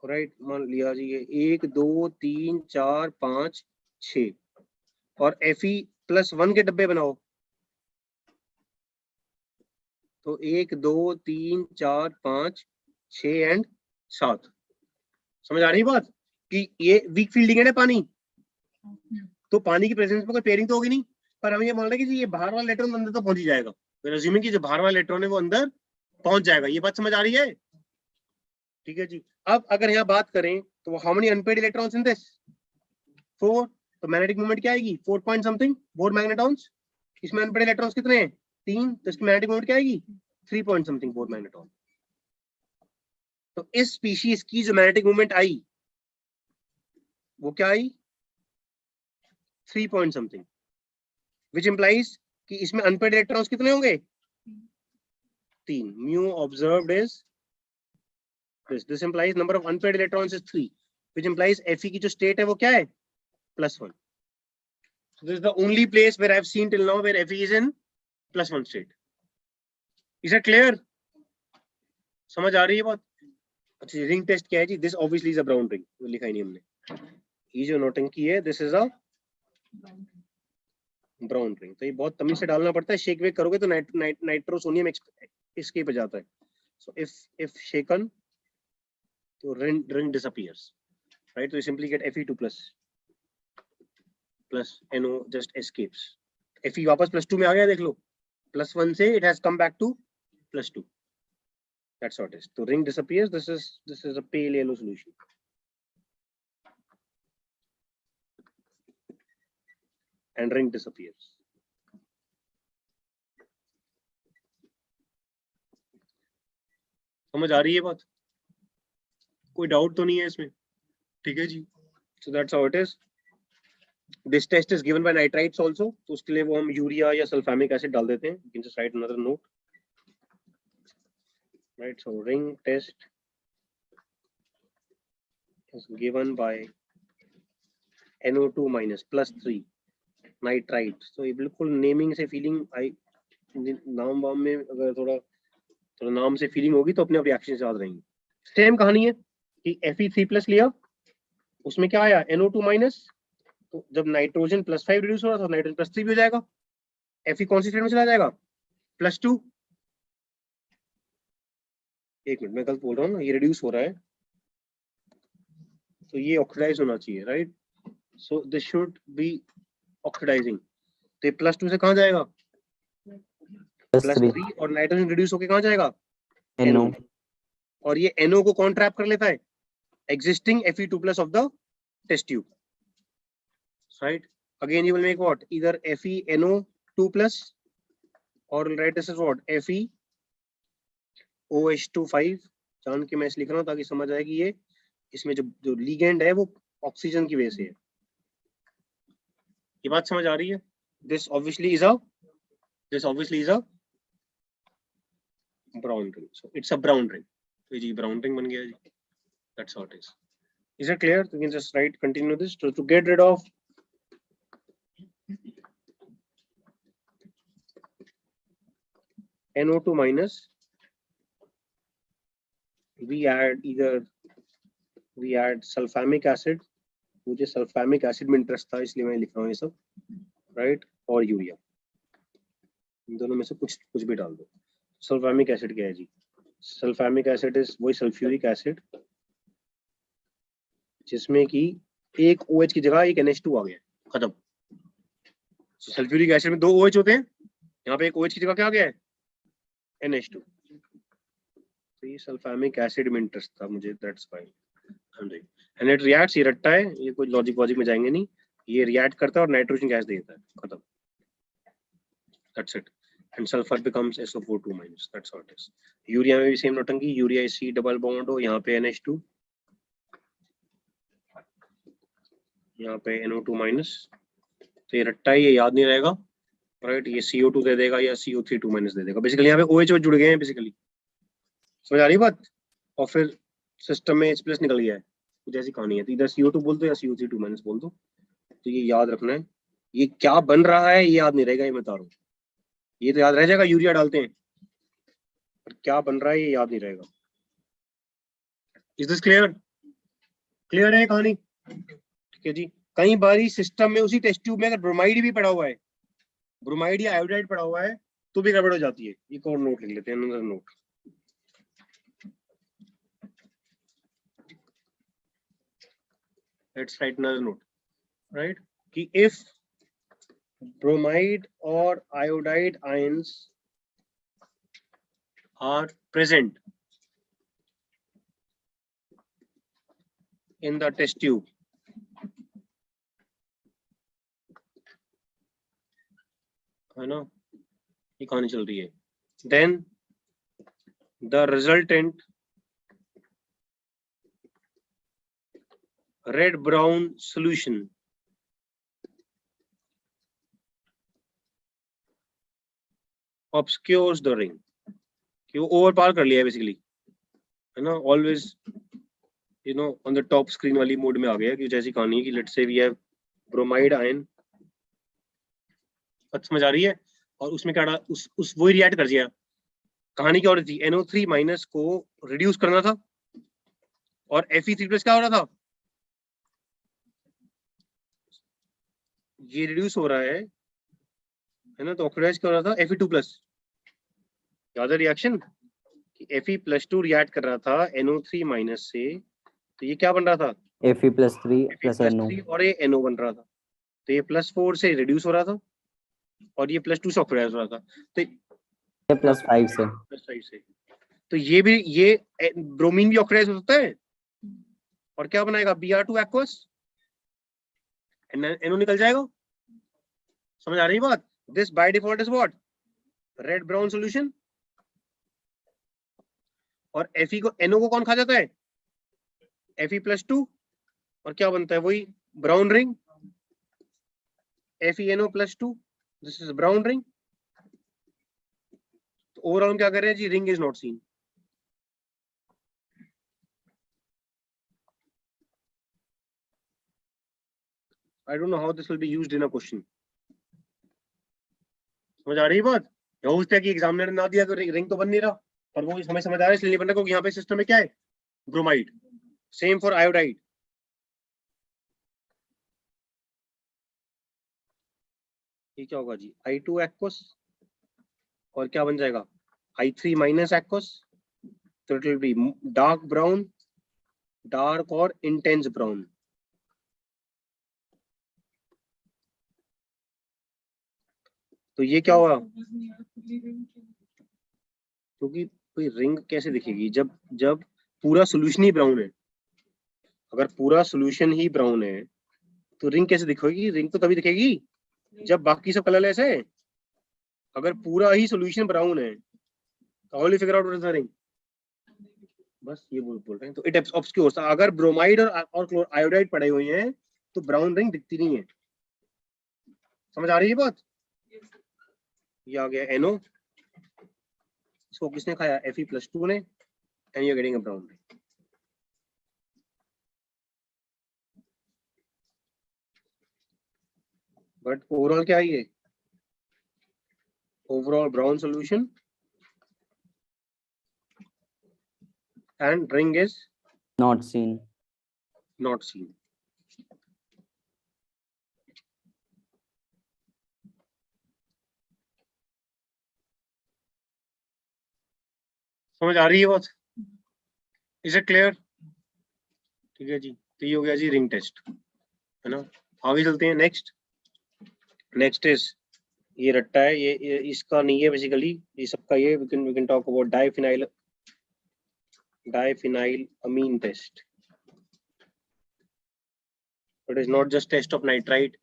राइट, मान लिया जी ये 1 2 3 4 5 6, और Fe+1 के डब्बे बनाओ, तो 1 2 3 4 5 6 एंड 7। समझ आ रही है बात कि ये वीक फील्ड लिगेंड है पानी, तो पानी की प्रेजेंस में कोई पेयरिंग तो होगी नहीं, पर हम ये मान रहे हैं कि ये बाहर वाला इलेक्ट्रॉन अंदर तो पहुंच ही जाएगा। तो अज्यूमिंग कि जो बाहर वाला इलेक्ट्रॉन है वो अंदर पहुंच जाएगा। ये बात समझ आ रही है? ठीक है जी। अब अगर यहाँ बात करें तो how many unpaired electrons in this? 4। तो मैग्नेटिक मोमेंट क्या आएगी? 4 पॉइंट समथिंग 4 मैग्नेटॉन्स। इसमें अनपेड इलेक्ट्रॉन्स कितने हैं? 3। तो इसकी मैग्नेटिक मोमेंट क्या आएगी? 3 पॉइंट समथिंग 4 मैग्नेटॉन। तो इस स्पीशीज की जो मैग्नेटिक मोमेंट आई वो क्या आई? 3 पॉइंट समथिंग, विच इंप्लाइज कि इसमें अनपेड इलेक्ट्रॉन्स कितने होंगे? 3। Mu observed is this implies number of unpaired electrons is 3, which implies Fe की जो स्टेट है वो क्या है? +1. So this is the only place where I've seen till now where Fe is in +1 state. Is it clear? समझ आ रही है बात? अच्छा, रिंग टेस्ट क्या है जी? This obviously is a brown ring, वो लिखा ही नहीं हमने। ये जो नोटंकी है this is a brown ring. तो ये बहुत तमीज से डालना पड़ता है, शेक वेक करोगे तो नाइट्रोसोनियम इसके पे जाता है। सो इफ शेकन तो ring disappears, right? So you simply get Fe2 plus NO just escapes. Fe वापस +2 में आ गया, देख लो, +1 से it has come back to +2. That's what it is. So ring disappears. This is a pale yellow solution. And ring disappears. समझ आ रही है बात? कोई डाउट तो नहीं है इसमें? ठीक है जी। So that's how it is. This test is given by nitrites also. तो उसके लिए वो हम यूरिया या सल्फामिक एसिड डाल देते हैं। You can just write another note. Right. So ring test is given by NO2 minus +3 nitrite. So ये बिल्कुल नेमिंग से फीलिंग आई, नाम वाम में अगर थोड़ा नाम से फीलिंग होगी तो अपने आप रिएक्शन याद रहेंगे। सेम कहानी है कि Fe3+ लिया, उसमें क्या आया? NO2 minus. तो जब नाइट्रोजन +5 रिड्यूस हो रहा था, नाइट्रोजन +3 भी हो जाएगा। Fe कौन सी स्टेट में चला जाएगा? +2। एक मिनट, मैं गलत बोल रहा हूँ ना, ये रिड्यूस हो रहा है तो ये ऑक्सीडाइज होना चाहिए, right? So this should be oxidising. तो ये +2 से कहाँ जाएगा? +3। और नाइट्रोजन रिड्यूस होके कहाँ जाएगा? NO। और ये NO को कौन ट्रैप कर लेता है? Existing Fe2+ of the test tube, right? Again you will make what? Either FeNO2+ or will write this as what? FeOH25। जान के मैं इस लिख रहा हूँ ताकि समझ आए कि ये इसमें जो लिगेंड है वो ऑक्सीजन की वजह से है। ये बात समझ आ रही है? This obviously is a brown ring. So it's a brown ring. तो जी brown ring बन गया जी। That's how it is. Is it clear? You can just write, continue this to get rid of NO2 minus. We add sulfamic acid. मुझे sulfamic acid में interest था इसलिए मैं लिख रहा हूँ ये सब, राइट? और यूरिया, इन दोनों में से कुछ भी डाल दो। सल्फामिक एसिड क्या है जी? सल्फामिक एसिड इज वही सल्फ्यूरिक एसिड जिसमें कि एक OH की जगह एक NH2 आ गया, खत्म। सल्फ्यूरिक एसिड में 2 OH होते हैं, यहाँ पे एक OH की जगह क्या आ गया है? NH2। तो ये सल्फामिक एसिड में इंटरेस्ट था मुझे, that's fine. And it reacts, ये रट्टा है, ये कोई लॉजिक में जाएंगे नहीं, ये रिएक्ट करता है और नाइट्रोजन गैस देता है, खत्म। That's it. And sulphur becomes SO42-। That's how it is. Urea में भी सेम नोटंकी, यूरिया C डबल बॉन्ड हो, यहाँ पे NH2, यहाँ पे NO2-। तो ये रट्टा है, ये याद नहीं रहेगा, राइट? ये CO2 दे देगा या CO3(2- दे देगा। बेसिकली यहाँ पे OH जुड़ गए हैं बेसिकली। समझ आ रही बात? और फिर सिस्टम में H+ निकल गया है, कुछ ऐसी कहानी है। तो इधर CO2 बोल दो या CO3(2- बोल दो। तो ये याद रखना है, ये क्या बन रहा है ये याद नहीं रहेगा, ये मैं बता रहा हूँ। ये तो याद रह जाएगा, यूरिया डालते हैं, पर क्या बन रहा है ये याद नहीं रहेगा। Is this clear? क्लियर है कहानी? ठीक है जी। कई बारी सिस्टम में उसी टेस्ट ट्यूब में अगर ब्रोमाइड भी पड़ा हुआ है, ब्रोमाइड या आयोडाइड पड़ा हुआ है, तो भी गड़बड़ हो जाती है। एक और नोट लिख लेते हैं, another note. Let's write another note, right, कि if bromide or iodide ions are present in the test tube, है ना, ये कहानी चल रही है, then the resultant red brown solution obscures the ring, कि वो ओवर पार कर लिया है बेसिकली, है ना, always you know on the top screen वाली मोड में आ गया, कि जैसी कहानी है कि let's say we have bromide ion, समझ आ रही है, और उसमें क्या उस वही रिएक्ट कर दिया। कहानी क्या हो रही थी, NO3 माइनस को रिड्यूस करना था और Fe3 प्लस क्या हो रहा था, ये रिड्यूस हो रहा है ना, तो ऑक्सीडाइज क्या हो रहा था, Fe2 प्लस। याद है रिएक्शन, Fe+2 रिएक्ट कर रहा था NO3 माइनस से, तो ये क्या बन रहा था, Fe+3 प्लस NO, और ये NO बन रहा था, तो ये +4 से रिड्यूस हो रहा था और ये +2 से ऑक्सीडाइज हो रहा था, तो +5 से, +5 से, तो ये भी, ये ब्रोमीन भी ऑक्सीडाइज हो सकता है और क्या बनाएगा, Br2 एक्वस, NO निकल जाएगा। समझ आ रही बात, this by default is what, red brown solution, और Fe को, NO को कौन खा जाता है, Fe+2, और क्या बनता है, वही brown ring, FeNO+2, this is brown ring. तो ओवरऑल क्या कर रहे हैं जी, ring is not seen. I don't know how this will be used in a question. समझ आ रही है बात, हो सकता है कि एग्जामिनर ने ना दिया तो रिंग तो बन नहीं रहा, पर वो हमें समझ आ रहा है इसलिए नहीं बन रहा, क्योंकि यहाँ पे सिस्टम में क्या है, ब्रोमाइड। सेम फॉर आयोडाइड, ये क्या होगा जी, I2 एक्वस, और क्या बन जाएगा, I3 माइनस एक्वस, तो it will be dark brown, dark और इंटेंस ब्राउन। तो ये क्या हुआ, क्योंकि कोई रिंग कैसे दिखेगी जब पूरा सोल्यूशन ही ब्राउन है। अगर पूरा सोल्यूशन ही ब्राउन है तो रिंग कैसे दिखेगी, रिंग तो तभी दिखेगी जब बाकी सब कलरलेस है। अगर पूरा ही सोल्यूशन ब्राउन है तो how will you figure out what is the ring, बस ये बोल रहे हैं। तो इट ऑब्सक्योर्स, अगर ब्रोमाइड और आयोडाइड पड़े हुए हैं तो ब्राउन रिंग दिखती नहीं है। समझ आ रही है बात, ये आ गया NO, इसको किसने खाया, Fe+2 ने, and you are getting a brown ring. But overall क्या है ये, overall brown solution and ring is not seen. not seen. समझ आ रही है बात, इज इट क्लियर, ठीक है जी। तो ये हो गया जी रिंग टेस्ट, है ना। आगे चलते हैं, नेक्स्ट इज, ये रट्टा है, ये इसका नहीं है बेसिकली, ये सबका ये we can talk about diphenylamine test. It is not just test of nitrite,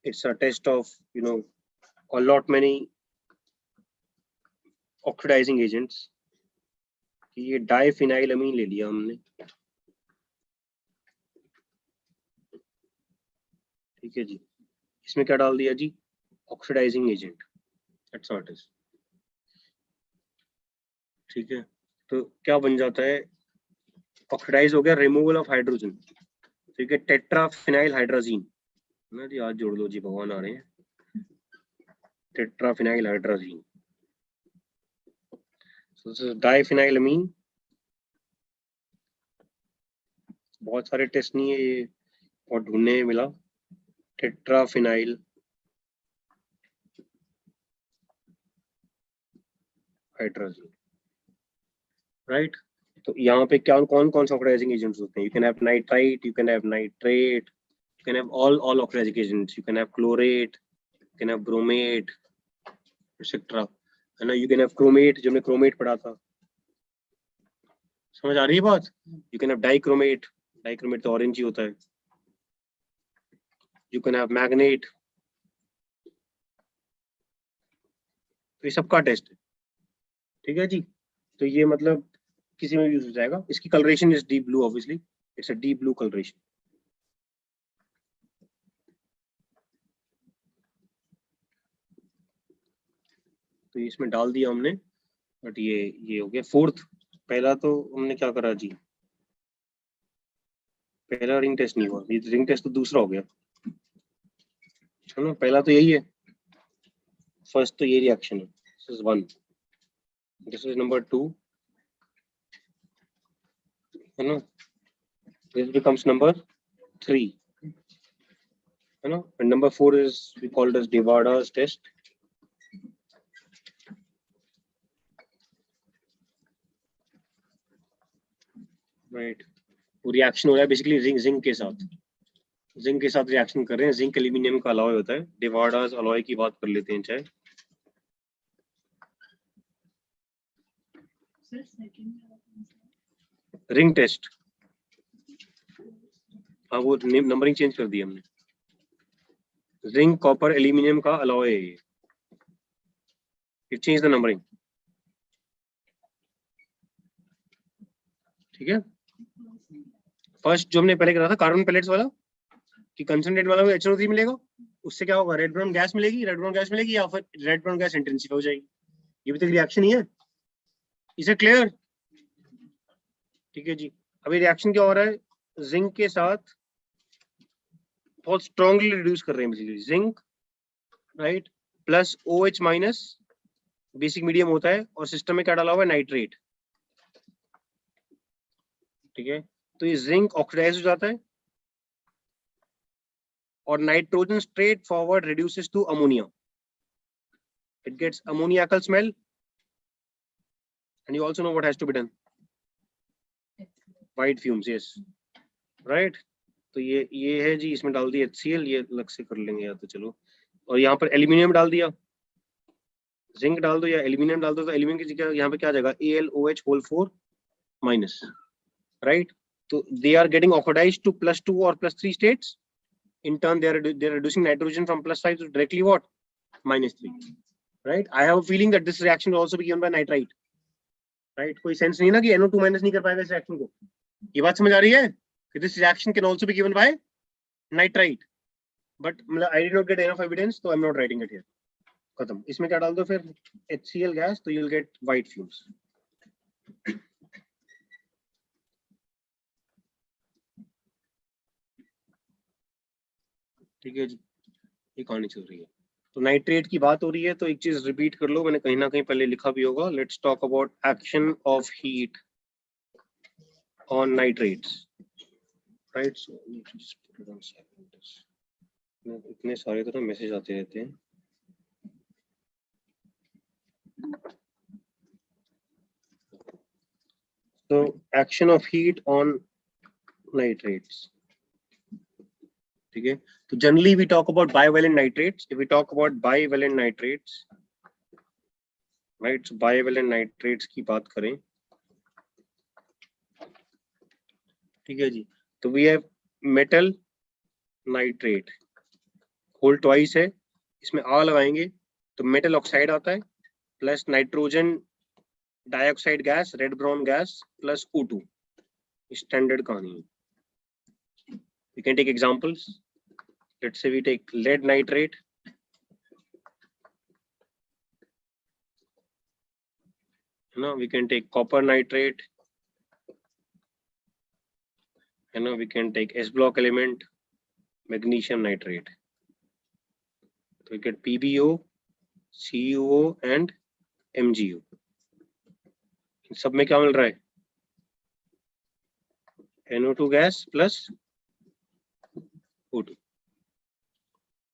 it's a test of, you know, a lot many oxidizing agents. कि ये डाइफिनाइल अमीन ले लिया हमने, ठीक है जी, इसमें क्या डाल दिया जी, oxidising agent, that's what is, ठीक है। तो क्या बन जाता है, ऑक्सीडाइज हो गया, रिमूवल ऑफ हाइड्रोजन, ठीक है, टेट्राफिनाइल हाइड्राजीन ना जी, आज जोड़ दो जी, भगवान आ रहे हैं, टेट्राफिनाइल हाइड्राजीन, सो डाइफिनाइल अमीन। बहुत सारे टेस्ट नहीं है ये, और ढूंढने में मिला, टेट्राफिनाइल हाइड्रोजन, राइट। तो यहाँ पे क्या कौन कौन से ऑक्सीडाइजिंग एजेंट्स होते हैं? You can have nitrite, you can have nitrate, you can have all oxidising agents, you can have chlorate, you can have bromate etcetera, है ना। यू कैन हैव क्रोमेट, जो हमने क्रोमेट पढ़ा था, समझ आ रही है बात? You can have dichromate, dichromate तो ऑरेंज ही होता है। You can have magnet. तो ये सबका टेस्ट है, ठीक है जी। तो ये मतलब किसी में यूज हो जाएगा। इसकी colouration is deep blue, obviously it's a deep blue colouration. तो इसमें डाल दिया हमने, बट ये हो गया फोर्थ। पहला तो हमने क्या करा जी, पहला रिंग टेस्ट नहीं हुआ, ये रिंग टेस्ट तो दूसरा हो गया, है ना। पहला तो यही है, फर्स्ट तो ये रिएक्शन है, this is 1, this is number 2, है ना। दिस बिकम्स नंबर 3, है ना। And number 4 is we called as Devarda's test, right. वो रिएक्शन हो रहा है बेसिकली जिंक के साथ, जिंक के साथ रिएक्शन कर रहे हैं। जिंक एल्यूमिनियम का अलॉय होता है, डिवाडा's अलॉय की बात कर लेते हैं चाहे। रिंग टेस्ट, हाँ वो नंबरिंग चेंज कर दी हमने। जिंक कॉपर एल्यूमिनियम का अलॉय है ये, इट चेंज द नंबरिंग, ठीक है। फर्स्ट जो हमने पहले करा था कार्बन पैलेट्स वाला, कि कंसंट्रेट वाला HNO3 मिलेगा, उससे क्या होगा, रेड ब्राउन गैस मिलेगी, रेड ब्राउन गैस मिलेगी या फिर रेड ब्राउन गैस इंटेंसिफाई हो जाएगी। ये भी तो रिएक्शन ही है, इसे क्लियर, ठीक है जी। अभी रिएक्शन क्या हो रहा है, जिंक के साथ बहुत स्ट्रांगली रिड्यूस कर रहे हैं basically zinc, right, plus OH minus basic medium होता है, और सिस्टम में क्या डाला हुआ है, नाइट्रेट, ठीक है। तो ये जिंक ऑक्सीडाइज हो जाता है और nitrogen straightforward reduces to ammonia, it gets ammoniacal smell and you also know what has to be done, white fumes, yes, right। तो ये है जी, इसमें डाल दिया HCl, ये अलग से कर लेंगे या तो चलो, और यहाँ पर एल्यूमिनियम डाल दिया, जिंक डाल दो या एल्यूमिनियम डाल दो, तो एल्यूमिनियम की जगह यहाँ पे क्या आ जाएगा, AlOH whole 4 minus, right। तो they are getting oxidized to +2 or +3 states. In turn, they are reducing nitrogen from +5 to directly what, -3, right। I have a feeling that this reaction will also be given by nitrite, right। कोई sense नहीं ना कि NO2 minus नहीं कर पाएगा इस reaction को, ये बात समझ आ रही है कि this reaction can also be given by nitrite, but I did not get enough evidence, so I'm not writing it here, खत्म। इसमें क्या डाल दो फिर, HCl gas, तो you'll get white fumes, ठीक है जी। ये कहानी चल रही है। तो नाइट्रेट की बात हो रही है, तो एक चीज रिपीट कर लो, मैंने कहीं ना कहीं पहले लिखा भी होगा। Let's talk about action of heat on nitrates, right. इतने सारे तो ना मैसेज आते रहते हैं। तो action of heat on nitrates, ठीक है। तो generally we talk about bivalent nitrates. If we talk about bivalent nitrates, right, bivalent nitrates की बात करें, ठीक है जी। तो we have metal nitrate, whole twice है, इसमें आ लगाएंगे तो मेटल ऑक्साइड आता है, plus nitrogen dioxide gas, red brown gas, plus O2, standard कहानी है। We can take examples. Let's say we take lead nitrate, we can take copper nitrate, we can take S block element, magnesium nitrate. So we get PbO, CuO and MgO. इन सब में क्या मिल रहा है, NO2 gas plus O2,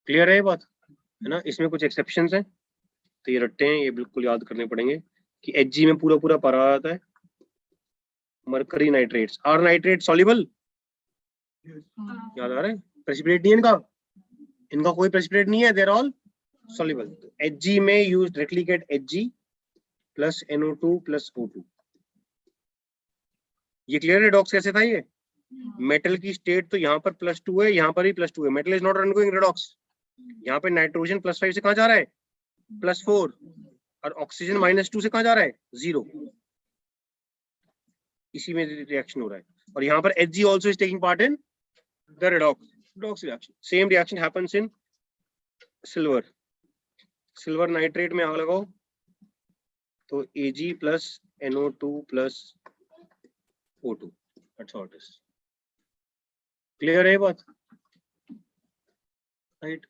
clear है ये बात, है ना। इसमें कुछ एक्सेप्शंस हैं, तो ये रटते हैं, ये बिल्कुल याद करने पड़ेंगे। कि Hg में पूरा पूरा पारा आता है, mercury nitrates, are nitrate soluble, याद आ रहा है, प्रेसिपिटेट नहीं है इनका, इनका कोई प्रेसिपिटेट नहीं है, they are all soluble. Hg में you directly get Hg plus NO2 plus O2। ये क्लियर है डॉक्स कैसे था? ये मेटल की स्टेट तो यहाँ पर +2 है, यहाँ पर भी +2 है, metal is not undergoing redox. यहाँ पे नाइट्रोजन +5 से कहाँ जा रहा है? +4, और ऑक्सीजन -2 से कहाँ जा रहा है? 0। इसी में रिएक्शन हो रहा है, और यहाँ पर Hg also is taking part in the redox reaction. Same reaction happens in silver. Silver nitrate में आग लगाओ तो Ag plus NO2 plus O2, that's how it is. Clear है बात? राइट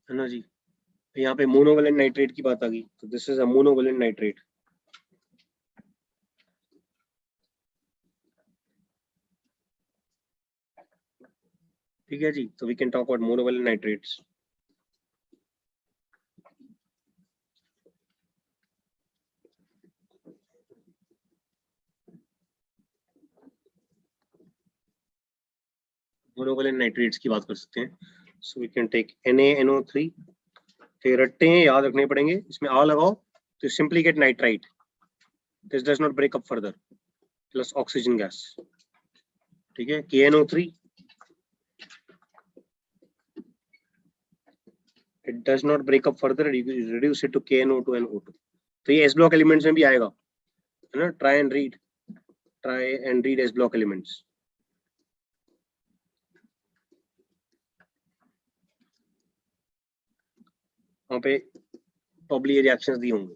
है ना जी? यहाँ पे मोनोवेलेंट नाइट्रेट की बात आ गई, तो this is a monovalent nitrate. ठीक है जी, तो we can talk about monovalent nitrates. Monovalent nitrates की बात कर सकते हैं। So we can take NaNO3, फिर रट्टे हैं याद रखने पड़ेंगे, इसमें आ लगाओ तो simply get nitrite, this does not break up further, plus oxygen gas. ठीक है, KNO3, it does not break up further, reduce it to KNO2 and O2। तो ये S ब्लॉक एलिमेंट्स में भी आएगा, है ना? Try and read S block elements. वहाँ पे प्रॉब्ली ये रिएक्शंस दिए होंगे,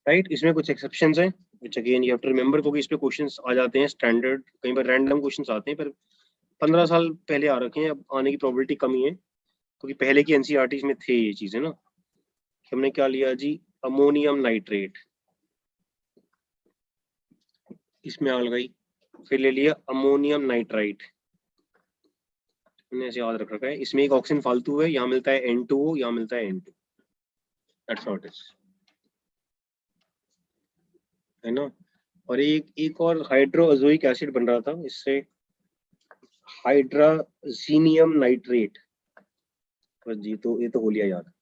राइट? इसमें कुछ एक्सेप्शंस हैं which again you have to remember, क्योंकि इस पे क्वेश्चंस आ जाते हैं स्टैंडर्ड, कहीं पर रैंडम क्वेश्चंस आते हैं, पर 15 साल पहले आ रखे हैं, अब आने की प्रोबेबिलिटी कम ही है, क्योंकि पहले की एनसीईआरटीज में थे ये चीजें ना। हमने क्या लिया जी? अमोनियम नाइट्रेट, इसमें आग लगाई, फिर ले लिया अमोनियम नाइट्राइट, हमने ऐसे याद रख रखा है। इसमें एक ऑक्सीजन फालतू है, यहाँ मिलता है N2O, यहाँ मिलता है N2, that's how it is, है ना? और एक और हाइड्रोअज़ोइक एसिड बन रहा था इससे, हाइड्राजीनियम नाइट्रेट, बस जी, तो ये तो हो लिया याद,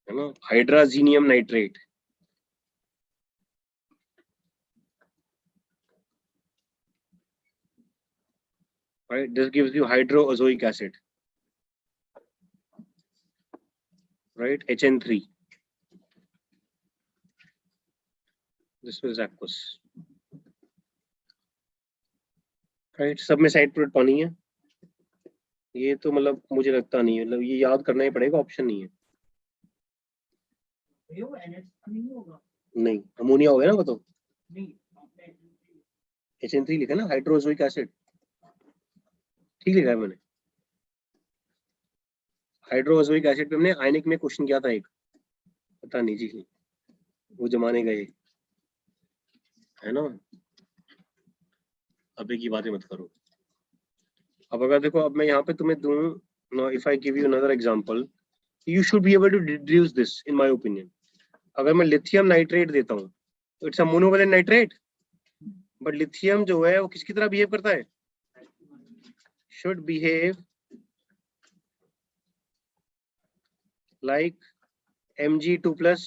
है ना? हाइड्राजीनियम nitrate, right? This gives you hydroazoic acid, right? HN3. This was aqueous, right? सब में साइड प्रोडक्ट पानी है, ये तो मतलब मुझे लगता नहीं है, मतलब ये याद करना ही पड़ेगा, ऑप्शन नहीं है। नहीं, अमोनिया हो गया ना, बताओ। HN3 लिखा ना, हाइड्रोअज़ोइक एसिड, ठीक लिखा है मैंने। हाइड्रोअज़ोइक एसिड पे हमने आयनिक में क्वेश्चन किया था एक, पता नहीं जी, वो जमाने गए, है ना? अभी की बातें मत करो। अब अगर देखो, अब मैं यहाँ पे तुम्हें दूं, no, if I give you another example, you should be able to deduce this in my opinion. अगर मैं लिथियम नाइट्रेट देता हूँ तो it's a monovalent nitrate, but lithium जो है वो किसकी तरह बिहेव करता है? शुड बिहेव लाइक Mg2+,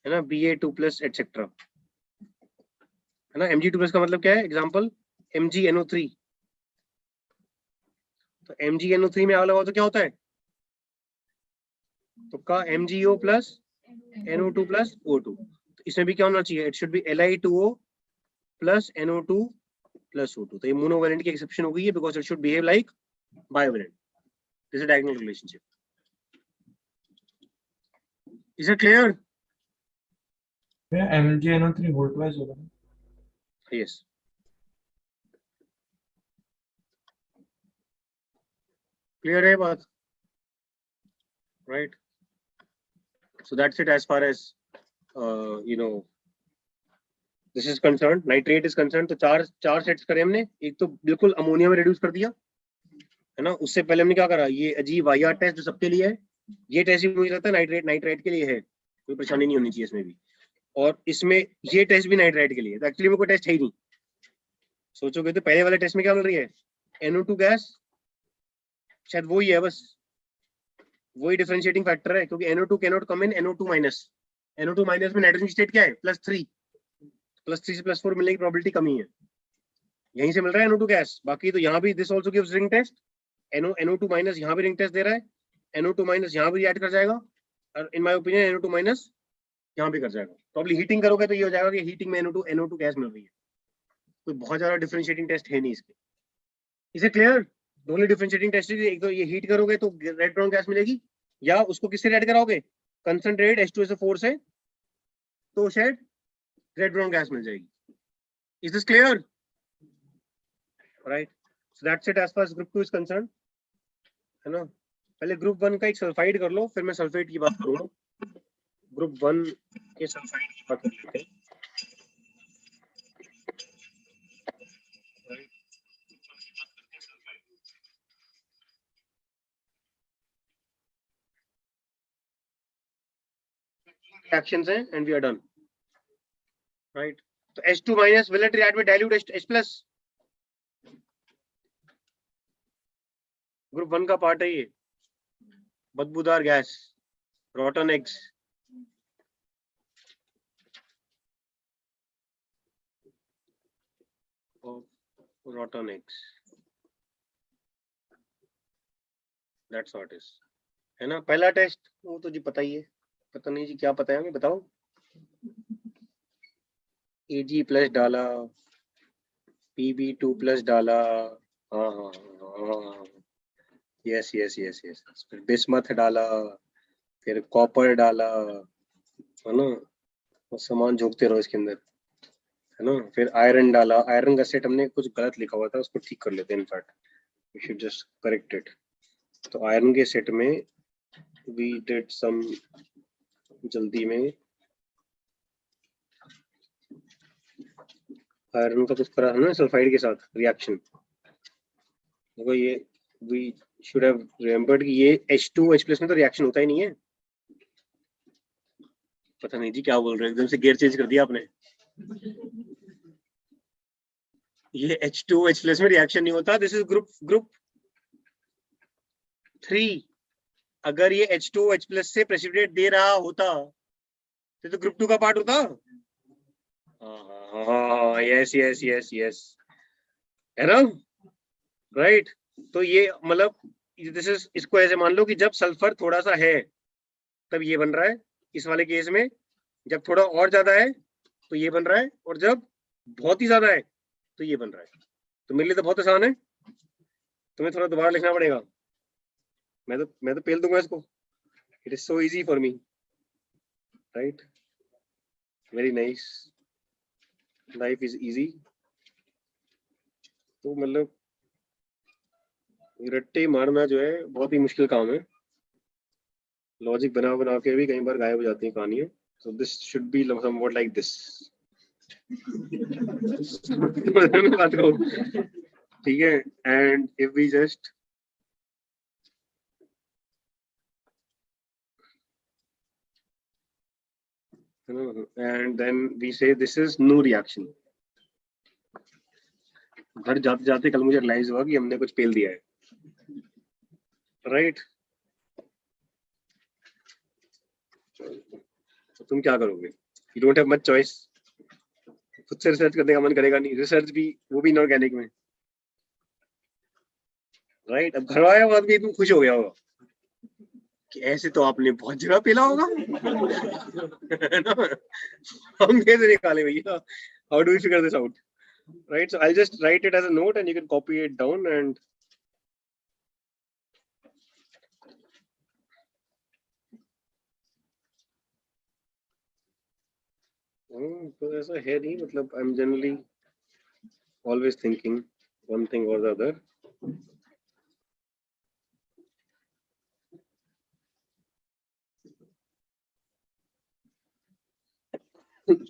है ना, Ba2+, एटसेट्रा, है ना? Mg2+ का मतलब क्या है? एग्जांपल MgNO3, तो MgNO3 में आग लगाओ तो क्या होता है? तो का MgO plus NO2 plus O2, तो इसमें भी क्या होना चाहिए? It should B Li2O plus NO2 plus O2। तो ये मोनोवेलेंट की एक्सेप्शन हो गई है, because it should behave like bivalent, this is diagonal relationship. Is it clear? MgNO3 volt wise होगा ना? यस, क्लियर है बात, right? So that's it as far as this is concerned, nitrate is concerned। तो चार sets करे हमने, एक तो बिल्कुल अमोनिया में रिड्यूस कर दिया, है ना? उससे पहले हमने क्या करा? ये अजीब वाहियात टेस्ट जो सबके लिए है, ये टेस्ट भी मुझे लगता है नाइट्राइट के लिए है, कोई परेशानी नहीं होनी चाहिए इसमें भी। और इसमें ये टेस्ट भी नाइट्राइट के लिए, तो एक्चुअली में कोई टेस्ट है ही नहीं। सोचोगे तो पहले वाले टेस्ट में क्या मिल रही है, NO2 गैस, शायद वही है, बस वही डिफरेंशिएटिंग फैक्टर है, क्योंकि NO2 can not come in NO2 minus. NO2 minus में नाइट्रोजन स्टेट क्या है, +3, +3 से +4 मिलने की प्रोबेबिलिटी कम ही है, यहीं से मिल रहा है NO2 गैस। बाकी तो यहाँ भी this also gives ring test, NO2 minus यहाँ भी रिंग टेस्ट दे रहा है, NO2 माइनस यहाँ भी रिएक्ट कर जाएगा, और इन माय ओपिनियन NO2 माइनस यहाँ भी कर जाएगा। प्रॉब्ली हीटिंग करोगे तो ये हो जाएगा कि हीटिंग में NO2 गैस मिल रही है, कोई बहुत ज्यादा डिफरेंशिएटिंग टेस्ट है नहीं इसके। इसे क्लियर, दोनों डिफरेंशिएटिंग टेस्ट, एक तो ये हीट करोगे तो रेड ब्राउन गैस मिलेगी, या उसको किससे ऐड कराओगे, कंसंट्रेट H2SO4 से, तो शायद रेड ब्राउन गैस मिल जाएगी। Is this clear, right? So that's it as far as group 2 is concern, है ना। पहले ग्रुप 1 का एक सल्फाइड कर लो, फिर मैं सल्फेट की बात करूंगा। ग्रुप 1 के सल्फाइड की बात कर लेते हैं। Reactions हैं and we are done, right? तो H2 minus will it react with dilute H plus? Group 1 का पार्ट है ये, बदबूदार gas, rotten eggs, rotten eggs, that's what is, है ना। पहला टेस्ट वो तो जी पता ही है, पता नहीं जी क्या पता है हमें, बताओ। Ag प्लस डाला, Pb2 प्लस डाला, हाँ हाँ हाँ, यस यस यस यस, फिर बिस्मथ डाला, फिर कॉपर डाला, है ना, वो सामान झोंकते रहो इसके अंदर, है ना। फिर आयरन डाला, आयरन का सेट हमने कुछ गलत लिखा हुआ था, उसको ठीक कर लेते हैं, in fact we should just correct it. तो आयरन के सेट में वी डिड सम, जल्दी में आयरन का कुछ करा है ना सल्फाइड के साथ रिएक्शन, देखो ये वी शुड हैव रिमेंबर्ड कि ये H2H+ में तो रिएक्शन होता ही नहीं है। पता नहीं जी क्या बोल रहे हैं, एकदम से गियर चेंज कर दिया आपने। ये H2H+ में रिएक्शन नहीं होता, दिस इज ग्रुप 3। अगर ये H2H+ से प्रेसिपिटेट दे रहा होता तो ग्रुप 2 का पार्ट होता। हाँ यस यस यस यस, है ना, राइट। तो ये मतलब दिस इज, इसको ऐसे मान लो कि जब सल्फर थोड़ा सा है तब ये बन रहा है, इस वाले केस में जब थोड़ा और ज्यादा है तो ये बन रहा है, और जब बहुत ही ज्यादा है तो ये बन रहा है। तो मेरे लिए तो बहुत आसान है, तुम्हें थोड़ा दोबारा लिखना पड़ेगा, मैं तो पेल दूंगा इसको। It is so easy for me, right, very nice, life is easy. तो मतलब रट्टे मारना जो है बहुत ही मुश्किल काम है, लॉजिक बना बना के भी कई बार गायब हो जाती है कहानियां। So this should be somewhat like this. बात करो, ठीक है। And if we just and then we say this is no reaction। घर जाते जाते कल मुझे रियलाइज हुआ कि हमने कुछ पेल दिया है, राइट। तो तुम क्या करोगे, you don't have much choice, खुद से रिसर्च करने का मन करेगा नहीं, रिसर्च भी वो भी इनऑर्गेनिक में, राइट। अब घर आया बाद में तुम खुश हो गया होगा कि ऐसे तो आपने बहुत जगह पेला होगा। हम कैसे निकाले भैया, how do we figure this out, right. So I just write it as a note and you can copy it down and तो ऐसा है नहीं, मतलब I am generally always thinking one thing और the other.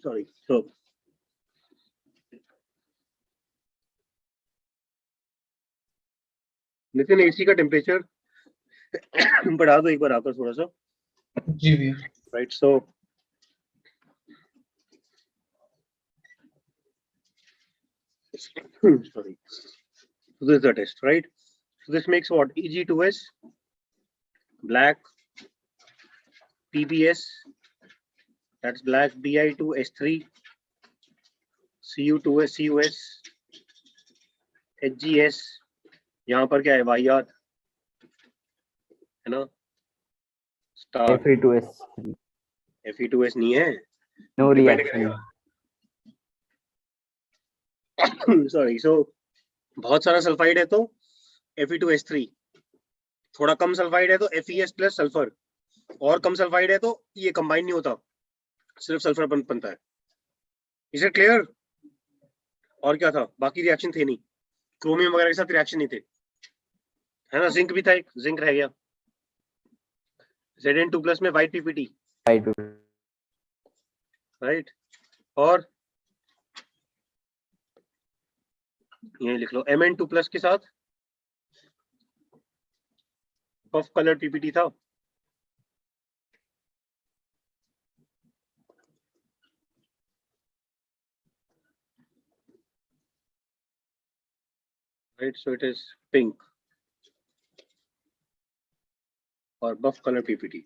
Sorry. So Nitin, AC का temperature बढ़ा दो एक बार आकर थोड़ा सा। जी भैया। Right, so Sorry. So this is the test, right? So this makes what? Eg2s, black, PBS, that's black, Bi2S3, Cu2s, CUS, HGS, यहाँ पर क्या है? वाहियात है ना? Star, Fe2S3. Fe2s नहीं है, No Depend reaction. सॉरी. सो बहुत सारा सल्फाइड है तो Fe2S3, थोड़ा कम सल्फाइड है तो FeS प्लस सल्फर, और कम सल्फाइड है तो ये कंबाइन नहीं होता, सिर्फ सल्फर बनता है. Is it clear? और क्या था? बाकी रिएक्शन थे नहीं, क्रोमियम वगैरह के साथ रिएक्शन नहीं थे, है ना? जिंक भी था, एक जिंक रह गया. Zn2+ में वाइट PPT, Right. राइट. और ये लिख लो Mn2+ के साथ पफ कलर PPT था. Right, so it is pink or buff color PPT.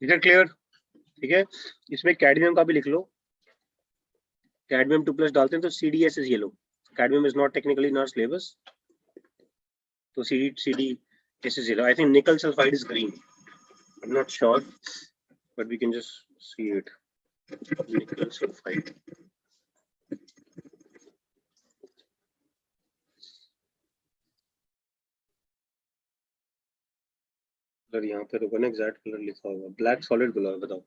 Is that clear? ठीक है. इसमें कैडमियम का भी लिख लो. कैडमियम 2+ डालते हैं तो CDS is yellow. Cadmium is not technically in our syllabus. तो CDS is yellow. I think nickel sulfide is green. I'm not sure, but we can just see it. Nickel sulfide. Colour यहाँ पे रुको ना, exact colour लिखा होगा. Black solid बोला है, बताओ.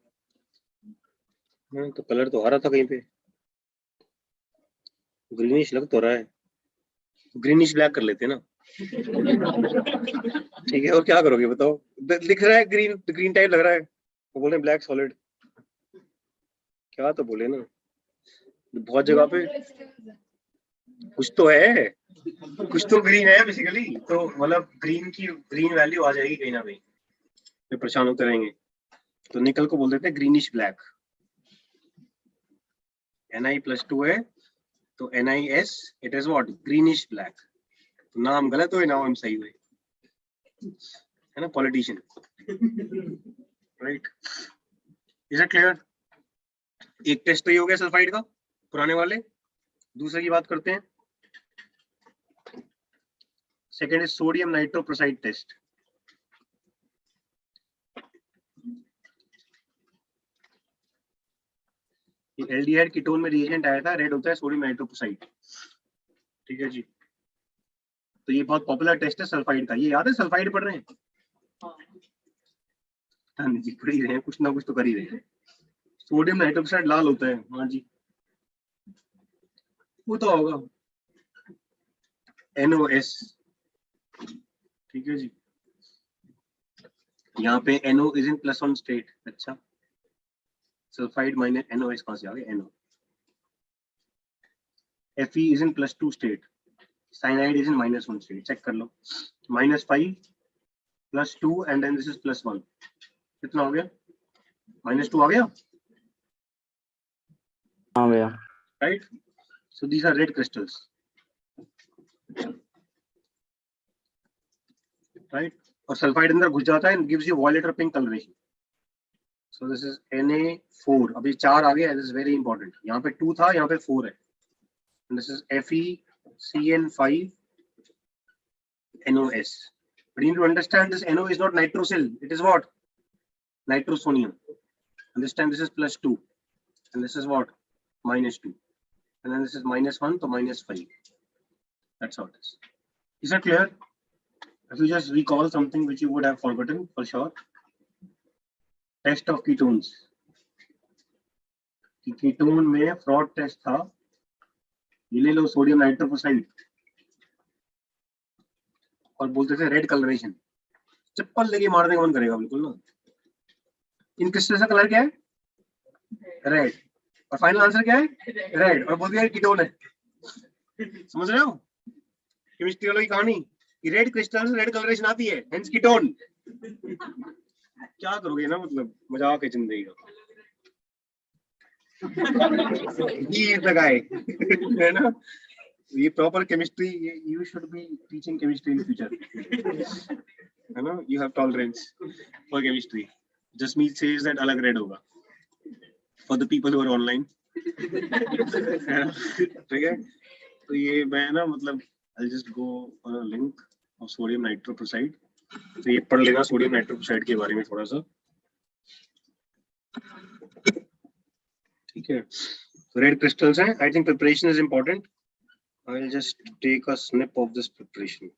हाँ, तो कलर तो आ रहा था कहीं पे, ग्रीनिश लग तो रहा है. ग्रीनिश ब्लैक कर लेते हैं ना. ठीक है, और क्या करोगे बताओ? लिख रहा है ग्रीन टाइप लग रहा है, वो बोल रहे ब्लैक सॉलिड. क्या तो बोले ना, बहुत जगह पे कुछ तो है, कुछ तो ग्रीन है बेसिकली. तो मतलब ग्रीन वैल्यू आ जाएगी कहीं ना कहीं, फिर परेशान होते रहेंगे. तो निकल को बोल देते हैं ग्रीनिश ब्लैक. Ni+2 है तो NiS, it is what? Greenish black. तो नाम गलत हुए, नाम सही हुए, है ना? Politician, right. Is it clear? एक टेस्ट तो ये हो गया सल्फाइड का, पुराने वाले. दूसरे की बात करते हैं. Second is sodium nitroprusside test. Aldehyde ketone में रिएजेंट आया था, रेड होता है सोडियम नाइट्रोप्रोसाइड. ठीक है जी. तो ये बहुत पॉपुलर टेस्ट है सल्फाइड का. ये याद है? सल्फाइड पढ़ रहे हैं? हाँ जी, पढ़ ही रहे हैं, कुछ ना कुछ तो कर ही रहे हैं. सोडियम नाइट्रोक्साइड लाल होता है. हाँ जी, वो तो होगा NOS. ठीक है जी. यहाँ पे NO इज इन +1 स्टेट. अच्छा, सल्फाइड माइनस NOS कहाँ से आ गया? NO. Fe is in +2 state. Cyanide is in -1 state. Check कर लो. -5 +2 एंड देन दिस इज +1. कितना हो गया? -2 आ गया, हाँ भैया. Right. So these are red crystals, right. और सल्फाइड अंदर घुस जाता है एंड गिव्स यू वॉयलेट और pink colouration. So this is Na4. अभी 4 आ गया. This is very important. यहाँ पे 2 था, यहाँ पे 4 है. This is FeCN5 NOS. But you need to understand this NO is not nitrosyl. It is what? Nitrosonium. And this time this is +2. And this is what? -2. And then this is -1 to -5. That's how it is. Is that clear? If you just recall something which you would have forgotten for sure. Test of ketones. Ketone में fraud test था. ये ले लो sodium nitroprusside और बोलते थे red colouration. चप्पल लेके मारने का मन करेगा बिल्कुल ना. इन क्रिस्टल्स का कलर क्या है? रेड. और फाइनल आंसर क्या है? रेड. और बोल दिया कीटोन है. समझ रहे हो केमिस्ट्री वालों की कहानी? रेड क्रिस्टल्स रेड कलरेशन आती है, हेंस कीटोन. क्या करोगे ना, मतलब मजाक है जिंदगी का। He is the guy, है ना? ये proper chemistry, you should be teaching chemistry in future, है ना? You have tolerance for chemistry. Jasmeet says that अलग रेड होगा for the people who are online. ठीक है, तो ये मैं ना मतलब I just go on a link of sodium nitroxide, तो ये पढ़ लेना सोडियम नाइट्रोक्साइड के बारे में थोड़ा सा, ठीक है? रेड क्रिस्टल्स हैं। I think preparation is important. I will just take a snip of this preparation.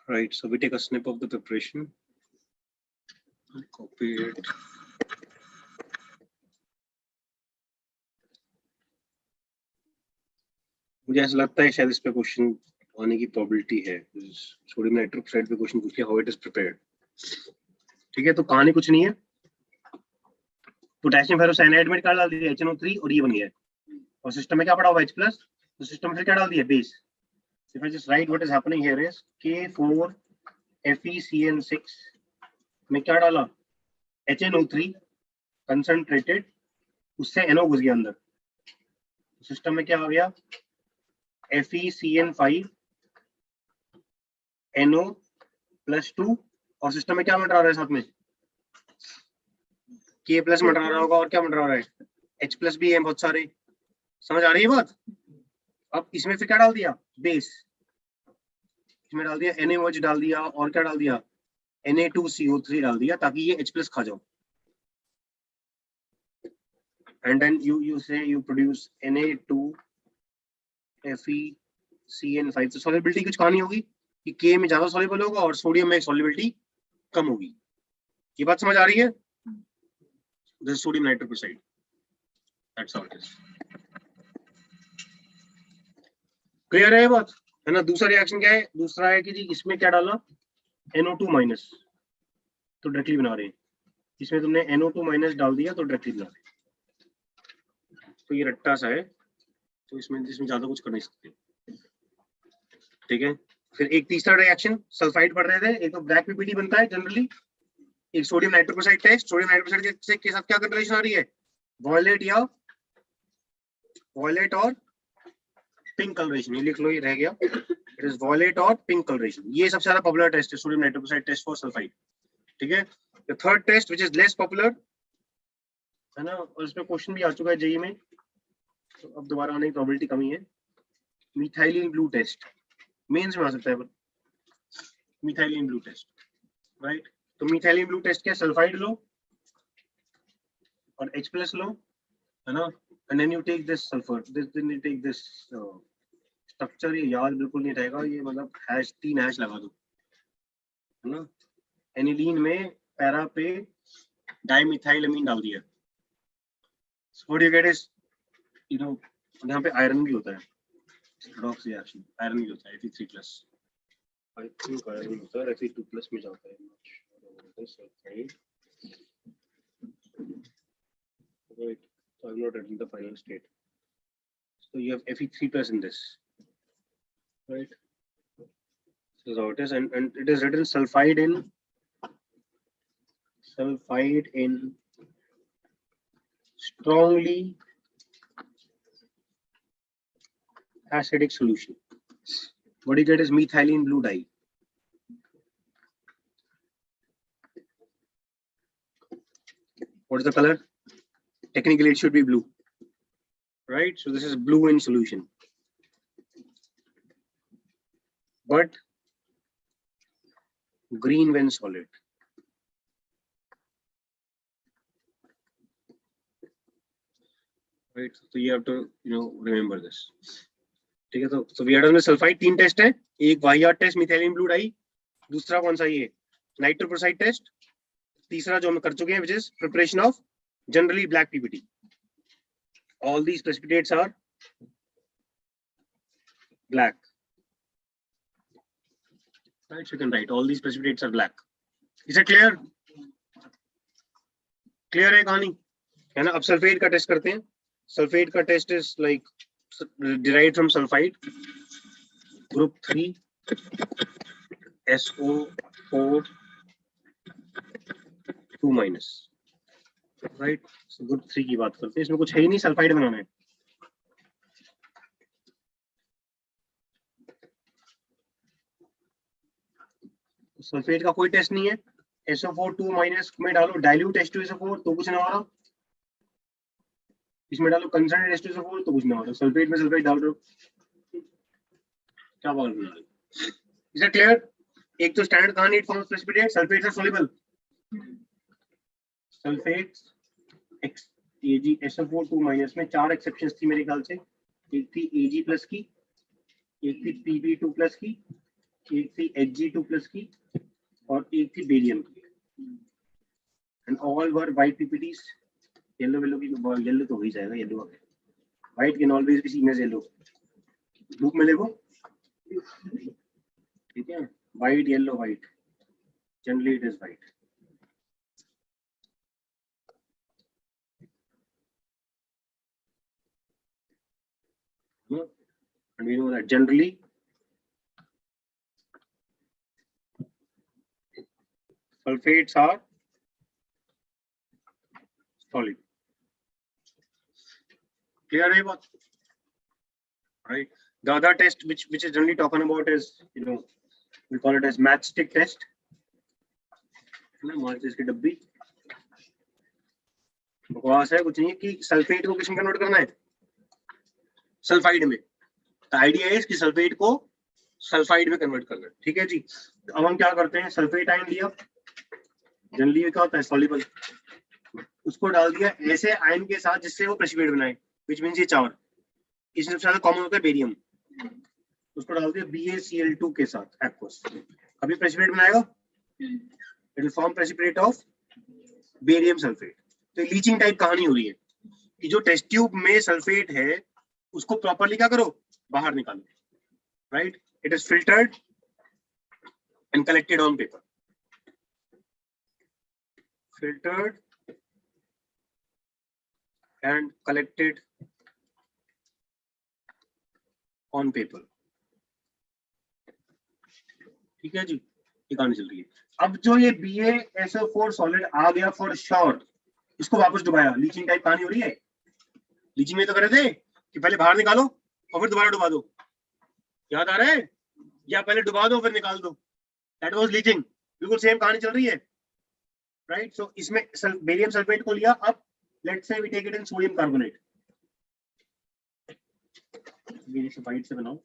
Right, so we take a snip of the preparation, copy it. मुझे ऐसा लगता है शायद इस पे क्वेश्चन आने की प्रोबेबिलिटी है। सोडियम नाइट्रोक्साइड पे क्वेश्चन पूछ लिया, हाउ इट इज प्रिपेयर्ड। ठीक है, तो कहानी कुछ नहीं है। पोटेशियम फेरोसाइनाइड में क्या डाल दिया, HNO3, और ये बन गया। और सिस्टम में क्या पड़ा हुआ H+, तो सिस्टम में क्या डाल दिया, base. If I just write what is happening here is K4FeCN6 में क्या डाला, HNO3 कंसंट्रेटेड, उससे NO घुस गया अंदर। सिस्टम में क्या आ गया, FeCN5 NO+2, और सिस्टम में क्या मंडरा रहा है साथ में, K+ मंडरा रहा होगा, और क्या मंडरा रहा है, H+ भी है बहुत सारे। समझ आ रही है बात? अब इसमें फिर क्या डाल दिया, बेस। इसमें डाल दिया NaOH डाल दिया, और क्या डाल दिया, Na2CO3 डाल दिया, ताकि ये H+ खा जाओ। And then you say you produce Na2FeCN5। तो सॉल्युबिलिटी कुछ कहानी होगी कि K में ज्यादा सॉल्युबल होगा और सोडियम में सॉल्युबिलिटी कम होगी। ये बात समझ आ रही है? This is sodium nitroxide. That's how it is. Clear है ये बात, है ना? दूसरा रिएक्शन क्या है, दूसरा है कि जी इसमें क्या डाला, NO2-, तो डायरेक्टली बना रहे हैं। इसमें तुमने NO2- डाल दिया तो डायरेक्टली बना रहे हैं। तो ये रट्टा सा है, तो इसमें ज्यादा कुछ कर नहीं सकते। ठीक है, फिर एक तीसरा रिएक्शन सल्फाइड पढ़ रहे थे। एक तो ब्लैक पीपीटी बनता है जनरली, एक सोडियम नाइट्रोक्साइड टेस्ट। सोडियम नाइट्रोक्साइड के साथ क्या रिलेशन आ रही है, वॉयलेट और पिंक कलरेशन। ये लिख लो, ये रह गया, इट इज वॉयलेट और पिंक कलरेशन। ये सबसे ज्यादा पॉपुलर टेस्ट है, sodium nitroprusside test for sulphide. ठीक है, the third test which is less popular, है ना, और इसमें क्वेश्चन भी आ चुका है जेईई में, तो अब दोबारा आने की प्रोबेबिलिटी कमी है। मिथाइलिन ब्लू टेस्ट मेंस में आ सकता है, मिथाइलिन ब्लू टेस्ट, राइट? तो मिथाइलिन ब्लू टेस्ट क्या, सल्फाइड लो और H+ लो, है ना, and then you take this sulfur, then you take this structure। ये याद बिल्कुल नहीं रहेगा, ये मतलब हैश 3 हैश लगा दो, है ना। एनिलीन में पैरा पे डाइमिथाइलअमीन डाल दिया। So what you get is, you know, यहाँ पे आयरन भी होता है, redox reaction, आयरन भी होता है, Fe3+, I think आयरन होता है, Fe2+ में जाता है। Right. So I'm not writing the final state. So you have Fe3+ in this, right? This is how it is, and it is written sulfide in strongly acidic solution. What you get is methylene blue dye. What is the color? Technically it should be blue, right? So this is blue in solution, but green when solid. Right, so you have to, you know, remember this. ठीक है, तो we are done with sulfide। 3 test है, एक भाइया test methylene blue die, दूसरा कौन सा, ये नाइट्रोक्साइड टेस्ट, तीसरा जो हम कर चुके हैं which is preparation of generally black PPT. All these precipitates are black, right? So you can write all these precipitates are black. Is it clear? Clear है कहानी, है ना? अब सल्फेट का टेस्ट करते हैं। सल्फेट का test is like derived from sulfide, group 3 SO4 2- right. Group 3 की बात करते हैं, इसमें कुछ है ही नहीं, सल्फाइड बनाना है। सल्फेट का कोई टेस्ट नहीं है, SO4 2- में डालो डाइल्यूट H2SO4 तो कुछ ना हो रहा, इसमें डालो कंसंट्रेट H2SO4 तो कुछ ना हो रहा, सल्फेट में सल्फेट डाल रहे हो, क्या बोल रहे हो? Is it clear? एक तो स्टैंडर्ड कहानी, it forms precipitate, sulphates are soluble, sulphates SO4 2- में 4 एक्सेप्शंस थी मेरे ख्याल से, एक थी Ag+ की, एक थी Pb2+ की, एक थी Hg2+ की, और एक थी बेरियम की, and all were white PPTs. Yellow की येलो तो हो ही जाएगा, yellow white can always be seen as yellow, धूप में देखो, ठीक है, white yellow white, generally it is white. and we know that generally sulfates are solid. Clear hai baat? Right. The other test which is generally talking about is, you know, we call it as matchstick test. ना माचिस की डब्बी, बकवास है कुछ नहीं, कि sulphate को किसमें कन्वर्ट करना है, सल्फाइड में। तो आइडिया है कि सल्फेट को सल्फाइड में कन्वर्ट करना है, ठीक है जी। तो अब हम क्या करते हैं, सल्फेट आयन लिया, जनरली क्या होता है सॉल्युबल, उसको डाल दिया ऐसे आयन के साथ जिससे वो प्रेसिपिटेट बनाए, व्हिच मींस ये 4, इसमें सबसे ज्यादा कॉमन होता है बेरियम, उसको डाल दिया BaCl2 के साथ एक्वस, अभी प्रेसिपिटेट बनाएगा, it will form precipitate of barium sulphate. तो लीचिंग टाइप कहानी हो रही है कि जो टेस्ट ट्यूब में सल्फेट है उसको प्रॉपर्ली क्या करो, बाहर निकालो, right. It is filtered and collected on paper, filtered and collected on paper, ठीक है जी, ये कहानी चल रही है। अब जो ये BaSO4 सॉलिड आ गया फॉर श्योर, इसको वापस डुबाया, लीचिंग टाइप कहानी हो रही है। लीचिंग में तो करे थे कि पहले बाहर निकालो और फिर दोबारा डुबा दो, याद आ रहा है, या पहले डुबा दो फिर निकाल दो, दैट वाज लीचिंग, बिल्कुल सेम कहानी चल रही है, राइट। सो इसमें बेरियम सल्फेट को लिया, अब let's say we take it in sodium carbonate, ये व्हाइट से बनाओ,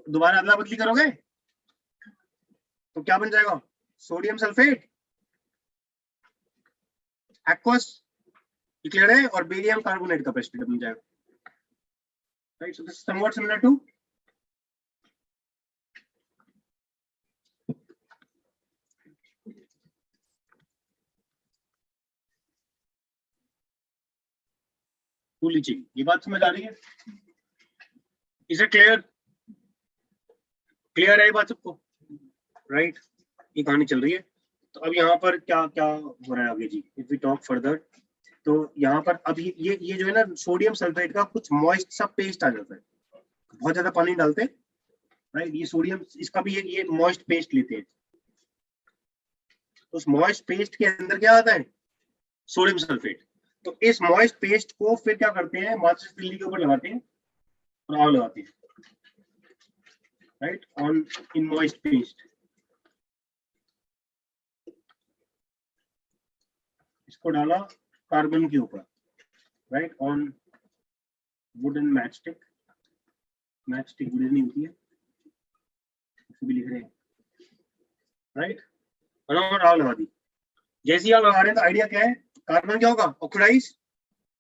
दोबारा अदला बदली करोगे तो क्या बन जाएगा, सोडियम सल्फेट एक्वस, क्लियर है, और बेरियम कार्बोनेट का प्रेसिपिटेट बन जाएगा, right. So this is somewhat similar to leaching. ये बात समझ आ रही है, इज इट क्लियर? क्लियर है ये बात सबको, राइट। ये कहानी चल रही है। तो अब यहाँ पर क्या क्या हो रहा है आगे जी, इफ वी टॉक फर्दर, तो यहाँ पर अब ये जो है ना सोडियम सल्फेट का कुछ मॉइस्ट सा पेस्ट आ जाता है, बहुत ज्यादा पानी डालते हैं, राइट। ये सोडियम, इसका भी ये मॉइस्ट पेस्ट लेते हैं, तो उस मॉइस्ट पेस्ट के अंदर क्या आता है, सोडियम सल्फेट। तो इस मॉइस्ट पेस्ट को फिर क्या करते हैं, माचिस तिल्ली के ऊपर लगाते हैं और आग लगाते हैं, right, on in moist paste. इसको डाला कार्बन के ऊपर, right, on wooden matchstick, matchstick wooden नहीं होती है, भी लिख रहे हैं, राइट, और आग लगा दी। जैसे ही आग लगा रहे हैं तो आइडिया क्या है, कार्बन क्या होगा, oxidise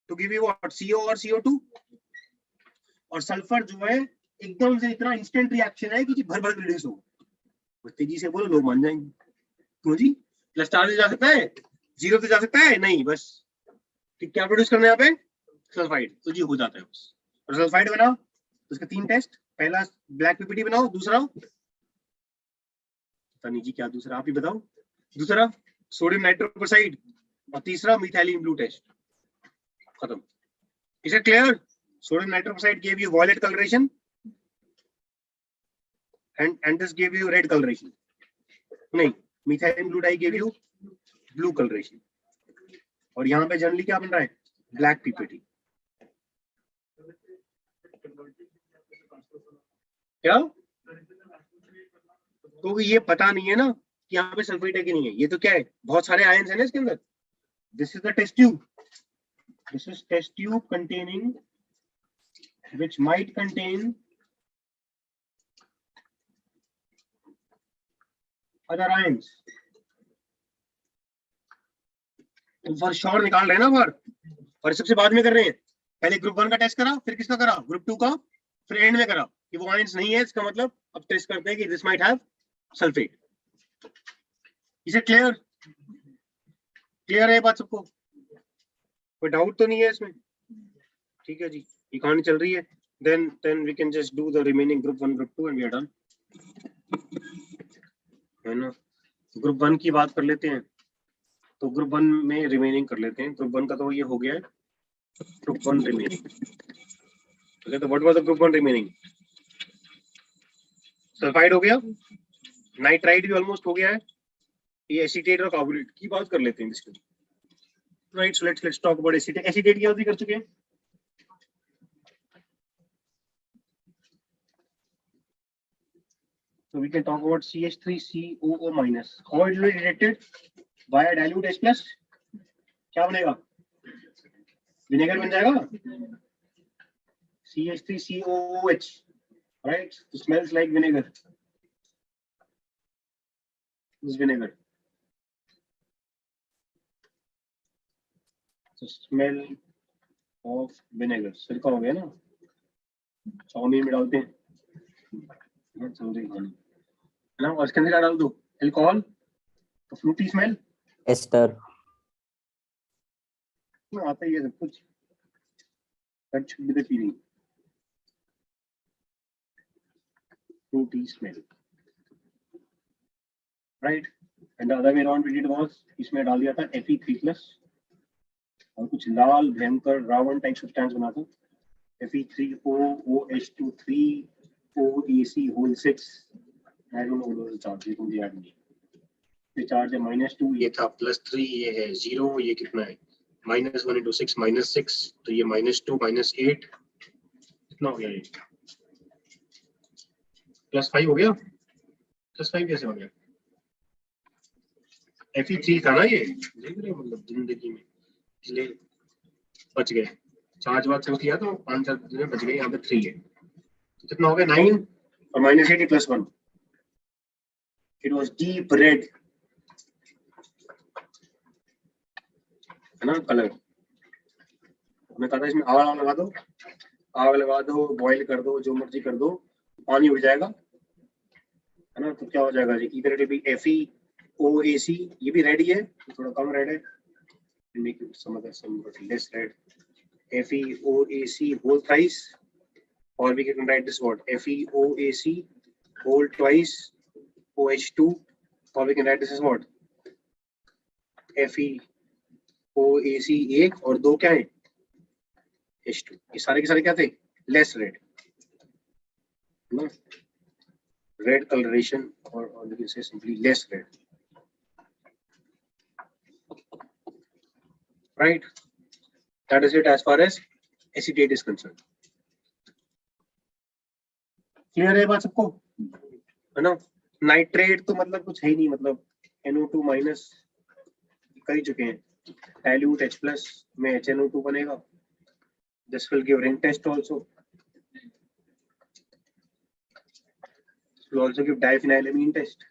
to give you what, CO और CO2, और सल्फर जो है एकदम से इतना इंस्टेंट रिएक्शन है कि भर भर रिड्यूस हो, तेजी से बोलो लोग मान जाएंगे, क्यों जी, प्लस चार्ज जा सकता है, 0 पे जा सकता है नहीं, बस क्या प्रोड्यूस करना है यहाँ पे, सल्फाइड, तो जी हो जाता है बस। और सल्फाइड बनाओ तो उसके 3 टेस्ट, पहला ब्लैक पीपीटी बनाओ, दूसरा पता नहीं जी क्या, दूसरा आप ही बताओ, दूसरा सोडियम नाइट्रोक्साइड, और तीसरा मिथाइलिन ब्लू टेस्ट, खत्म। Is it clear? Sodium nitroxide gave you violet coloration, and this gave you red coloration. नहीं, methyl blue dye gave you blue coloration. और यहाँ पे जनरली क्या बन रहा है? Black PPT. क्या? तो ये पता नहीं है ना कि यहाँ पे सल्फेट है कि नहीं है. ये तो क्या है? बहुत सारे आयंस है ना इसके अंदर. This is the test tube. This is test tube containing, which might contain other ions. तो फॉर श्योर निकाल रहे हैं ना बार, और सबसे बाद में कर रहे हैं. पहले ग्रुप 1 का टेस्ट करा, फिर किसका करा? ग्रुप 2 का, फिर एंड में करा कि वो आयंस नहीं है. इसका मतलब अब टेस्ट करते हैं कि दिस माइट हैव सल्फेट. इसे क्लियर है बात सबको? कोई डाउट तो नहीं है इसमें? ठीक है जी, ये कहानी चल रही है. then we can just do the remaining group 1 group 2 and we are done, है ना. ग्रुप 1 की बात कर लेते हैं. तो ग्रुप 1 में रिमेनिंग कर लेते हैं. ग्रुप 1 का तो ये हो गया है. Group 1 remaining. ओके, तो what was the group 1 remaining? Sulphide हो गया, नाइट्राइट भी ऑलमोस्ट हो गया है. ये एसीटेट और कार्बोनेट की बात कर लेते हैं इसके. Right, so let's talk about acetate. Acetate की बात भी कर चुके हैं. So we can talk about CH3COO minus. How it will be reacted? Via dilute H plus. क्या बनेगा? विनेगर बन जाएगा. CH3COOH. Right? It smells like vinegar. This vinegar. The smell of vinegar. सिरका हो गया ना? चाउमीन में डालते हैं. चल रही है ना. और इसके अंदर क्या डाल दो? अल्कोहल. तो फ्रूटी स्मेल. एस्टर. आता ही है सब कुछ. That should be the feeling. Fruity smell. Right? And the other way around we did was इसमें डाल दिया था Fe3+ और कुछ लाल भयंकर रावण टाइप सब्सटेंस बना था. Fe3OOH23 OAC whole 6. I don't know those charges. मुझे याद नहीं. ये चार्ज है -2, ये था +3, ये है 0, ये कितना है? -1 × 6 -6, तो ये -2 -8 कितना हो गया? ये +5 हो गया. +5 कैसे हो गया? Fe3 था ना ये. देख रहे हो मतलब जिंदगी में, इसलिए बच गए. चार्ज बात से किया तो 5-4 दिन बच गए. यहाँ पे 3 है तो कितना हो गया? 9 और -80 +1. It was deep red, है ना कलर. मैं कहा था इसमें आग लगा दो, बॉईल कर दो, जो मर्जी कर दो, पानी उड़ जाएगा, है ना. तो क्या हो जाएगा जी? इधर इट बी FeOAC. ये भी रेड ही है, थोड़ा कम रेड है. Make it some less red. FeOAC whole thrice, or we can write this word FeOAC whole twice OH2, or we can write this as what? FeOAC 1 और 2 क्या है? H2. ये सारे के सारे क्या थे? लेस रेड, ना. Red coloration, or we can say simply less red. Right? That is it as far as acetate is concerned. Clear है बात सबको? है ना. नाइट्रेट तो मतलब कुछ है ही नहीं, मतलब NO2- कर ही चुके हैं. डाइल्यूट H+ में HNO2 बनेगा. This will give ring test also. This will also give diphenylamine test.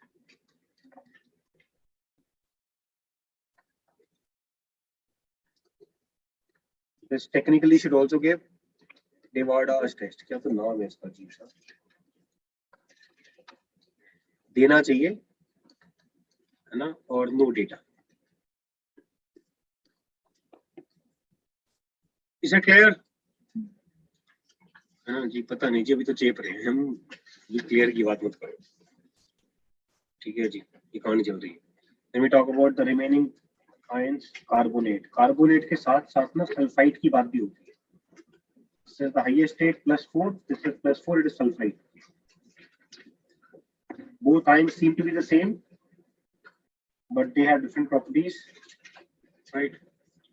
This technically should also give Devarda's test. क्या तो नाम है इसका अजीब सा. देना चाहिए, है ना. और नो डेटा. इसे क्लियर है ना जी? पता नहीं जी, अभी तो चेप रहे हैं हम. ये क्लियर की बात मत करो. ठीक है जी, ये कहानी चल रही है. Let me talk about the remaining ions. Carbonate. Carbonate के साथ साथ ना सल्फाइड की बात भी होती है. This is the highest state +4. This is +4. It is sulfide. Both ions seem to be the same, but they have different properties, right?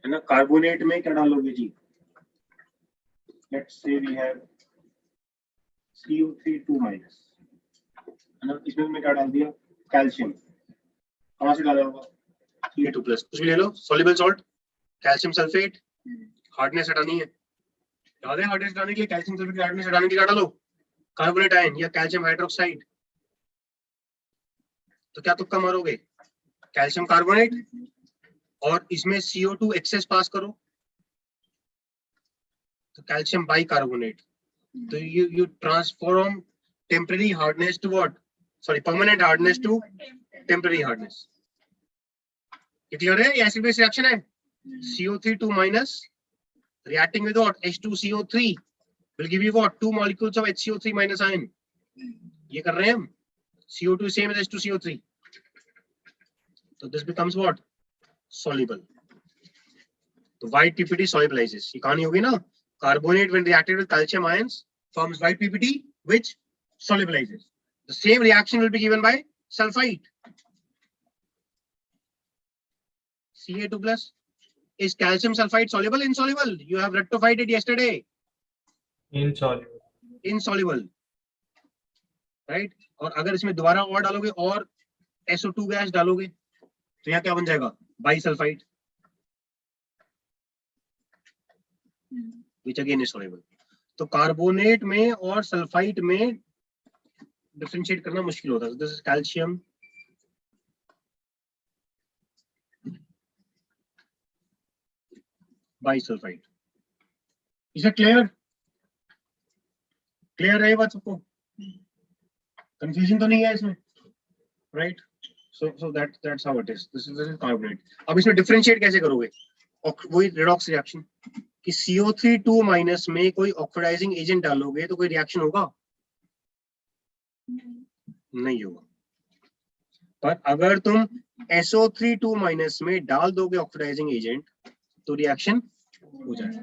है ना? कार्बोनेट में क्या डालोगे जी? Let's say we have CO3 2-, है ना? इसमें मैं क्या डाल दिया? कैल्शियम. कहाँ से डाला होगा? Ca2+. कुछ भी ले लो. Soluble salt, calcium sulphate. Hardness हटानी है. याद है हार्डनेस हटाने के लिए कैल्शियम सल्फेट की हार्डनेस हटाने के लिए क्या डालो? कार्बोनेट आयन या कैल्शियम हाइड्रोक्साइड. तो क्या तुक्का मारोगे? कैल्शियम कार्बोनेट और इसमें CO2 एक्सेस पास करो तो कैल्शियम बाइकार्बोनेट. तो you transform temporary hardness to what? Sorry, permanent hardness to temporary hardness. Clear है? ये एसिड बेस रिएक्शन है. CO3 2- reacting with what? H2CO3 will give you what? 2 molecules of HCO3- ion. ये कर रहे हैं हम. CO2 is same as H2CO3. So this becomes what? Soluble. So white PPT solubilizes. ये कहानी होगी ना? Carbonate when reacted with calcium ions forms white PPT which solubilizes. The same reaction will be given by sulfite. Ca2+. Is calcium sulfide soluble? Insoluble. You have rectified it yesterday. Insoluble. Insoluble. Right? और अगर इसमें दोबारा और डालोगे और SO2 gas डालोगे तो यहाँ क्या बन जाएगा? Bisulphide. Which again is soluble. तो कार्बोनेट में और सल्फाइड में डिफरेंशिएट करना मुश्किल होता है. This is calcium bisulphide. Is it clear? Clear है ये बात सबको? कंफ्यूजन तो नहीं है इसमें, right? So that's how it is. This is carbonate. अब इसमें डिफरेंशिएट कैसे करोगे? वही रिडॉक्स रिएक्शन कि CO3 2- में कोई ऑक्सीडाइजिंग एजेंट डालोगे तो कोई रिएक्शन होगा? नहीं होगा. पर अगर तुम SO3 2- में डाल दोगे ऑक्सीडाइजिंग एजेंट तो रिएक्शन हो जाएगा.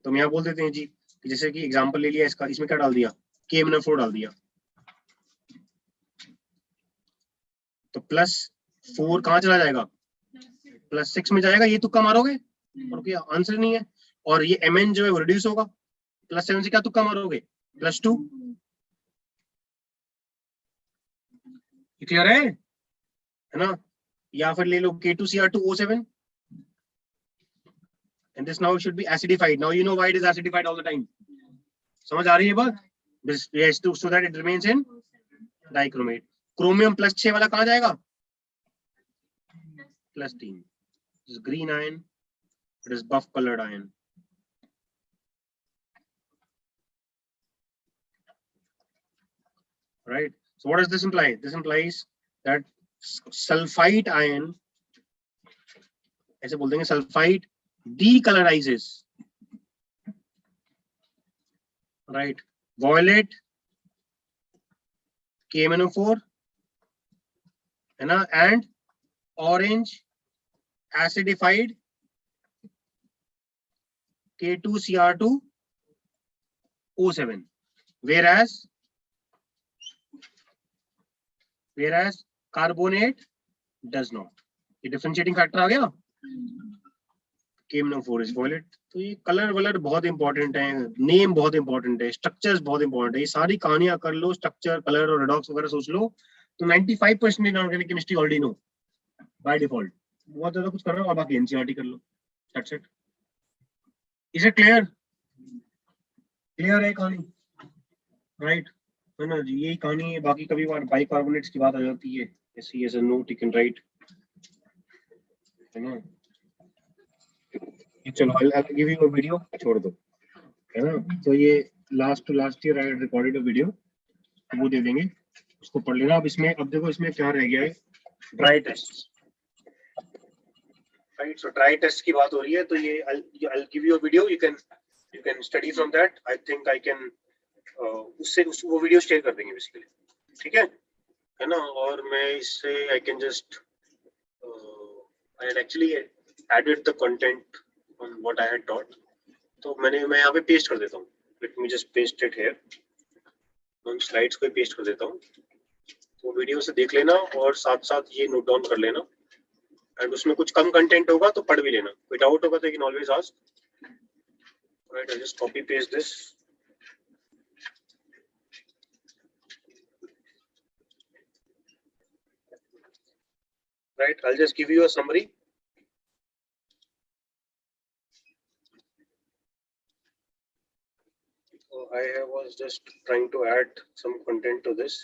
तो हम यहाँ बोल देते हैं जी कि जैसे कि एग्जांपल ले लिया इसका. इसमें क्या डाल दिया? KMnO4 डाल दिया. तो +4 कहाँ चला जाएगा? +6 में जाएगा. ये तुक्का मारोगे और क्या आंसर नहीं है. और ये Mn जो है वो रिड्यूस होगा. +7 से क्या तुक्का मारोगे? +2. क्लियर है ना? या फिर ले लो K2Cr2O7 and this now should be acidified. Now you know why it is acidified all the time. समझ आ रही है बात? Yes, so that it remains in dichromate. Chromium +6 वाला कहाँ जाएगा? +3. This is green ion. It is buff colored ion. Right? So what does this imply? This implies that sulfite ion, ऐसे बोल देंगे, sulfite decolorizes, right? Violet KMnO4 है ना, and orange acidified K2Cr2O7, whereas carbonate does not. ये differentiating factor आ गया. KMnO4 is violet. तो ये colour वलर बहुत इंपॉर्टेंट है, नेम बहुत इंपॉर्टेंट है, स्ट्रक्चर्स बहुत इंपॉर्टेंट है. ये सारी कहानियां कर लो, स्ट्रक्चर, कलर और रिडॉक्स वगैरह सोच लो तो 95% inorganic chemistry already know by default. बहुत ज्यादा कुछ करना और बाकी एनसीईआरटी कर लो. That's it. Is it clear? Clear है कहानी? राइट है ना जी? यही कहानी है. बाकी कभी बार बाइकार्बोनेट्स की बात आ जाती है, ऐसी as a note you can write, है ना. चलो I'll give you a video. छोड़ दो, है ना. तो ये last year I recorded a video, वो दे देंगे, उसको पढ़ लेना. अब इसमें, अब देखो इसमें क्या रह गया है, dry test. Right, so dry test की बात हो रही है. तो ये I'll give you a video, you can study from that. I think I can उससे वो वीडियो शेयर कर देंगे बेसिकली. ठीक है ना. और मैं इससे I can just I had actually added the content on what I had taught. तो मैं यहाँ पे पेस्ट कर देता हूँ. Late me just paste it here, उन स्लाइड्स को पेस्ट कर देता हूँ, तो वीडियो से देख लेना और साथ साथ ये नोट डाउन कर लेना, एंड उसमें कुछ कम कंटेंट होगा तो पढ़ भी लेना, कोई डाउट होगा तो you can always ask. Right, I just copy paste this. Right, I'll just give you a summary. So I was just trying to add some content to this.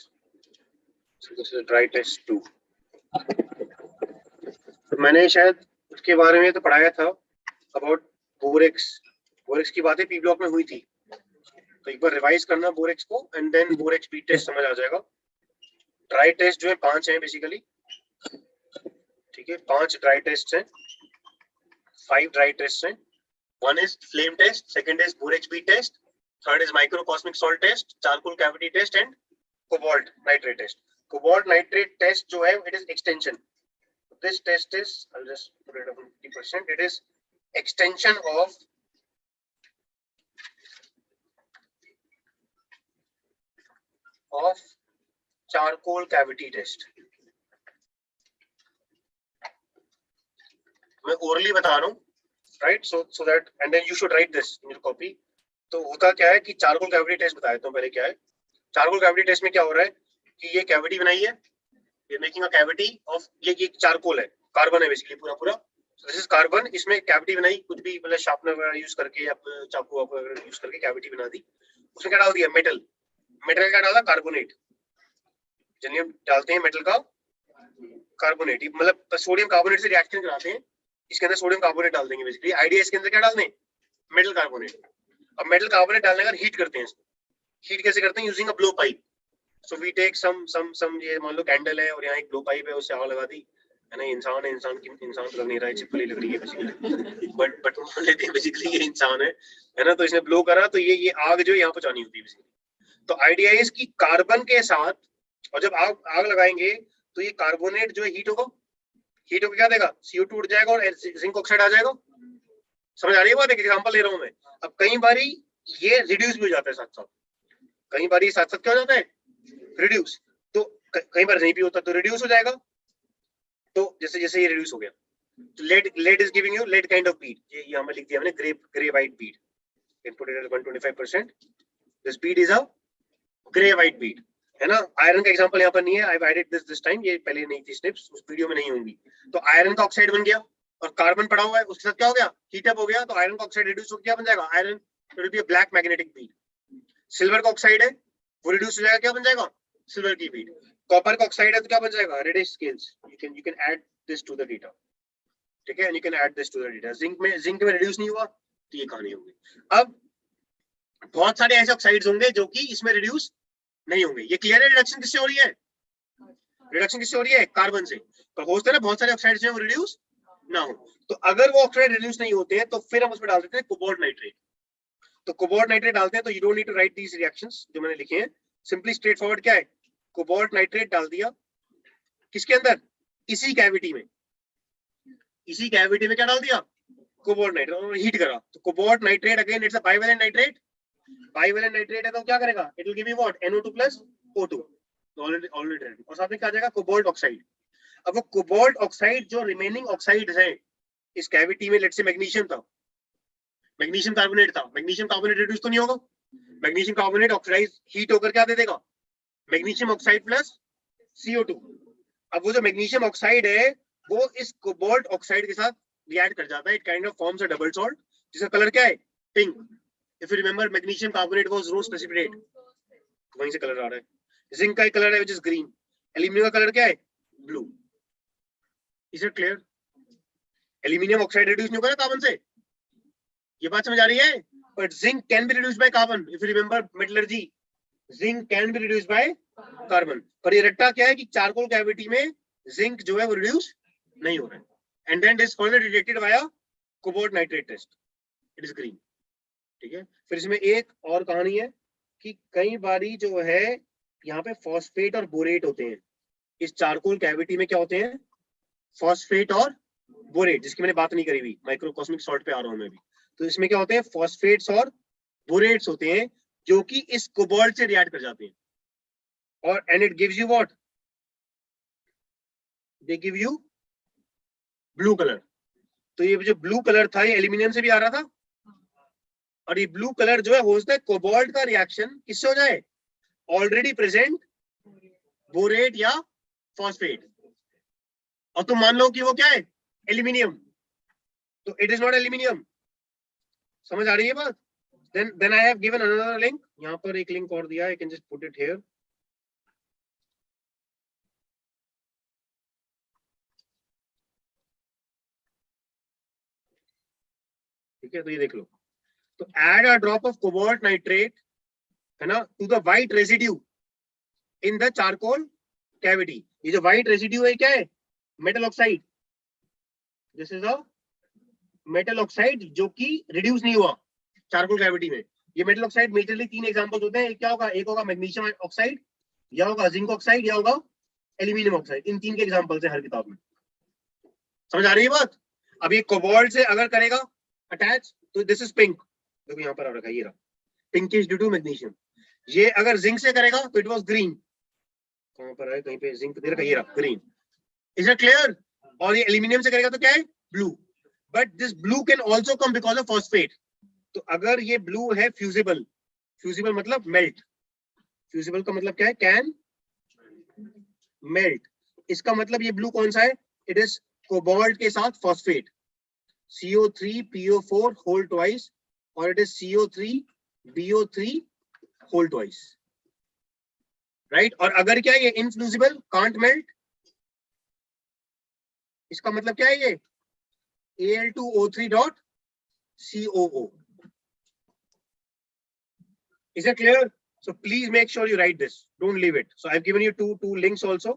So this is dry test 2. तो मैंने शायद उसके बारे में तो पढ़ाया था about borax. Borax की बातें पी ब्लॉक में हुई थी, तो एक बार रिवाइज करना बोरेक्स को, एंड देन बोरेक्स पी टेस्ट समझ आ जाएगा। ड्राई टेस्ट जो है 5 हैं बेसिकली, ठीक है, 5 ड्राई टेस्ट हैं, 5 ड्राई टेस्ट हैं। 1 is flame test, 2nd is borax bead test, 3rd is microcosmic salt test, charcoal cavity test, and cobalt nitrate test. Cobalt nitrate test जो है it is extension. This test is, I'll just put it up 50%. It is extension of charcoal cavity test. मैं orally बता रहा हूँ, right, so that and then you should write this in your copy. तो होता क्या है कि charcoal cavity test बता देता हूँ पहले क्या है। चारकोल कैविटी टेस्ट में क्या हो रहा है कि ये कैविटी बनाई है, ये मेकिंग अ कैविटी ऑफ, ये चारकोल है, कार्बन है बेसिकली पूरा पूरा, दिस इज कार्बन। इसमें कैविटी बनाई, कुछ भी मतलब शार्पनर वगैरह यूज करके या चाकू वगैरह यूज करके कैविटी बना दी। उसमें क्या डाल दिया, मेटल, मेटल क्या डाला, कार्बोनेट। जनरली हम डालते हैं मेटल का कार्बोनेट, मतलब सोडियम कार्बोनेट से रिएक्शन कराते हैं, इसके अंदर सोडियम कार्बोनेट डाल देंगे बेसिकली। आइडिया इसके अंदर क्या डाल दें, मेटल कार्बोनेट। अब मेटल कार्बोनेट डालने का हीट करते हैं इसको। हीट कैसे करते हैं, using a blow pipe. So we take some ये मान लो कैंडल है और यहाँ एक ब्लो पाइप है, उससे आग लगा दी, है ना। इंसान है, इंसान तो लग नहीं रहा है, छिपकली लग रही है बेसिकली, बट मान लेते हैं बेसिकली ये इंसान है ना। तो इसने ब्लो करा तो ये आग जो है यहाँ पहुंचानी होती है बेसिकली। तो आइडिया है इसकी कार्बन के साथ, और जब आग लगाएंगे तो ये कार्बोनेट जो है हीट होगा, हीट होकर क्या देगा, CO2 उड़ जाएगा और जिंक ऑक्साइड आ जाएगा। समझ आ रही है बात, एक एग्जांपल ले रहा हूं मैं। अब कई बारी ये रिड्यूस भी हो जाता है साथ साथ, कई बारी साथ साथ क्या हो जाता है, रिड्यूस। तो कई बार नहीं भी होता तो रिड्यूस हो जाएगा। तो जैसे जैसे ये रिड्यूस हो गया, तो lead is giving you lead kind of bead, ये हमें लिख दिया हमने grey white bead, input at 125%, this bead is a grey white bead, है ना। आयरन का एग्जांपल यहाँ पर नहीं है, आई एडेड दिस टाइम, ये पहले नहीं थी स्टेप्स, उस वीडियो में नहीं होंगी। तो आयरन का ऑक्साइड बन गया और कार्बन पड़ा हुआ है, उसके साथ क्या हो गया, हीट अप हो गया, तो आयरन का ऑक्साइड रिड्यूस होकर क्या बन जाएगा, iron will be a black magnetic Beed. Silver का ऑक्साइड है, वो रिड्यूस हो जाएगा, क्या बन जाएगा, सिल्वर की बीड। कॉपर का ऑक्साइड है तो क्या बन जाएगा, reddish scales. You can add this to the data, ठीक है, you can add this to the data. Zinc में रिड्यूस नहीं हुआ तो ये कहानी होगी। अब बहुत सारे ऐसे ऑक्साइड्स होंगे जो कि इसमें रिड्यूस नहीं होंगे। ये क्लियर है, रिडक्शन किससे हो रही है, रिडक्शन किससे हो रही है, कार्बन से। पर हो सकता है ना बहुत सारे ऑक्साइड्स जो रिड्यूस ना हो, तो अगर वो ऑक्साइड रिड्यूस नहीं होते हैं तो फिर हम उसमें डाल देते हैं कोबाल्ट नाइट्रेट। तो कोबाल्ट नाइट्रेट डालते हैं तो you don't need to write these reactions जो मैंने लिखे हैं, सिंपली स्ट्रेट फॉरवर्ड क्या है, कोबाल्ट नाइट्रेट डाल दिया किसके अंदर, इसी कैविटी में, इसी कैविटी में क्या डाल दिया, कोबाल्ट नाइट्रेट, और हीट करा। तो cobalt nitrate again it's a bivalent nitrate, bivalent nitrate है तो क्या करेगा, it will give you what, NO2 plus O2, already, और साथ में क्या आ जाएगा, कोबाल्ट ऑक्साइड। अब वो कोबाल्ट ऑक्साइड जो रिमेनिंग ऑक्साइड्स हैं इस कैविटी में, लेट्स से मैग्नीशियम था, मैग्नीशियम कार्बोनेट था, मैग्नीशियम कार्बोनेट रिड्यूस तो नहीं होगा, मैग्नीशियम कार्बोनेट ऑक्साइड हीट होकर क्या दे देगा, मैग्नीशियम ऑक्साइड प्लस CO2। अब वो जो मैग्नीशियम ऑक्साइड है वो इस कोबाल्ट ऑक्साइड के साथ रिएक्ट कर जाता है, it kind of forms a double salt, जिसका कलर क्या है, pink. If you remember magnesium carbonate was rose precipitate, वहीं से कलर आ रहा है। जिंक का कलर है व्हिच इज ग्रीन, एल्यूमिनियम का कलर क्या है, blue. Is it clear? Aluminium oxide reduce नहीं होगा ना कार्बन से, ये बात समझ आ रही है। But zinc can be reduced by carbon, if you remember metallurgy, zinc can be reduced by carbon. पर ये रट्टा क्या है कि चारकोल कैविटी में जिंक जो है वो रिड्यूस नहीं हो रहा है, and then it is further detected by cobalt nitrate test, it is green, ठीक है। फिर इसमें एक और कहानी है कि कई बारी जो है यहाँ पे फॉस्फेट और बोरेट होते हैं, इस चारकोल कैविटी में क्या होते हैं, फॉस्फेट और बोरेट, जिसकी मैंने बात नहीं करी हुई, माइक्रोकॉस्मिक सॉल्ट पे आ रहा हूं मैं भी। तो इसमें क्या होते हैं, फॉस्फेट्स और बोरेट्स होते हैं जो कि इस कोबाल्ट से रिएक्ट कर जाते हैं, और and it gives you what, they give you blue colour. तो ये जो ब्लू कलर था ये एल्यूमिनियम से भी आ रहा था, और ये ब्लू कलर जो है हो सकता है कोबाल्ट का रिएक्शन किससे हो जाए, ऑलरेडी प्रेजेंट बोरेट या फॉस्फेट, और तुम मान लो कि वो क्या है, एल्यूमिनियम, तो इट इज नॉट एल्यूमिनियम। समझ आ रही है बात? then I have given another link, यहाँ पर एक लिंक और दिया, I can just put it here. ठीक है, तो ये देख लो, तो add a drop of cobalt nitrate, है ना, to the white residue in the charcoal cavity. ये जो white residue है क्या है, metal oxide. This is a metal oxide जो कि reduce नहीं हुआ charcoal cavity में. ये metal oxide मेजरली तीन एग्जांपल्स होते हैं, क्या होगा, एक होगा मैग्नीशियम ऑक्साइड, या होगा जिंक ऑक्साइड, या होगा एल्यूमिनियम ऑक्साइड। इन तीन के एग्जांपल्स है हर किताब में। समझ आ रही है बात? अब ये कोबाल्ट से अगर करेगा अटैच तो दिस इज पिंक, देखो यहाँ पर आ रखा है, ये रहा पिंकिश ड्यू टू मैग्नीशियम। ये अगर जिंक से करेगा तो इट वाज ग्रीन, कहां पर है, कहीं पे जिंक दे रखा है, ये रहा ग्रीन। Is it clear? और ये एल्यूमिनियम से करेगा तो क्या है, blue. But this blue can also come because of phosphate. तो अगर ये ब्लू है फ्यूजिबल, फ्यूजिबल मतलब मेल्ट, फ्यूजिबल का मतलब क्या है, कैन मेल्ट। इसका मतलब ये ब्लू कौन सा है, इट इज कोबाल्ट के साथ फॉस्फेट, CO3PO4 होल ट्वाइस, और it is CO3BO3 whole twice, right. और अगर क्या है ये इनफ्यूजिबल, कांट मेल्ट, इसका मतलब क्या है, ये Al2O3.COO। Is it clear? So please make sure you write this. Don't leave it. So I've given you two links also.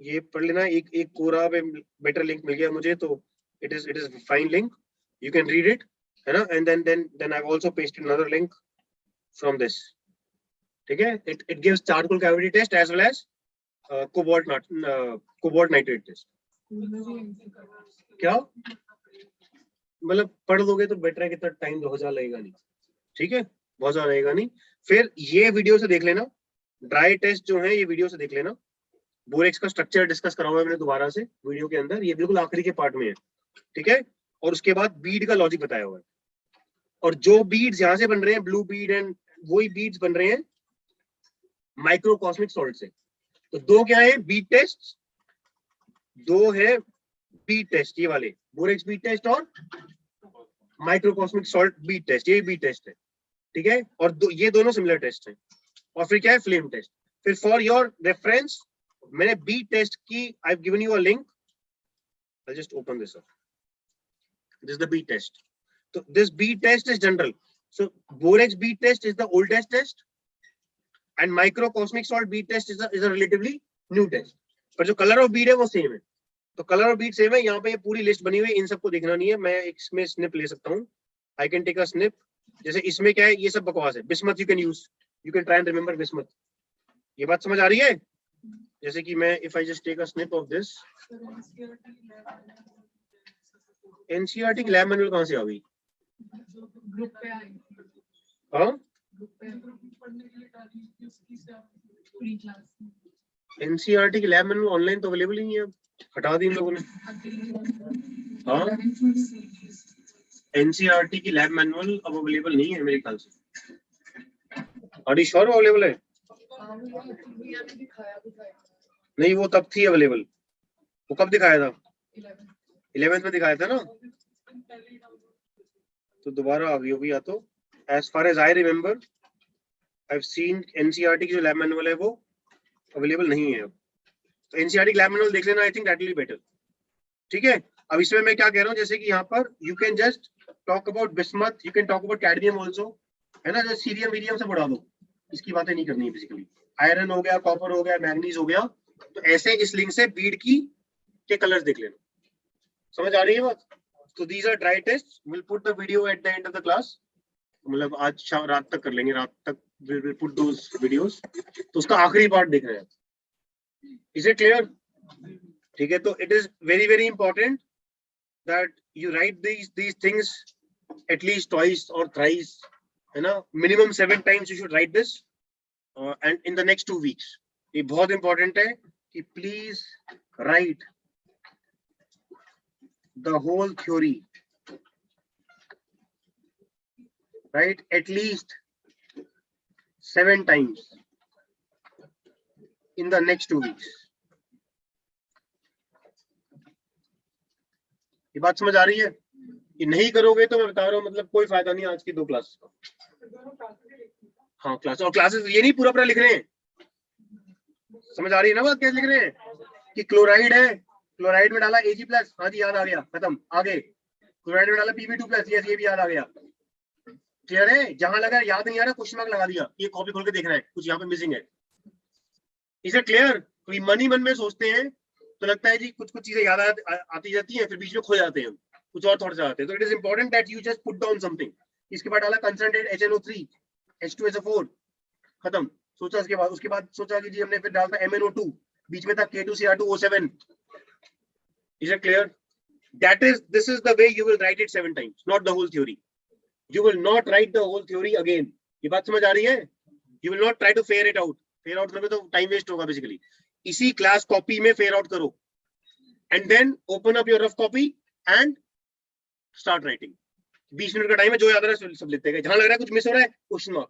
ये पढ़ लेना, एक कोरा पे better link मिल गया मुझे, तो it is fine link. You can read it, है ना? And then I've also pasted another link from this. ठीक है? It gives charcoal cavity test as well as cobalt nitrate test. क्या? मतलब पढ़ लोगे तो बेटर है, कितना टाइम 2000 लगेगा नहीं, ठीक है, बहुत ज्यादा लगेगा नहीं। फिर ये वीडियो से देख लेना, ड्राई टेस्ट जो है ये वीडियो से देख लेना। बोरेक्स का स्ट्रक्चर डिस्कस करा हुआ है मैंने दोबारा से वीडियो के अंदर, ये बिल्कुल आखिरी के पार्ट में है, ठीक है। और उसके बाद बीड का लॉजिक बताया हुआ है, और जो बीड्स यहाँ से बन रहे हैं ब्लू बीड, एंड वही बीड्स बन रहे हैं माइक्रोकॉस्मिक सॉल्ट से। तो दो क्या है, बीड टेस्ट, दो है बीड टेस्ट, ये वाले बोरेक्स बीड टेस्ट और माइक्रोकॉस्मिक सॉल्ट बीड टेस्ट, ये बीड टेस्ट है, ठीक है। और ये दोनों सिमिलर टेस्ट हैं। और फिर क्या है, फ्लेम टेस्ट। फिर फॉर योर रेफरेंस मैंने बीड टेस्ट की, I have given you a link, I just open this up, this is the bead test. तो this bead test is general, so borax bead test is the oldest test, and microcosmic salt bead test is a relatively new test, पर जो colour of Beed है वो same है। तो colour of Beed same है, यहाँ पे ये पूरी लिस्ट बनी हुई है, इन सबको देखना नहीं है, मैं इसमें स्निप ले सकता हूँ, I can take a snip. जैसे इसमें क्या है, ये सब बकवास है, bismuth you can use, you can try and remember bismuth. ये बात समझ आ रही है? जैसे कि मैं if I just take a snip of this, NCERT की लैब मैनुअल कहाँ से आ गई? हाँ, एनसीईआरटी की लैब मैनुअल ऑनलाइन तो अवेलेबल ही नहीं है, हटा दी इन लोगों ने। हाँ, एनसीईआरटी की लैब मैनुअल अब अवेलेबल नहीं है मेरे ख्याल से। आर यू श्योर अवेलेबल है? नहीं, वो तब थी अवेलेबल। वो कब दिखाया था? 11th में दिखाया था ना, तो दोबारा आ गई होगी या तो। As far as I remember I have seen NCERT की जो लैब मैनुअल है वो अवेलेबल नहीं है अब। तो एनसीईआरटी की लैब मैनुअल देख लेना, I think that will be better, ठीक है। अब इसमें मैं क्या कह रहा हूँ, जैसे कि यहाँ पर you can just talk about bismuth, you can talk about cadmium also, है ना, जो सीरियम मीडियम से बढ़ा दो, इसकी बातें नहीं करनी है बेसिकली। आयरन हो गया, कॉपर हो गया, मैग्नीज हो गया, तो ऐसे इस लिंक से बीड की के कलर्स देख लेना। समझ आ रही है बात? तो these are dry test, will put the video at the end of the class, मतलब आज रात तक कर लेंगे, रात तक विल पुट दोस वीडियोस। तो उसका आखिरी पार्ट देख रहे हैं, इज इट क्लियर? ठीक है, तो it is very very important that you write these things at least twice or thrice, है ना, minimum 7 times you should write this and in the next 2 weeks. ये बहुत इंपॉर्टेंट है कि please right the whole theory, right, at least 7 times in the next 2 weeks. ये बात समझ आ रही है? ये नहीं करोगे तो मैं बता रहा हूँ मतलब कोई फायदा नहीं आज की 2 क्लासेस का। हाँ क्लास और क्लासेस ये नहीं पूरा पूरा लिख रहे हैं, समझ आ रही है ना बात? कैसे लिख रहे हैं कि क्लोराइड है, क्लोराइड में डाला Ag+, हाँ जी याद आ गया, खत्म, आगे क्लोराइड में डाला Pb2+, यस ये भी याद आ गया, क्लियर है? जहां लगा याद नहीं आ रहा क्वेश्चन मार्क लगा दिया, ये कॉपी खोल के देखना है कुछ यहाँ पे मिसिंग है। इसे क्लियर? कोई मन ही मन में सोचते हैं तो लगता है जी कुछ कुछ चीजें याद आती जाती हैं, फिर बीच में खो जाते हैं, कुछ और थॉट्स आते हैं। तो it is important that you just put down something. इसके बाद डाला कंसंट्रेट HNO3 H2SO4, खत्म, सोचा उसके बाद सोचा कि जी हमने फिर डालता MnO2, बीच में था K2Cr2O7। Is it clear? This is the way you will write it 7 times, not the whole theory. You will not write the whole theory again. ये बात समझ आ रही है? You will not try to figure it out. Figure out करोगे तो time waste होगा basically. इसी क्लास कॉपी में figure out करो and then open up your rough copy and start writing. 20 minute का टाइम है, जो याद आ रहा है सब लिखते गए, जहां लग रहा है कुछ मिस हो रहा है क्वेश्चन मार्क,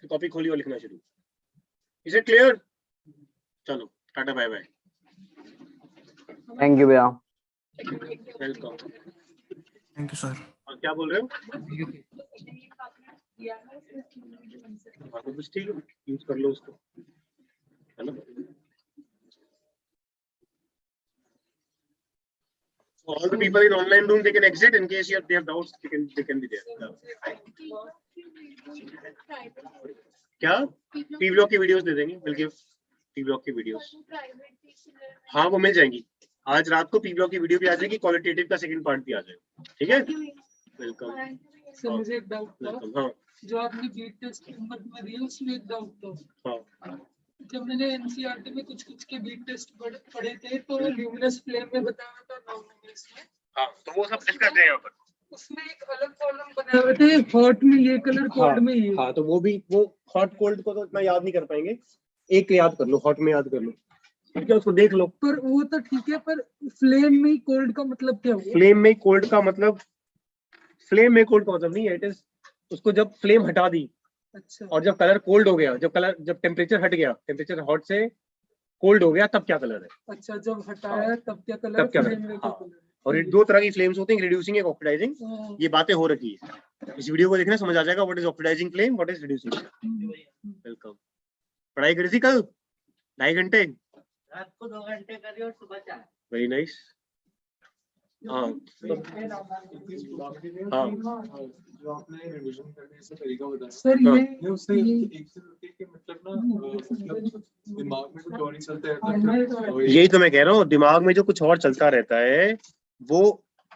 फिर कॉपी खोली और लिखना शुरू। Is it clear? चलो tata bye bye. Thank you भैया। वेलकम। Thank you sir. और क्या बोल रहे हो? हाँ तो बस ठीक है, यूज कर लो उसको, है ना? So all the people in online room they can exit in case they have doubts, they can be there. क्या? P block की वीडियोस दे देंगे, we'll give P block की वीडियोस। हाँ वो मिल जाएंगी, आज रात को P block की वीडियो भी आ जाएगी, क्वालिटेटिव का सेकंड पार्ट भी आ जाएगा, ठीक है? वेलकम। सर मुझे एक डाउट था, हाँ जो आपने बीट टेस्ट नंबर में दिया उसमें एक डाउट था। हाँ जब मैंने एनसीईआरटी में कुछ के बीट टेस्ट पढ़े थे तो ल्यूमिनस फ्लेम में बताया था, नॉन ल्यूमिनस में। हाँ तो वो सब डिस्कस हैं यहाँ पर। उसमें एक अलग कॉलम बनाए हुए थे, हॉट में ये कलर, कोल्ड में ये। हाँ तो वो भी, वो हॉट कोल्ड को तो इतना याद नहीं कर पाएंगे, एक याद कर लो, हॉट में याद कर लो, ठीक है? उसको देख लो। पर वो तो ठीक है, पर फ्लेम में कोल्ड का मतलब क्या हुआ? फ्लेम में कोल्ड का मतलब, फ्लेम में कोल्ड का मतलब नहीं है, इट इज उसको जब फ्लेम हटा दी, अच्छा, और जब कलर कोल्ड हो गया, जब टेम्परेचर हट गया, टेम्परेचर हॉट से कोल्ड हो गया, तब क्या कलर है? अच्छा, जब हटाया तब क्या कलर? तब क्या फ्लेम में कलर? क्या हाँ। कलर? और ये 2 तरह की फ्लेम्स होती हैं, रिड्यूसिंग एक ऑक्सीडाइजिंग। ये बातें हो रखी है, इस वीडियो को देखना समझ आ जाएगा, what is oxidising flame, what is reducing. Welcome. पढ़ाई करी थी कल 2.5 घंटे? रात को 2 घंटे करी और सुबह 4। Very nice. हाँ हाँ, जो आपने रिवीजन करने से तरीका बताया सर हाँ। उससे एक से के मतलब ना मतलब दिमाग में कुछ और ही चलता रहता है। यही तो मैं कह रहा हूँ, दिमाग में जो कुछ और चलता रहता है वो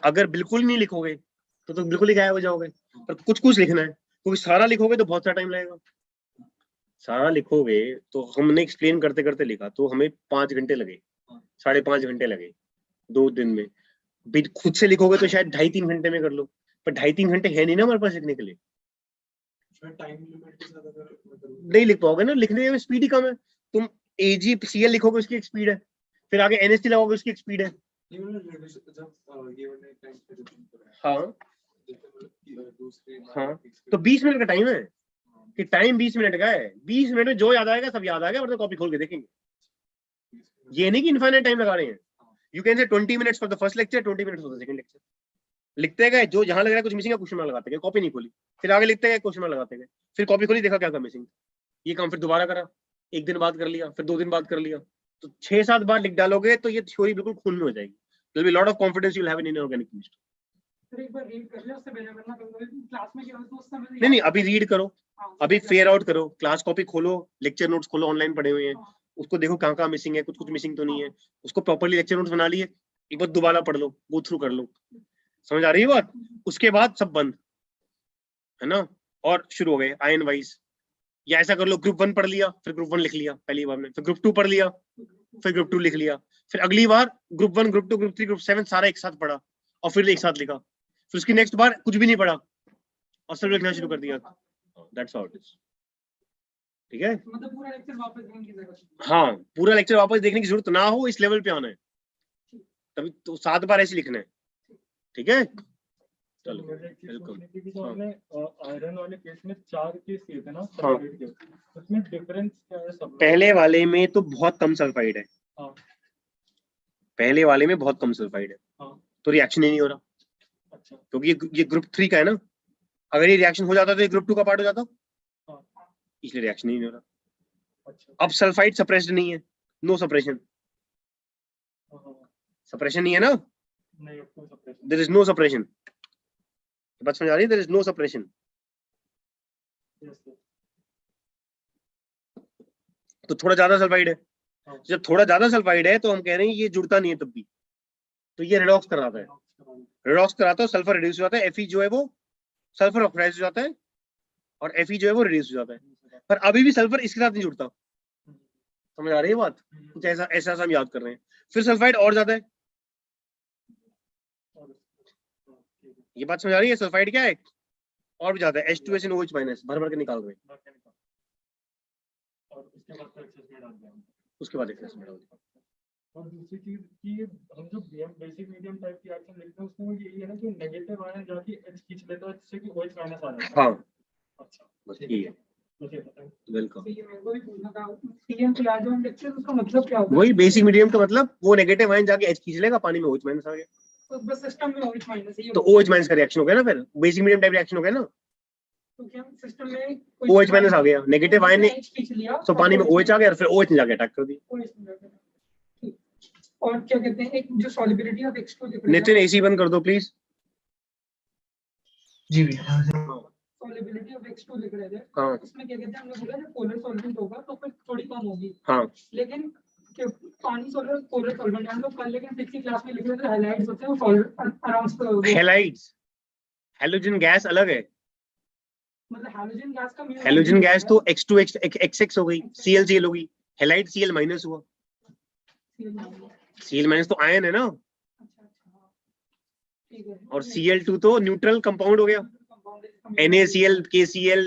अगर बिल्कुल नहीं लिखोगे तो बिल्कुल ही गायब हो जाओगे, पर कुछ कुछ लिखना है, क्योंकि सारा लिखोगे तो बहुत सारा टाइम लगेगा। सारा लिखोगे तो हमने एक्सप्लेन करते करते लिखा तो हमें 5 घंटे लगे, 5.5 घंटे लगे 2 दिन में। खुद से लिखोगे तो शायद 2.5-3 घंटे में कर लो, पर 2.5-3 घंटे है नहीं ना हमारे पास लिखने के लिए, टाइम लिमिट के साथ अगर नहीं लिख पाओगे ना, लिखने में स्पीड ही कम है। तुम AgCl लिखोगे उसकी एक स्पीड है, फिर आगे NH3 लगाओगे उसकी एक स्पीड है। जब ये वाले टाइम पे हाँ दूसरे हाँ, तो 20 मिनट का टाइम है, कि टाइम 20 मिनट का है, 20 मिनट में जो याद आएगा सब याद आ गया, मतलब कॉपी खोल के देखेंगे। ये नहीं कि इनफाइनाइट टाइम लगा रहे हैं। You can say 20 minutes for the first lecture, 20 minutes for the second lecture. लिखते गए, जो जहां लग रहा है कुछ मिसिंग है क्वेश्चन मार्क लगाते गए, कॉपी नहीं खोली, फिर आगे लिखते गए क्वेश्चन मार्क लगाते गए, फिर कॉपी खोली, देखा क्या क्या मिसिंग, ये काम फिर दोबारा करा, 1 दिन बाद कर लिया, फिर 2 दिन बाद कर लिया, तो 6-7 बार लिख डालोगे तो ये थ्योरी बिल्कुल खून में हो जाएगी। There will be a lot of confidence you will have in inorganic chemistry. एक बार रीड कर ले, उससे पहले वरना क्लास में क्या होता है उस समय। नहीं अभी रीड करो, अभी फेयर आउट करो, क्लास कॉपी खोलो, लेक्चर नोट्स खोलो, ऑनलाइन पढ़े हुए हैं, उसको देखो कहाँ कहाँ मिसिंग है, कुछ मिसिंग तो नहीं है, उसको प्रॉपर्ली लेक्चर नोट्स बना लिए, एक बार दोबारा पढ़ लो, गो थ्रू कर लो, समझ आ रही है बात? उसके बाद सब बंद है ना, और शुरू हो गए आयन वाइज। या ऐसा कर लो, ग्रुप 1 पढ़ लिया, फिर ग्रुप 1 लिख लिया पहली बार में, फिर ग्रुप 2 पढ़ लिया, फिर ग्रुप 2 लिख लिया, फिर अगली बार ग्रुप 1, ग्रुप 2, ग्रुप 3, ग्रुप 7 सारा एक साथ पढ़ा और फिर एक साथ लिखा, फिर उसकी नेक्स्ट बार कुछ भी नहीं पढ़ा और सब लिखना शुरू कर दिया। That's how it is. ठीक है, मतलब पूरा लेक्चर वापस देखने की जरूरत है। हाँ पूरा लेक्चर वापस देखने की जरूरत ना हो, इस लेवल पे आना है, तभी तो 7 बार ऐसे लिखना है। ठीक है, चलो वेलकम। आयरन वाले केस में 4 केस किए थे ना हाँ। सल्फाइड के, उसमें डिफरेंस क्या है सब? पहले वाले में तो बहुत कम सल्फाइड है, हाँ। पहले वाले में बहुत कम सल्फाइड है, हाँ। तो रिएक्शन ही नहीं हो रहा, अच्छा। क्योंकि ये ग्रुप 3 का है ना, अगर ये रिएक्शन हो जाता तो ये ग्रुप 2 का पार्ट हो जाता, हाँ। इसलिए रिएक्शन ही नहीं हो रहा। अच्छा। अब सल्फाइड सप्रेस्ड नहीं है, नो सप्रेशन, हाँ। सप्रेशन नहीं है ना, नहीं अब कोई separation there is no suppression. बात समझ आ रही है? There is no suppression. नहीं। Yes, sir. तो थोड़ा ज्यादा सल्फाइड है, हाँ। जब थोड़ा ज्यादा सल्फाइड है तो हम कह रहे हैं ये जुड़ता नहीं है तब भी, तो ये रिडॉक्स कराता है, रिडॉक्स कराता है, सल्फर रिड्यूस हो जाता है, Fe जो है वो सल्फर ऑक्साइड हो जाता है और Fe जो है वो रिड्यूस हो जाता है, पर अभी भी सल्फर इसके साथ नहीं जुड़ता। समझ आ रही है बात? कुछ ऐसा ऐसा हम याद कर रहे हैं। फिर सल्फाइड और ज्यादा है, ये बात समझ आ रही है? सल्फाइड क्या है? और भी ज्यादा है, H2SNOH माइनस भर भर के निकाल रहे हैं, और उसके बाद फिर एक्सेस में डाल दिया। उसके बाद एक्सेस में डाल दिया। और दूसरी चीज कि हम जो बेसिक मीडियम टाइप की रिएक्शन लिखते हैं उसमें यही है ना कि नेगेटिव आयन जाके H खींच लेता है जिससे कि OH माइनस आ जाता है। हाँ अच्छा बस यही है। वेलकम। तो ये मेरे को भी पूछना था, पीएम प्लाज्मा लेक्चर उसका मतलब क्या होता है? वही बेसिक मीडियम का मतलब, वो नेगेटिव आयन जाके H खींच लेगा, पानी में OH माइनस आ गया, तो बस सिस्टम में OH माइनस है, ये तो OH माइनस का रिएक्शन हो गया ना, फिर बेसिक मीडियम टाइप रिएक्शन हो गया ना, तो क्या सिस्टम में OH माइनस आ गया, नेगेटिव आयन ने H खींच लिया तो पानी में OH आ गया और फिर OH ने जाके अटैक कर दिया। OH में जाकर। ठीक। और क्या कहते हैं, एक जो सॉल्युबिलिटी ऑफ X2 लिख रहे नितिन AC बंद कर दो प्लीज। जी भैया। सॉल्युबिलिटी ऑफ X2 लिख रहे थे, हाँ उसमें क्या कहते हैं, हमने बोला जब पोलर सॉल्वेंट होगा तो फिर थोड़ी कम होगी, हाँ लेकिन कि पानी सोलर पोलर सॉल्वेंट हम लोग कल लेकिन 6th क्लास में लिख रहे थे हाइलाइट्स होते हैं वो अराउंड हैलाइड्स, हैलोजन गैस अलग है, मतलब हैलोजन गैस का mu हैलोजन गैस तो H2X XX हो गई, ClCl होगी, हैलाइड Cl माइनस हुआ, Cl माइनस तो आयन है ना, ठीक है, और Cl2 तो न्यूट्रल कंपाउंड हो गया, NaCl KCl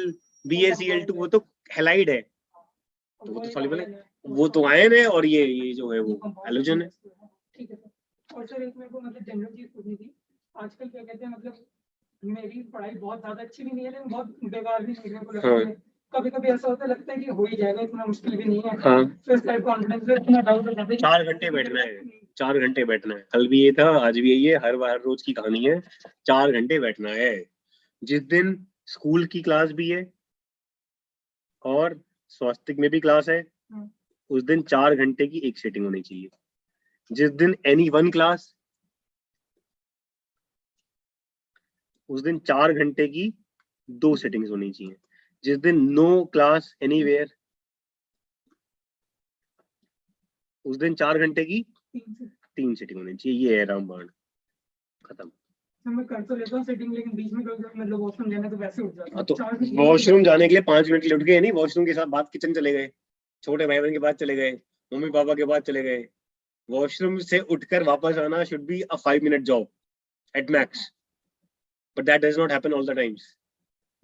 BaCl2 वो तो हैलाइड है, तो वो तो सॉल्युबल है, वो तो आयन है, और ये जो है वो हैलोजन है। ठीक है सर। और सर एक मेरे को मतलब जनरल चीज पूछनी थी, आजकल क्या कहते हैं, मतलब मेरी पढ़ाई बहुत ज्यादा अच्छी भी नहीं है लेकिन बहुत बेकार भी नहीं है, मेरे को लगता है कभी कभी ऐसा होता है, लगता है कि हो ही जाएगा, इतना मुश्किल भी नहीं है। हाँ। तो इस टाइप कॉन्फिडेंस में इतना डाउट हो जाता है। 4 घंटे बैठना है, 4 घंटे बैठना है, कल भी ये था आज भी यही है, हर बार रोज की कहानी है, 4 घंटे बैठना है। जिस दिन स्कूल की क्लास भी है और स्वास्तिक में भी क्लास है, उस दिन 4 घंटे की एक सेटिंग होनी चाहिए। जिस दिन एनी वन क्लास, उस दिन 4 घंटे की 2 सेटिंग्स होनी चाहिए। जिस दिन नो क्लास एनीवेयर, उस दिन 4 घंटे की 3 सेटिंग होनी चाहिए। ये है रामबाण, खत्म। मैं कर तो लेता हूँ सेटिंग, लेकिन बीच में कभी मतलब वॉशरूम जाने तो वैसे उठ जाता तो वॉशरूम जाने के लिए 5 मिनट के लिए उठ गए नहीं, वॉशरूम के साथ बाद किचन चले गए, छोटे भाई बहन के बाद चले गए, मम्मी पापा के बाद चले गए। वॉशरूम से उठकर वापस आना should be a 5 minute job at max, but that does not happen all the times.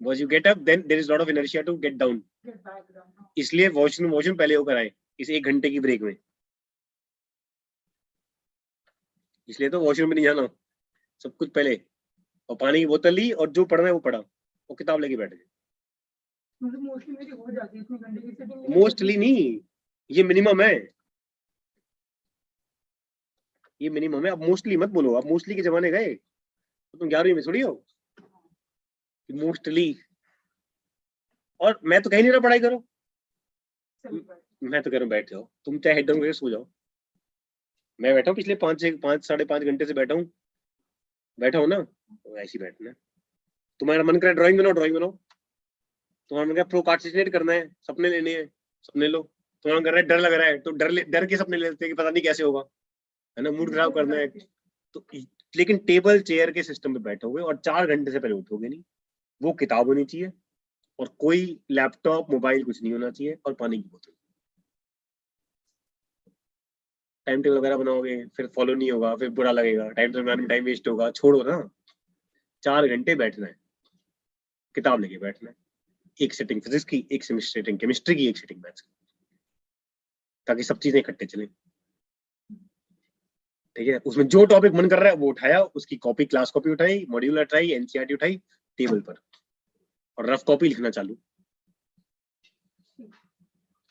Once you get up, then there is lot of inertia to get down. इसलिए washroom पहले होकर आए इस 1 घंटे की ब्रेक में, इसलिए तो वॉशरूम में नहीं जाना, सब कुछ पहले, और पानी की बोतल ली और जो पढ़ना है वो पढ़ा और किताब लेके बैठ गए। मतलब मोस्टली मेरी हो जाती है इतनी घंटे की सेटिंग। मोस्टली नहीं, ये मिनिमम है, ये मिनिमम है। अब मोस्टली मत बोलो, अब मोस्टली के जमाने गए, तो तुम 11वीं में थोड़ी हो मोस्टली। और मैं तो कहीं नहीं रहा पढ़ाई करो, मैं तो कह रहा हूँ बैठ जाओ, तुम चाहे हेड डाउन करके सो जाओ। मैं बैठा हूँ पिछले 5 साढ़े 5 घंटे से बैठा हूँ ना, तो ऐसे ही बैठना है। तुम्हारा मन करे ड्राइंग बनाओ, ड्राइंग बनाओ। तुम्हारा मन करे प्रोक्रास्टिनेट करना है, सपने लेने हैं, सपने लो। तुम्हारा मन कर रहा है डर लग रहा है, तो डर के सपने लेते हैं कि पता नहीं कैसे होगा, है ना, मूड खराब करना है तो। लेकिन टेबल चेयर के सिस्टम पे बैठोगे और 4 घंटे से पहले उठोगे नहीं। वो किताब होनी चाहिए और कोई लैपटॉप मोबाइल कुछ नहीं होना चाहिए, और पानी की बोतल। टाइम टेबल वगैरह बनाओगे फिर फॉलो नहीं होगा, फिर बुरा लगेगा, टाइम टेबल बनाने में टाइम वेस्ट होगा, छोड़ो ना। 4 घंटे बैठना है, किताब लेके बैठना है, एक सेटिंग फिजिक्स की, एक सेटिंग केमिस्ट्री की, एक सेटिंग मैथ्स की, ताकि सब चीजें इकट्ठे चले। ठीक है, उसमें जो टॉपिक मन कर रहा है वो उठाया, उसकी कॉपी, क्लास कॉपी उठाई, मॉड्यूल उठाई, एनसीईआरटी उठाई टेबल पर, और रफ कॉपी लिखना चालू।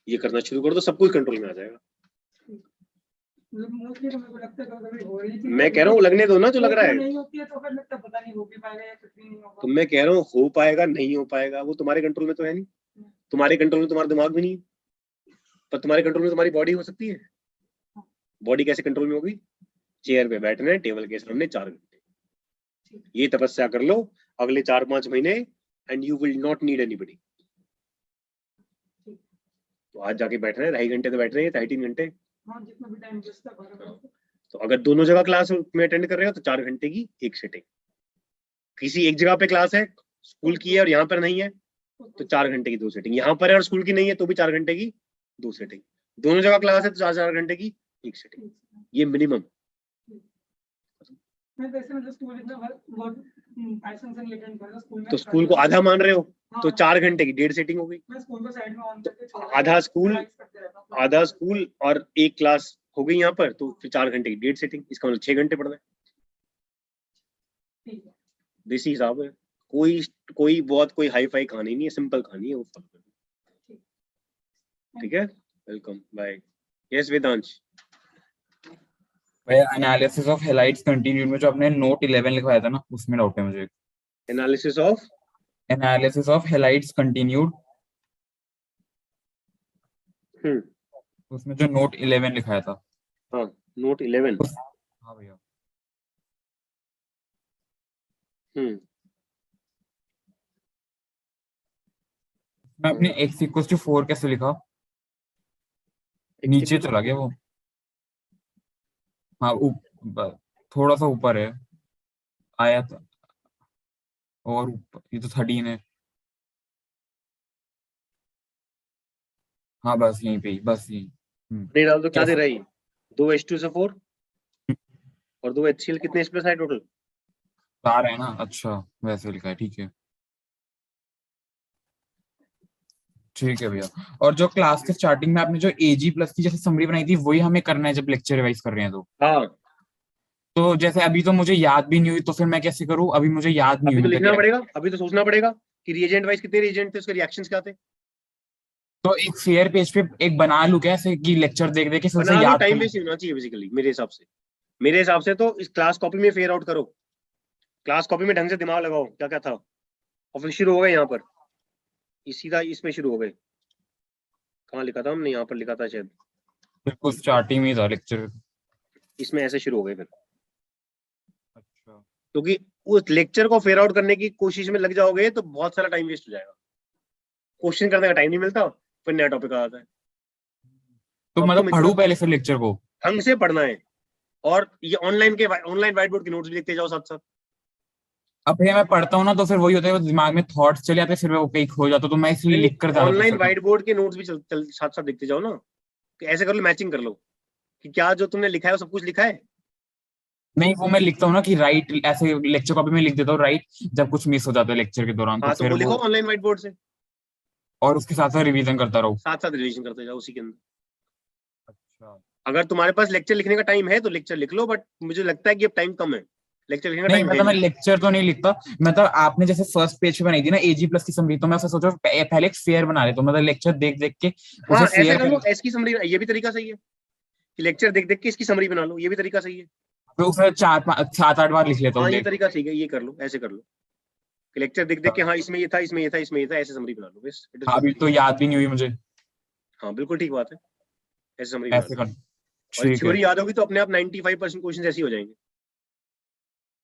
ये करना शुरू कर दो, सब कुछ कंट्रोल में आ जाएगा। मोस्टली तो मेरे को लगता है कभी हो रही थी, मैं कह रहा हूँ लगने दो ना जो लग रहा है। नहीं होती है तो फिर लगता है पता नहीं हो भी पाएगा या कुछ भी नहीं होगा। तो मैं कह रहा हूँ हो पाएगा नहीं हो पाएगा वो तुम्हारे कंट्रोल में तो है नहीं, तुम्हारे कंट्रोल में तुम्हारा दिमाग भी नहीं है, पर तुम्हारे कंट्रोल में तुम्हारी बॉडी हो सकती है। बॉडी कैसे कंट्रोल में होगी? चेयर पे बैठना है, टेबल के सामने 4 घंटे, ये तपस्या कर लो अगले 4-5 महीने, and you will not need anybody. तो आज जाके बैठना है, 2.5 घंटे तो बैठ रहे हैं, 2.5-3 घंटे। हाँ, जितना भी टाइम बचता है। तो अगर दोनों जगह क्लास में अटेंड कर रहे हो तो 4 घंटे की एक सेटिंग। किसी एक जगह पे क्लास है, स्कूल की है और यहाँ पर नहीं है, तो 4 घंटे की 2 सेटिंग। यहाँ पर है और स्कूल की नहीं है तो भी 4 घंटे की 2 सेटिंग। दोनों जगह क्लास है तो 4-4 घंटे की एक सेटिंग, ये मिनिमम। मैं वैसे मतलब स्कूल में बहुत पैशन से अटेंड कर रहा हूं स्कूल में। तो स्कूल को आधा मान रहे हो तो 4 घंटे की 1.5 सेटिंग हो गई। मैं स्कूल को साइड में ऑन करके छोड़ आधा स्कूल और एक क्लास हो गई यहाँ पर, तो फिर 4 घंटे की 1.5 सेटिंग, इसका मतलब 6 घंटे पढ़ना है। देसी हिसाब है, कोई बहुत कोई हाई फाई कहानी नहीं है, सिंपल कहानी है वो फॉलो करनी। ठीक है, वेलकम, बाय। यस वेदांश। भैया एनालिसिस ऑफ हैलाइड्स कंटिन्यूड में जो आपने नोट 11 लिखवाया था ना, उसमें डाउट है मुझे। एनालिसिस ऑफ हैलाइड्स कंटिन्यूड, उसमें जो नोट 11 लिखाया था। हाँ, नोट 11। हाँ भैया। मैं अपने x=4 कैसे लिखा? नीचे चला गया वो। हाँ, थोड़ा सा ऊपर है आया था, और ऊपर ये तो 13 है। हाँ बस यहीं पे ही, बस यहीं। नहीं डाल तो क्या दे रही? 2 H2SO4 और 2 HCl, कितने H+ है टोटल? 4 है ना? अच्छा, वैसे लिखा है, ठीक है। ठीक है भैया। और जो क्लास के स्टार्टिंग में आपने जो Ag+ की जैसे समरी बनाई थी, वही हमें करना है जब लेक्चर रिवाइज कर रहे हैं तो? हाँ। तो जैसे अभी तो मुझे याद भी नहीं हुई, तो फिर मैं कैसे करूँ? अभी मुझे याद नहीं अभी तो हुई। लिखना पड़ेगा, अभी तो सोचना पड़ेगा कि रिएजेंट वाइज कितने रिएजेंट थे, उसके रिएक्शंस क्या थे। तो एक फेयर पेज पे एक बना लूं क्या, ऐसे कि लेक्चर देख देख के फिर से बना लो, याद टाइम वेस्ट होना चाहिए बेसिकली मेरे हिसाब से तो इस क्लास कॉपी में फेयर आउट करो, क्लास कॉपी में ढंग से दिमाग लगाओ क्या क्या था, और फिर शुरू हो गए यहाँ पर, सीधा इसमें शुरू हो गए। कहाँ लिखा था हमने? यहाँ पर लिखा था शायद, बिल्कुल स्टार्टिंग में था लेक्चर, इसमें ऐसे शुरू हो गए फिर। अच्छा, क्योंकि उस लेक्चर को फेयर आउट करने की कोशिश में लग जाओगे तो बहुत सारा टाइम वेस्ट हो जाएगा, क्वेश्चन करने का टाइम नहीं मिलता, फिर नया टॉपिक आ जाता है। तो मतलब पढ़ूं पहले फिर लेक्चर को? ढंग से पढ़ना है, और ये ऑनलाइन व्हाइट बोर्ड के नोट्स भी लिखते जाओ साथ साथ। अब भैया मैं पढ़ता हूँ ना, तो फिर वही होता है, दिमाग में थॉट्स चले जाते हैं, फिर मैं कहीं खो जाता हूँ, तो मैं इसलिए लिख कर ज्यादा ऑनलाइन व्हाइट बोर्ड के नोट्स भी साथ साथ लिखते जाओ ना, कि ऐसे कर लो, मैचिंग कर लो कि क्या जो तुमने लिखा है वो सब कुछ लिखा है। नहीं, वो मैं लिखता हूँ ना कि राइट, ऐसे लेक्चर कॉपी में लिख देता हूँ राइट, जब कुछ मिस हो जाता है लेक्चर के दौरान, हाँ, तो तो फिर वो लिखो ऑनलाइन व्हाइट बोर्ड से, और उसके साथ साथ रिवीजन करता रहूँ। साथ साथ रिवीजन करते जाओ उसी के अंदर। अच्छा, अगर तुम्हारे पास लेक्चर लिखने का टाइम है तो लेक्चर लिख लो, बट मुझे लगता है कि अब टाइम कम है, लेक्चर लिखने का नहीं टाइम है मतलब मैं नहीं। लेक्चर तो नहीं लिखता, मतलब आपने जैसे फर्स्ट पेज पे बनाई थी ना Ag+ की समरी, तो मैं सोचा पहले एक फेयर बना लेता हूँ, मतलब लेक्चर देख देख के हाँ, उसे ऐसे फेयर कर लो, इसकी समरी, ये भी तरीका सही है कि लेक्चर देख देख के इसकी समरी बना लो, ये भी तरीका सही है। फिर उसमें 4-5 7-8 बार लिख लेता हूँ हाँ, ये देख। तरीका सही है, ये कर लो, ऐसे कर लो कि लेक्चर देख देख के, हाँ इसमें ये था, इसमें ये था, इसमें ये था, ऐसे समरी बना लो बस। हाँ, अभी तो याद भी नहीं हुई मुझे। हाँ, बिल्कुल ठीक बात है, ऐसे समरी बना ऐसे लो, कर, और ठीक है। थ्योरी याद होगी तो अपने आप 95% क्वेश्चन ऐसे ही हो जाएंगे।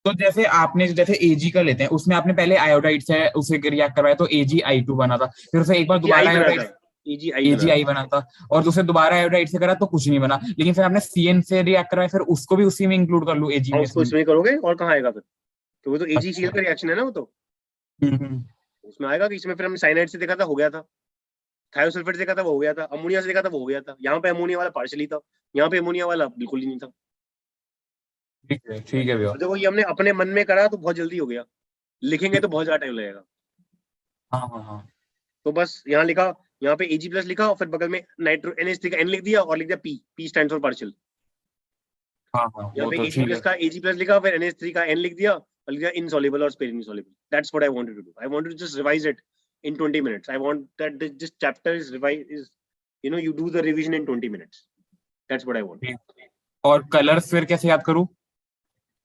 तो जैसे आपने जैसे Ag का लेते हैं, उसमें आपने पहले आयोडाइड से उसे रिएक्ट करवाया तो AgI2 बना था, फिर उसे एक बार दोबारा आयोडाइड AgI बना था, और दूसरे दोबारा आयोडाइड से करा तो कुछ नहीं बना, लेकिन फिर आपने CN से रिएक्ट करवाया, फिर उसको भी उसी में इंक्लूड कर लूं Ag हाँ, में? उसको इसमें करोगे और कहाँ आएगा फिर, तो वो तो AgCl अच्छा। का रिएक्शन है ना, वो तो हम्म। उसमें आएगा कि इसमें फिर हमने साइनाइड से देखा था, हो गया था, थायोसल्फेट से देखा था, वो हो गया था, अमोनिया से देखा था, वो हो गया था। यहाँ पे अमोनिया वाला पार्शली था, यहाँ पे अमोनिया वाला बिल्कुल ही नहीं था। ठीक है भैया। देखो, ये हमने अपने मन में करा तो बहुत जल्दी हो गया, लिखेंगे तो बहुत ज्यादा टाइम लगेगा। हाँ हाँ हाँ, तो बस यहाँ लिखा, यहाँ पे Ag प्लस लिखा और फिर बगल में नाइट्रो NH3 का N लिख दिया और लिख दिया P स्टैंड्स फॉर पार्शियल। हाँ यहाँ वो पे तो Ag ठीक प्लस है। का Ag प्लस लिखा, फिर NH3 का N लिख दिया और लिख दिया insoluble or sparingly soluble. That's what I wanted to do. I wanted to just revise it in 20 minutes. I want that this chapter is revised, you do the revision in 20 minutes. That's what I want. और colours फिर कैसे याद करूँ?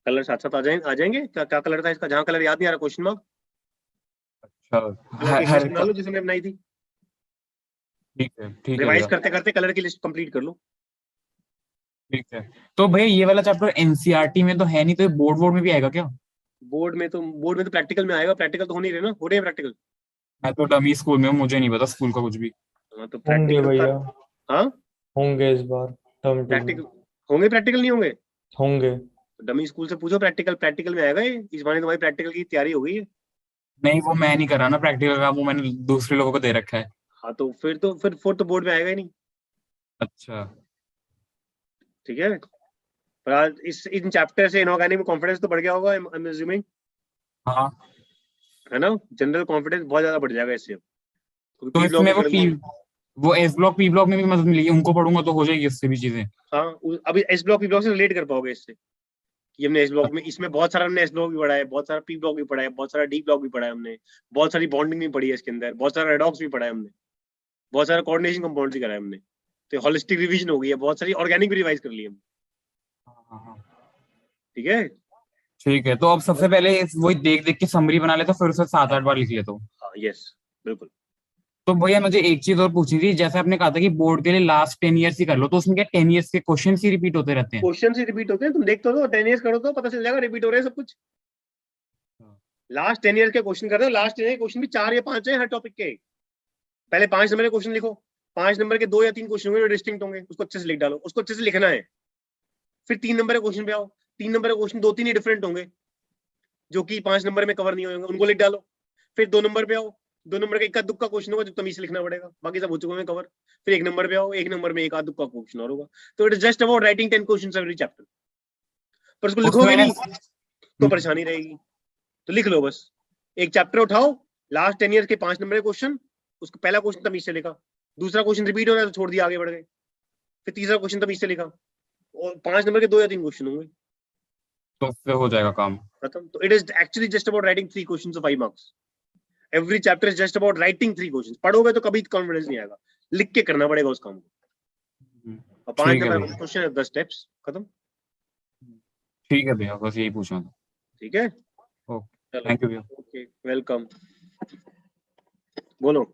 Colour साथ साथ आ जाएंगे। क्या colour था इसका? जहाँ कलर याद नहीं आ रहा क्वेश्चन मार्क, अच्छा लिस्ट बना लो जिसे मैंने बनाई थी। ठीक है रिवाइज भैया, करते करते कलर की लिस्ट कंप्लीट कर लो। ठीक है। तो भैया ये वाला चैप्टर एनसीईआरटी में तो है नहीं, तो ये बोर्ड में भी आएगा क्या? बोर्ड में तो प्रैक्टिकल में आएगा। प्रैक्टिकल तो हो नहीं रहे ना, हो रहे हैं प्रैक्टिकल। मैं तो डमी स्कूल में हूँ, मुझे नहीं पता स्कूल का कुछ भी। हाँ तो होंगे प्रैक्टिकल भैया, हाँ होंगे इस बार टर्म 2 में। प्रैक्टिकल होंगे, प्रैक्टिकल नहीं होंगे? होंगे। डमी स्कूल से पूछो, प्रैक्टिकल में आएगा ये। इस बार तुम्हारी प्रैक्टिकल की तैयारी हो गई है। नहीं वो मैं नहीं कर रहा ना प्रैक्टिकल का, वो मैंने दूसरे लोगों को दे रखा है। हाँ तो फिर तो बोर्ड में आएगा ही नहीं। अच्छा ठीक है, पर आज इन चैप्टर से इनऑर्गेनिक में कॉन्फिडेंस तो बढ़ गया होगा, आई एम अज्यूमिंग, हाँ। है ना? जनरल कॉन्फिडेंस बहुत ज्यादा बढ़ जाएगा इससे। तो इसमें वो एस ब्लॉक पी ब्लॉक में भी मदद मिलेगी, उनको पढ़ूंगा तो हो जाएगी उससे भी चीजें। हाँ अभी एस ब्लॉक पी ब्लॉक से रिलेट कर पाओगे इससे कि हमने एस ब्लॉक में, इसमें बहुत सारा हमने एस ब्लॉक भी पढ़ा है, बहुत सारा पी ब्लॉक भी पढ़ा है, बहुत सारा डी ब्लॉक भी पढ़ा है हमने, बहुत सारी बॉन्डिंग भी पढ़ी है इसके अंदर, बहुत सारा रेडॉक्स भी पढ़ा है हमने, बहुत सारा कोऑर्डिनेशन कंपाउंड्स भी करा है हमने। तो होलिस्टिक रिवीजन हो गई है, बहुत सारी ऑर्गेनिक भी रिवाइज कर ली हमने। ठीक है, ठीक है। तो अब सबसे पहले वही देख देख के समरी बना लेता, फिर उसे 7-8 बार लिख लेता हूँ। हाँ यस बिल्कुल। तो भैया मुझे एक चीज और पूछनी थी, जैसे आपने कहा था कि बोर्ड के लिए लास्ट 10 ईयर्स ही कर लो, तो उसमें क्या 10 ईयर्स के क्वेश्चन ही रिपीट होते रहते हैं? क्वेश्चन ही रिपीट होते हैं, तुम देख तो लो, 10 ईयर्स करो तो पता चल जाएगा रिपीट हो रहे हैं सब कुछ। लास्ट 10 ईयर्स के क्वेश्चन कर रहे हो, लास्ट 10 ईयर के क्वेश्चन भी 4 या 5 है हर टॉपिक के। पहले 5 नंबर के क्वेश्चन लिखो, 5 नंबर के 2 या 3 क्वेश्चन होंगे जो डिस्टिंक्ट होंगे, उसको अच्छे से लिख डालो, उसको अच्छे से लिखना है। फिर 3 नंबर के क्वेश्चन पे आओ, 3 नंबर के क्वेश्चन 2-3 ही डिफरेंट होंगे जो कि 5 नंबर में कवर नहीं होंगे, उनको लिख डालो। फिर 2 नंबर पे आओ, 2 नंबर का इक्का दुक्का क्वेश्चन होगा जो तमीज से लिखना पड़ेगा, बाकी सब हो चुके हैं कवर। फिर 1 नंबर पे आओ, 1 नंबर में एक आध दुक्का क्वेश्चन और होगा। तो it is just about writing 10 questions every chapter. पर उसको लिखोगे नहीं तो परेशानी रहेगी, तो लिख लो बस। एक चैप्टर उठाओ, लास्ट 10 ईयर के 5 नंबर के क्वेश्चन, उसको पहला क्वेश्चन तमीज से लिखा, दूसरा क्वेश्चन रिपीट हो रहा है तो छोड़ दिया, आगे बढ़ गए। फिर तीसरा क्वेश्चन तमीज से लिखा, और 5 नंबर के 2 या 3 क्वेश्चन होंगे, तो फिर हो जाएगा काम खत्म। तो it is actually just about writing 3 questions of 5 marks. Every chapter is just about writing 3 questions. पढ़ोगे तो कभी कॉन्फिडेंस नहीं आएगा, लिख के करना पड़ेगा उस काम को। और 5 नंबर का क्वेश्चन है, 10 स्टेप्स, खत्म। ठीक है भैया, बस यही पूछना था। ठीक है, ओके थैंक यू भैया। Okay welcome. बोलो।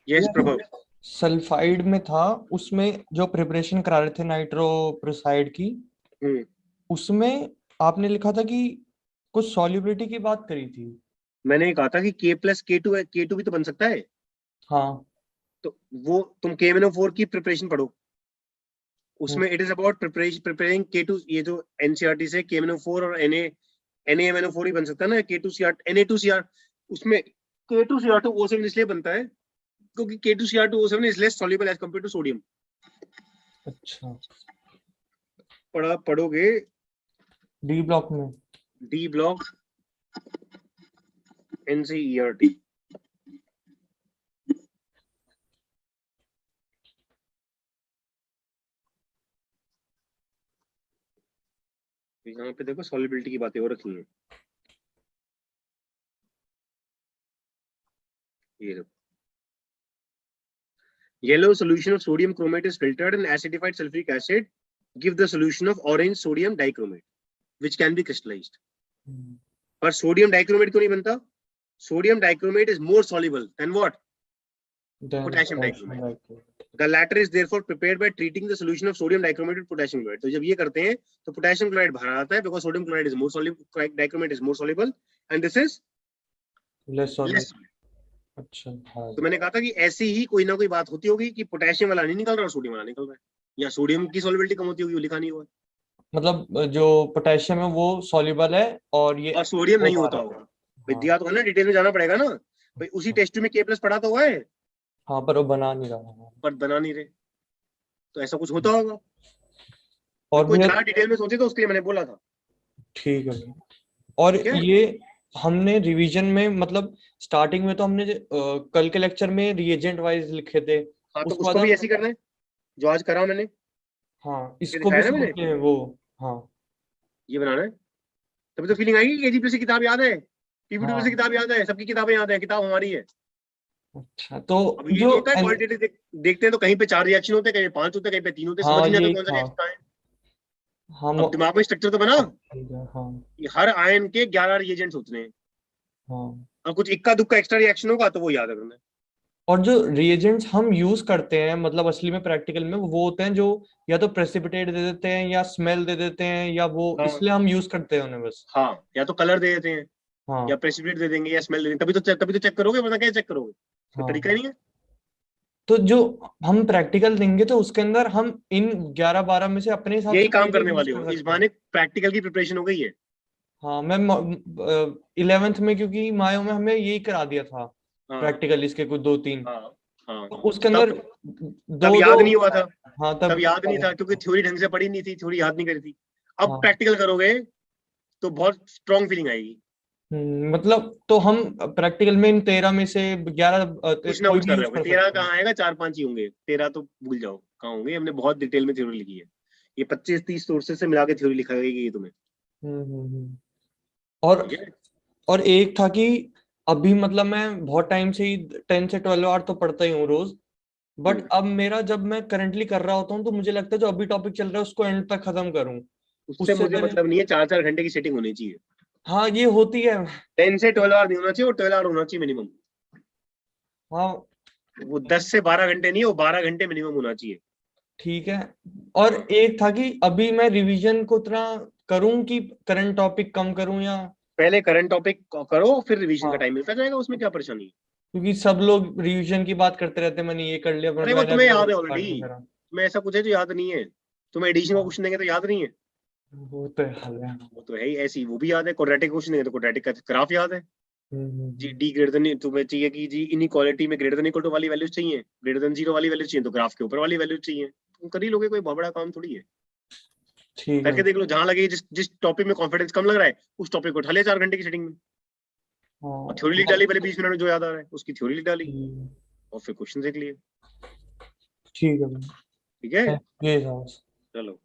यस प्रभु। सल्फाइड में था, उसमें जो प्रिपरेशन करा रहे थे नाइट्रोप्रोसाइड की, उसमें आपने लिखा था कि कुछ सॉल्युबिलिटी की बात करी थी। मैंने कहा था कि K+K2 है, K2 भी तो बन सकता है। हाँ तो वो तुम KMnO4 की प्रिपरेशन पढ़ो, उसमें it is about preparing K2। ये जो NCERT से KMnO4 और NaMnO4 ही बन सकता है ना, K2Cr Na2Cr। उसमें K2Cr2O7 इसलिए बनता है क्योंकि K2Cr2O7 is less soluble as compare to sodium. अच्छा, पढ़ोगे डी ब्लॉक में, डी ब्लॉक NCERT। यहाँ पे देखो सॉल्युबिलिटी की बातें हो रखी हैं, ये देखो। Yellow solution of sodium chromate is filtered and acidified sulfuric acid give the solution of orange sodium dichromate which can be crystallized। पर सोडियम डाइक्रोमेट क्यों नहीं बनता? Sodium dichromate is more soluble than what? Potassium dichromate। The latter is therefore prepared by treating the solution of sodium dichromate with potassium chloride। तो जब ये करते हैं तो potassium chloride बाहर आता है because sodium chloride is more soluble, dichromate is more soluble and this is less soluble। less। अच्छा हाँ। तो मैंने कहा था कि ऐसी ही कोई ना कोई बात होती होगी कि पोटेशियम वाला नहीं निकल रहा और सोडियम वाला निकल रहा है, या सोडियम की सॉल्युबिलिटी कम होती होगी, वो लिखा नहीं हुआ। मतलब जो पोटेशियम है वो सॉल्युबल है और ये और सोडियम नहीं होता होगा। विद्या तो है ना, डिटेल में जाना पड़ेगा ना भाई। उसी टेस्ट में K+ पढ़ा तो हुआ है, हाँ, पर वो बना नहीं रहा, पर बना नहीं रहे, तो ऐसा कुछ होता होगा। और कोई ज्यादा डिटेल में सोचे तो उसके लिए मैंने बोला था। ठीक है। और ठीक है? ये हमने रिवीजन में मतलब स्टार्टिंग में तो हमने कल के लेक्चर में रिएजेंट वाइज लिखे थे। हाँ तो उसके उसको बाद भी हम ऐसे ही करना है जो आज करा मैंने, हाँ इसको दिखाया भी ना मैंने, समझते हैं वो। हाँ ये बनाना है। तभी तो फीलिंग आएगी कि केजीपी से किताब याद है, पीपीटी हाँ से किताब याद है, सबकी किताबें याद है, किताब हमारी है। अच्छा तो अब ये जो जो होता है क्वालिटेटिव देखते हैं तो कहीं पे 4 रिएक्शन होते हैं, कहीं पे 5 होते हैं, कहीं पे 3 होते हैं, समझ हाँ नहीं आता यही कौन सा था रिएक्शन कहाँ है। हम अब दिमाग में स्ट्रक्चर तो बना हाँ कि हर आयन के 11 रिएजेंट्स होते हैं, हाँ। और कुछ इक्का दुक्का एक्स्ट्रा रिएक्शन होगा तो वो याद रखना है। और जो रिएजेंट्स हम यूज करते हैं मतलब असली में प्रैक्टिकल में वो होते हैं जो या तो प्रेसिपिटेट दे देते हैं या स्मेल दे देते हैं या वो हाँ इसलिए हम यूज करते हैं उन्हें बस। हाँ, या तो कलर दे देते हैं हाँ या प्रेसिपिटेट दे देंगे या स्मेल दे देंगे, तभी तो चेक करोगे, वरना क्या चेक करोगे, कोई हाँ। तरीका ही नहीं है। तो जो हम प्रैक्टिकल देंगे तो उसके अंदर हम इन 11-12 में से अपने हिसाब यही से काम कोई भी करने यूज वाले हो, कर इस सकते हैं। बहाने प्रैक्टिकल की प्रिपरेशन हो गई है। हाँ मैं 11th में क्योंकि मायो में हमें यही करा दिया था हाँ प्रैक्टिकल इसके कुछ 2-3। हाँ हाँ, तो उसके अंदर तब तब दो याद दो नहीं हुआ था, हाँ तब तब याद नहीं था क्योंकि थ्योरी ढंग से पढ़ी नहीं थी, थ्योरी याद नहीं करी थी। अब हाँ प्रैक्टिकल करोगे तो बहुत स्ट्रॉन्ग फीलिंग आएगी। मतलब तो हम प्रैक्टिकल में इन 13 में से 11 कुछ ना कोई कुछ भी कर रहे यूज होगे, कर 13 सकते हैं। कहाँ आएगा, 4-5 ही होंगे, 13 तो भूल जाओ कहाँ होंगे, हमने बहुत डिटेल में थ्योरी लिखी है, ये 25-30 सोर्सेज से मिला के थ्योरी लिखा गई है तुम्हें। हम्म। और ठीक है। और एक था कि अभी मतलब मैं बहुत टाइम से ही 10 से 12 आवर तो पढ़ता ही हूँ रोज। बट अब मेरा जब मैं करंटली कर रहा होता हूँ तो मुझे लगता है जो अभी टॉपिक चल रहा है उसको एंड तक खत्म करूँ उससे उससे मुझे पहले। मतलब नहीं है, 4-4 घंटे की सेटिंग होनी चाहिए। हाँ ये होती है। 10 से 12 आवर नहीं होना चाहिए, और 12 आवर होना चाहिए मिनिमम। हाँ वो 10 से 12 घंटे नहीं है, वो 12 घंटे मिनिमम होना चाहिए। ठीक है। और हाँ। एक था कि अभी मैं रिवीजन को उतना करूं कि करंट टॉपिक कम करूं या। पहले करंट टॉपिक करो, फिर रिवीजन का हाँ टाइम मिलता जाएगा, उसमें क्या परेशानी है। क्योंकि सब लोग रिवीजन की बात करते रहते हैं मैंने ये कर लिया पर अरे वो मैंने तुम्हें अभी तक याद है स्टार्ट नहीं ऑलरेडी, करा। तुम्हें ऐसा कुछ है जो याद नहीं है, तुम्हें एडिशन का हाँ क्वेश्चन देंगे तो याद नहीं है। वो तो है। वो तो है ही ऐसी, वो भी याद है, क्वाड्रेटिक क्वेश्चन देंगे तो क्वाड्रेटिक का ग्राफ याद है। जी डी ग्रेटर देन, तुम्हें चाहिए कि जी इनइक्वालिटी में ग्रेटर देन इक्वल टू वाली वैल्यूज चाहिए, ग्रेटर देन 0 वाली वैल्यू चाहिए, तो ग्राफ के ऊपर वाली वैल्यू चाहिए, तुम कर ही लोगे, कोई बहुत बड़ा काम थोड़ी है। ठीक है। करके देख लो, जहां लगे जिस जिस टॉपिक में कॉन्फिडेंस कम लग रहा है उस टॉपिक को उठा ले 4 घंटे की सेटिंग में, और थ्योरी लिख डाली पहले 20 मिनट में, जो याद आ रहा है उसकी थ्योरी लिख डाली, और फिर क्वेश्चन देख लिए। ठीक है ठीक है, ये था। चलो।